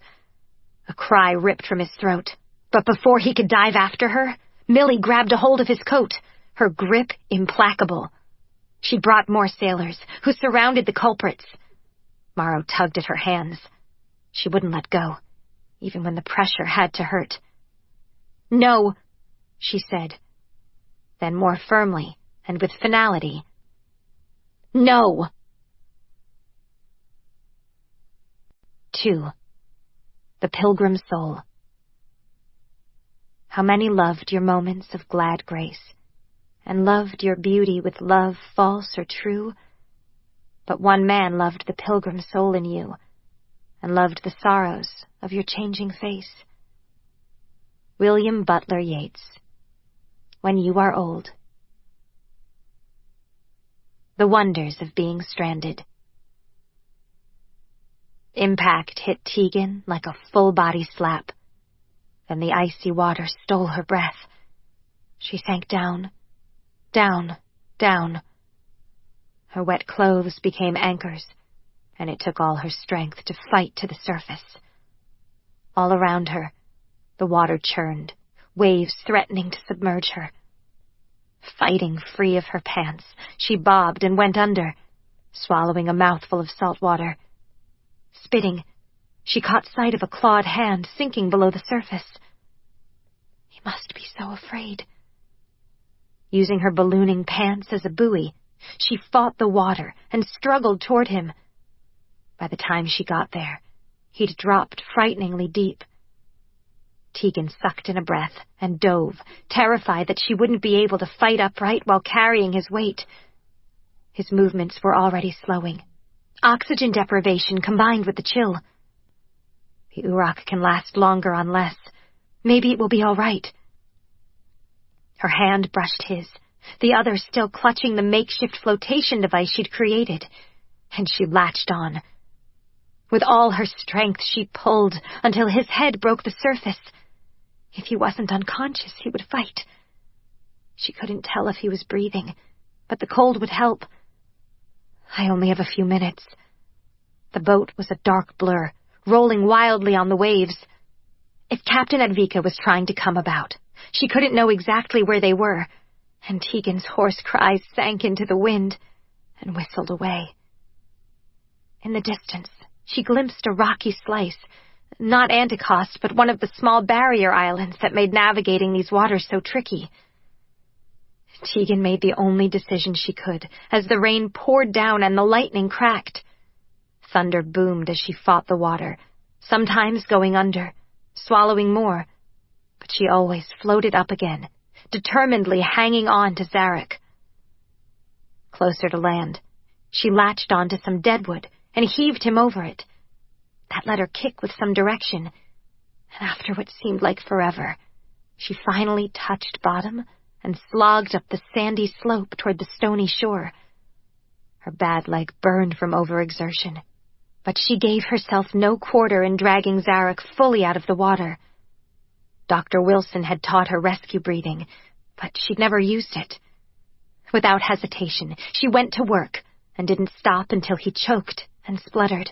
A cry ripped from his throat, but before he could dive after her, Millie grabbed a hold of his coat, her grip implacable. She brought more sailors, who surrounded the culprits. Morrow tugged at her hands. She wouldn't let go, even when the pressure had to hurt. "No," she said. Then more firmly, and with finality, "No." 2. The Pilgrim Soul. How many loved your moments of glad grace, and loved your beauty with love false or true? But one man loved the pilgrim soul in you, and loved the sorrows of your changing face. William Butler Yeats. When You Are Old. The Wonders of Being Stranded. Impact hit Tegan like a full-body slap. Then the icy water stole her breath. She sank down, down, down. Her wet clothes became anchors, and it took all her strength to fight to the surface. All around her, the water churned, waves threatening to submerge her. Fighting free of her pants, she bobbed and went under, swallowing a mouthful of salt water. Spitting, she caught sight of a clawed hand sinking below the surface. He must be so afraid. Using her ballooning pants as a buoy, she fought the water and struggled toward him. By the time she got there, he'd dropped frighteningly deep. Tegan sucked in a breath and dove, terrified that she wouldn't be able to fight upright while carrying his weight. His movements were already slowing. Oxygen deprivation combined with the chill. The Uroch can last longer on less. Maybe it will be all right. Her hand brushed his, the other still clutching the makeshift flotation device she'd created, and she latched on. With all her strength, she pulled until his head broke the surface. If he wasn't unconscious, he would fight. She couldn't tell if he was breathing, but the cold would help. I only have a few minutes. The boat was a dark blur, rolling wildly on the waves. If Captain Advika was trying to come about, she couldn't know exactly where they were, and Tegan's hoarse cries sank into the wind and whistled away. In the distance, she glimpsed a rocky slice, not Anticost, but one of the small barrier islands that made navigating these waters so tricky. Tegan made the only decision she could, as the rain poured down and the lightning cracked. Thunder boomed as she fought the water, sometimes going under, swallowing more, but she always floated up again, determinedly hanging on to Szarok. Closer to land, she latched onto some deadwood and heaved him over it. That let her kick with some direction, and after what seemed like forever, she finally touched bottom and slogged up the sandy slope toward the stony shore. Her bad leg burned from overexertion, but she gave herself no quarter in dragging Szarok fully out of the water. Dr. Wilson had taught her rescue breathing, but she'd never used it. Without hesitation, she went to work and didn't stop until he choked and spluttered.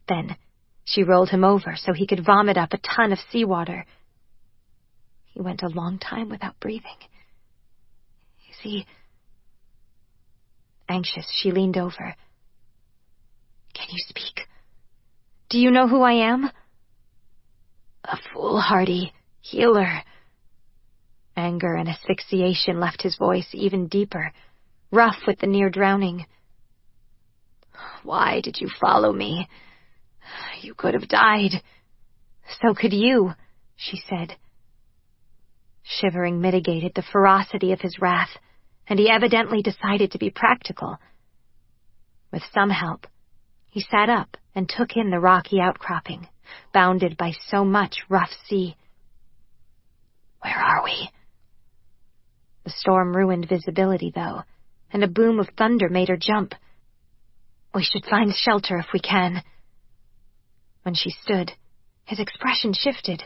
Then she rolled him over so he could vomit up a ton of seawater. He went a long time without breathing. Is he... Anxious, she leaned over. Can you speak? Do you know who I am? A foolhardy healer. Anger and asphyxiation left his voice even deeper, rough with the near drowning. Why did you follow me? You could have died. So could you, she said. Shivering mitigated the ferocity of his wrath, and he evidently decided to be practical. With some help, he sat up and took in the rocky outcropping, bounded by so much rough sea. Where are we? The storm ruined visibility, though, and a boom of thunder made her jump. We should find shelter if we can. When she stood, his expression shifted.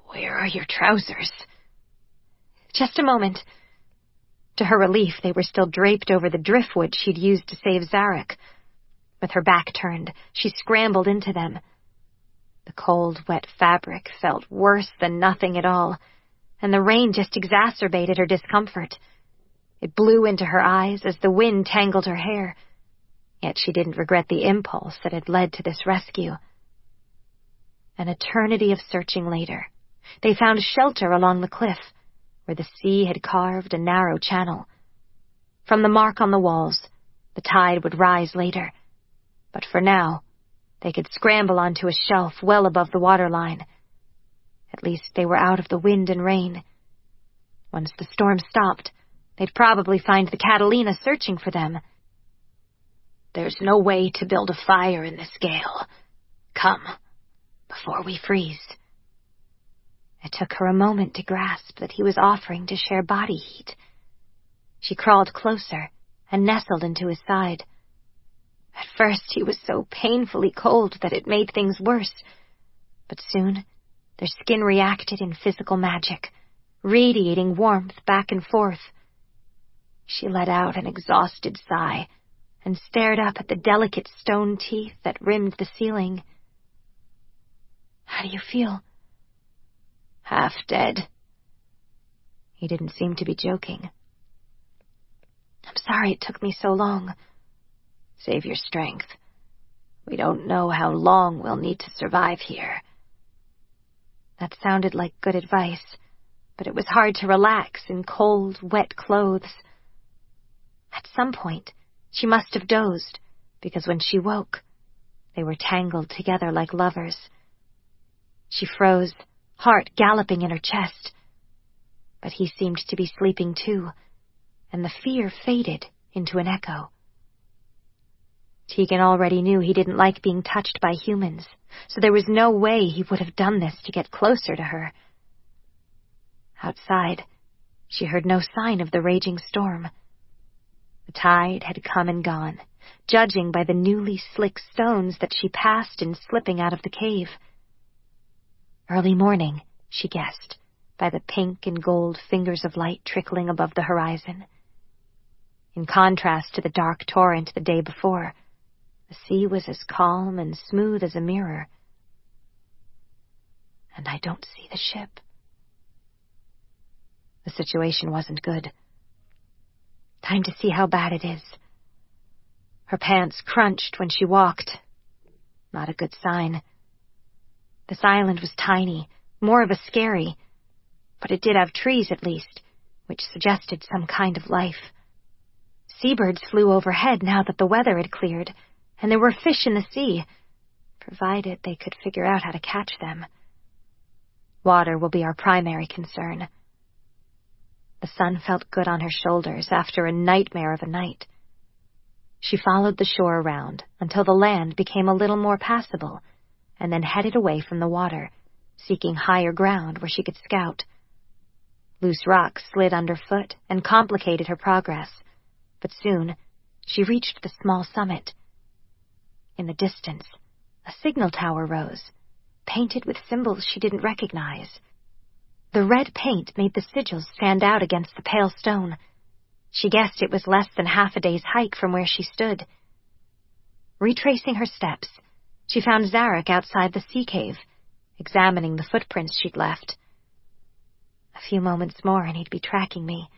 Where are your trousers? Just a moment. To her relief, they were still draped over the driftwood she'd used to save Szarok. With her back turned, she scrambled into them. The cold, wet fabric felt worse than nothing at all, and the rain just exacerbated her discomfort. It blew into her eyes as the wind tangled her hair, yet she didn't regret the impulse that had led to this rescue. An eternity of searching later, they found shelter along the cliff, where the sea had carved a narrow channel. From the mark on the walls, the tide would rise later, but for now, they could scramble onto a shelf well above the waterline. At least they were out of the wind and rain. Once the storm stopped, they'd probably find the Catalina searching for them. There's no way to build a fire in this gale. Come, before we freeze. It took her a moment to grasp that he was offering to share body heat. She crawled closer and nestled into his side. At first he was so painfully cold that it made things worse, but soon their skin reacted in physical magic, radiating warmth back and forth. She let out an exhausted sigh and stared up at the delicate stone teeth that rimmed the ceiling. How do you feel? Half dead. He didn't seem to be joking. I'm sorry it took me so long. Save your strength. We don't know how long we'll need to survive here. That sounded like good advice, but it was hard to relax in cold, wet clothes. At some point, she must have dozed, because when she woke, they were tangled together like lovers. She froze, heart galloping in her chest. But he seemed to be sleeping too, and the fear faded into an echo. Tegan already knew he didn't like being touched by humans, so there was no way he would have done this to get closer to her. Outside, she heard no sign of the raging storm. The tide had come and gone, judging by the newly slick stones that she passed in slipping out of the cave. Early morning, she guessed, by the pink and gold fingers of light trickling above the horizon. In contrast to the dark torrent the day before, the sea was as calm and smooth as a mirror. And I don't see the ship. The situation wasn't good. Time to see how bad it is. Her pants crunched when she walked. Not a good sign. This island was tiny, more of a skerry, but it did have trees at least, which suggested some kind of life. Seabirds flew overhead now that the weather had cleared, and there were fish in the sea, provided they could figure out how to catch them. Water will be our primary concern. The sun felt good on her shoulders after a nightmare of a night. She followed the shore around until the land became a little more passable, and then headed away from the water, seeking higher ground where she could scout. Loose rocks slid underfoot and complicated her progress, but soon she reached the small summit. In the distance, a signal tower rose, painted with symbols she didn't recognize. The red paint made the sigils stand out against the pale stone. She guessed it was less than half a day's hike from where she stood. Retracing her steps, she found Szarok outside the sea cave, examining the footprints she'd left. A few moments more and he'd be tracking me.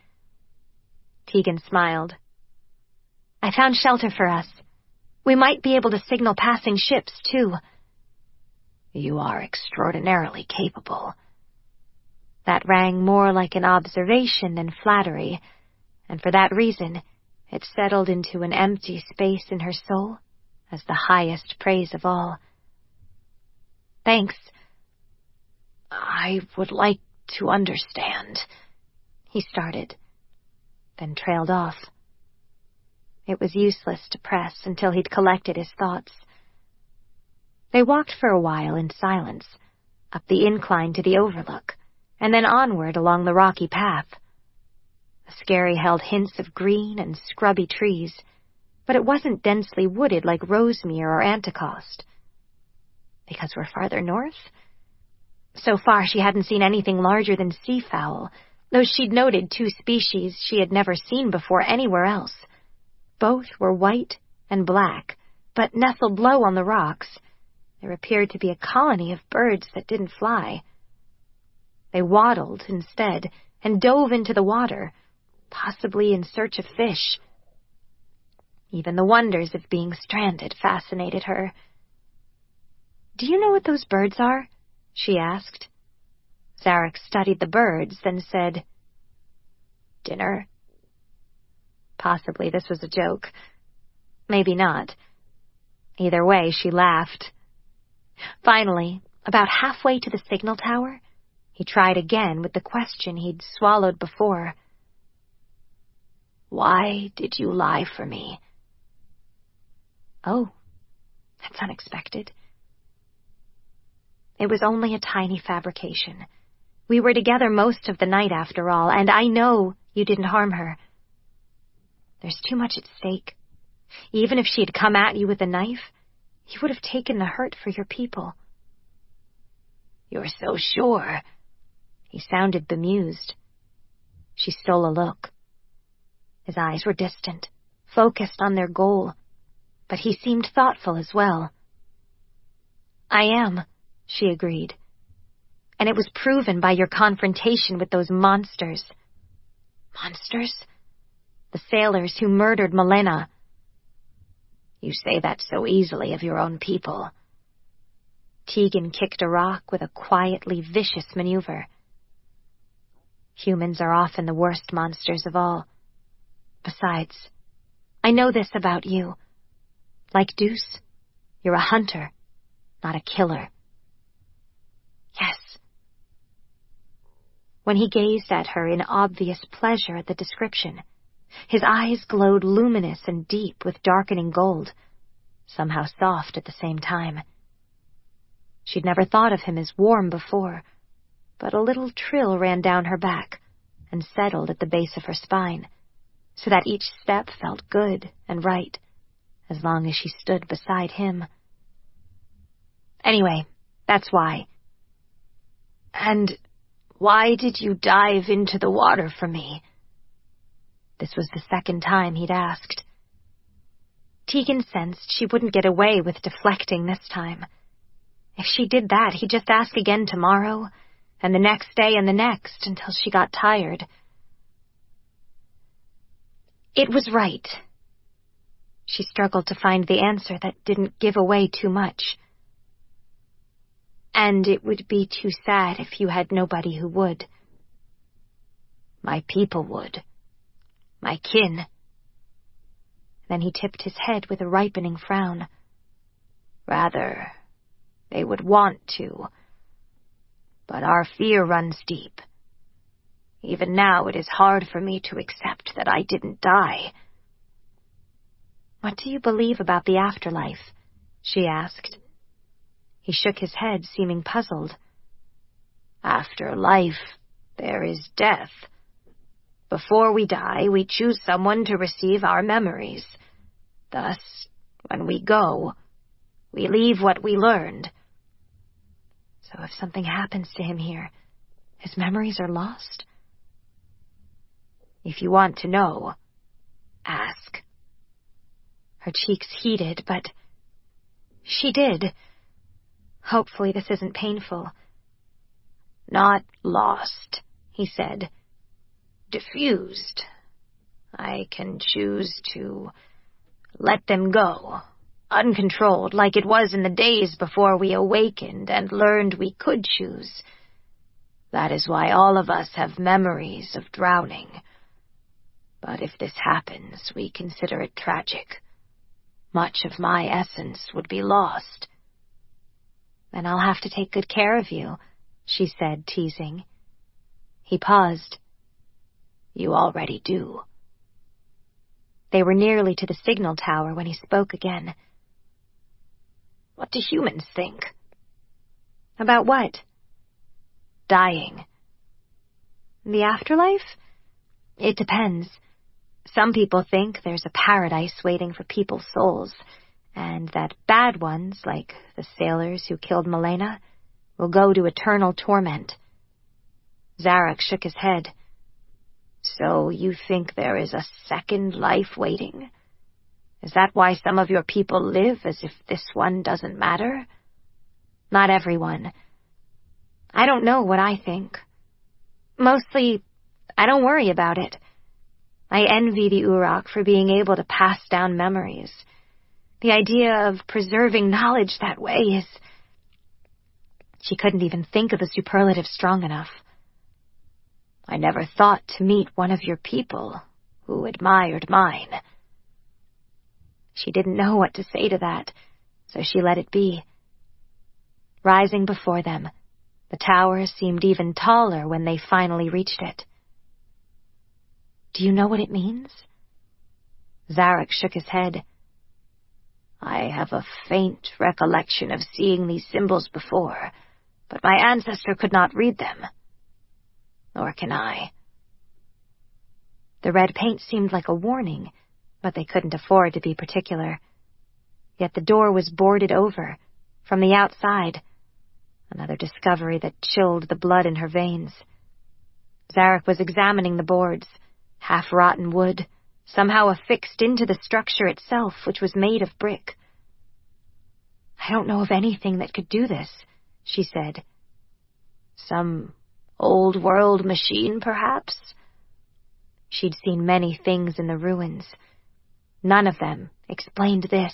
Tegan smiled. I found shelter for us. We might be able to signal passing ships, too. You are extraordinarily capable. That rang more like an observation than flattery, and for that reason, it settled into an empty space in her soul as the highest praise of all. Thanks. I would like to understand, he started, then trailed off. It was useless to press until he'd collected his thoughts. They walked for a while in silence, up the incline to the overlook, and then onward along the rocky path. The Skerry held hints of green and scrubby trees, but it wasn't densely wooded like Rosemere or Anticost. Because we're farther north? So far she hadn't seen anything larger than seafowl, though she'd noted 2 species she had never seen before anywhere else. Both were white and black, but nestled low on the rocks, there appeared to be a colony of birds that didn't fly. They waddled instead and dove into the water, possibly in search of fish. Even the wonders of being stranded fascinated her. Do you know what those birds are? She asked. Szarok studied the birds, then said, Dinner? Possibly this was a joke. Maybe not. Either way, she laughed. Finally, about halfway to the signal tower, he tried again with the question he'd swallowed before. Why did you lie for me? Oh, that's unexpected. It was only a tiny fabrication. We were together most of the night after all, and I know you didn't harm her. There's too much at stake. Even if she had come at you with a knife, you would have taken the hurt for your people. You're so sure? He sounded bemused. She stole a look. His eyes were distant, focused on their goal, but he seemed thoughtful as well. I am, she agreed. And it was proven by your confrontation with those monsters. Monsters? The sailors who murdered Milena. You say that so easily of your own people. Tegan kicked a rock with a quietly vicious maneuver. Humans are often the worst monsters of all. Besides, I know this about you. Like Deuce, you're a hunter, not a killer. Yes. When he gazed at her in obvious pleasure at the description, his eyes glowed luminous and deep with darkening gold, somehow soft at the same time. She'd never thought of him as warm before, but a little trill ran down her back and settled at the base of her spine, so that each step felt good and right, as long as she stood beside him. Anyway, that's why. And why did you dive into the water for me? This was the second time he'd asked. Tegan sensed she wouldn't get away with deflecting this time. If she did that, he'd just ask again tomorrow, and the next day and the next, until she got tired. It was right. She struggled to find the answer that didn't give away too much. And it would be too sad if you had nobody who would. My people would. My kin. Then he tipped his head with a ripening frown. Rather, they would want to. But our fear runs deep. Even now it is hard for me to accept that I didn't die. What do you believe about the afterlife? She asked. He shook his head, seeming puzzled. After life, there is death. Before we die, we choose someone to receive our memories. Thus, when we go, we leave what we learned. So if something happens to him here, his memories are lost? If you want to know, ask. Her cheeks heated, but she did. Hopefully this isn't painful. Not lost, he said. Diffused. I can choose to let them go, uncontrolled, like it was in the days before we awakened and learned we could choose. That is why all of us have memories of drowning. But if this happens, we consider it tragic. Much of my essence would be lost. Then I'll have to take good care of you, she said, teasing. He paused. You already do. They were nearly to the signal tower when he spoke again. What do humans think? About what? Dying. The afterlife? It depends. Some people think there's a paradise waiting for people's souls, and that bad ones, like the sailors who killed Milena, will go to eternal torment. Szarok shook his head. So you think there is a second life waiting? Is that why some of your people live as if this one doesn't matter? Not everyone. I don't know what I think. Mostly, I don't worry about it. I envy the Uroch for being able to pass down memories. The idea of preserving knowledge that way is... She couldn't even think of a superlative strong enough. I never thought to meet one of your people who admired mine. She didn't know what to say to that, so she let it be. Rising before them, the tower seemed even taller when they finally reached it. Do you know what it means? Szarok shook his head. I have a faint recollection of seeing these symbols before, but my ancestor could not read them. Nor can I. The red paint seemed like a warning, but they couldn't afford to be particular. Yet the door was boarded over, from the outside, another discovery that chilled the blood in her veins. Szarok was examining the boards, half-rotten wood, somehow affixed into the structure itself, which was made of brick. I don't know of anything that could do this, she said. Some old-world machine, perhaps? She'd seen many things in the ruins. None of them explained this.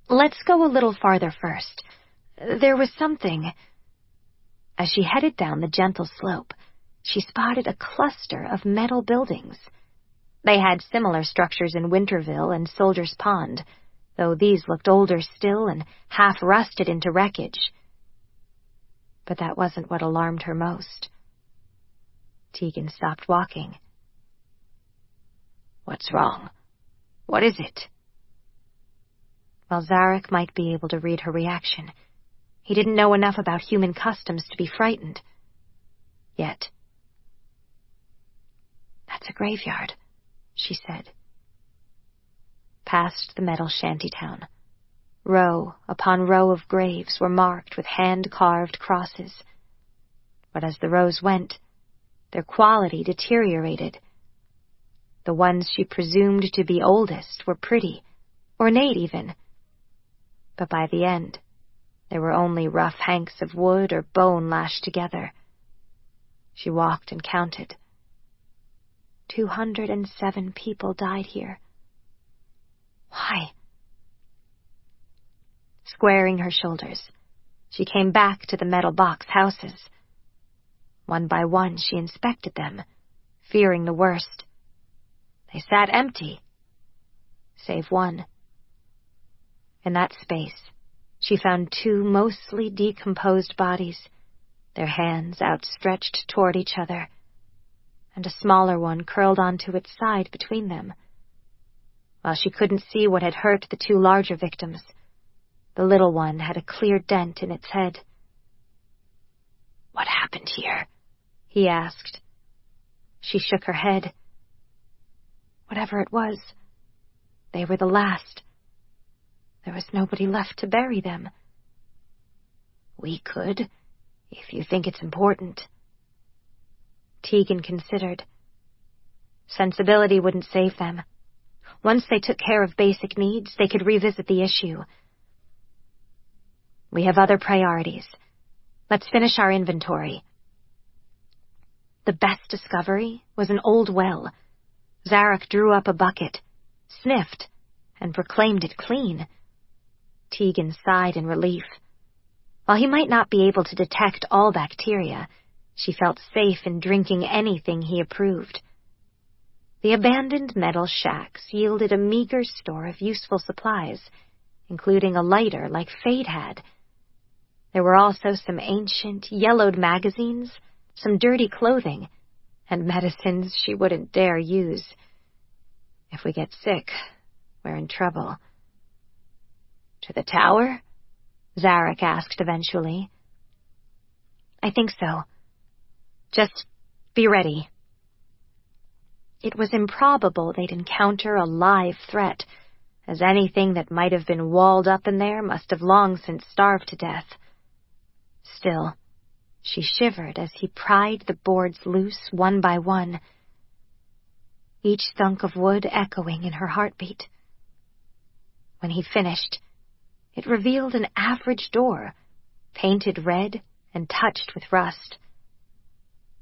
Let's go a little farther first. There was something. As she headed down the gentle slope, she spotted a cluster of metal buildings. They had similar structures in Winterville and Soldier's Pond, though these looked older still and half-rusted into wreckage. But that wasn't what alarmed her most. Tegan stopped walking. What's wrong? What is it? While Szarok might be able to read her reaction, he didn't know enough about human customs to be frightened. Yet. That's a graveyard, she said. Past the metal shantytown, row upon row of graves were marked with hand-carved crosses. But as the rows went, their quality deteriorated. The ones she presumed to be oldest were pretty, ornate even. But by the end, there were only rough hanks of wood or bone lashed together. She walked and counted. 207 people died here. Why? Squaring her shoulders, she came back to the metal box houses. One by one she inspected them, fearing the worst. They sat empty, save one. In that space, she found two mostly decomposed bodies, their hands outstretched toward each other, and a smaller one curled onto its side between them. While she couldn't see what had hurt the two larger victims, the little one had a clear dent in its head. What happened here? He asked. She shook her head. Whatever it was, they were the last. There was nobody left to bury them. We could, if you think it's important. Tegan considered. Sensibility wouldn't save them. Once they took care of basic needs, they could revisit the issue. We have other priorities. Let's finish our inventory. The best discovery was an old well. Szarok drew up a bucket, sniffed, and proclaimed it clean. Tegan sighed in relief. While he might not be able to detect all bacteria, she felt safe in drinking anything he approved. The abandoned metal shacks yielded a meager store of useful supplies, including a lighter like Fade had. There were also some ancient, yellowed magazines, some dirty clothing, and medicines she wouldn't dare use. If we get sick, we're in trouble. To the tower? Szarok asked eventually. I think so. Just be ready. It was improbable they'd encounter a live threat, as anything that might have been walled up in there must have long since starved to death. Still, she shivered as he pried the boards loose one by one, each thunk of wood echoing in her heartbeat. When he finished, it revealed an average door, painted red and touched with rust.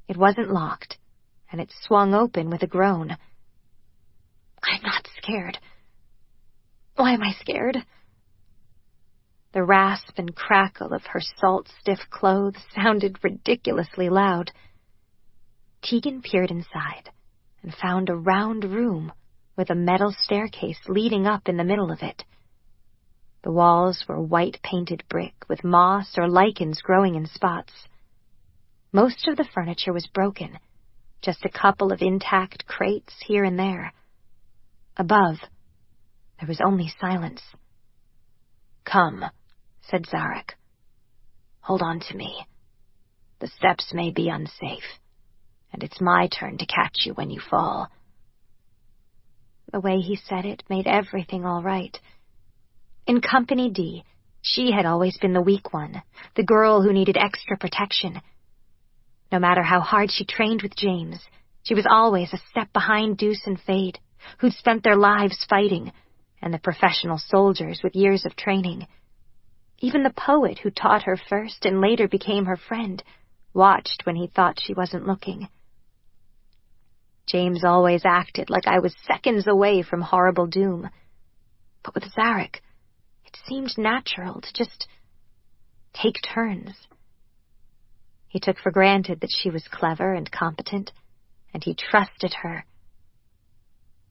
It wasn't locked, and it swung open with a groan. I'm not scared. Why am I scared? The rasp and crackle of her salt-stiff clothes sounded ridiculously loud. Tegan peered inside and found a round room with a metal staircase leading up in the middle of it. The walls were white-painted brick with moss or lichens growing in spots. Most of the furniture was broken, just a couple of intact crates here and there. Above, there was only silence. Come, said Szarok. Hold on to me. The steps may be unsafe, and it's my turn to catch you when you fall. The way he said it made everything all right. In Company D, she had always been the weak one, the girl who needed extra protection. No matter how hard she trained with James, she was always a step behind Deuce and Fade, who'd spent their lives fighting, and the professional soldiers with years of training. Even the poet who taught her first and later became her friend watched when he thought she wasn't looking. James always acted like I was seconds away from horrible doom. But with Szarok, it seemed natural to just take turns. He took for granted that she was clever and competent, and he trusted her.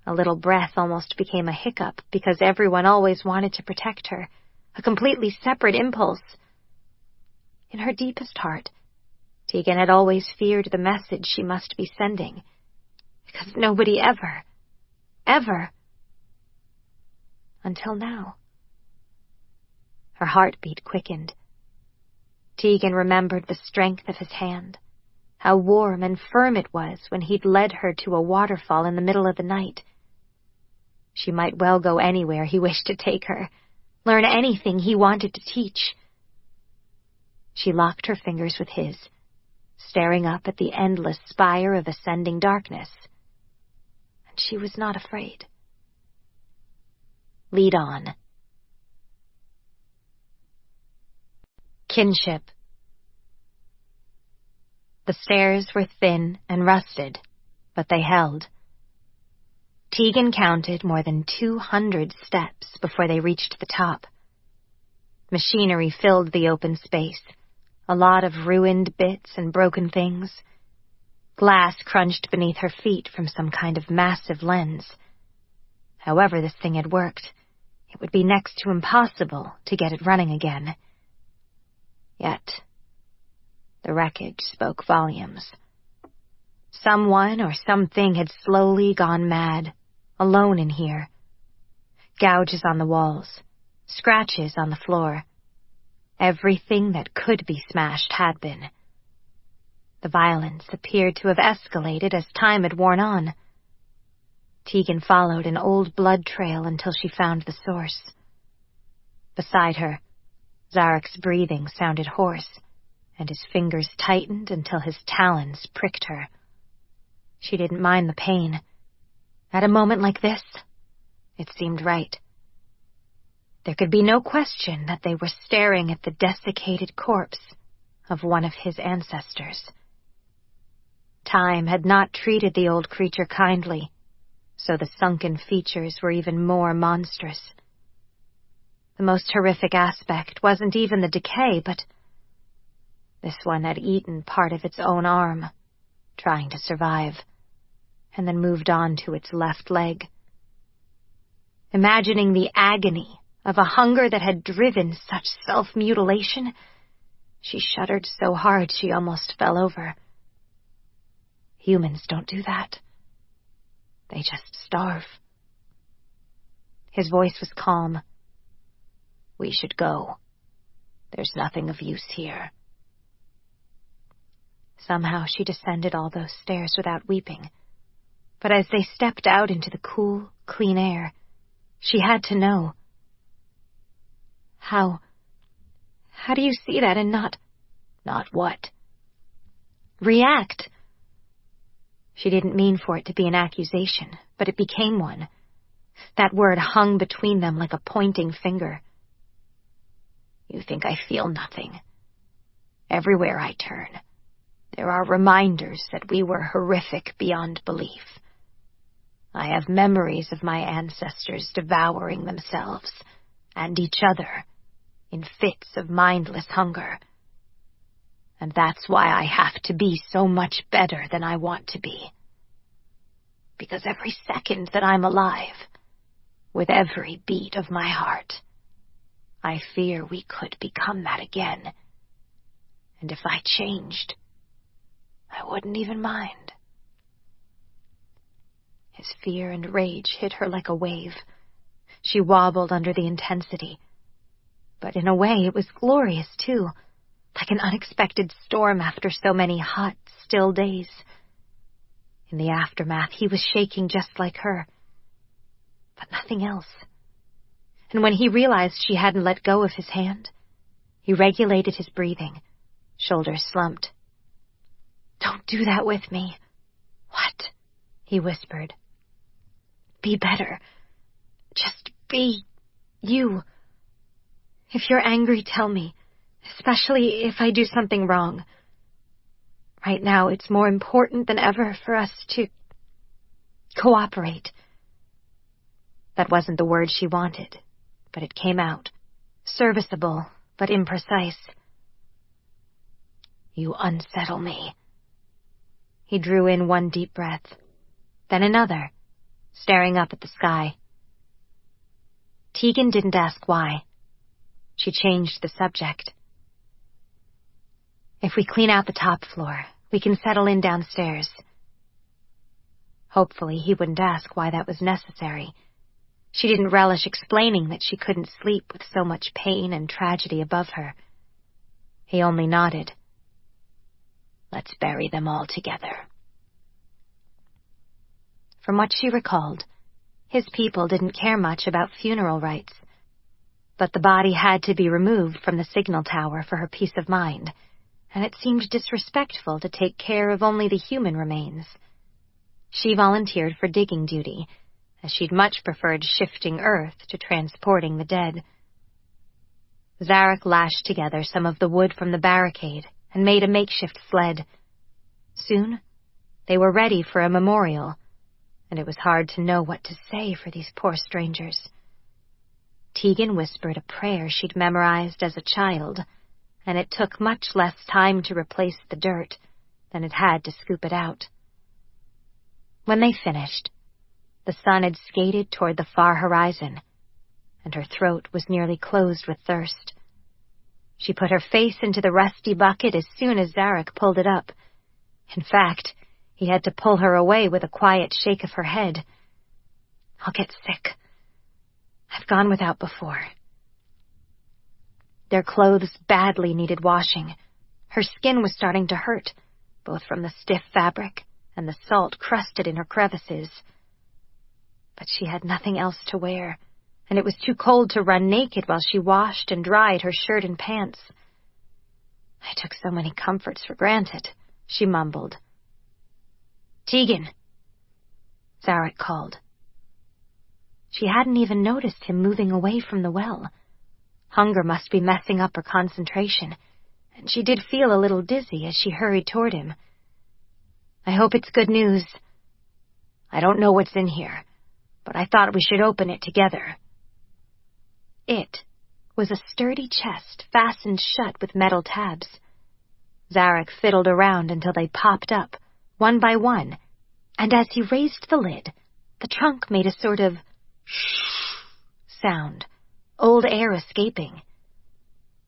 A little breath almost became a hiccup because everyone always wanted to protect her, a completely separate impulse. In her deepest heart, Tegan had always feared the message she must be sending, because nobody ever, until now. Her heartbeat quickened. Tegan remembered the strength of his hand, how warm and firm it was when he'd led her to a waterfall in the middle of the night. She might well go anywhere he wished to take her, learn anything he wanted to teach. She locked her fingers with his, staring up at the endless spire of ascending darkness. And she was not afraid. Lead on. Kinship. The stairs were thin and rusted, but they held. Tegan counted more than 200 steps before they reached the top. Machinery filled the open space, a lot of ruined bits and broken things. Glass crunched beneath her feet from some kind of massive lens. However this thing had worked, it would be next to impossible to get it running again. Yet, the wreckage spoke volumes. Someone or something had slowly gone mad, alone in here. Gouges on the walls, scratches on the floor. Everything that could be smashed had been. The violence appeared to have escalated as time had worn on. Tegan followed an old blood trail until she found the source. Beside her, Szarok's breathing sounded hoarse, and his fingers tightened until his talons pricked her. She didn't mind the pain. At a moment like this, it seemed right. There could be no question that they were staring at the desiccated corpse of one of his ancestors. time had not treated the old creature kindly, so the sunken features were even more monstrous. The most horrific aspect wasn't even the decay, but this one had eaten part of its own arm, trying to survive, and then moved on to its left leg. Imagining the agony of a hunger that had driven such self-mutilation, she shuddered so hard she almost fell over. Humans don't do that. They just starve. His voice was calm. We should go. There's nothing of use here. Somehow she descended all those stairs without weeping. But as they stepped out into the cool, clean air, she had to know. How do you see that and not... Not what? React. She didn't mean for it to be an accusation, but it became one. That word hung between them like a pointing finger. You think I feel nothing? Everywhere I turn, there are reminders that we were horrific beyond belief. I have memories of my ancestors devouring themselves and each other in fits of mindless hunger. And that's why I have to be so much better than I want to be. Because every second that I'm alive, with every beat of my heart, I fear we could become that again. And if I changed, I wouldn't even mind. His fear and rage hit her like a wave. She wobbled under the intensity. But in a way, it was glorious, too, like an unexpected storm after so many hot, still days. In the aftermath, he was shaking just like her, but nothing else. And when he realized she hadn't let go of his hand, he regulated his breathing, shoulders slumped. Don't do that with me. What? He whispered. Be better. Just be you. If you're angry, tell me, especially if I do something wrong. Right now, it's more important than ever for us to cooperate. That wasn't the word she wanted, but it came out. Serviceable, but imprecise. You unsettle me. He drew in one deep breath, then another, staring up at the sky. Tegan didn't ask why. She changed the subject. If we clean out the top floor, we can settle in downstairs. Hopefully he wouldn't ask why that was necessary. She didn't relish explaining that she couldn't sleep with so much pain and tragedy above her. He only nodded. Let's bury them all together. From what she recalled, his people didn't care much about funeral rites, but the body had to be removed from the signal tower for her peace of mind, and it seemed disrespectful to take care of only the human remains. She volunteered for digging duty, as she'd much preferred shifting earth to transporting the dead. Szarok lashed together some of the wood from the barricade and made a makeshift sled. Soon, they were ready for a memorial, and it was hard to know what to say for these poor strangers. Tegan whispered a prayer she'd memorized as a child, and it took much less time to replace the dirt than it had to scoop it out. When they finished, the sun had skated toward the far horizon, and her throat was nearly closed with thirst. She put her face into the rusty bucket as soon as Szarok pulled it up. In fact, he had to pull her away with a quiet shake of her head. I'll get sick. I've gone without before. Their clothes badly needed washing. Her skin was starting to hurt, both from the stiff fabric and the salt crusted in her crevices. But she had nothing else to wear, and it was too cold to run naked while she washed and dried her shirt and pants. I took so many comforts for granted, she mumbled. Tegan, Szarok called. She hadn't even noticed him moving away from the well. Hunger must be messing up her concentration, and she did feel a little dizzy as she hurried toward him. I hope it's good news. I don't know what's in here, but I thought we should open it together. It was a sturdy chest fastened shut with metal tabs. Szarok fiddled around until they popped up, one by one, and as he raised the lid, the trunk made a sort of shh sound, old air escaping.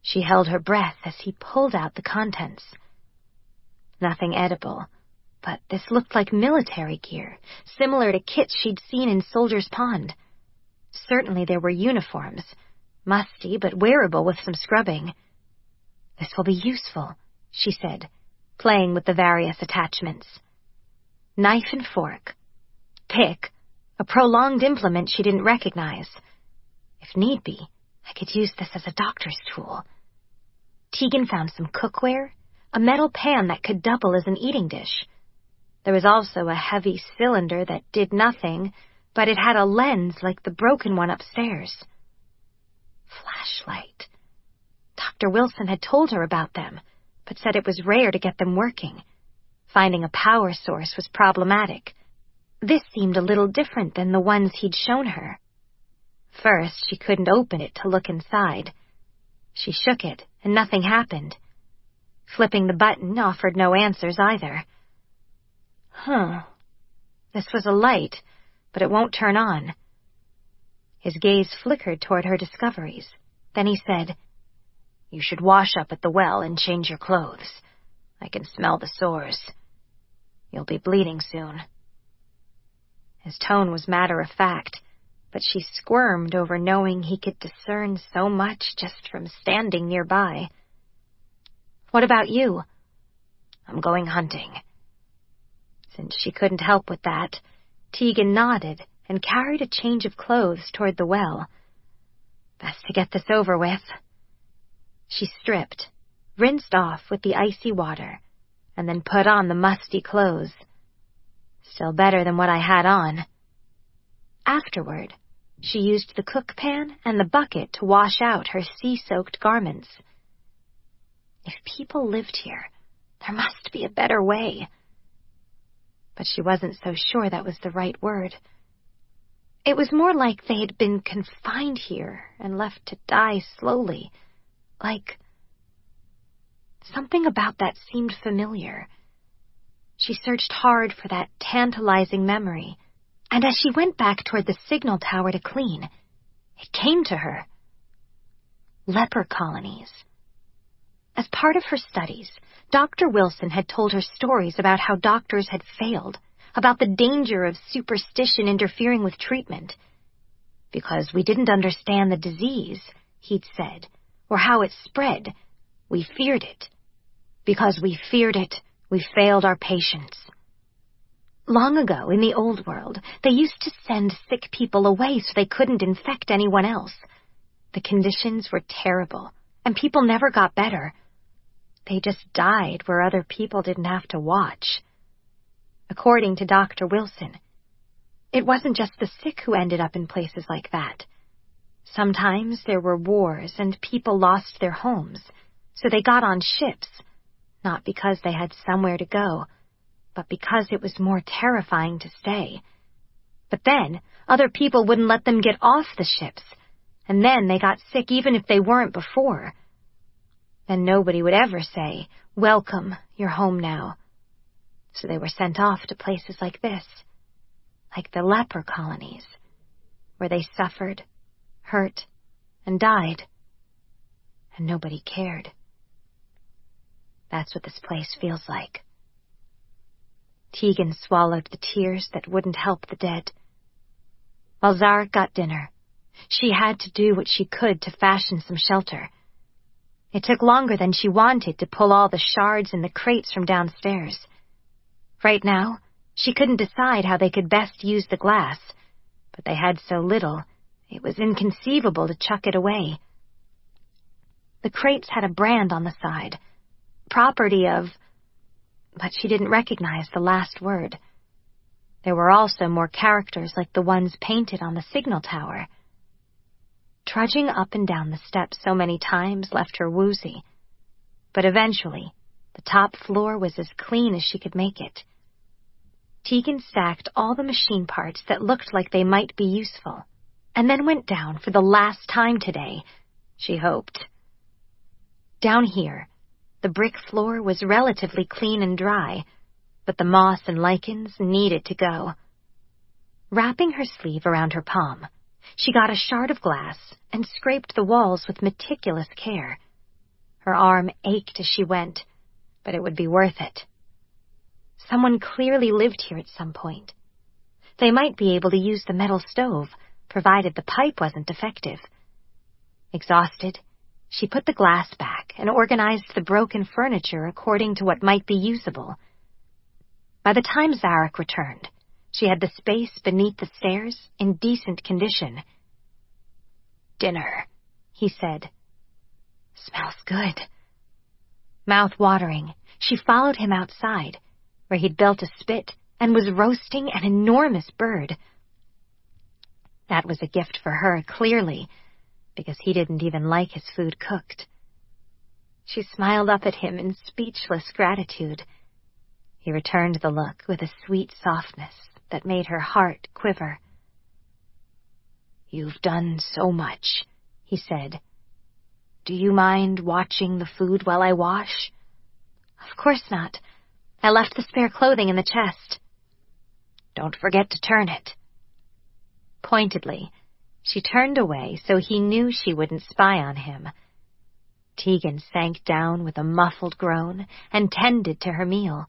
She held her breath as he pulled out the contents. Nothing edible, but this looked like military gear, similar to kits she'd seen in Soldier's Pond. Certainly there were uniforms, musty but wearable with some scrubbing. This will be useful, she said, playing with the various attachments. Knife and fork. Pick, a prolonged implement she didn't recognize. If need be, I could use this as a doctor's tool. Tegan found some cookware, a metal pan that could double as an eating dish. There was also a heavy cylinder that did nothing, but it had a lens like the broken one upstairs. Flashlight. Dr. Wilson had told her about them, but said it was rare to get them working. Finding a power source was problematic. This seemed a little different than the ones he'd shown her. First, she couldn't open it to look inside. She shook it, and nothing happened. Flipping the button offered no answers either. This was a light, but it won't turn on. His gaze flickered toward her discoveries. Then he said, "You should wash up at the well and change your clothes. I can smell the sores. You'll be bleeding soon." His tone was matter-of-fact, but she squirmed over knowing he could discern so much just from standing nearby. "What about you?" "I'm going hunting." Since she couldn't help with that, Tegan nodded and carried a change of clothes toward the well. Best to get this over with. She stripped, rinsed off with the icy water, and then put on the musty clothes. Still better than what I had on. Afterward, she used the cook pan and the bucket to wash out her sea-soaked garments. If people lived here, there must be a better way. But she wasn't so sure that was the right word. It was more like they had been confined here and left to die slowly. Like... Something about that seemed familiar. She searched hard for that tantalizing memory, and as she went back toward the signal tower to clean, it came to her. Leper colonies. As part of her studies, Dr. Wilson had told her stories about how doctors had failed, about the danger of superstition interfering with treatment. Because we didn't understand the disease, he'd said, or how it spread, we feared it. Because we feared it, we failed our patients. Long ago, in the old world, they used to send sick people away so they couldn't infect anyone else. The conditions were terrible, and people never got better. They just died where other people didn't have to watch. According to Dr. Wilson, it wasn't just the sick who ended up in places like that. Sometimes there were wars and people lost their homes, so they got on ships, not because they had somewhere to go, but because it was more terrifying to stay. But then, other people wouldn't let them get off the ships, and then they got sick even if they weren't before. Then nobody would ever say, "Welcome, you're home now." So they were sent off to places like this, like the leper colonies, where they suffered, hurt, and died, and nobody cared. That's what this place feels like. Tegan swallowed the tears that wouldn't help the dead. While Szarok got dinner, she had to do what she could to fashion some shelter. It took longer than she wanted to pull all the shards and the crates from downstairs. Right now, she couldn't decide how they could best use the glass, but they had so little, it was inconceivable to chuck it away. The crates had a brand on the side, property of... but she didn't recognize the last word. There were also more characters like the ones painted on the signal tower. Trudging up and down the steps so many times left her woozy, but eventually the top floor was as clean as she could make it. Tegan stacked all the machine parts that looked like they might be useful, and then went down for the last time today, she hoped. Down here, the brick floor was relatively clean and dry, but the moss and lichens needed to go. Wrapping her sleeve around her palm, she got a shard of glass and scraped the walls with meticulous care. Her arm ached as she went, but it would be worth it. Someone clearly lived here at some point. They might be able to use the metal stove, provided the pipe wasn't defective. Exhausted, she put the glass back and organized the broken furniture according to what might be usable. By the time Szarok returned, she had the space beneath the stairs in decent condition. "Dinner," he said. "Smells good." Mouth-watering, she followed him outside, where he'd built a spit and was roasting an enormous bird. That was a gift for her, clearly, because he didn't even like his food cooked. She smiled up at him in speechless gratitude. He returned the look with a sweet softness that made her heart quiver. "You've done so much," he said. "Do you mind watching the food while I wash?" "Of course not. I left the spare clothing in the chest." "Don't forget to turn it." Pointedly, she turned away so he knew she wouldn't spy on him. Tegan sank down with a muffled groan and tended to her meal.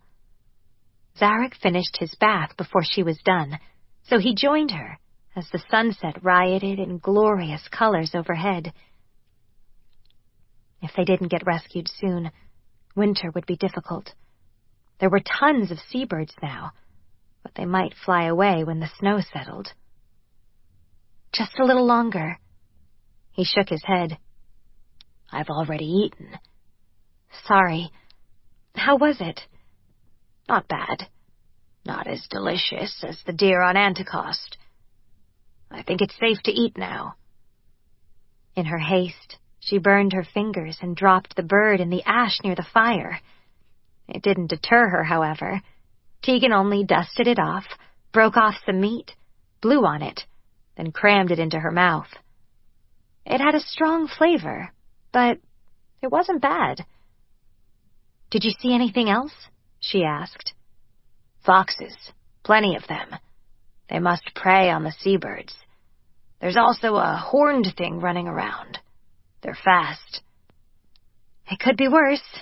Szarok finished his bath before she was done, so he joined her as the sunset rioted in glorious colors overhead. If they didn't get rescued soon, winter would be difficult. There were tons of seabirds now, but they might fly away when the snow settled. "Just a little longer." He shook his head. "I've already eaten." "Sorry. How was it?" "Not bad. Not as delicious as the deer on Anticost. I think it's safe to eat now." In her haste, she burned her fingers and dropped the bird in the ash near the fire. It didn't deter her, however. Tegan only dusted it off, broke off some meat, blew on it, then crammed it into her mouth. It had a strong flavor, but it wasn't bad. "Did you see anything else?" she asked. "Foxes, plenty of them. They must prey on the seabirds. There's also a horned thing running around. They're fast." "It could be worse."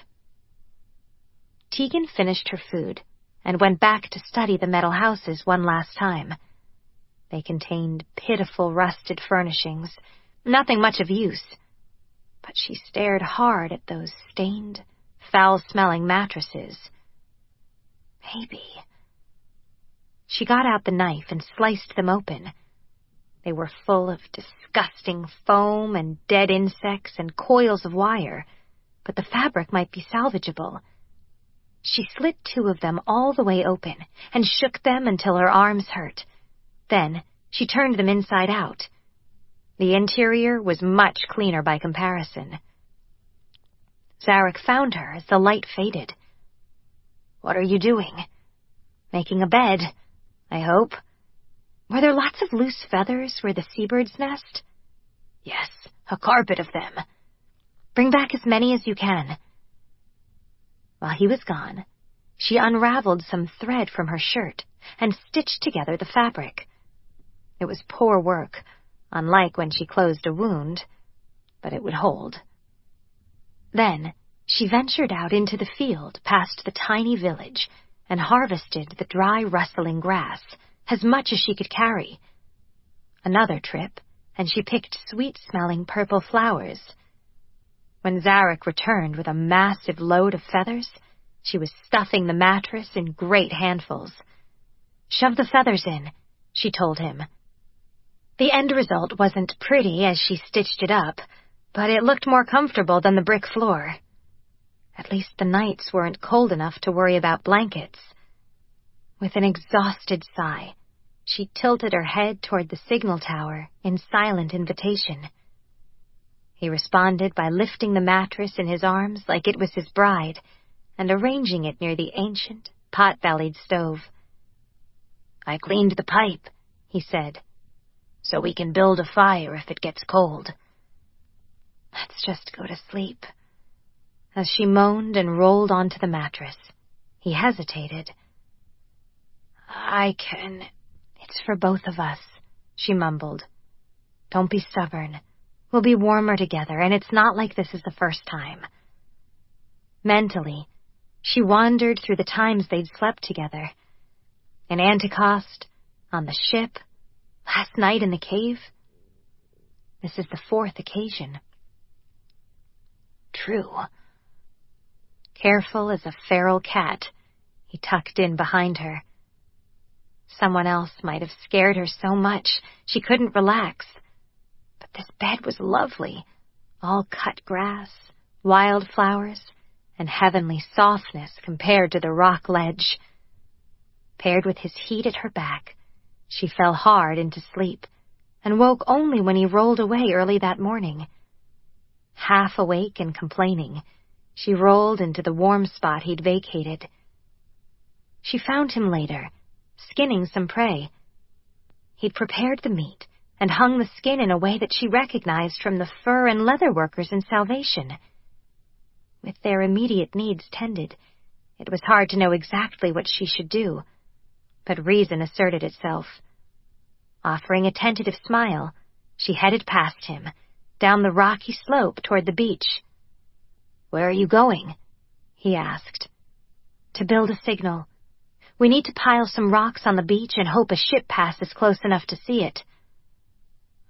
Tegan finished her food and went back to study the metal houses one last time. They contained pitiful rusted furnishings, nothing much of use. But she stared hard at those stained, foul-smelling mattresses. Maybe. She got out the knife and sliced them open. They were full of disgusting foam and dead insects and coils of wire, but the fabric might be salvageable. She slit 2 of them all the way open and shook them until her arms hurt. Then she turned them inside out. The interior was much cleaner by comparison. Szarok found her as the light faded. "What are you doing?" "Making a bed, I hope." "Were there lots of loose feathers where the seabirds nest?" "Yes, a carpet of them." "Bring back as many as you can." While he was gone, she unraveled some thread from her shirt and stitched together the fabric. It was poor work, unlike when she closed a wound, but it would hold. Then she ventured out into the field past the tiny village and harvested the dry, rustling grass, as much as she could carry. Another trip, and she picked sweet-smelling purple flowers. When Szarok returned with a massive load of feathers, she was stuffing the mattress in great handfuls. "Shove the feathers in," she told him. The end result wasn't pretty as she stitched it up, but it looked more comfortable than the brick floor. At least the nights weren't cold enough to worry about blankets. With an exhausted sigh, she tilted her head toward the signal tower in silent invitation. He responded by lifting the mattress in his arms like it was his bride and arranging it near the ancient, pot-bellied stove. I cleaned the pipe," he said, "so we can build a fire if it gets cold." "Let's just go to sleep." As she moaned and rolled onto the mattress, he hesitated. "It's for both of us," she mumbled. "Don't be stubborn. We'll be warmer together, and it's not like this is the first time." Mentally, she wandered through the times they'd slept together. In Anticost, on the ship, last night in the cave. This is the 4th occasion. True. Careful as a feral cat, he tucked in behind her. Someone else might have scared her so much she couldn't relax. But this bed was lovely, all cut grass, wildflowers, and heavenly softness compared to the rock ledge. Paired with his heat at her back, she fell hard into sleep, and woke only when he rolled away early that morning. Half awake and complaining, she rolled into the warm spot he'd vacated. She found him later, skinning some prey. He'd prepared the meat and hung the skin in a way that she recognized from the fur and leather workers in Salvation. With their immediate needs tended, it was hard to know exactly what she should do, but reason asserted itself. Offering a tentative smile, she headed past him, down the rocky slope toward the beach. "Where are you going?" he asked. "To build a signal. We need to pile some rocks on the beach and hope a ship passes close enough to see it."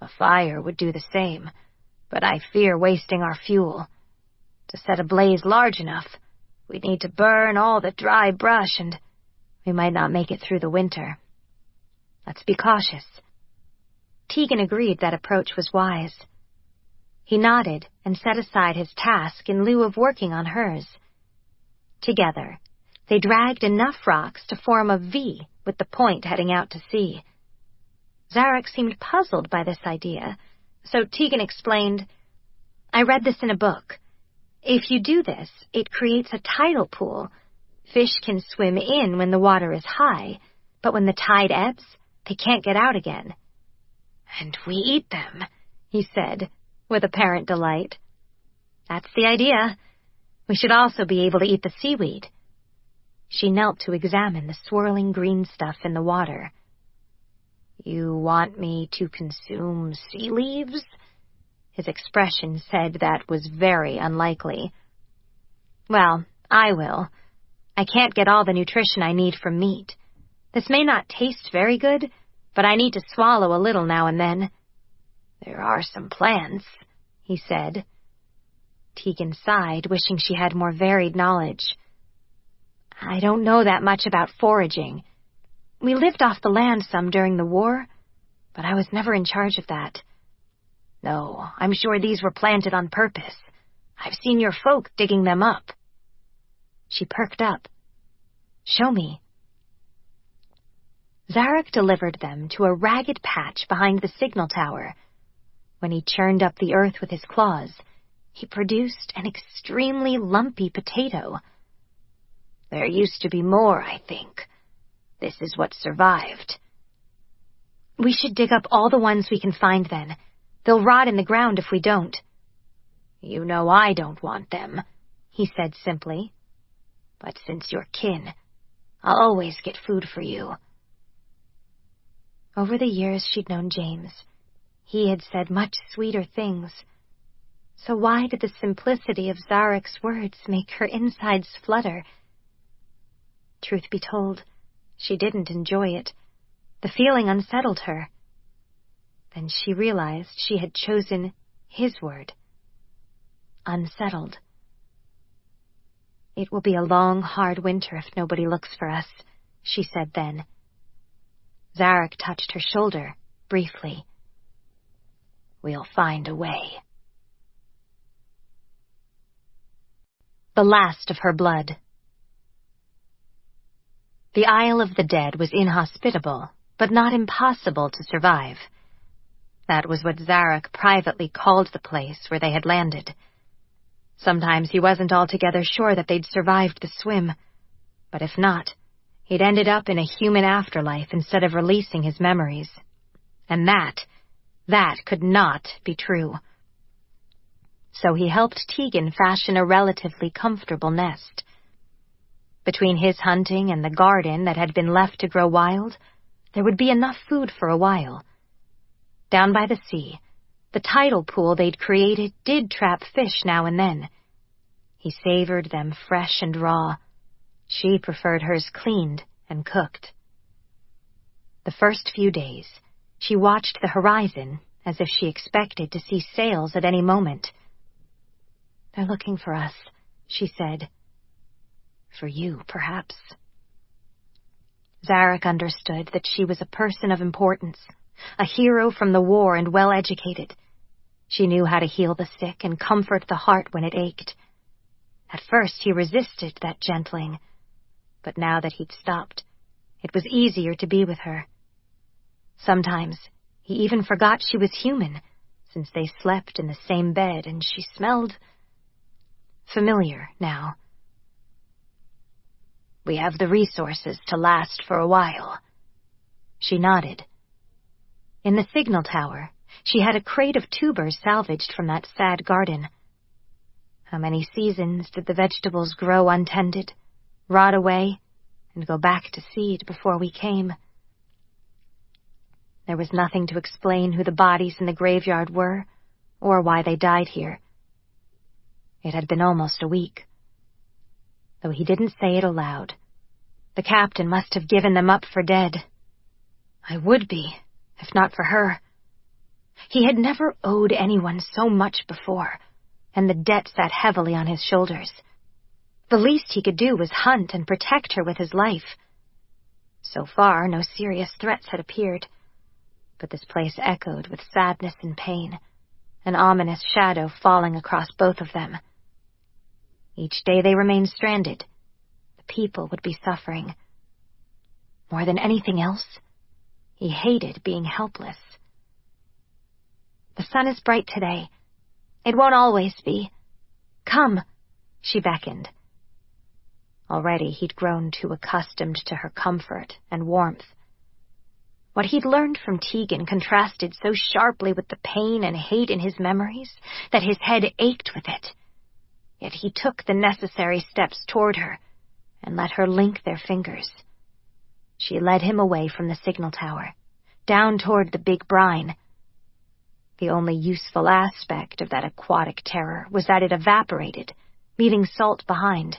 "A fire would do the same, but I fear wasting our fuel. To set a blaze large enough, we'd need to burn all the dry brush, and we might not make it through the winter. Let's be cautious." Tegan agreed that approach was wise. He nodded and set aside his task in lieu of working on hers. Together, they dragged enough rocks to form a V with the point heading out to sea. Szarok seemed puzzled by this idea, so Tegan explained, "I read this in a book. If you do this, it creates a tidal pool. Fish can swim in when the water is high, but when the tide ebbs, they can't get out again." "And we eat them," he said, with apparent delight. "That's the idea. We should also be able to eat the seaweed." She knelt to examine the swirling green stuff in the water. "You want me to consume sea leaves?" His expression said that was very unlikely. "Well, I will. I can't get all the nutrition I need from meat. This may not taste very good, but I need to swallow a little now and then." "There are some plants," he said. Tegan sighed, wishing she had more varied knowledge. "I don't know that much about foraging. We lived off the land some during the war, but I was never in charge of that." "No, I'm sure these were planted on purpose. I've seen your folk digging them up." She perked up. "Show me." Szarok delivered them to a ragged patch behind the signal tower. When he churned up the earth with his claws, he produced an extremely lumpy potato. "There used to be more, I think. This is what survived." "We should dig up all the ones we can find then. They'll rot in the ground if we don't." "You know I don't want them," he said simply. "But since you're kin, I'll always get food for you." Over the years she'd known James, he had said much sweeter things. So why did the simplicity of Szarok's words make her insides flutter? Truth be told, she didn't enjoy it. The feeling unsettled her. Then she realized she had chosen his word. Unsettled. "It will be a long, hard winter if nobody looks for us," she said then. Szarok touched her shoulder, briefly. "We'll find a way." The last of her blood. The Isle of the Dead was inhospitable, but not impossible to survive. That was what Szarok privately called the place where they had landed. Sometimes he wasn't altogether sure that they'd survived the swim, but if not, He'd ended up in a human afterlife instead of releasing his memories. And that could not be true. So he helped Tegan fashion a relatively comfortable nest. Between his hunting and the garden that had been left to grow wild, there would be enough food for a while. Down by the sea, the tidal pool they'd created did trap fish now and then. He savored them fresh and raw. She preferred hers cleaned and cooked. The first few days, she watched the horizon as if she expected to see sails at any moment. "They're looking for us," she said. "For you, perhaps." Szarok understood that she was a person of importance, a hero from the war and well-educated. She knew how to heal the sick and comfort the heart when it ached. At first he resisted that gentling, but now that he'd stopped, it was easier to be with her. Sometimes he even forgot she was human, since they slept in the same bed and she smelled familiar now. "We have the resources to last for a while." She nodded. In the signal tower, she had a crate of tubers salvaged from that sad garden. How many seasons did the vegetables grow untended, rot away, and go back to seed before we came? There was nothing to explain who the bodies in the graveyard were, or why they died here. It had been almost a week. Though he didn't say it aloud, the captain must have given them up for dead. I would be, if not for her. He had never owed anyone so much before, and the debt sat heavily on his shoulders. The least he could do was hunt and protect her with his life. So far, no serious threats had appeared, but this place echoed with sadness and pain, an ominous shadow falling across both of them. Each day they remained stranded, the people would be suffering. More than anything else, he hated being helpless. "The sun is bright today. It won't always be. Come," she beckoned. Already he'd grown too accustomed to her comfort and warmth. What he'd learned from Tegan contrasted so sharply with the pain and hate in his memories that his head ached with it. Yet he took the necessary steps toward her and let her link their fingers. She led him away from the signal tower, down toward the big brine. The only useful aspect of that aquatic terror was that it evaporated, leaving salt behind.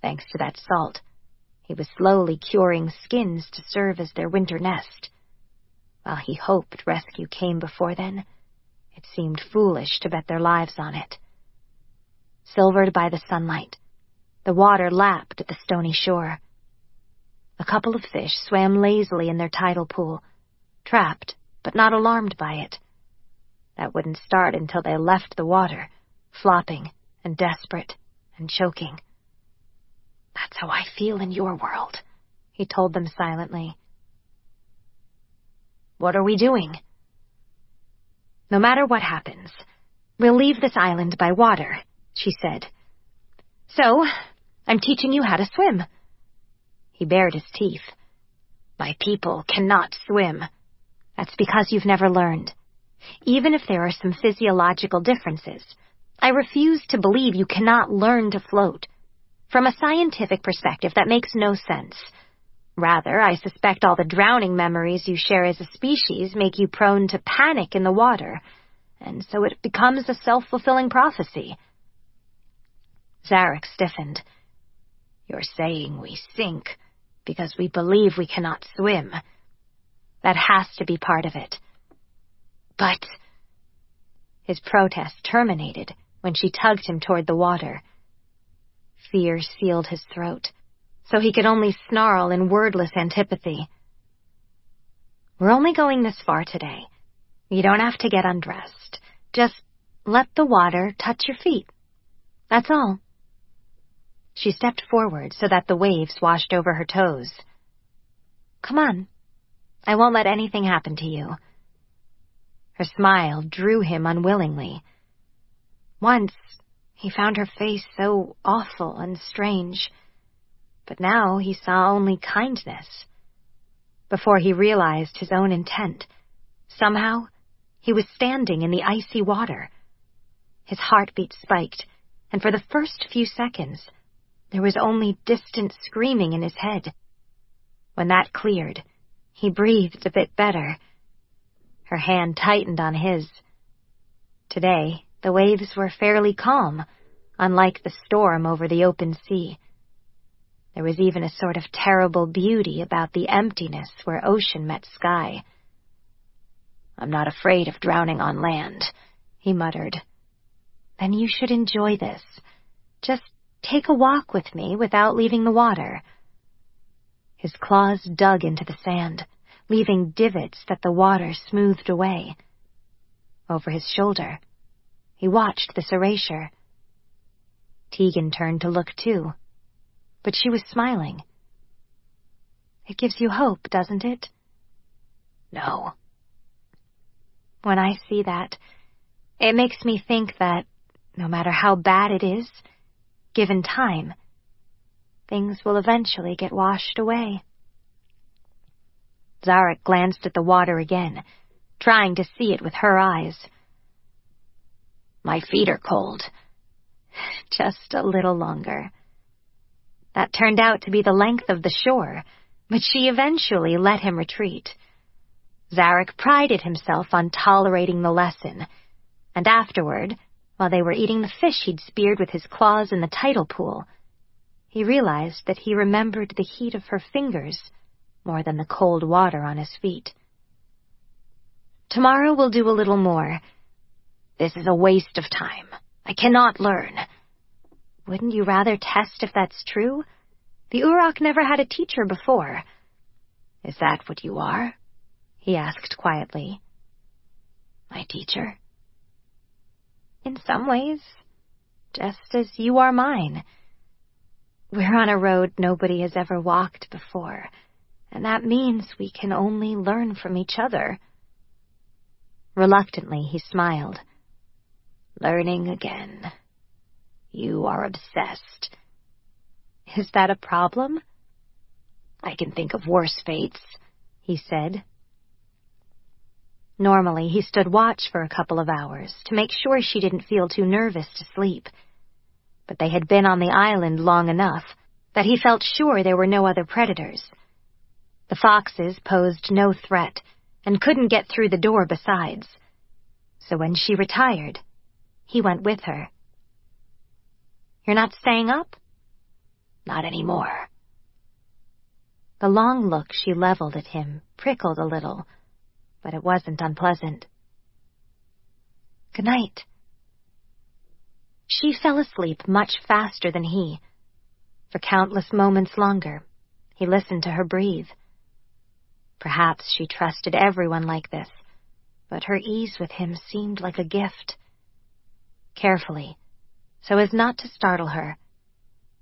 Thanks to that salt, he was slowly curing skins to serve as their winter nest. While he hoped rescue came before then, it seemed foolish to bet their lives on it. Silvered by the sunlight, the water lapped at the stony shore. A couple of fish swam lazily in their tidal pool, trapped but not alarmed by it. That wouldn't start until they left the water, flopping and desperate and choking. "That's how I feel in your world," he told them silently. "What are we doing?" "No matter what happens, we'll leave this island by water," she said. "So, I'm teaching you how to swim." He bared his teeth. "My people cannot swim." "That's because you've never learned. Even if there are some physiological differences, I refuse to believe you cannot learn to float. From a scientific perspective, that makes no sense. Rather, I suspect all the drowning memories you share as a species make you prone to panic in the water, and so it becomes a self-fulfilling prophecy." Szarok stiffened. "You're saying we sink because we believe we cannot swim. That has to be part of it." "But—" His protest terminated when she tugged him toward the water. Fear sealed his throat, so he could only snarl in wordless antipathy. "We're only going this far today. You don't have to get undressed. Just let the water touch your feet. That's all." She stepped forward so that the waves washed over her toes. "Come on. I won't let anything happen to you." Her smile drew him unwillingly. Once, he found her face so awful and strange. but now he saw only kindness. Before he realized his own intent, somehow he was standing in the icy water. His heartbeat spiked, and for the first few seconds, there was only distant screaming in his head. When that cleared, he breathed a bit better. Her hand tightened on his. Today, the waves were fairly calm, unlike the storm over the open sea. There was even a sort of terrible beauty about the emptiness where ocean met sky. "I'm not afraid of drowning on land," he muttered. "Then you should enjoy this. Just take a walk with me without leaving the water." His claws dug into the sand, leaving divots that the water smoothed away. Over his shoulder, he watched this erasure. Tegan turned to look too, but she was smiling. "It gives you hope, doesn't it?" "No." "When I see that, it makes me think that, no matter how bad it is, given time, things will eventually get washed away." Szarok glanced at the water again, trying to see it with her eyes. "My feet are cold." "Just a little longer." That turned out to be the length of the shore, but she eventually let him retreat. Szarok prided himself on tolerating the lesson, and afterward, while they were eating the fish he'd speared with his claws in the tidal pool, he realized that he remembered the heat of her fingers more than the cold water on his feet. "Tomorrow we'll do a little more." "This is a waste of time. I cannot learn." "Wouldn't you rather test if that's true? The Uroch never had a teacher before." "Is that what you are?" he asked quietly. "My teacher?" "In some ways, just as you are mine. We're on a road nobody has ever walked before, and that means we can only learn from each other." Reluctantly, he smiled. "Learning again. You are obsessed." "Is that a problem?" "I can think of worse fates," he said. Normally, he stood watch for a couple of hours to make sure she didn't feel too nervous to sleep. But they had been on the island long enough that he felt sure there were no other predators. The foxes posed no threat and couldn't get through the door besides. So when she retired, he went with her. "You're not staying up?" "Not anymore." The long look she leveled at him prickled a little, but it wasn't unpleasant. "Good night." She fell asleep much faster than he. For countless moments longer, he listened to her breathe. Perhaps she trusted everyone like this, but her ease with him seemed like a gift. Carefully, so as not to startle her,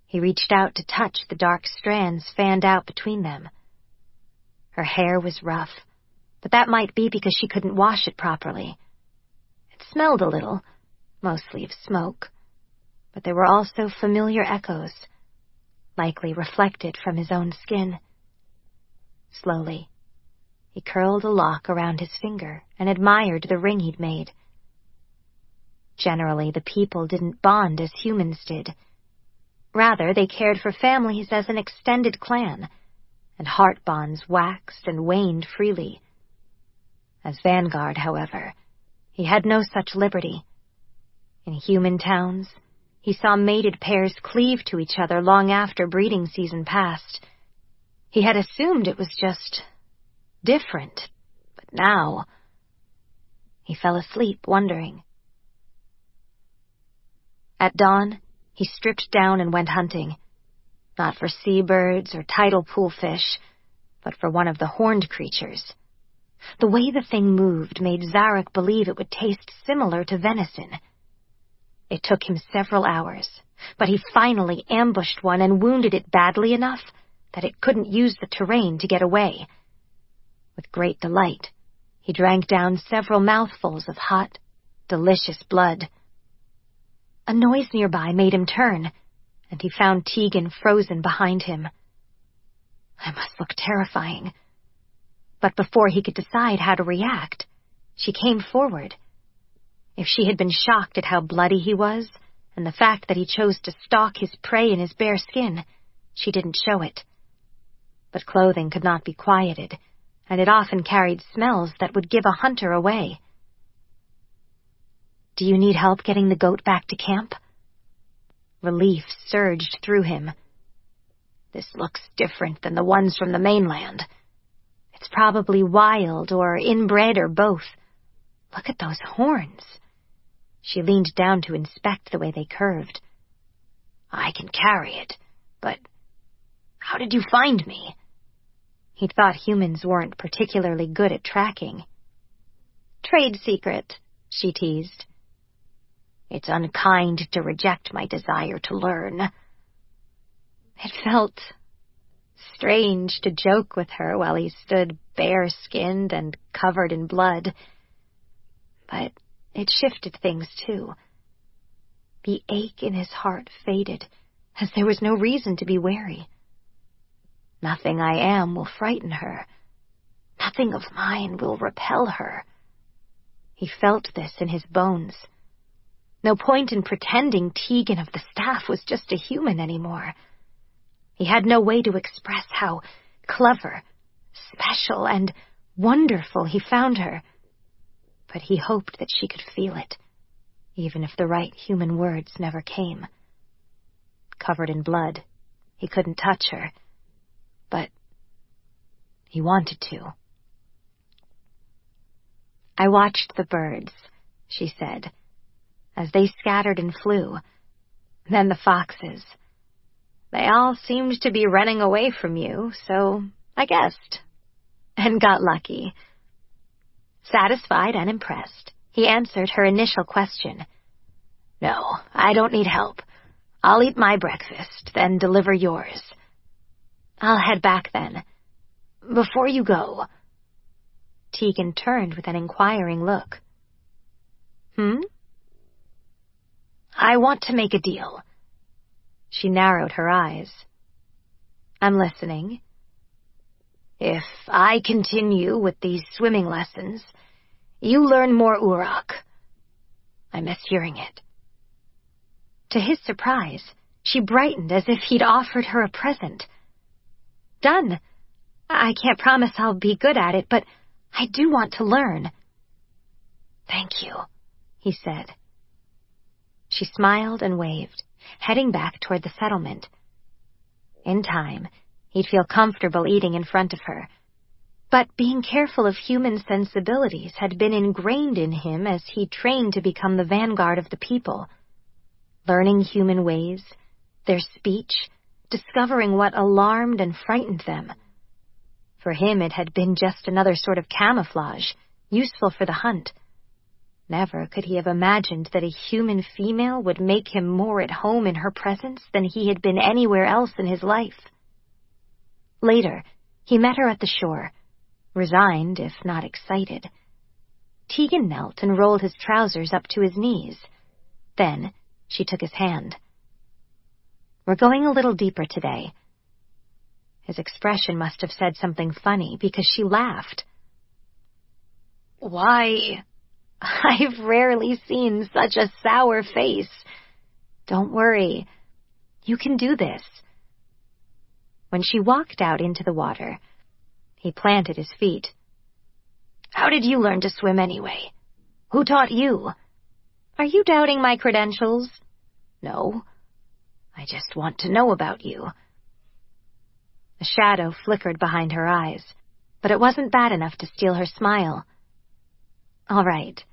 he reached out to touch the dark strands fanned out between them. Her hair was rough, but that might be because she couldn't wash it properly. It smelled a little, mostly of smoke, but there were also familiar echoes, likely reflected from his own skin. Slowly, he curled a lock around his finger and admired the ring he'd made. Generally, the people didn't bond as humans did. Rather, they cared for families as an extended clan, and heart bonds waxed and waned freely. As Vanguard, however, he had no such liberty. In human towns, he saw mated pairs cleave to each other long after breeding season passed. He had assumed it was just different, but now he fell asleep wondering. At dawn, he stripped down and went hunting, not for seabirds or tidal pool fish, but for one of the horned creatures. The way the thing moved made Szarok believe it would taste similar to venison. It took him several hours, but he finally ambushed one and wounded it badly enough that it couldn't use the terrain to get away. With great delight, he drank down several mouthfuls of hot, delicious blood. A noise nearby made him turn, and he found Tegan frozen behind him. I must look terrifying. But before he could decide how to react, she came forward. If she had been shocked at how bloody he was, and the fact that he chose to stalk his prey in his bare skin, she didn't show it. But clothing could not be quieted, and it often carried smells that would give a hunter away. "Do you need help getting the goat back to camp?" Relief surged through him. "This looks different than the ones from the mainland. It's probably wild or inbred or both. Look at those horns." She leaned down to inspect the way they curved. "I can carry it, but how did you find me?" He'd thought humans weren't particularly good at tracking. "Trade secret," she teased. "It's unkind to reject my desire to learn." It felt strange to joke with her while he stood bare-skinned and covered in blood. But it shifted things, too. The ache in his heart faded, as there was no reason to be wary. Nothing I am will frighten her. Nothing of mine will repel her. He felt this in his bones. No point in pretending Tegan of the Staff was just a human anymore. He had no way to express how clever, special, and wonderful he found her. But he hoped that she could feel it, even if the right human words never came. Covered in blood, he couldn't touch her, but he wanted to. "I watched the birds," she said, "as they scattered and flew. Then the foxes. They all seemed to be running away from you, so I guessed. And got lucky." Satisfied and impressed, he answered her initial question. "No, I don't need help. I'll eat my breakfast, then deliver yours." "I'll head back then. Before you go..." Tegan turned with an inquiring look. "I want to make a deal." She narrowed her eyes. "I'm listening." "If I continue with these swimming lessons, you learn more Uroch." I miss hearing it. To his surprise, she brightened as if he'd offered her a present. "Done. I can't promise I'll be good at it, but I do want to learn." "Thank you," he said. She smiled and waved, heading back toward the settlement. In time, he'd feel comfortable eating in front of her. But being careful of human sensibilities had been ingrained in him as he trained to become the vanguard of the people. Learning human ways, their speech, discovering what alarmed and frightened them. For him it had been just another sort of camouflage, useful for the hunt. Never could he have imagined that a human female would make him more at home in her presence than he had been anywhere else in his life. Later, he met her at the shore, resigned if not excited. Tegan knelt and rolled his trousers up to his knees. Then she took his hand. "We're going a little deeper today." His expression must have said something funny because she laughed. "Why, I've rarely seen such a sour face. Don't worry. You can do this." When she walked out into the water, he planted his feet. "How did you learn to swim anyway? Who taught you?" "Are you doubting my credentials?" "No. I just want to know about you." A shadow flickered behind her eyes, but it wasn't bad enough to steal her smile. "All right.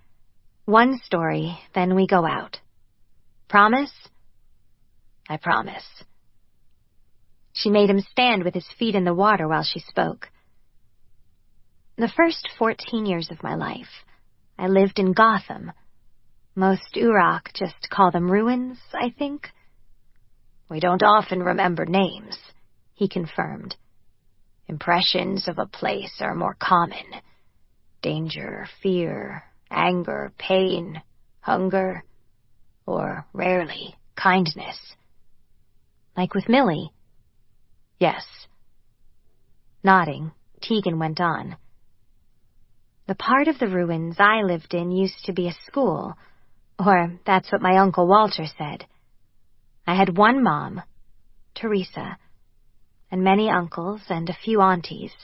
One story, then we go out. Promise?" "I promise." She made him stand with his feet in the water while she spoke. "The first 14 years of my life, I lived in Gotham. Most Uroch just call them ruins, I think." "We don't often remember names," he confirmed. "Impressions of a place are more common. Danger, fear, anger, pain, hunger, or rarely, kindness." Like with Millie? Yes. Nodding, Tegan went on. The part of the ruins I lived in used to be a school, or that's what my Uncle Walter said. I had one mom, Teresa, and many uncles and a few aunties.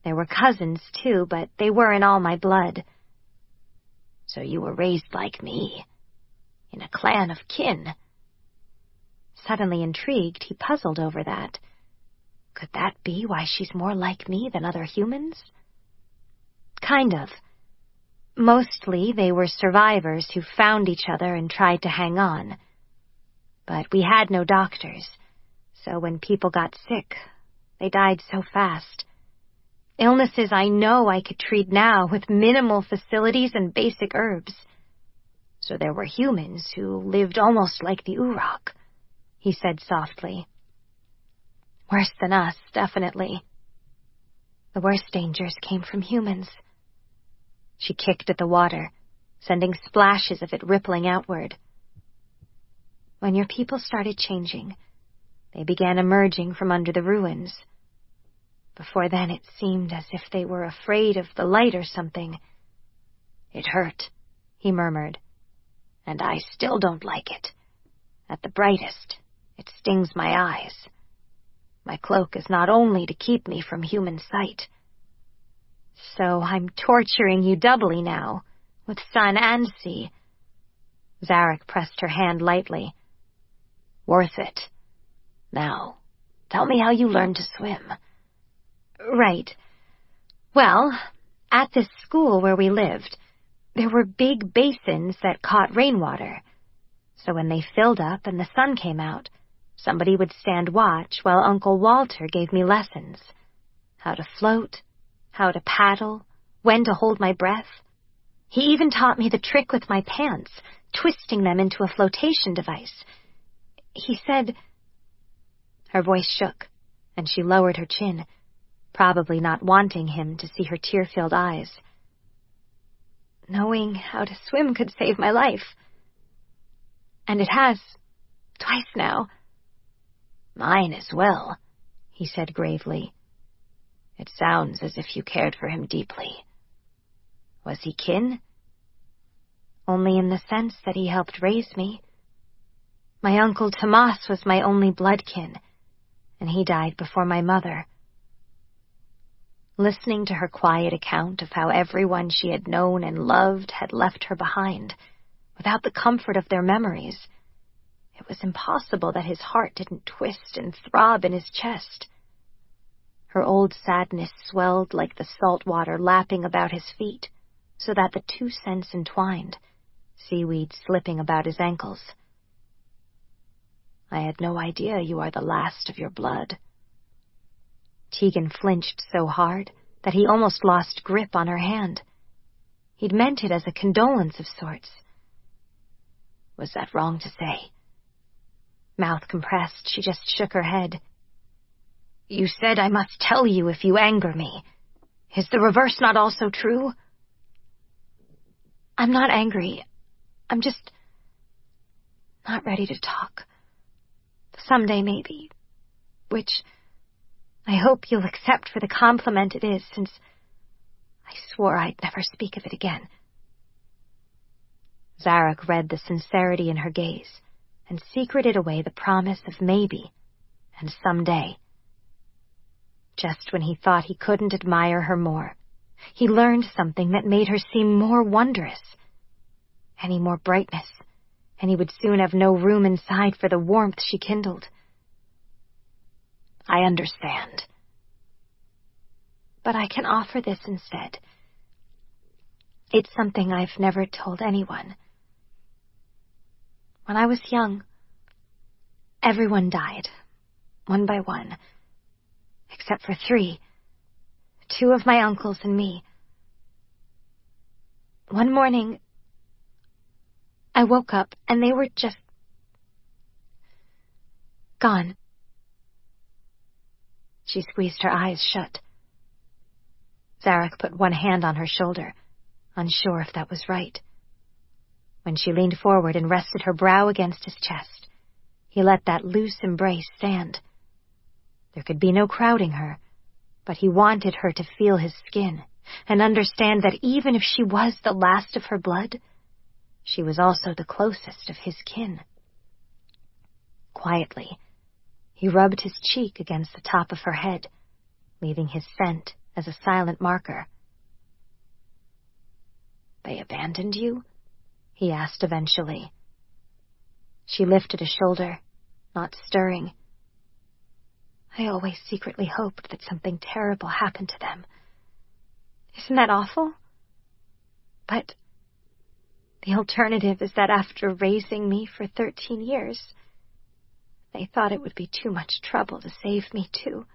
There were cousins, too, but they weren't all my blood. So you were raised like me, in a clan of kin. Suddenly intrigued, he puzzled over that. Could that be why she's more like me than other humans? Kind of. Mostly they were survivors who found each other and tried to hang on. But we had no doctors, so when people got sick, they died so fast. Illnesses I know I could treat now with minimal facilities and basic herbs. So there were humans who lived almost like the Uroch, he said softly. Worse than us, definitely. The worst dangers came from humans. She kicked at the water, sending splashes of it rippling outward. When your people started changing, they began emerging from under the ruins. Before then it seemed as if they were afraid of the light or something. It hurt, he murmured, and I still don't like it. At the brightest, it stings my eyes. My cloak is not only to keep me from human sight. So I'm torturing you doubly now, with sun and sea. Szarok pressed her hand lightly. Worth it. Now, tell me how you learned to swim. Right. Well, at this school where we lived, there were big basins that caught rainwater. So when they filled up and the sun came out, somebody would stand watch while Uncle Walter gave me lessons. How to float, how to paddle, when to hold my breath. He even taught me the trick with my pants, twisting them into a flotation device. He said... Her voice shook, and she lowered her chin, probably not wanting him to see her tear-filled eyes. Knowing how to swim could save my life. And it has, twice now. Mine as well, he said gravely. It sounds as if you cared for him deeply. Was he kin? Only in the sense that he helped raise me. My Uncle Tomas was my only blood kin, and he died before my mother. Listening to her quiet account of how everyone she had known and loved had left her behind, without the comfort of their memories, it was impossible that his heart didn't twist and throb in his chest. Her old sadness swelled like the salt water lapping about his feet, so that the two scents entwined, seaweed slipping about his ankles. I had no idea you are the last of your blood. Tegan flinched so hard that he almost lost grip on her hand. He'd meant it as a condolence of sorts. Was that wrong to say? Mouth compressed, she just shook her head. You said I must tell you if you anger me. Is the reverse not also true? I'm not angry. I'm just not ready to talk. Someday, maybe. Which I hope you'll accept for the compliment it is, since I swore I'd never speak of it again. Szarok read the sincerity in her gaze and secreted away the promise of maybe and someday. Just when he thought he couldn't admire her more, he learned something that made her seem more wondrous. Any more brightness, and he would soon have no room inside for the warmth she kindled. I understand. But I can offer this instead. It's something I've never told anyone. When I was young, everyone died, one by one, except for 3, 2 of my uncles and me. One morning, I woke up and they were just gone. She squeezed her eyes shut. Szarok put one hand on her shoulder, unsure if that was right. When she leaned forward and rested her brow against his chest, He let that loose embrace stand. There could be no crowding her, but he wanted her to feel his skin and understand that even if she was the last of her blood, she was also the closest of his kin. Quietly, he rubbed his cheek against the top of her head, leaving his scent as a silent marker. "They abandoned you?" he asked eventually. She lifted a shoulder, not stirring. "I always secretly hoped that something terrible happened to them. Isn't that awful? But the alternative is that after raising me for 13 years, they thought it would be too much trouble to save me, too."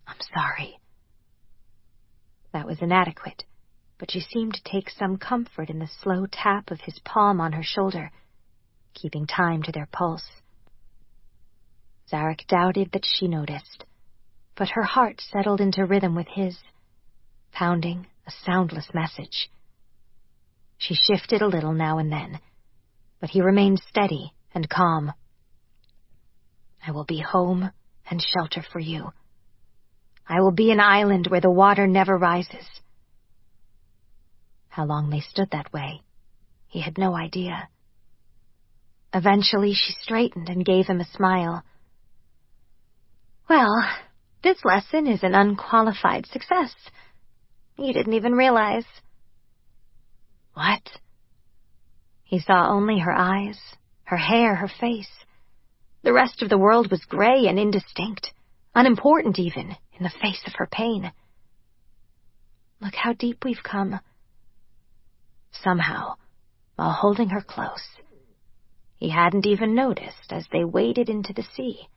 "I'm sorry." That was inadequate, but she seemed to take some comfort in the slow tap of his palm on her shoulder, keeping time to their pulse. Szarok doubted that she noticed, but her heart settled into rhythm with his, pounding a soundless message. She shifted a little now and then, but he remained steady and calm. "I will be home and shelter for you. I will be an island where the water never rises." How long they stood that way, he had no idea. Eventually she straightened and gave him a smile. "Well, this lesson is an unqualified success. You didn't even realize." "What?" He saw only her eyes, her hair, her face. The rest of the world was gray and indistinct, unimportant even, in the face of her pain. "Look how deep we've come." Somehow, while holding her close, he hadn't even noticed as they waded into the sea,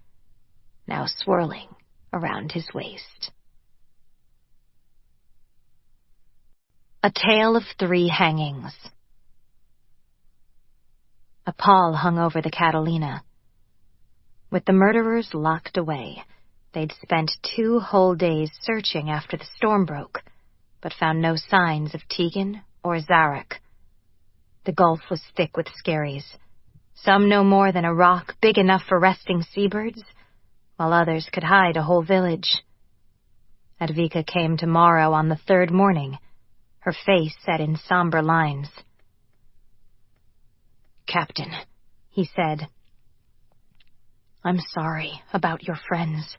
now swirling around his waist. A Tale of Three Hangings. A pall hung over the Catalina. With the murderers locked away, they'd spent 2 whole days searching after the storm broke, but found no signs of Tegan or Szarok. The gulf was thick with skerries, some no more than a rock big enough for resting seabirds, while others could hide a whole village. Advika came to Morrow on the 3rd morning, her face set in somber lines. "Captain," he said, "I'm sorry about your friends,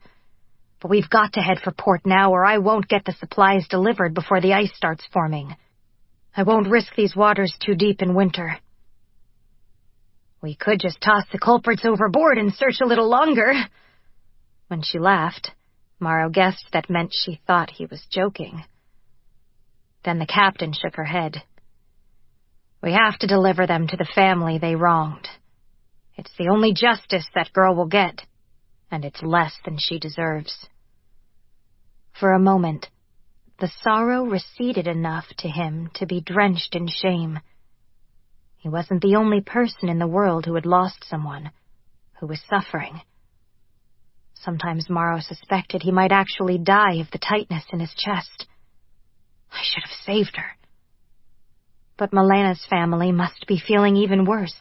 but we've got to head for port now or I won't get the supplies delivered before the ice starts forming. I won't risk these waters too deep in winter." "We could just toss the culprits overboard and search a little longer." When she laughed, Morrow guessed that meant she thought he was joking. Then the captain shook her head. "We have to deliver them to the family they wronged. It's the only justice that girl will get, and it's less than she deserves." For a moment, the sorrow receded enough to him to be drenched in shame. He wasn't the only person in the world who had lost someone, who was suffering. Sometimes Morrow suspected he might actually die of the tightness in his chest. I should have saved her. But Malena's family must be feeling even worse,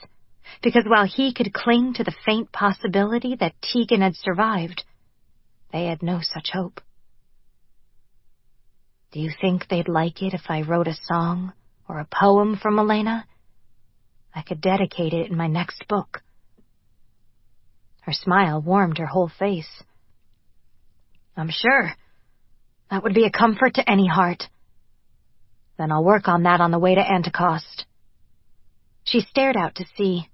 because while he could cling to the faint possibility that Tegan had survived, they had no such hope. "Do you think they'd like it if I wrote a song or a poem for Malena? I could dedicate it in my next book." Her smile warmed her whole face. "I'm sure. That would be a comfort to any heart. Then I'll work on that on the way to Anticost." She stared out to sea.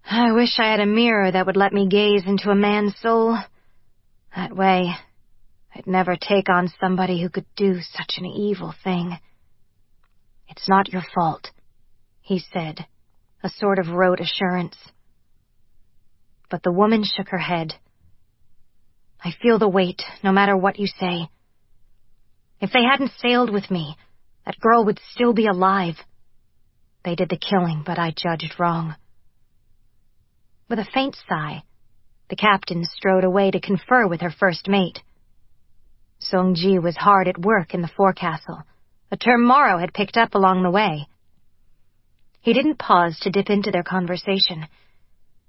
"I wish I had a mirror that would let me gaze into a man's soul. That way, I'd never take on somebody who could do such an evil thing." "It's not your fault," he said, a sort of rote assurance. But the woman shook her head. "I feel the weight, no matter what you say. If they hadn't sailed with me, that girl would still be alive. They did the killing, but I judged wrong." With a faint sigh, the captain strode away to confer with her first mate. Song-ji was hard at work in the forecastle, a term Morrow had picked up along the way. He didn't pause to dip into their conversation.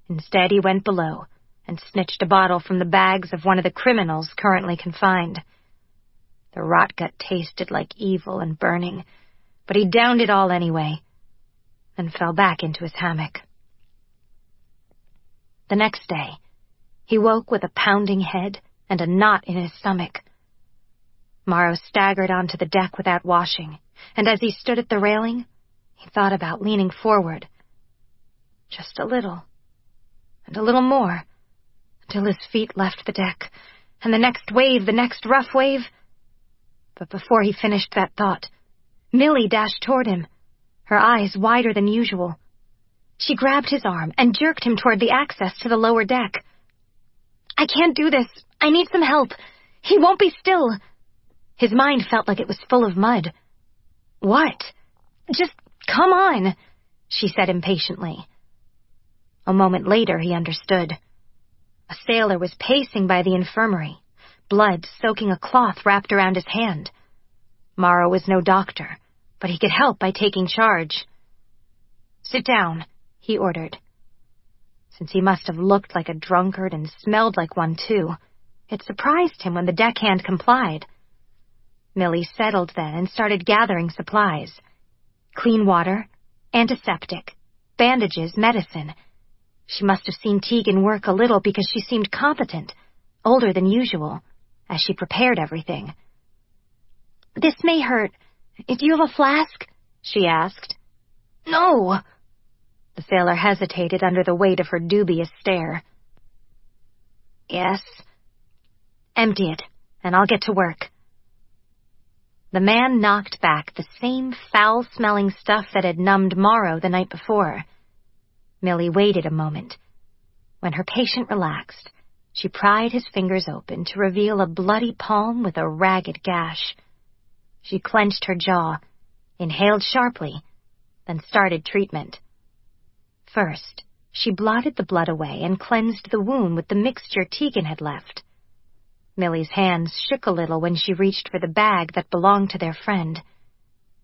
Instead, he went below and snitched a bottle from the bags of one of the criminals currently confined. The rotgut tasted like evil and burning, but he downed it all anyway, and fell back into his hammock. The next day, he woke with a pounding head and a knot in his stomach. Morrow staggered onto the deck without washing, and as he stood at the railing, he thought about leaning forward. Just a little, and a little more, until his feet left the deck, and the next wave, the next rough wave. But before he finished that thought, Millie dashed toward him, her eyes wider than usual. She grabbed his arm and jerked him toward the access to the lower deck. "I can't do this. I need some help. He won't be still." His mind felt like it was full of mud. "What? Just come on," she said impatiently. A moment later, he understood. A sailor was pacing by the infirmary, blood soaking a cloth wrapped around his hand. Morrow was no doctor, but he could help by taking charge. "Sit down," he ordered. Since he must have looked like a drunkard and smelled like one too, it surprised him when the deckhand complied. Millie settled then and started gathering supplies. Clean water, antiseptic, bandages, medicine. She must have seen Tegan work a little because she seemed competent, older than usual, as she prepared everything. "This may hurt. Do you have a flask?" she asked. "No." The sailor hesitated under the weight of her dubious stare. "Yes." "Empty it, and I'll get to work." The man knocked back the same foul-smelling stuff that had numbed Morrow the night before. Millie waited a moment. When her patient relaxed, she pried his fingers open to reveal a bloody palm with a ragged gash. She clenched her jaw, inhaled sharply, then started treatment. First, she blotted the blood away and cleansed the wound with the mixture Tegan had left. Millie's hands shook a little when she reached for the bag that belonged to their friend.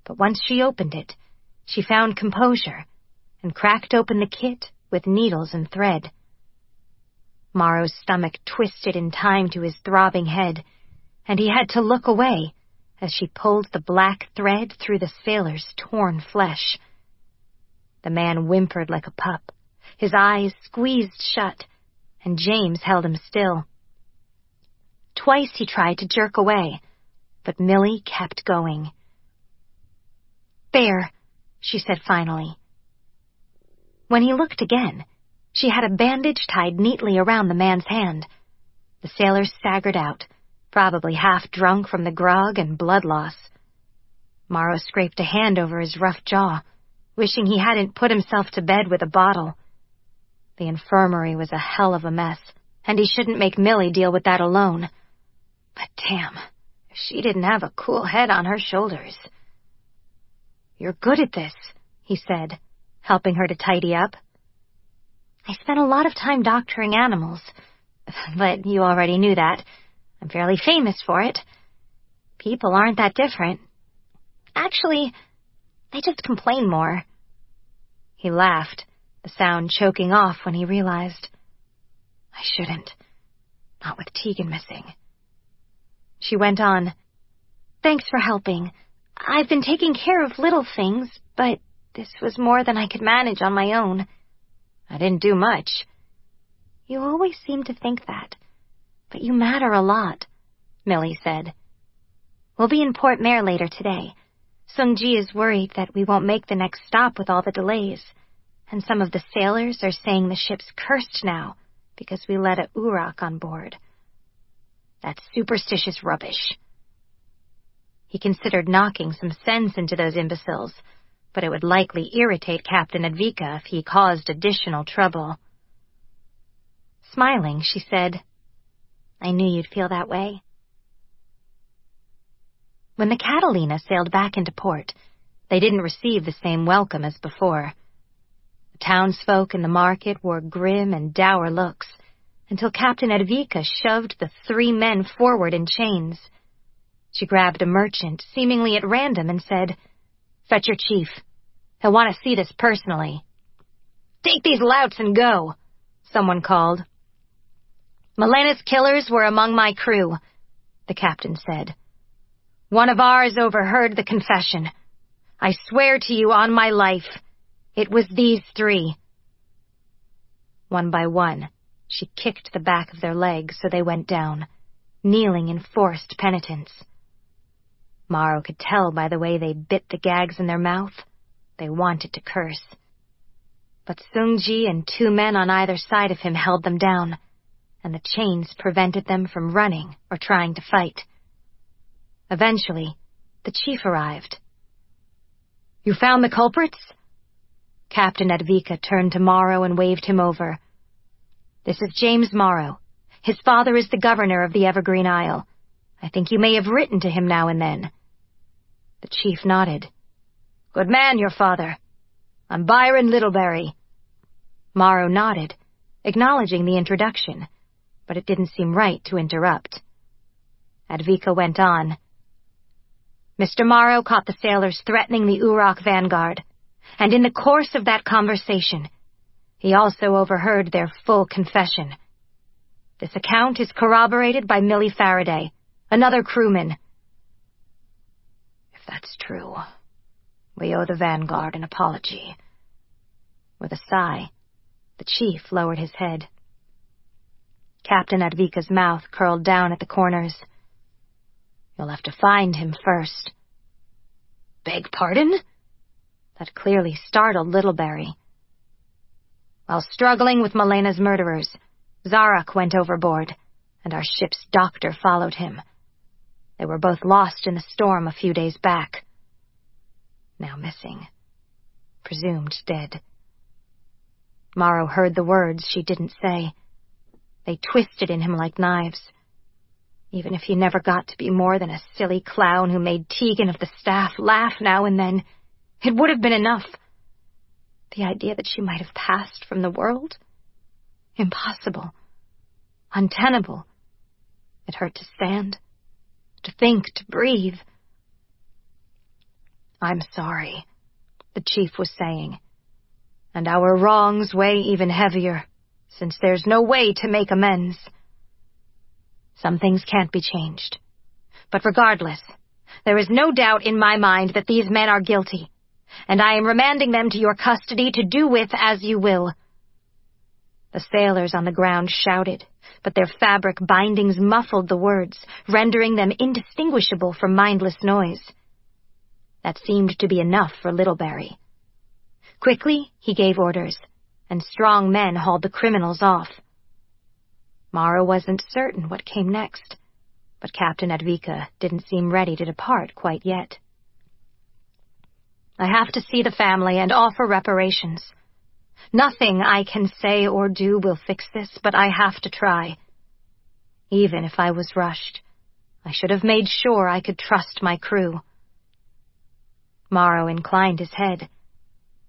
But once she opened it, she found composure and cracked open the kit with needles and thread. Morrow's stomach twisted in time to his throbbing head, and he had to look away as she pulled the black thread through the sailor's torn flesh. The man whimpered like a pup, his eyes squeezed shut, and James held him still. Twice he tried to jerk away, but Millie kept going. "There," she said finally. When he looked again, she had a bandage tied neatly around the man's hand. The sailor staggered out, probably half drunk from the grog and blood loss. Morrow scraped a hand over his rough jaw, wishing he hadn't put himself to bed with a bottle. The infirmary was a hell of a mess, and he shouldn't make Millie deal with that alone. But damn, if she didn't have a cool head on her shoulders. "You're good at this," he said, helping her to tidy up. "I spent a lot of time doctoring animals, but you already knew that. I'm fairly famous for it. People aren't that different. Actually, they just complain more." He laughed, the sound choking off when he realized. "I shouldn't. Not with Tegan missing." She went on. "Thanks for helping. I've been taking care of little things, but this was more than I could manage on my own." "I didn't do much." "You always seem to think that, but you matter a lot," Millie said. "We'll be in Port Mare later today. Sungji is worried that we won't make the next stop with all the delays, and some of the sailors are saying the ship's cursed now because we let a Uroch on board. That's superstitious rubbish." He considered knocking some sense into those imbeciles, but it would likely irritate Captain Advika if he caused additional trouble. Smiling, she said, "I knew you'd feel that way." When the Catalina sailed back into port, they didn't receive the same welcome as before. The townsfolk in the market wore grim and dour looks, until Captain Advika shoved the 3 men forward in chains. She grabbed a merchant, seemingly at random, and said, "Fetch your chief," He'll want to see this personally. "Take these louts and go," someone called. "Milena's killers were among my crew," the captain said. "One of ours overheard the confession. I swear to you on my life, it was these 3. One by one, she kicked the back of their legs so they went down, kneeling in forced penitence. Morrow could tell by the way they bit the gags in their mouth. They wanted to curse. But Sungji and 2 men on either side of him held them down, and the chains prevented them from running or trying to fight. Eventually, the chief arrived. "You found the culprits?" Captain Advika turned to Morrow and waved him over. "This is James Morrow. His father is the governor of the Evergreen Isle. I think you may have written to him now and then." The chief nodded. "Good man, your father. I'm Byron Littleberry." Morrow nodded, acknowledging the introduction, but it didn't seem right to interrupt. Advika went on. "Mr. Morrow caught the sailors threatening the Uroch Vanguard, and in the course of that conversation, he also overheard their full confession. This account is corroborated by Millie Faraday, another crewman. If that's true, we owe the Vanguard an apology." With a sigh, the chief lowered his head. Captain Advika's mouth curled down at the corners. "You'll have to find him first." "Beg pardon?" That clearly startled Littleberry. "While struggling with Milena's murderers, Szarok went overboard, and our ship's doctor followed him. They were both lost in the storm a few days back. Now missing. Presumed dead." Morrow heard the words she didn't say. They twisted in him like knives. Even if he never got to be more than a silly clown who made Tegan of the staff laugh now and then, it would have been enough. The idea that she might have passed from the world? Impossible. Untenable. It hurt to stand, to think, to breathe. "I'm sorry," the chief was saying, "and our wrongs weigh even heavier, since there's no way to make amends. Some things can't be changed. But regardless, there is no doubt in my mind that these men are guilty, and I am remanding them to your custody to do with as you will." The sailors on the ground shouted, but their fabric bindings muffled the words, rendering them indistinguishable from mindless noise. That seemed to be enough for Littleberry. Quickly, he gave orders, and strong men hauled the criminals off. Morrow wasn't certain what came next, but Captain Advika didn't seem ready to depart quite yet. "I have to see the family and offer reparations. Nothing I can say or do will fix this, but I have to try. Even if I was rushed, I should have made sure I could trust my crew." Morrow inclined his head.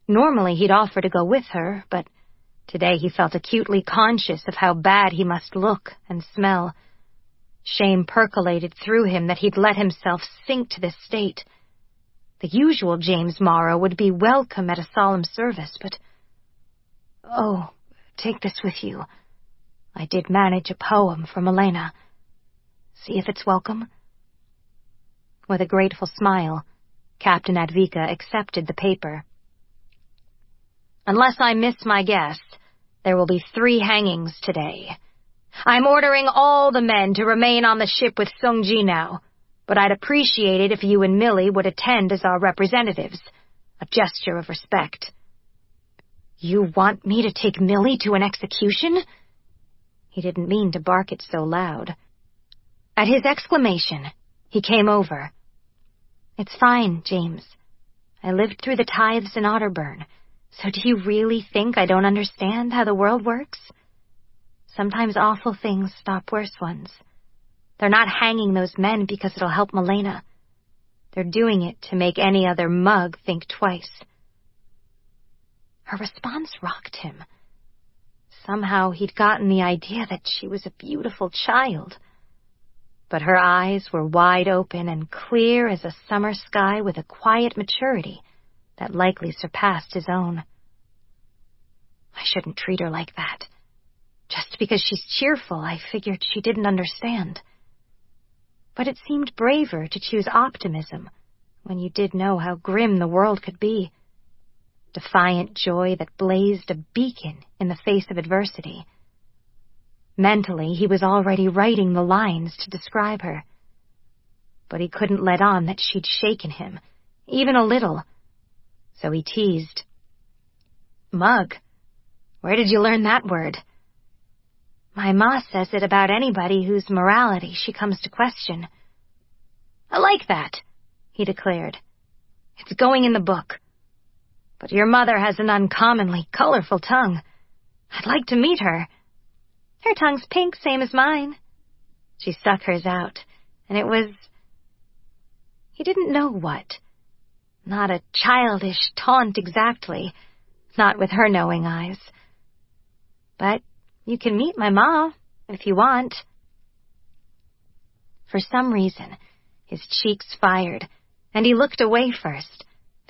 Normally he'd offer to go with her, but today he felt acutely conscious of how bad he must look and smell. Shame percolated through him that he'd let himself sink to this state. The usual James Morrow would be welcome at a solemn service, but... "Oh, take this with you. I did manage a poem for Milena. See if it's welcome." With a grateful smile, Captain Advika accepted the paper. "Unless I miss my guess, there will be 3 hangings today. I'm ordering all the men to remain on the ship with Sungji now, but I'd appreciate it if you and Millie would attend as our representatives, a gesture of respect." "You want me to take Millie to an execution?" He didn't mean to bark it so loud. At his exclamation, he came over. "It's fine, James. I lived through the tithes in Otterburn, so do you really think I don't understand how the world works? Sometimes awful things stop worse ones. They're not hanging those men because it'll help Milena. They're doing it to make any other mug think twice." Her response rocked him. Somehow he'd gotten the idea that she was a beautiful child. But her eyes were wide open and clear as a summer sky with a quiet maturity that likely surpassed his own. I shouldn't treat her like that. Just because she's cheerful, I figured she didn't understand. But it seemed braver to choose optimism when you did know how grim the world could be. Defiant joy that blazed a beacon in the face of adversity. Mentally, he was already writing the lines to describe her. But he couldn't let on that she'd shaken him, even a little. So he teased. "Mug, where did you learn that word?" "My ma says it about anybody whose morality she comes to question." "I like that," he declared. "It's going in the book. But your mother has an uncommonly colorful tongue. I'd like to meet her." "Her tongue's pink, same as mine." She stuck hers out, and it was... He didn't know what. Not a childish taunt exactly, not with her knowing eyes. "But you can meet my ma, if you want." For some reason, his cheeks fired, and he looked away first,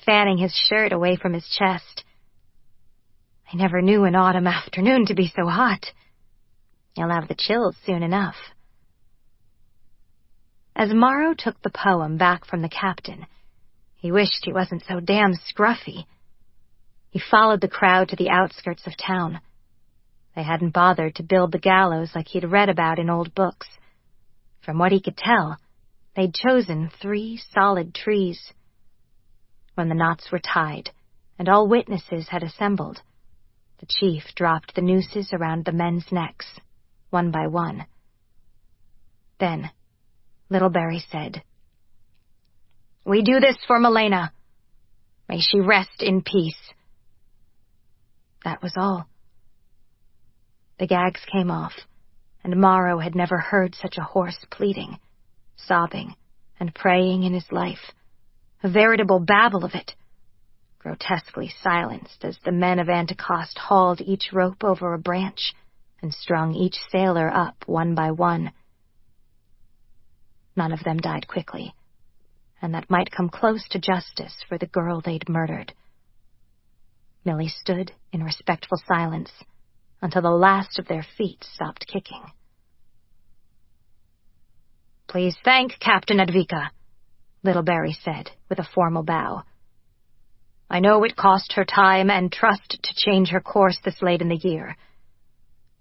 fanning his shirt away from his chest. I never knew an autumn afternoon to be so hot. You'll have the chills soon enough. As Morrow took the poem back from the captain, he wished he wasn't so damn scruffy. He followed the crowd to the outskirts of town. They hadn't bothered to build the gallows like he'd read about in old books. From what he could tell, they'd chosen 3 solid trees. When the knots were tied, and all witnesses had assembled, the chief dropped the nooses around the men's necks, one by one. Then, Littleberry said, "We do this for Milena. May she rest in peace." That was all. The gags came off, and Morrow had never heard such a hoarse pleading, sobbing, and praying in his life. A veritable babble of it, grotesquely silenced as the men of Anticost hauled each rope over a branch and strung each sailor up one by one. None of them died quickly, and that might come close to justice for the girl they'd murdered. Millie stood in respectful silence until the last of their feet stopped kicking. "Please thank Captain Advika," Littleberry said with a formal bow. "I know it cost her time and trust to change her course this late in the year.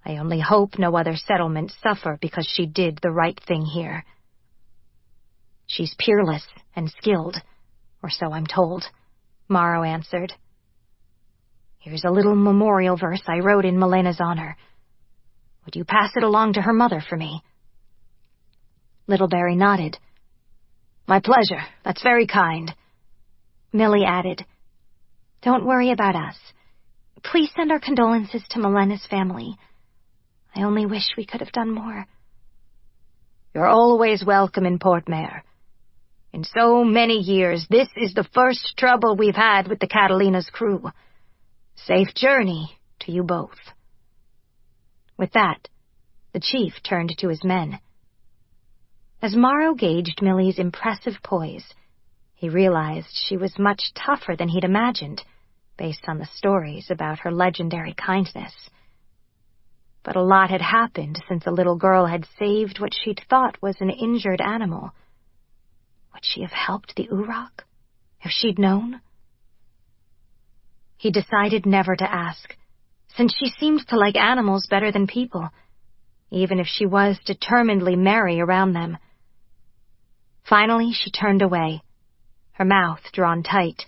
I only hope no other settlements suffer because she did the right thing here." "She's peerless and skilled, or so I'm told," Morrow answered. "Here's a little memorial verse I wrote in Milena's honor. Would you pass it along to her mother for me?" Littleberry nodded. "My pleasure. That's very kind." Millie added, "Don't worry about us. Please send our condolences to Milena's family. I only wish we could have done more." "You're always welcome in Portmare. In so many years, this is the first trouble we've had with the Catalina's crew. Safe journey to you both." With that, the chief turned to his men. As Morrow gauged Millie's impressive poise, he realized she was much tougher than he'd imagined, based on the stories about her legendary kindness. But a lot had happened since the little girl had saved what she'd thought was an injured animal. Would she have helped the Uroch, if she'd known? He decided never to ask, since she seemed to like animals better than people, even if she was determinedly merry around them. Finally, she turned away, her mouth drawn tight.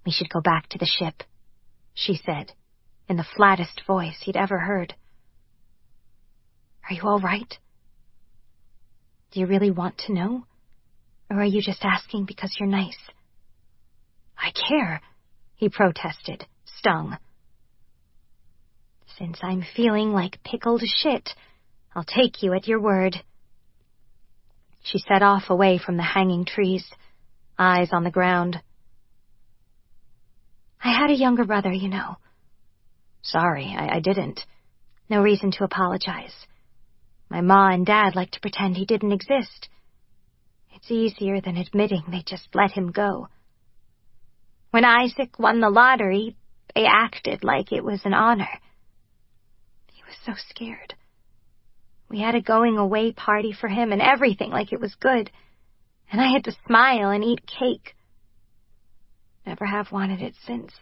"We should go back to the ship," she said, in the flattest voice he'd ever heard. "Are you all right? Do you really want to know? Or are you just asking because you're nice?" "I care," he protested, stung. "Since I'm feeling like pickled shit, I'll take you at your word." She set off away from the hanging trees, eyes on the ground. "I had a younger brother, you know." "Sorry, I didn't." "No reason to apologize. My ma and dad like to pretend he didn't exist. It's easier than admitting they just let him go." When Isaac won the lottery, they acted like it was an honor. He was so scared. We had a going-away party for him and everything like it was good, and I had to smile and eat cake. Never have wanted it since.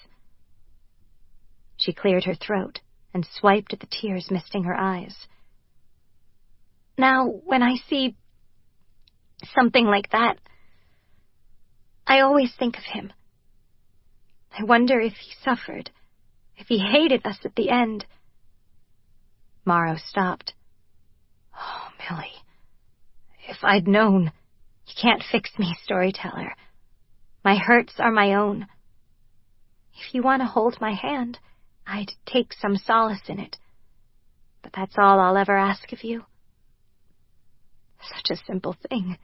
She cleared her throat and swiped at the tears misting her eyes. Now, when I see something like that, I always think of him. I wonder if he suffered, if he hated us at the end. Morrow stopped. Oh, Millie, if I'd known. You can't fix me, storyteller. My hurts are my own. If you want to hold my hand, I'd take some solace in it. But that's all I'll ever ask of you. Such a simple thing.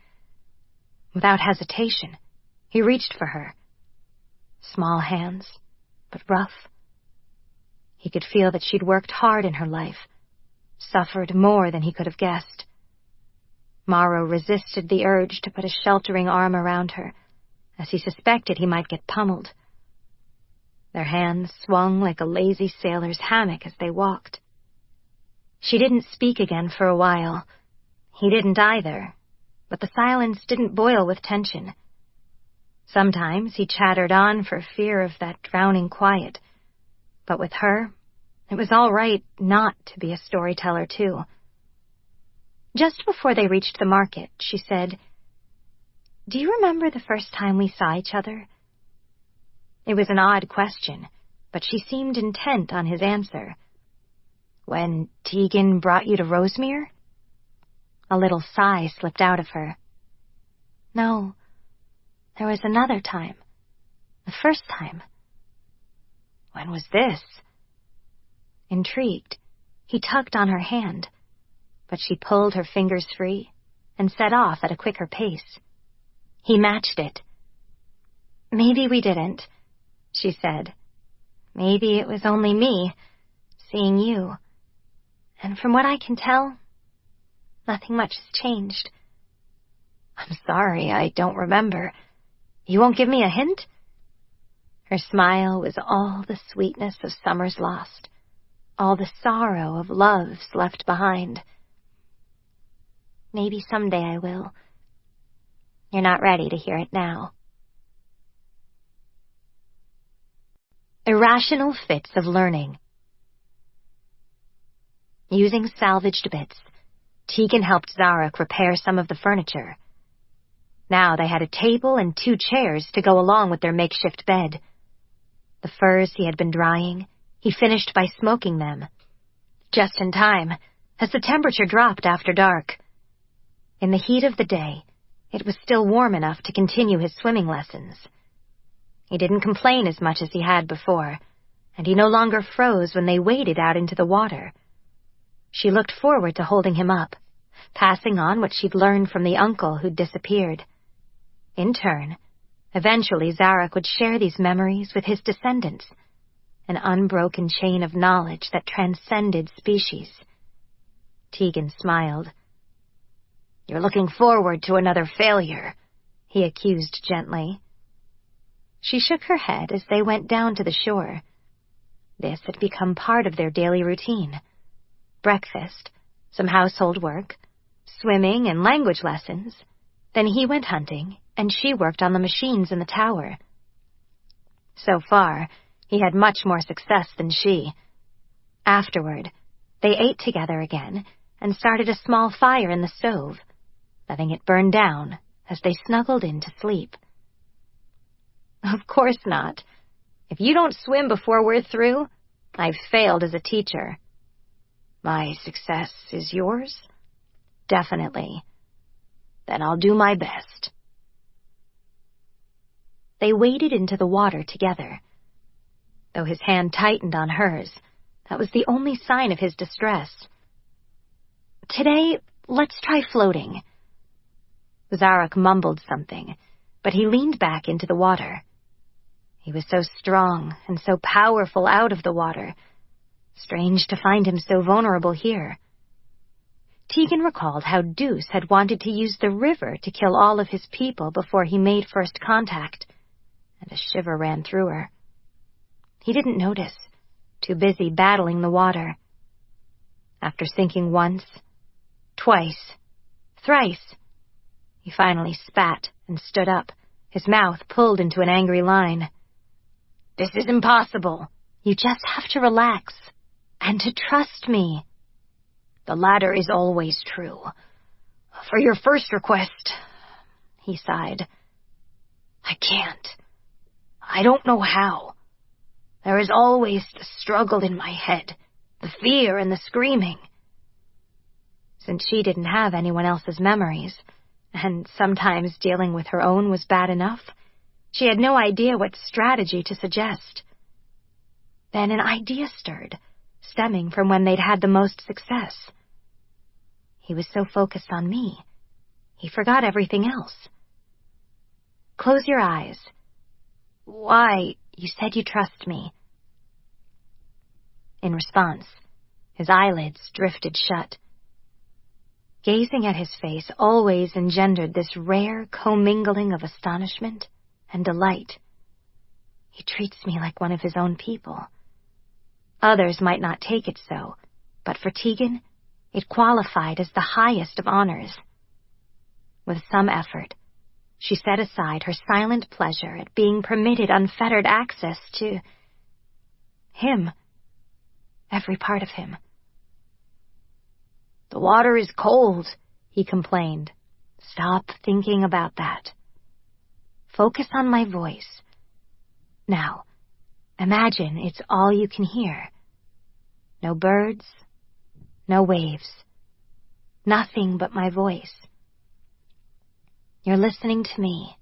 Without hesitation, he reached for her. Small hands, but rough. He could feel that she'd worked hard in her life, suffered more than he could have guessed. Morrow resisted the urge to put a sheltering arm around her, as he suspected he might get pummeled. Their hands swung like a lazy sailor's hammock as they walked. She didn't speak again for a while. He didn't either, but the silence didn't boil with tension. Sometimes he chattered on for fear of that drowning quiet, but with her, it was all right not to be a storyteller, too. Just before they reached the market, she said, "Do you remember the first time we saw each other?" It was an odd question, but she seemed intent on his answer. "When Tegan brought you to Rosemere?" A little sigh slipped out of her. "No, there was another time. The first time." "When was this?" Intrigued, he tugged on her hand, but she pulled her fingers free and set off at a quicker pace. He matched it. "Maybe we didn't," she said. "Maybe it was only me, seeing you. And from what I can tell, nothing much has changed." "I'm sorry, I don't remember. You won't give me a hint?" Her smile was all the sweetness of summers lost, all the sorrow of loves left behind. "Maybe someday I will. You're not ready to hear it now." Irrational fits of learning. Using salvaged bits, Tegan helped Szarok repair some of the furniture. Now they had a table and 2 chairs to go along with their makeshift bed. The furs he had been drying, he finished by smoking them. Just in time, as the temperature dropped after dark. In the heat of the day, it was still warm enough to continue his swimming lessons. He didn't complain as much as he had before, and he no longer froze when they waded out into the water. She looked forward to holding him up, passing on what she'd learned from the uncle who'd disappeared. In turn, eventually Szarok would share these memories with his descendants, an unbroken chain of knowledge that transcended species. Tegan smiled. "You're looking forward to another failure," he accused gently. She shook her head as they went down to the shore. This had become part of their daily routine. Breakfast, some household work, swimming and language lessons. Then he went hunting, and she worked on the machines in the tower. So far, he had much more success than she. Afterward, they ate together again and started a small fire in the stove, letting it burn down as they snuggled in to sleep. "Of course not. If you don't swim before we're through, I've failed as a teacher." "My success is yours?" "Definitely." "Then I'll do my best." They waded into the water together. Though his hand tightened on hers, that was the only sign of his distress. "Today, let's try floating." Szarok mumbled something, but he leaned back into the water. He was so strong and so powerful out of the water. Strange to find him so vulnerable here. Tegan recalled how Deuce had wanted to use the river to kill all of his people before he made first contact, and a shiver ran through her. He didn't notice, too busy battling the water. After sinking once, twice, thrice, he finally spat and stood up, his mouth pulled into an angry line. "This is impossible. You just have to relax, and to trust me." "The latter is always true. For your first request," he sighed, "I can't. I don't know how. There is always the struggle in my head, the fear and the screaming." Since she didn't have anyone else's memories, and sometimes dealing with her own was bad enough, she had no idea what strategy to suggest. Then an idea stirred, stemming from when they'd had the most success. He was so focused on me, he forgot everything else. "Close your eyes." "Why? You said you trust me." In response, his eyelids drifted shut. Gazing at his face always engendered this rare commingling of astonishment and delight. He treats me like one of his own people. Others might not take it so, but for Tegan, it qualified as the highest of honors. With some effort, she set aside her silent pleasure at being permitted unfettered access to him, every part of him. "The water is cold," he complained. "Stop thinking about that. Focus on my voice. Now, imagine it's all you can hear. No birds, no waves, nothing but my voice. You're listening to me,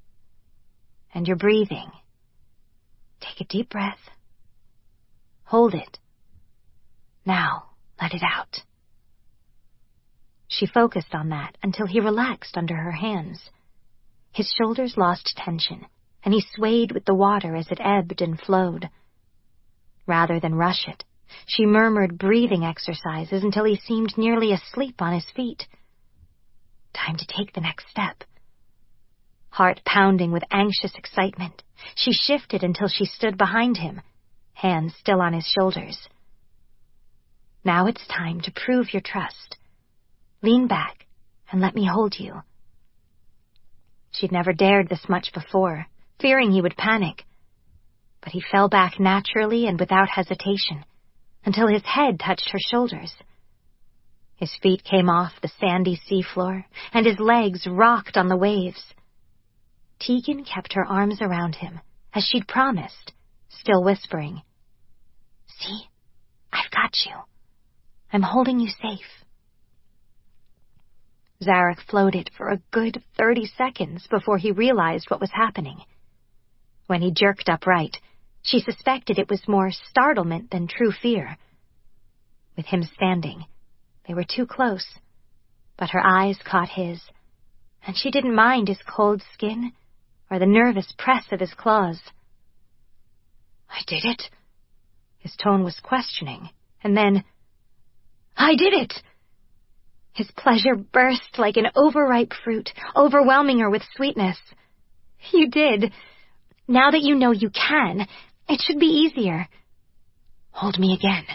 and you're breathing. Take a deep breath. Hold it. Now, let it out." She focused on that until he relaxed under her hands. His shoulders lost tension, and he swayed with the water as it ebbed and flowed. Rather than rush it, she murmured breathing exercises until he seemed nearly asleep on his feet. Time to take the next step. Heart pounding with anxious excitement, she shifted until she stood behind him, hands still on his shoulders. "Now it's time to prove your trust. Lean back and let me hold you." She'd never dared this much before, fearing he would panic. But he fell back naturally and without hesitation, until his head touched her shoulders. His feet came off the sandy seafloor, and his legs rocked on the waves. Tegan kept her arms around him, as she'd promised, still whispering, "See, I've got you. I'm holding you safe." Szarok floated for a good 30 seconds before he realized what was happening. When he jerked upright, she suspected it was more startlement than true fear. With him standing, they were too close, but her eyes caught his, and she didn't mind his cold skin or the nervous press of his claws. "I did it." His tone was questioning, and then, "I did it!" His pleasure burst like an overripe fruit, overwhelming her with sweetness. "You did. Now that you know you can, it should be easier. Hold me again."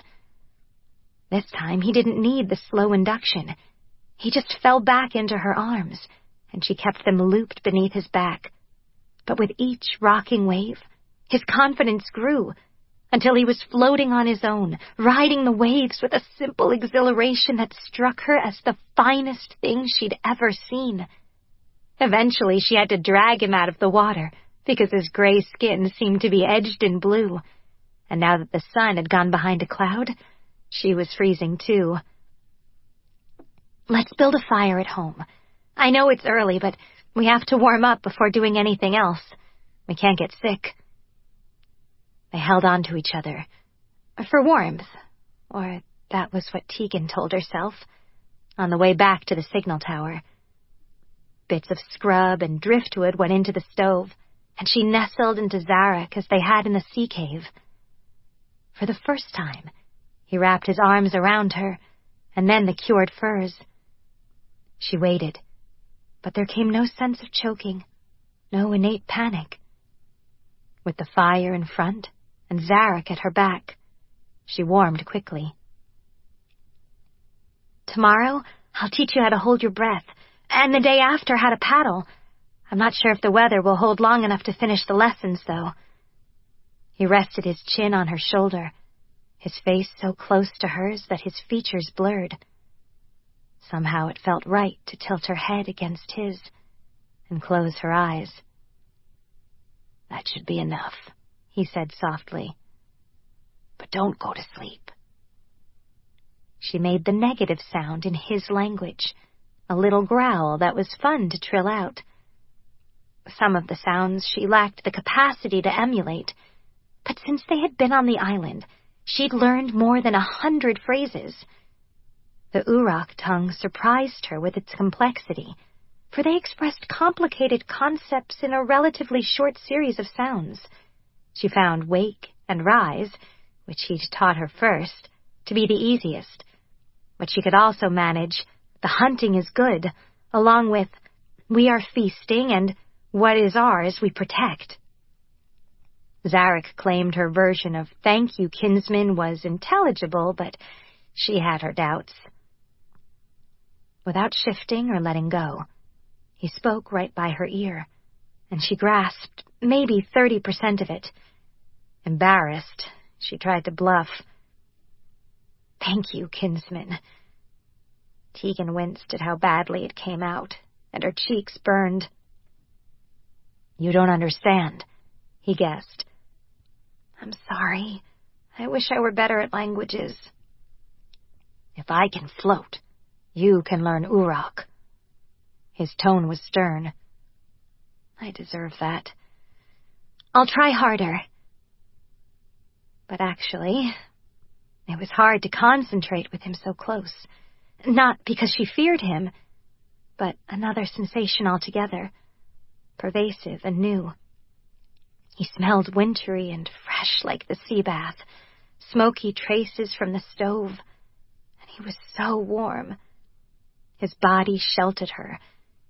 This time he didn't need the slow induction. He just fell back into her arms, and she kept them looped beneath his back. But with each rocking wave, his confidence grew, until he was floating on his own, riding the waves with a simple exhilaration that struck her as the finest thing she'd ever seen. Eventually she had to drag him out of the water, because his gray skin seemed to be edged in blue, and now that the sun had gone behind a cloud, she was freezing too. "Let's build a fire at home. I know it's early, but we have to warm up before doing anything else. We can't get sick." They held on to each other, for warmth, or that was what Tegan told herself, on the way back to the signal tower. Bits of scrub and driftwood went into the stove, and she nestled into Szarok as they had in the sea cave. For the first time, he wrapped his arms around her, and then the cured furs. She waited, but there came no sense of choking, no innate panic. With the fire in front and Szarok at her back, she warmed quickly. Tomorrow, I'll teach you how to hold your breath, and the day after how to paddle. I'm not sure if the weather will hold long enough to finish the lessons, though. He rested his chin on her shoulder, his face so close to hers that his features blurred. Somehow it felt right to tilt her head against his and close her eyes. "That should be enough," he said softly. "But don't go to sleep." She made the negative sound in his language, a little growl that was fun to trill out. Some of the sounds she lacked the capacity to emulate, but since they had been on the island, she'd learned more than 100 phrases. The Uroch tongue surprised her with its complexity, for they expressed complicated concepts in a relatively short series of sounds. She found wake and rise, which he'd taught her first, to be the easiest, but she could also manage the hunting is good, along with we are feasting and what is ours we protect. Szarok claimed her version of thank you, kinsman, was intelligible, but she had her doubts. Without shifting or letting go, he spoke right by her ear, and she grasped maybe 30% of it. Embarrassed, she tried to bluff. "Thank you, kinsman." Tegan winced at how badly it came out, and her cheeks burned. "You don't understand," he guessed. "I'm sorry. I wish I were better at languages." "If I can float, you can learn Uroch." His tone was stern. "I deserve that. I'll try harder." But actually, it was hard to concentrate with him so close. Not because she feared him, but another sensation altogether, pervasive and new. He smelled wintry and fresh like the sea bath, smoky traces from the stove, and he was so warm. His body sheltered her.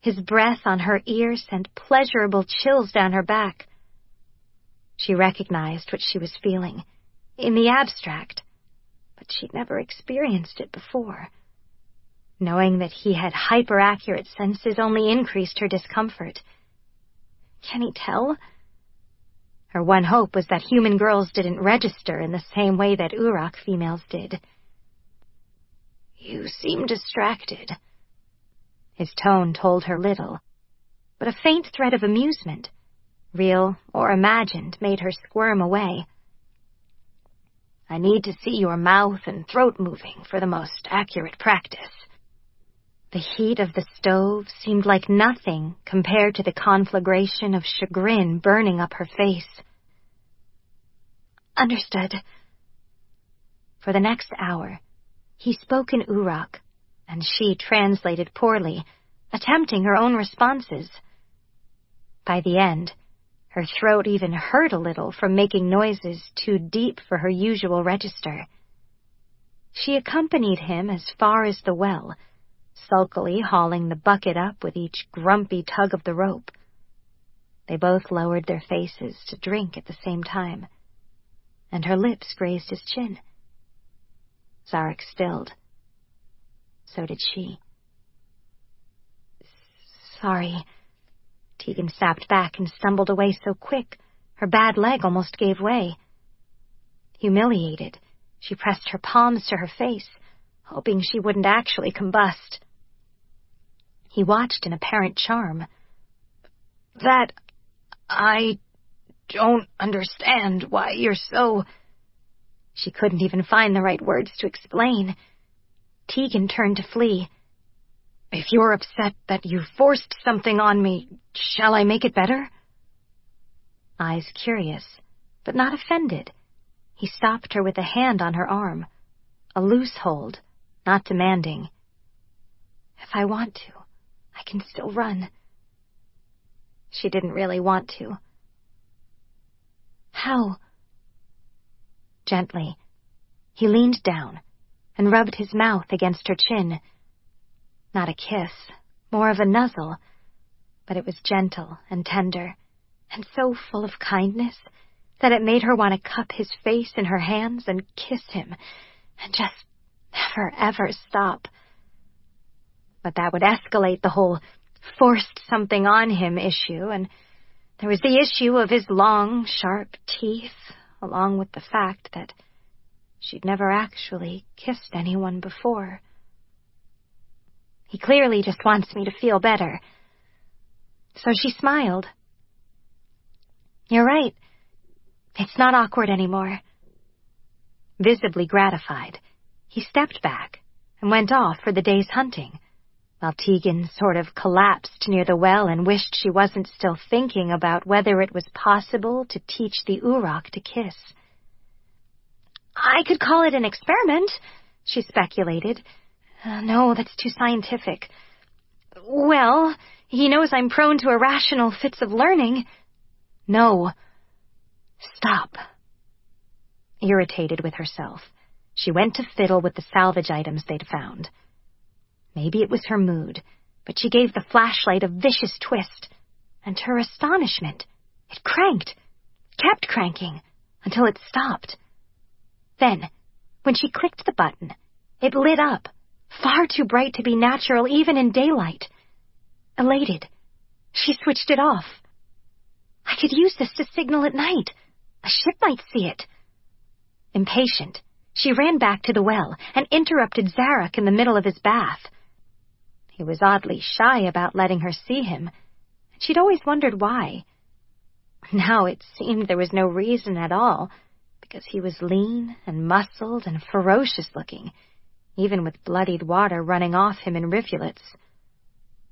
His breath on her ear sent pleasurable chills down her back. She recognized what she was feeling, in the abstract, but she'd never experienced it before. Knowing that he had hyper-accurate senses only increased her discomfort. Can he tell? Her one hope was that human girls didn't register in the same way that Uroch females did. "You seem distracted." His tone told her little, but a faint thread of amusement, real or imagined, made her squirm away. "I need to see your mouth and throat moving for the most accurate practice." The heat of the stove seemed like nothing compared to the conflagration of chagrin burning up her face. "Understood." For the next hour, he spoke in Uroch, and she translated poorly, attempting her own responses. By the end, her throat even hurt a little from making noises too deep for her usual register. She accompanied him as far as the well, sulkily hauling the bucket up with each grumpy tug of the rope. They both lowered their faces to drink at the same time, and her lips grazed his chin. Szarok stilled. So did she. "Sorry." Tegan sapped back and stumbled away so quick, her bad leg almost gave way. Humiliated, she pressed her palms to her face, hoping she wouldn't actually combust. He watched in apparent charm. I don't understand why you're so..." She couldn't even find the right words to explain. Tegan turned to flee. "If you're upset that you forced something on me, shall I make it better?" Eyes curious, but not offended, he stopped her with a hand on her arm, a loose hold, not demanding. "If I want to, I can still run." She didn't really want to. "How?" Gently, he leaned down and rubbed his mouth against her chin. Not a kiss, more of a nuzzle, but it was gentle and tender, and so full of kindness that it made her want to cup his face in her hands and kiss him, and just never, ever stop. But that would escalate the whole forced something on him issue, and there was the issue of his long, sharp teeth, along with the fact that she'd never actually kissed anyone before. He clearly just wants me to feel better. So she smiled. You're right. It's not awkward anymore. Visibly gratified, he stepped back and went off for the day's hunting, while Tegan sort of collapsed near the well and wished she wasn't still thinking about whether it was possible to teach the Uroch to kiss. I could call it an experiment, she speculated. No, that's too scientific. Well, he knows I'm prone to irrational fits of learning. No. Stop. Irritated with herself, she went to fiddle with the salvage items they'd found. Maybe it was her mood, but she gave the flashlight a vicious twist, and to her astonishment, it cranked, kept cranking, until it stopped. Then, when she clicked the button, it lit up, far too bright to be natural even in daylight. Elated, she switched it off. I could use this to signal at night. A ship might see it. Impatient, she ran back to the well and interrupted Szarok in the middle of his bath. He was oddly shy about letting her see him, and she'd always wondered why. Now it seemed there was no reason at all, because he was lean and muscled and ferocious-looking, even with bloodied water running off him in rivulets.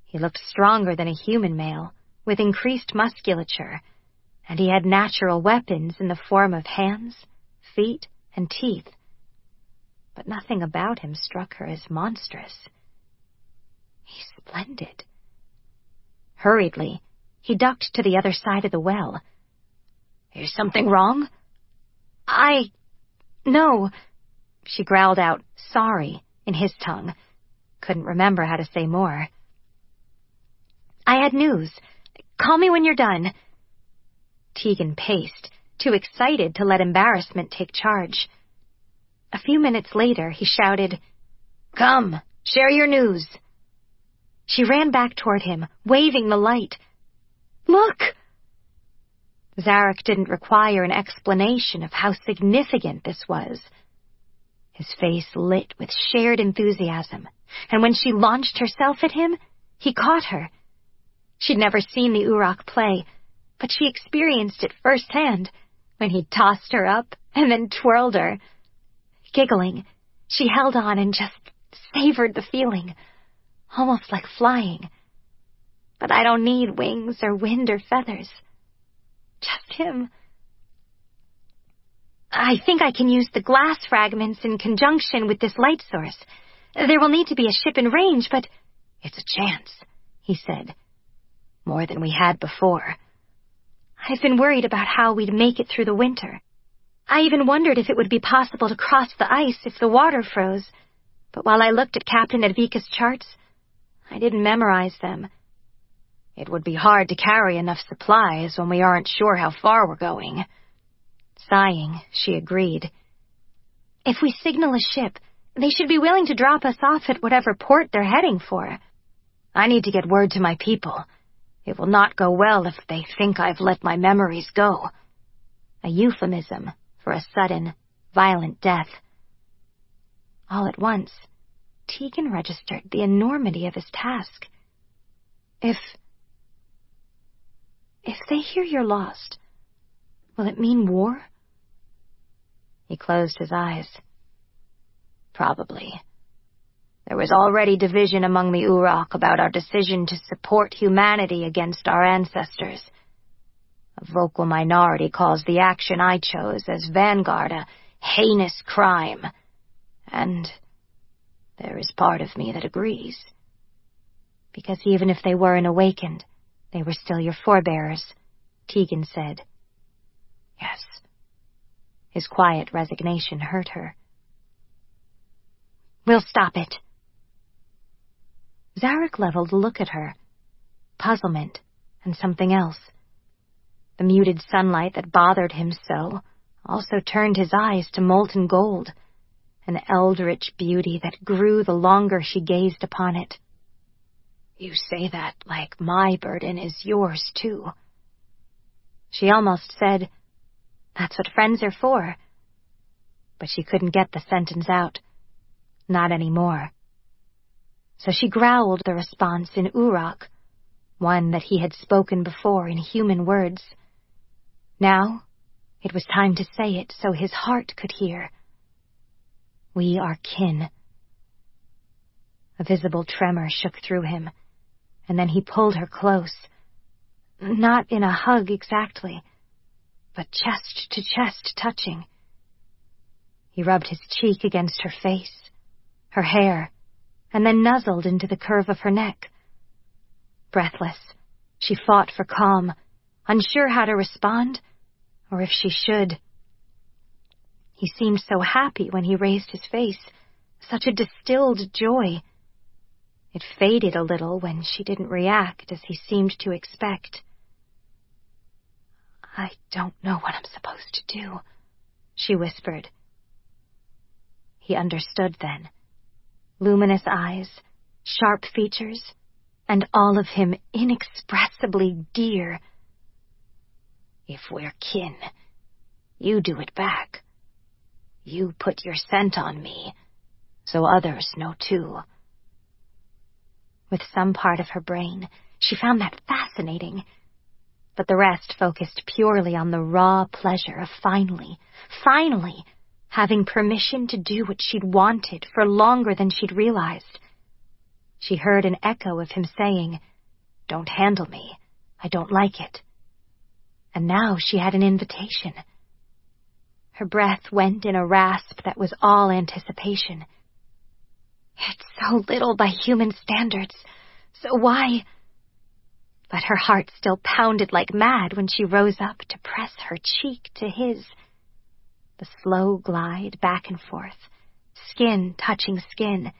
He looked stronger than a human male, with increased musculature, and he had natural weapons in the form of hands, feet, and teeth. But nothing about him struck her as monstrous. He's splendid. Hurriedly, he ducked to the other side of the well. Is something wrong? No, she growled out, sorry, in his tongue. Couldn't remember how to say more. I had news. Call me when you're done. Tegan paced, too excited to let embarrassment take charge. A few minutes later, he shouted, Come, share your news. She ran back toward him, waving the light. Look! Szarok didn't require an explanation of how significant this was. His face lit with shared enthusiasm, and when she launched herself at him, he caught her. She'd never seen the Uroch play, but she experienced it firsthand when he tossed her up and then twirled her. Giggling, she held on and just savored the feeling, almost like flying. But I don't need wings or wind or feathers. Just him. I think I can use the glass fragments in conjunction with this light source. There will need to be a ship in range, but it's a chance, he said. More than we had before. I've been worried about how we'd make it through the winter. I even wondered if it would be possible to cross the ice if the water froze, but while I looked at Captain Edvika's charts, I didn't memorize them. It would be hard to carry enough supplies when we aren't sure how far we're going. Sighing, she agreed. If we signal a ship, they should be willing to drop us off at whatever port they're heading for. I need to get word to my people. It will not go well if they think I've let my memories go. A euphemism for a sudden, violent death. All at once, Tegan registered the enormity of his task. If they hear you're lost, will it mean war? He closed his eyes. Probably. There was already division among the Uroch about our decision to support humanity against our ancestors. A vocal minority calls the action I chose as Vanguard a heinous crime. And there is part of me that agrees. Because even if they weren't awakened, they were still your forebears, Tegan said. Yes. His quiet resignation hurt her. We'll stop it. Szarok leveled a look at her, puzzlement and something else. The muted sunlight that bothered him so also turned his eyes to molten gold, an eldritch beauty that grew the longer she gazed upon it. "You say that like my burden is yours, too." She almost said, "That's what friends are for." But she couldn't get the sentence out. Not anymore. So she growled the response in Uroch, one that he had spoken before in human words. Now, it was time to say it so his heart could hear. "We are kin." A visible tremor shook through him, and then he pulled her close. Not in a hug exactly, but chest to chest touching. He rubbed his cheek against her face, her hair, and then nuzzled into the curve of her neck. Breathless, she fought for calm, unsure how to respond, or if she should. He seemed so happy when he raised his face, such a distilled joy. It faded a little when she didn't react as he seemed to expect. "I don't know what I'm supposed to do," she whispered. He understood then. Luminous eyes, sharp features, and all of him inexpressibly dear. "If we're kin, you do it back. You put your scent on me, so others know too." With some part of her brain, she found that fascinating, but the rest focused purely on the raw pleasure of finally having permission to do what she'd wanted for longer than she'd realized. She heard an echo of him saying, "Don't handle me. I don't like it." And now she had an invitation. Her breath went in a rasp that was all anticipation. "It's so little by human standards, so why?" But her heart still pounded like mad when she rose up to press her cheek to his. The slow glide back and forth, skin touching skin.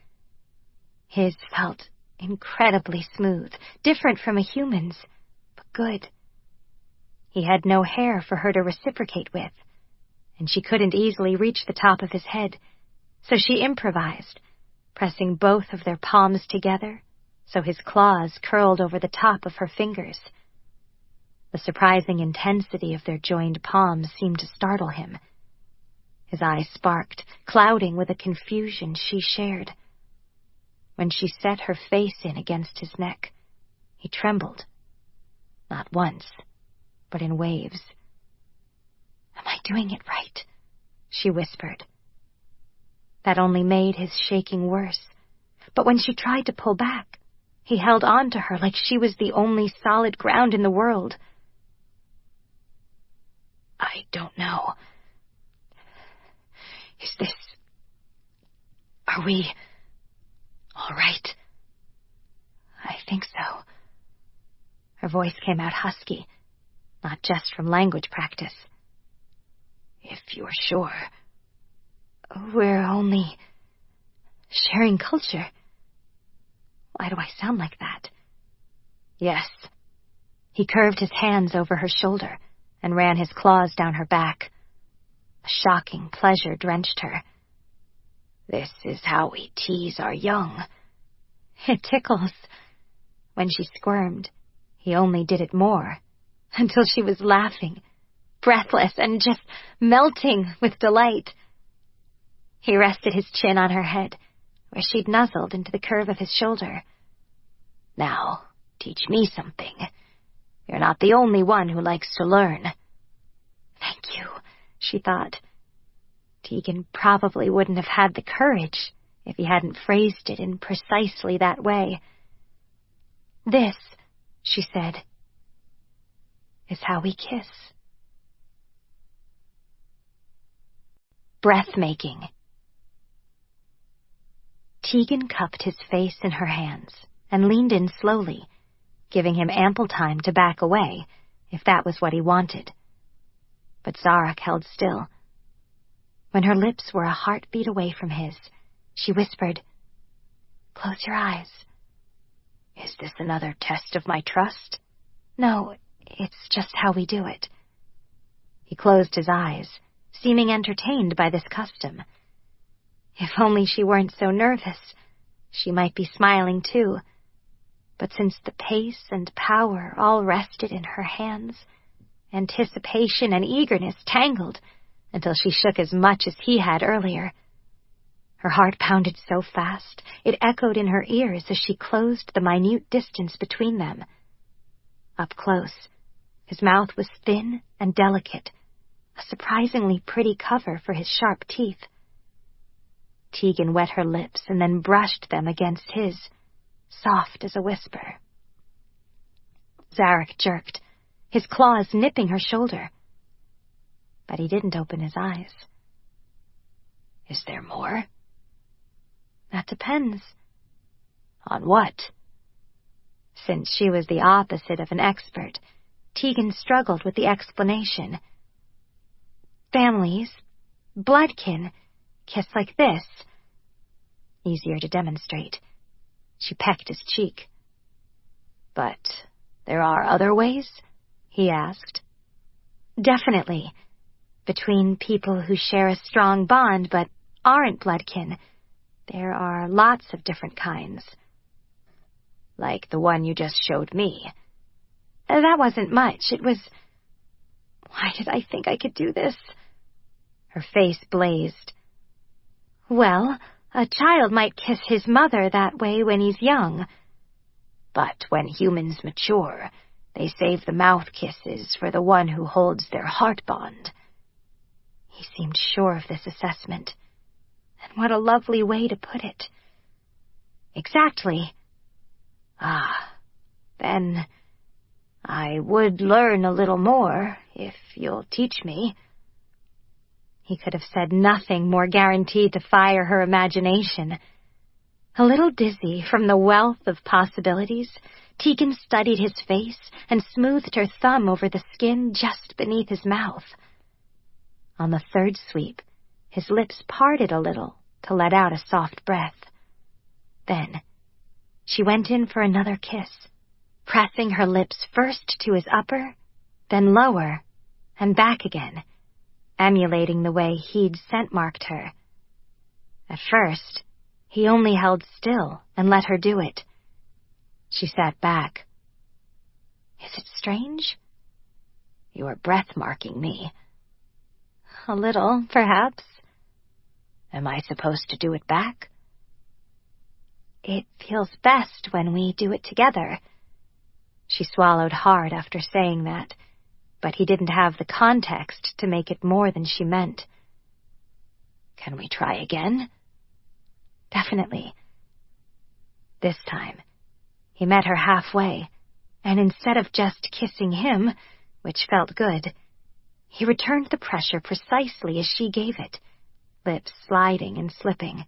His felt incredibly smooth, different from a human's, but good. He had no hair for her to reciprocate with, and she couldn't easily reach the top of his head, so she improvised, pressing both of their palms together so his claws curled over the top of her fingers. The surprising intensity of their joined palms seemed to startle him. His eyes sparked, clouding with a confusion she shared. When she set her face in against his neck, he trembled. Not once, but in waves. "Am I doing it right?" she whispered. That only made his shaking worse, but when she tried to pull back, he held on to her like she was the only solid ground in the world. "I don't know. Are we all right?" "I think so." Her voice came out husky, not just from language practice. "If you're sure." "We're only sharing culture." Why do I sound like that? "Yes." He curved his hands over her shoulder and ran his claws down her back. A shocking pleasure drenched her. "This is how we tease our young." "It tickles." When she squirmed, he only did it more, until she was laughing, breathless and just melting with delight. He rested his chin on her head, where she'd nuzzled into the curve of his shoulder. "Now, teach me something. You're not the only one who likes to learn." "Thank you," she thought. Tegan probably wouldn't have had the courage if he hadn't phrased it in precisely that way. "This," she said, "is how we kiss." Breathmaking. Tegan cupped his face in her hands and leaned in slowly, giving him ample time to back away, if that was what he wanted. But Szarok held still. When her lips were a heartbeat away from his, she whispered, "Close your eyes." "Is this another test of my trust?" "No, It's just how we do it." He closed his eyes, seeming entertained by this custom. If only she weren't so nervous, she might be smiling too. But since the pace and power all rested in her hands, anticipation and eagerness tangled until she shook as much as he had earlier. Her heart pounded so fast, it echoed in her ears as she closed the minute distance between them. Up close, his mouth was thin and delicate, a surprisingly pretty cover for his sharp teeth. Tegan wet her lips and then brushed them against his, soft as a whisper. Szarok jerked, his claws nipping her shoulder. But he didn't open his eyes. "Is there more?" "That depends." "On what?" Since she was the opposite of an expert, Tegan struggled with the explanation. "Families, bloodkin, kiss like this." Easier to demonstrate. She pecked his cheek. "But there are other ways?" he asked. "Definitely. Between people who share a strong bond but aren't bloodkin, there are lots of different kinds." "Like the one you just showed me?" "That wasn't much. It was... Why did I think I could do this?" Her face blazed. "Well, a child might kiss his mother that way when he's young." "But when humans mature, they save the mouth kisses for the one who holds their heart bond." He seemed sure of this assessment. And what a lovely way to put it. "Exactly." "Ah, then I would learn a little more if you'll teach me." He could have said nothing more guaranteed to fire her imagination. A little dizzy from the wealth of possibilities, Tegan studied his face and smoothed her thumb over the skin just beneath his mouth. On the third sweep, his lips parted a little to let out a soft breath. Then she went in for another kiss, pressing her lips first to his upper, then lower, and back again, emulating the way he'd scent-marked her. At first, he only held still and let her do it. She sat back. "Is it strange?" "You are breath-marking me." "A little, perhaps." "Am I supposed to do it back?" "It feels best when we do it together." She swallowed hard after saying that, but he didn't have the context to make it more than she meant. "Can we try again?" "Definitely." This time, he met her halfway, and instead of just kissing him, which felt good, he returned the pressure precisely as she gave it, lips sliding and slipping.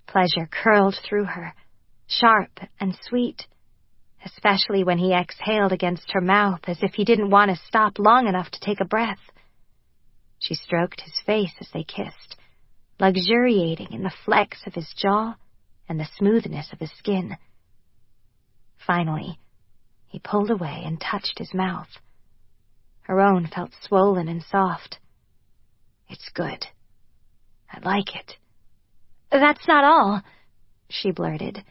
Pleasure curled through her, sharp and sweet, especially when he exhaled against her mouth as if he didn't want to stop long enough to take a breath. She stroked his face as they kissed, luxuriating in the flex of his jaw and the smoothness of his skin. Finally, he pulled away and touched his mouth. Her own felt swollen and soft. "It's good. I like it." "That's not all," she blurted.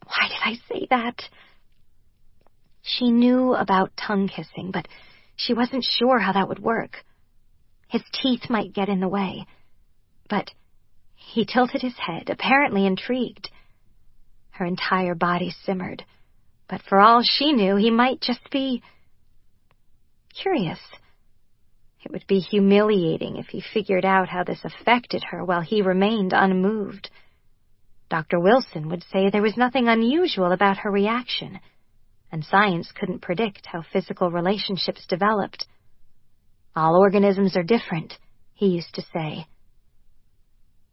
Why did I say that? She knew about tongue kissing, but she wasn't sure how that would work. His teeth might get in the way. But he tilted his head, apparently intrigued. Her entire body simmered, but for all she knew, he might just be curious. It would be humiliating if he figured out how this affected her while he remained unmoved. Dr. Wilson would say there was nothing unusual about her reaction, and science couldn't predict how physical relationships developed. All organisms are different, he used to say.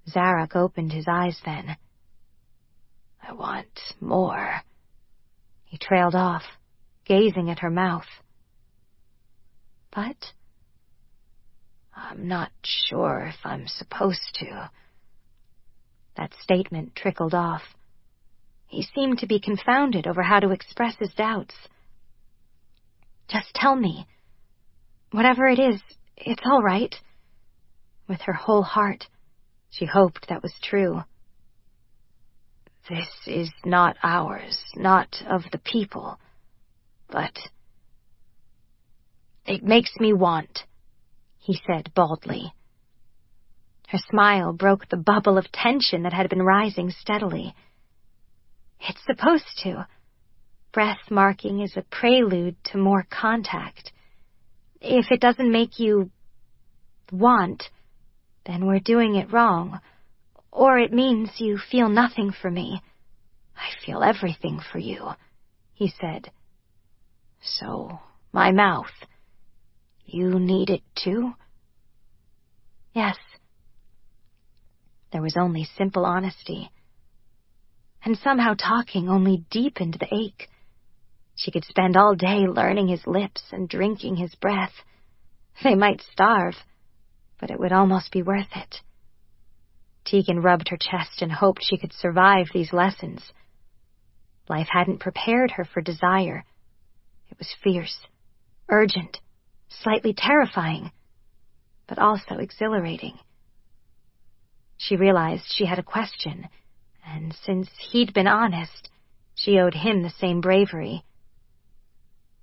Szarok opened his eyes then. "I want more." He trailed off, gazing at her mouth. "But?" "I'm not sure if I'm supposed to." That statement trickled off. He seemed to be confounded over how to express his doubts. Just tell me. Whatever it is, it's all right. With her whole heart, she hoped that was true. This is not ours, not of the people, but it makes me want, he said baldly. Her smile broke the bubble of tension that had been rising steadily. It's supposed to. Breath marking is a prelude to more contact. If it doesn't make you want, then we're doing it wrong. Or it means you feel nothing for me. I feel everything for you, he said. So, my mouth. You need it too? Yes. There was only simple honesty. And somehow talking only deepened the ache. She could spend all day learning his lips and drinking his breath. They might starve, but it would almost be worth it. Tegan rubbed her chest and hoped she could survive these lessons. Life hadn't prepared her for desire. It was fierce, urgent, slightly terrifying, but also exhilarating. She realized she had a question, and since he'd been honest, she owed him the same bravery.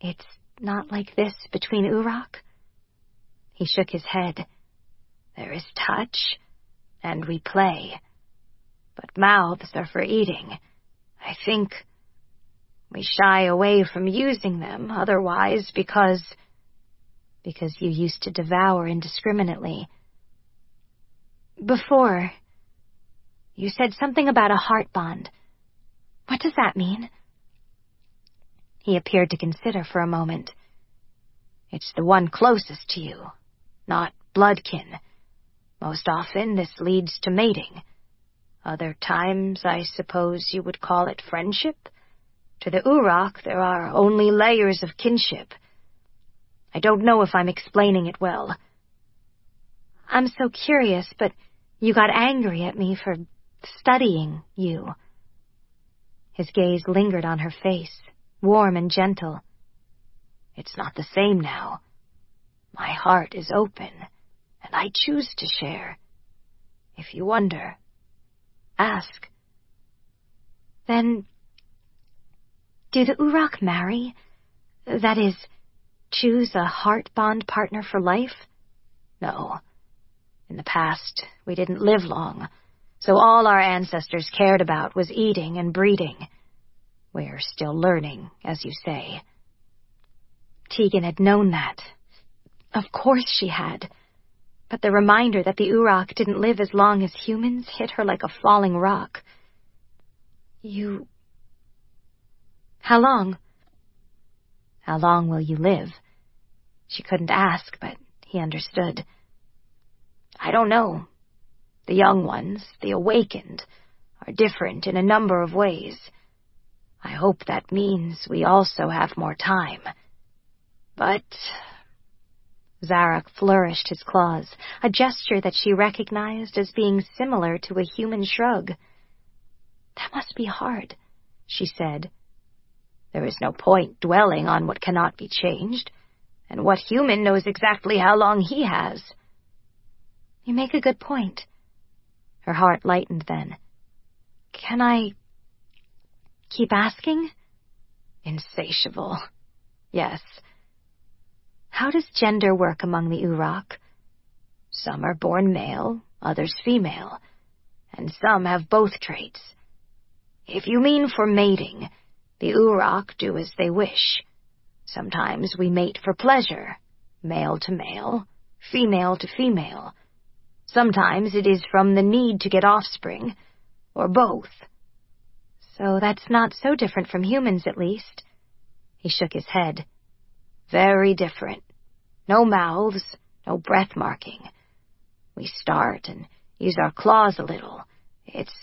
It's not like this between Uroch? He shook his head. There is touch, and we play. But mouths are for eating. I think we shy away from using them otherwise because you used to devour indiscriminately. Before, you said something about a heart bond. What does that mean? He appeared to consider for a moment. It's the one closest to you, not bloodkin. Most often this leads to mating. Other times, I suppose you would call it friendship. To the Uroch, there are only layers of kinship. I don't know if I'm explaining it well. I'm so curious, but you got angry at me for studying you. His gaze lingered on her face, warm and gentle. It's not the same now. My heart is open, and I choose to share. If you wonder, ask. Then, do the Uroch marry? That is, choose a heart bond partner for life? No. In the past, we didn't live long, so all our ancestors cared about was eating and breeding. We're still learning, as you say. Tegan had known that. Of course she had. But the reminder that the Uroch didn't live as long as humans hit her like a falling rock. How long? How long will you live? She couldn't ask, but he understood. I don't know. The young ones, the awakened, are different in a number of ways. I hope that means we also have more time. But Szarok flourished his claws, a gesture that she recognized as being similar to a human shrug. That must be hard, she said. There is no point dwelling on what cannot be changed, and what human knows exactly how long he has? You make a good point. Her heart lightened then. Can I keep asking? Insatiable. Yes. How does gender work among the Uroch? Some are born male, others female, and some have both traits. If you mean for mating, the Uroch do as they wish. Sometimes we mate for pleasure, male to male, female to female. Sometimes it is from the need to get offspring, or both. So that's not so different from humans, at least. He shook his head. Very different. No mouths, no breath marking. We start and use our claws a little. It's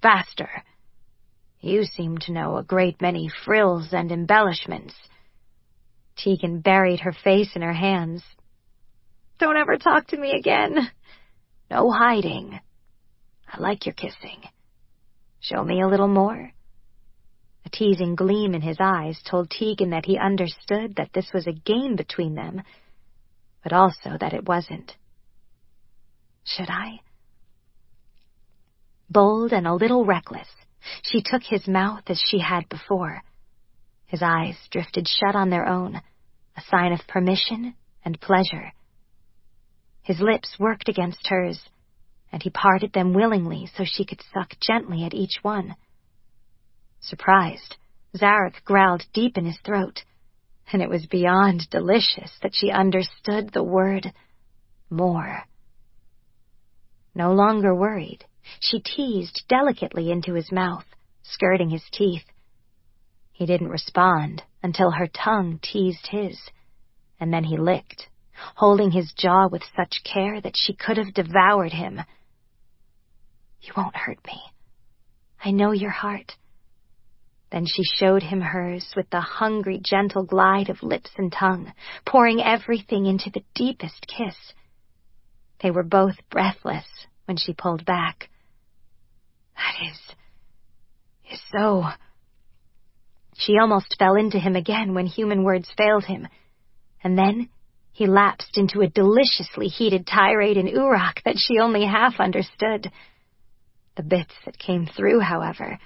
faster. You seem to know a great many frills and embellishments. Tegan buried her face in her hands. Don't ever talk to me again. No hiding. I like your kissing. Show me a little more. A teasing gleam in his eyes told Tegan that he understood that this was a game between them, but also that it wasn't. Should I? Bold and a little reckless, she took his mouth as she had before. His eyes drifted shut on their own, a sign of permission and pleasure. His lips worked against hers, and he parted them willingly so she could suck gently at each one. Surprised, Szarok growled deep in his throat, and it was beyond delicious that she understood the word more. No longer worried, she teased delicately into his mouth, skirting his teeth. He didn't respond until her tongue teased his, and then he licked, holding his jaw with such care that she could have devoured him. "You won't hurt me. I know your heart." Then she showed him hers with the hungry, gentle glide of lips and tongue, pouring everything into the deepest kiss. They were both breathless when she pulled back. "That is so..." She almost fell into him again when human words failed him, and then he lapsed into a deliciously heated tirade in Uroch that she only half understood. The bits that came through, however,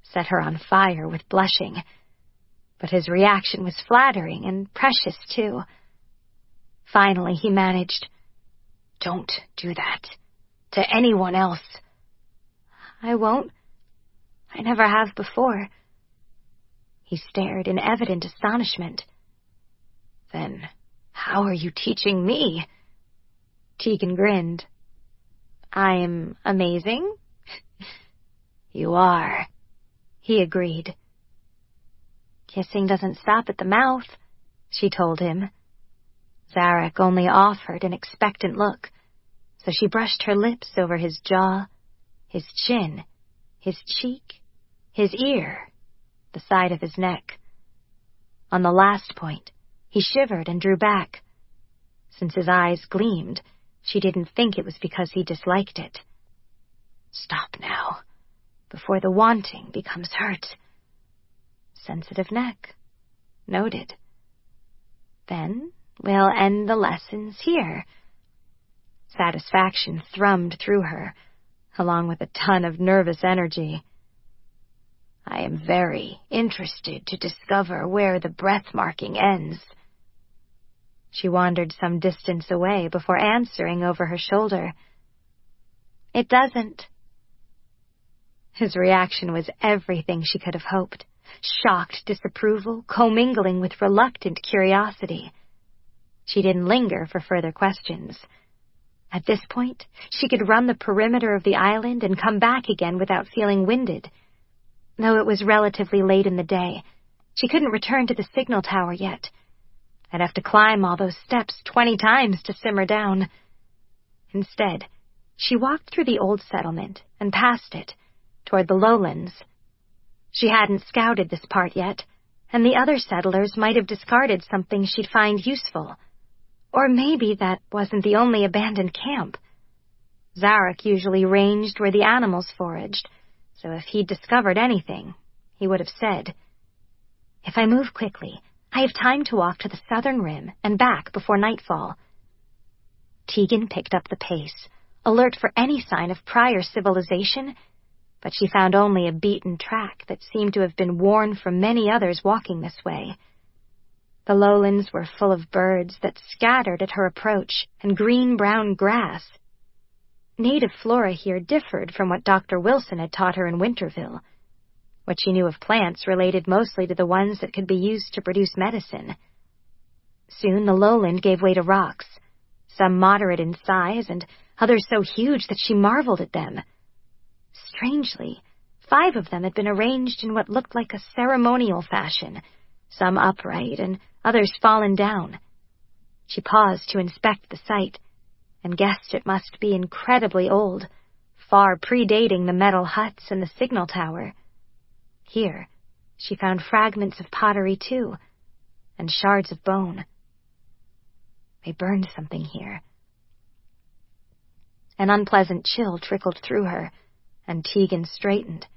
set her on fire with blushing, but his reaction was flattering and precious, too. Finally, he managed, "Don't do that to anyone else." "I won't. I never have before." He stared in evident astonishment. "Then how are you teaching me?" Tegan grinned. "I'm amazing?" "You are," he agreed. "Kissing doesn't stop at the mouth," she told him. Szarok only offered an expectant look, so she brushed her lips over his jaw, his chin, his cheek, his ear, the side of his neck. On the last point, he shivered and drew back. Since his eyes gleamed, she didn't think it was because he disliked it. "Stop now, before the wanting becomes hurt." Sensitive neck. Noted. "Then we'll end the lessons here." Satisfaction thrummed through her, along with a ton of nervous energy. "I am very interested to discover where the breath-marking ends." She wandered some distance away before answering over her shoulder. "It doesn't." His reaction was everything she could have hoped. Shocked disapproval, commingling with reluctant curiosity. She didn't linger for further questions. At this point, she could run the perimeter of the island and come back again without feeling winded. Though it was relatively late in the day, she couldn't return to the signal tower yet. I'd have to climb all those steps 20 times to simmer down. Instead, she walked through the old settlement and past it, toward the lowlands. She hadn't scouted this part yet, and the other settlers might have discarded something she'd find useful. Or maybe that wasn't the only abandoned camp. Szarok usually ranged where the animals foraged, so if he'd discovered anything, he would have said. "If I move quickly, I have time to walk to the southern rim and back before nightfall." Tegan picked up the pace, alert for any sign of prior civilization, but she found only a beaten track that seemed to have been worn from many others walking this way. The lowlands were full of birds that scattered at her approach and green-brown grass. Native flora here differed from what Dr. Wilson had taught her in Winterville. What she knew of plants related mostly to the ones that could be used to produce medicine. Soon the lowland gave way to rocks, some moderate in size and others so huge that she marveled at them. Strangely, 5 of them had been arranged in what looked like a ceremonial fashion, some upright and others fallen down. She paused to inspect the site, and guessed it must be incredibly old, far predating the metal huts and the signal tower. Here, she found fragments of pottery too, and shards of bone. They burned something here. An unpleasant chill trickled through her, and Tegan straightened,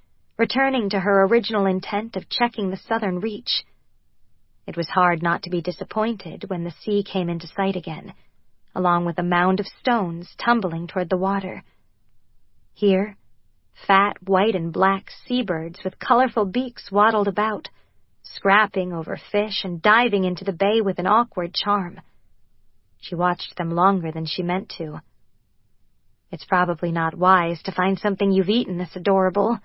returning to her original intent of checking the southern reach. It was hard not to be disappointed when the sea came into sight again, along with a mound of stones tumbling toward the water. Here, fat white and black seabirds with colorful beaks waddled about, scrapping over fish and diving into the bay with an awkward charm. She watched them longer than she meant to. It's probably not wise to find something you've eaten this adorable.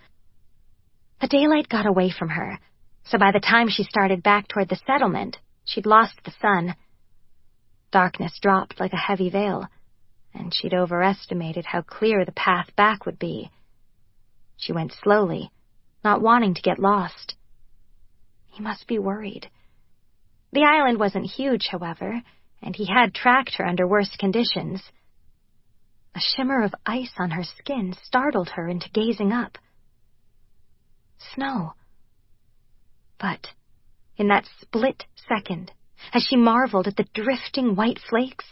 The daylight got away from her, so by the time she started back toward the settlement, she'd lost the sun. Darkness dropped like a heavy veil, and she'd overestimated how clear the path back would be. She went slowly, not wanting to get lost. He must be worried. The island wasn't huge, however, and he had tracked her under worse conditions. A shimmer of ice on her skin startled her into gazing up. Snow. But in that split second, as she marveled at the drifting white flakes,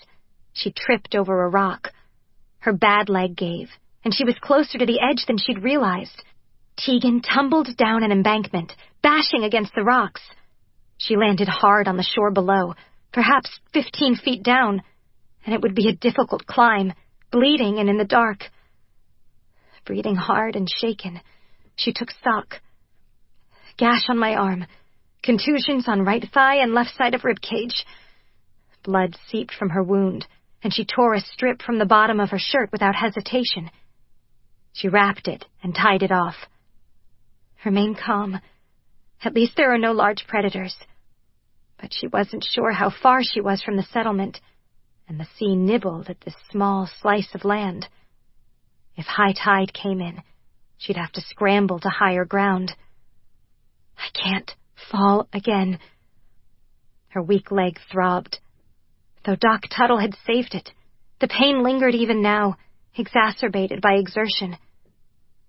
she tripped over a rock. Her bad leg gave, and she was closer to the edge than she'd realized. Tegan tumbled down an embankment, bashing against the rocks. She landed hard on the shore below, perhaps 15 feet down, and it would be a difficult climb, bleeding and in the dark. Breathing hard and shaken, she took stock. Gash on my arm, contusions on right thigh and left side of ribcage. Blood seeped from her wound, and she tore a strip from the bottom of her shirt without hesitation. She wrapped it and tied it off. Remain calm. At least there are no large predators. But she wasn't sure how far she was from the settlement, and the sea nibbled at this small slice of land. If high tide came in, she'd have to scramble to higher ground. I can't fall again. Her weak leg throbbed. Though Doc Tuttle had saved it, the pain lingered even now, exacerbated by exertion.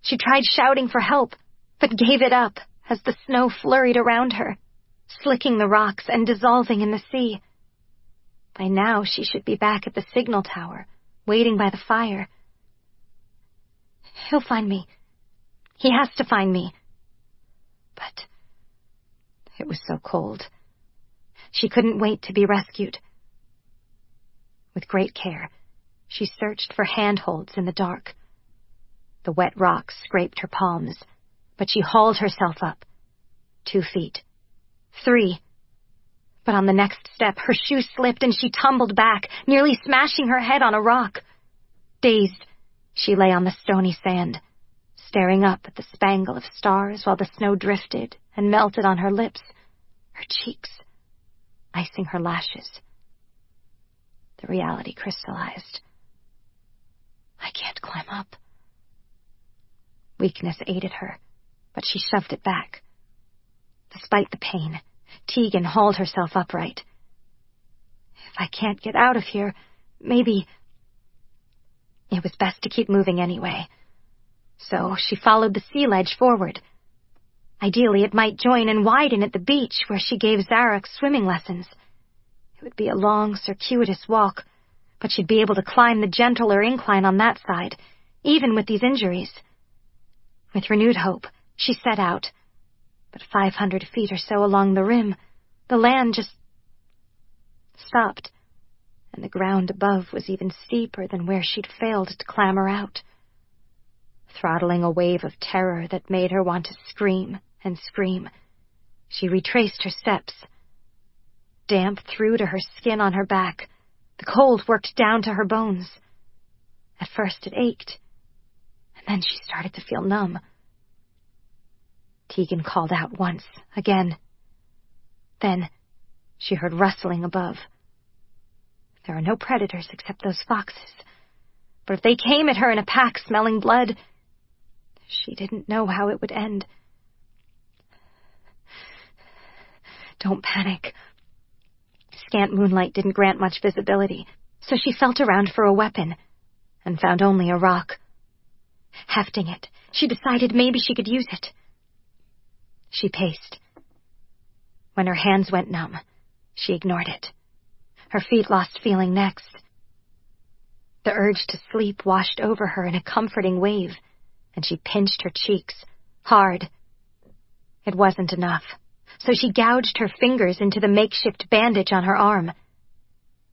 She tried shouting for help, but gave it up as the snow flurried around her, slicking the rocks and dissolving in the sea. By now she should be back at the signal tower, waiting by the fire. He'll find me. He has to find me. But it was so cold. She couldn't wait to be rescued. With great care, she searched for handholds in the dark. The wet rocks scraped her palms, but she hauled herself up. 2 feet. 3. But on the next step, her shoe slipped and she tumbled back, nearly smashing her head on a rock. Dazed, she lay on the stony sand, staring up at the spangle of stars while the snow drifted and melted on her lips, her cheeks, icing her lashes. The reality crystallized. I can't climb up. Weakness aided her, but she shoved it back. Despite the pain, Tegan hauled herself upright. If I can't get out of here, maybe... It was best to keep moving anyway. So she followed the sea ledge forward. Ideally, it might join and widen at the beach where she gave Szarok swimming lessons. It would be a long, circuitous walk, but she'd be able to climb the gentler incline on that side, even with these injuries. With renewed hope, she set out. But 500 feet or so along the rim, the land just stopped, and the ground above was even steeper than where she'd failed to clamber out. Throttling a wave of terror that made her want to scream and scream, she retraced her steps. Damp through to her skin on her back, the cold worked down to her bones. At first it ached, and then she started to feel numb. Tegan called out once, again. Then she heard rustling above. There are no predators except those foxes, but if they came at her in a pack smelling blood, she didn't know how it would end. Don't panic. Scant moonlight didn't grant much visibility, so she felt around for a weapon, and found only a rock. Hefting it, she decided maybe she could use it. She paced. When her hands went numb, she ignored it. Her feet lost feeling next. The urge to sleep washed over her in a comforting wave, and she pinched her cheeks, Hard. It wasn't enough, so she gouged her fingers into the makeshift bandage on her arm.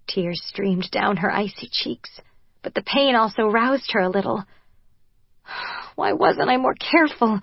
Tears streamed down her icy cheeks, but the pain also roused her a little. Why wasn't I more careful?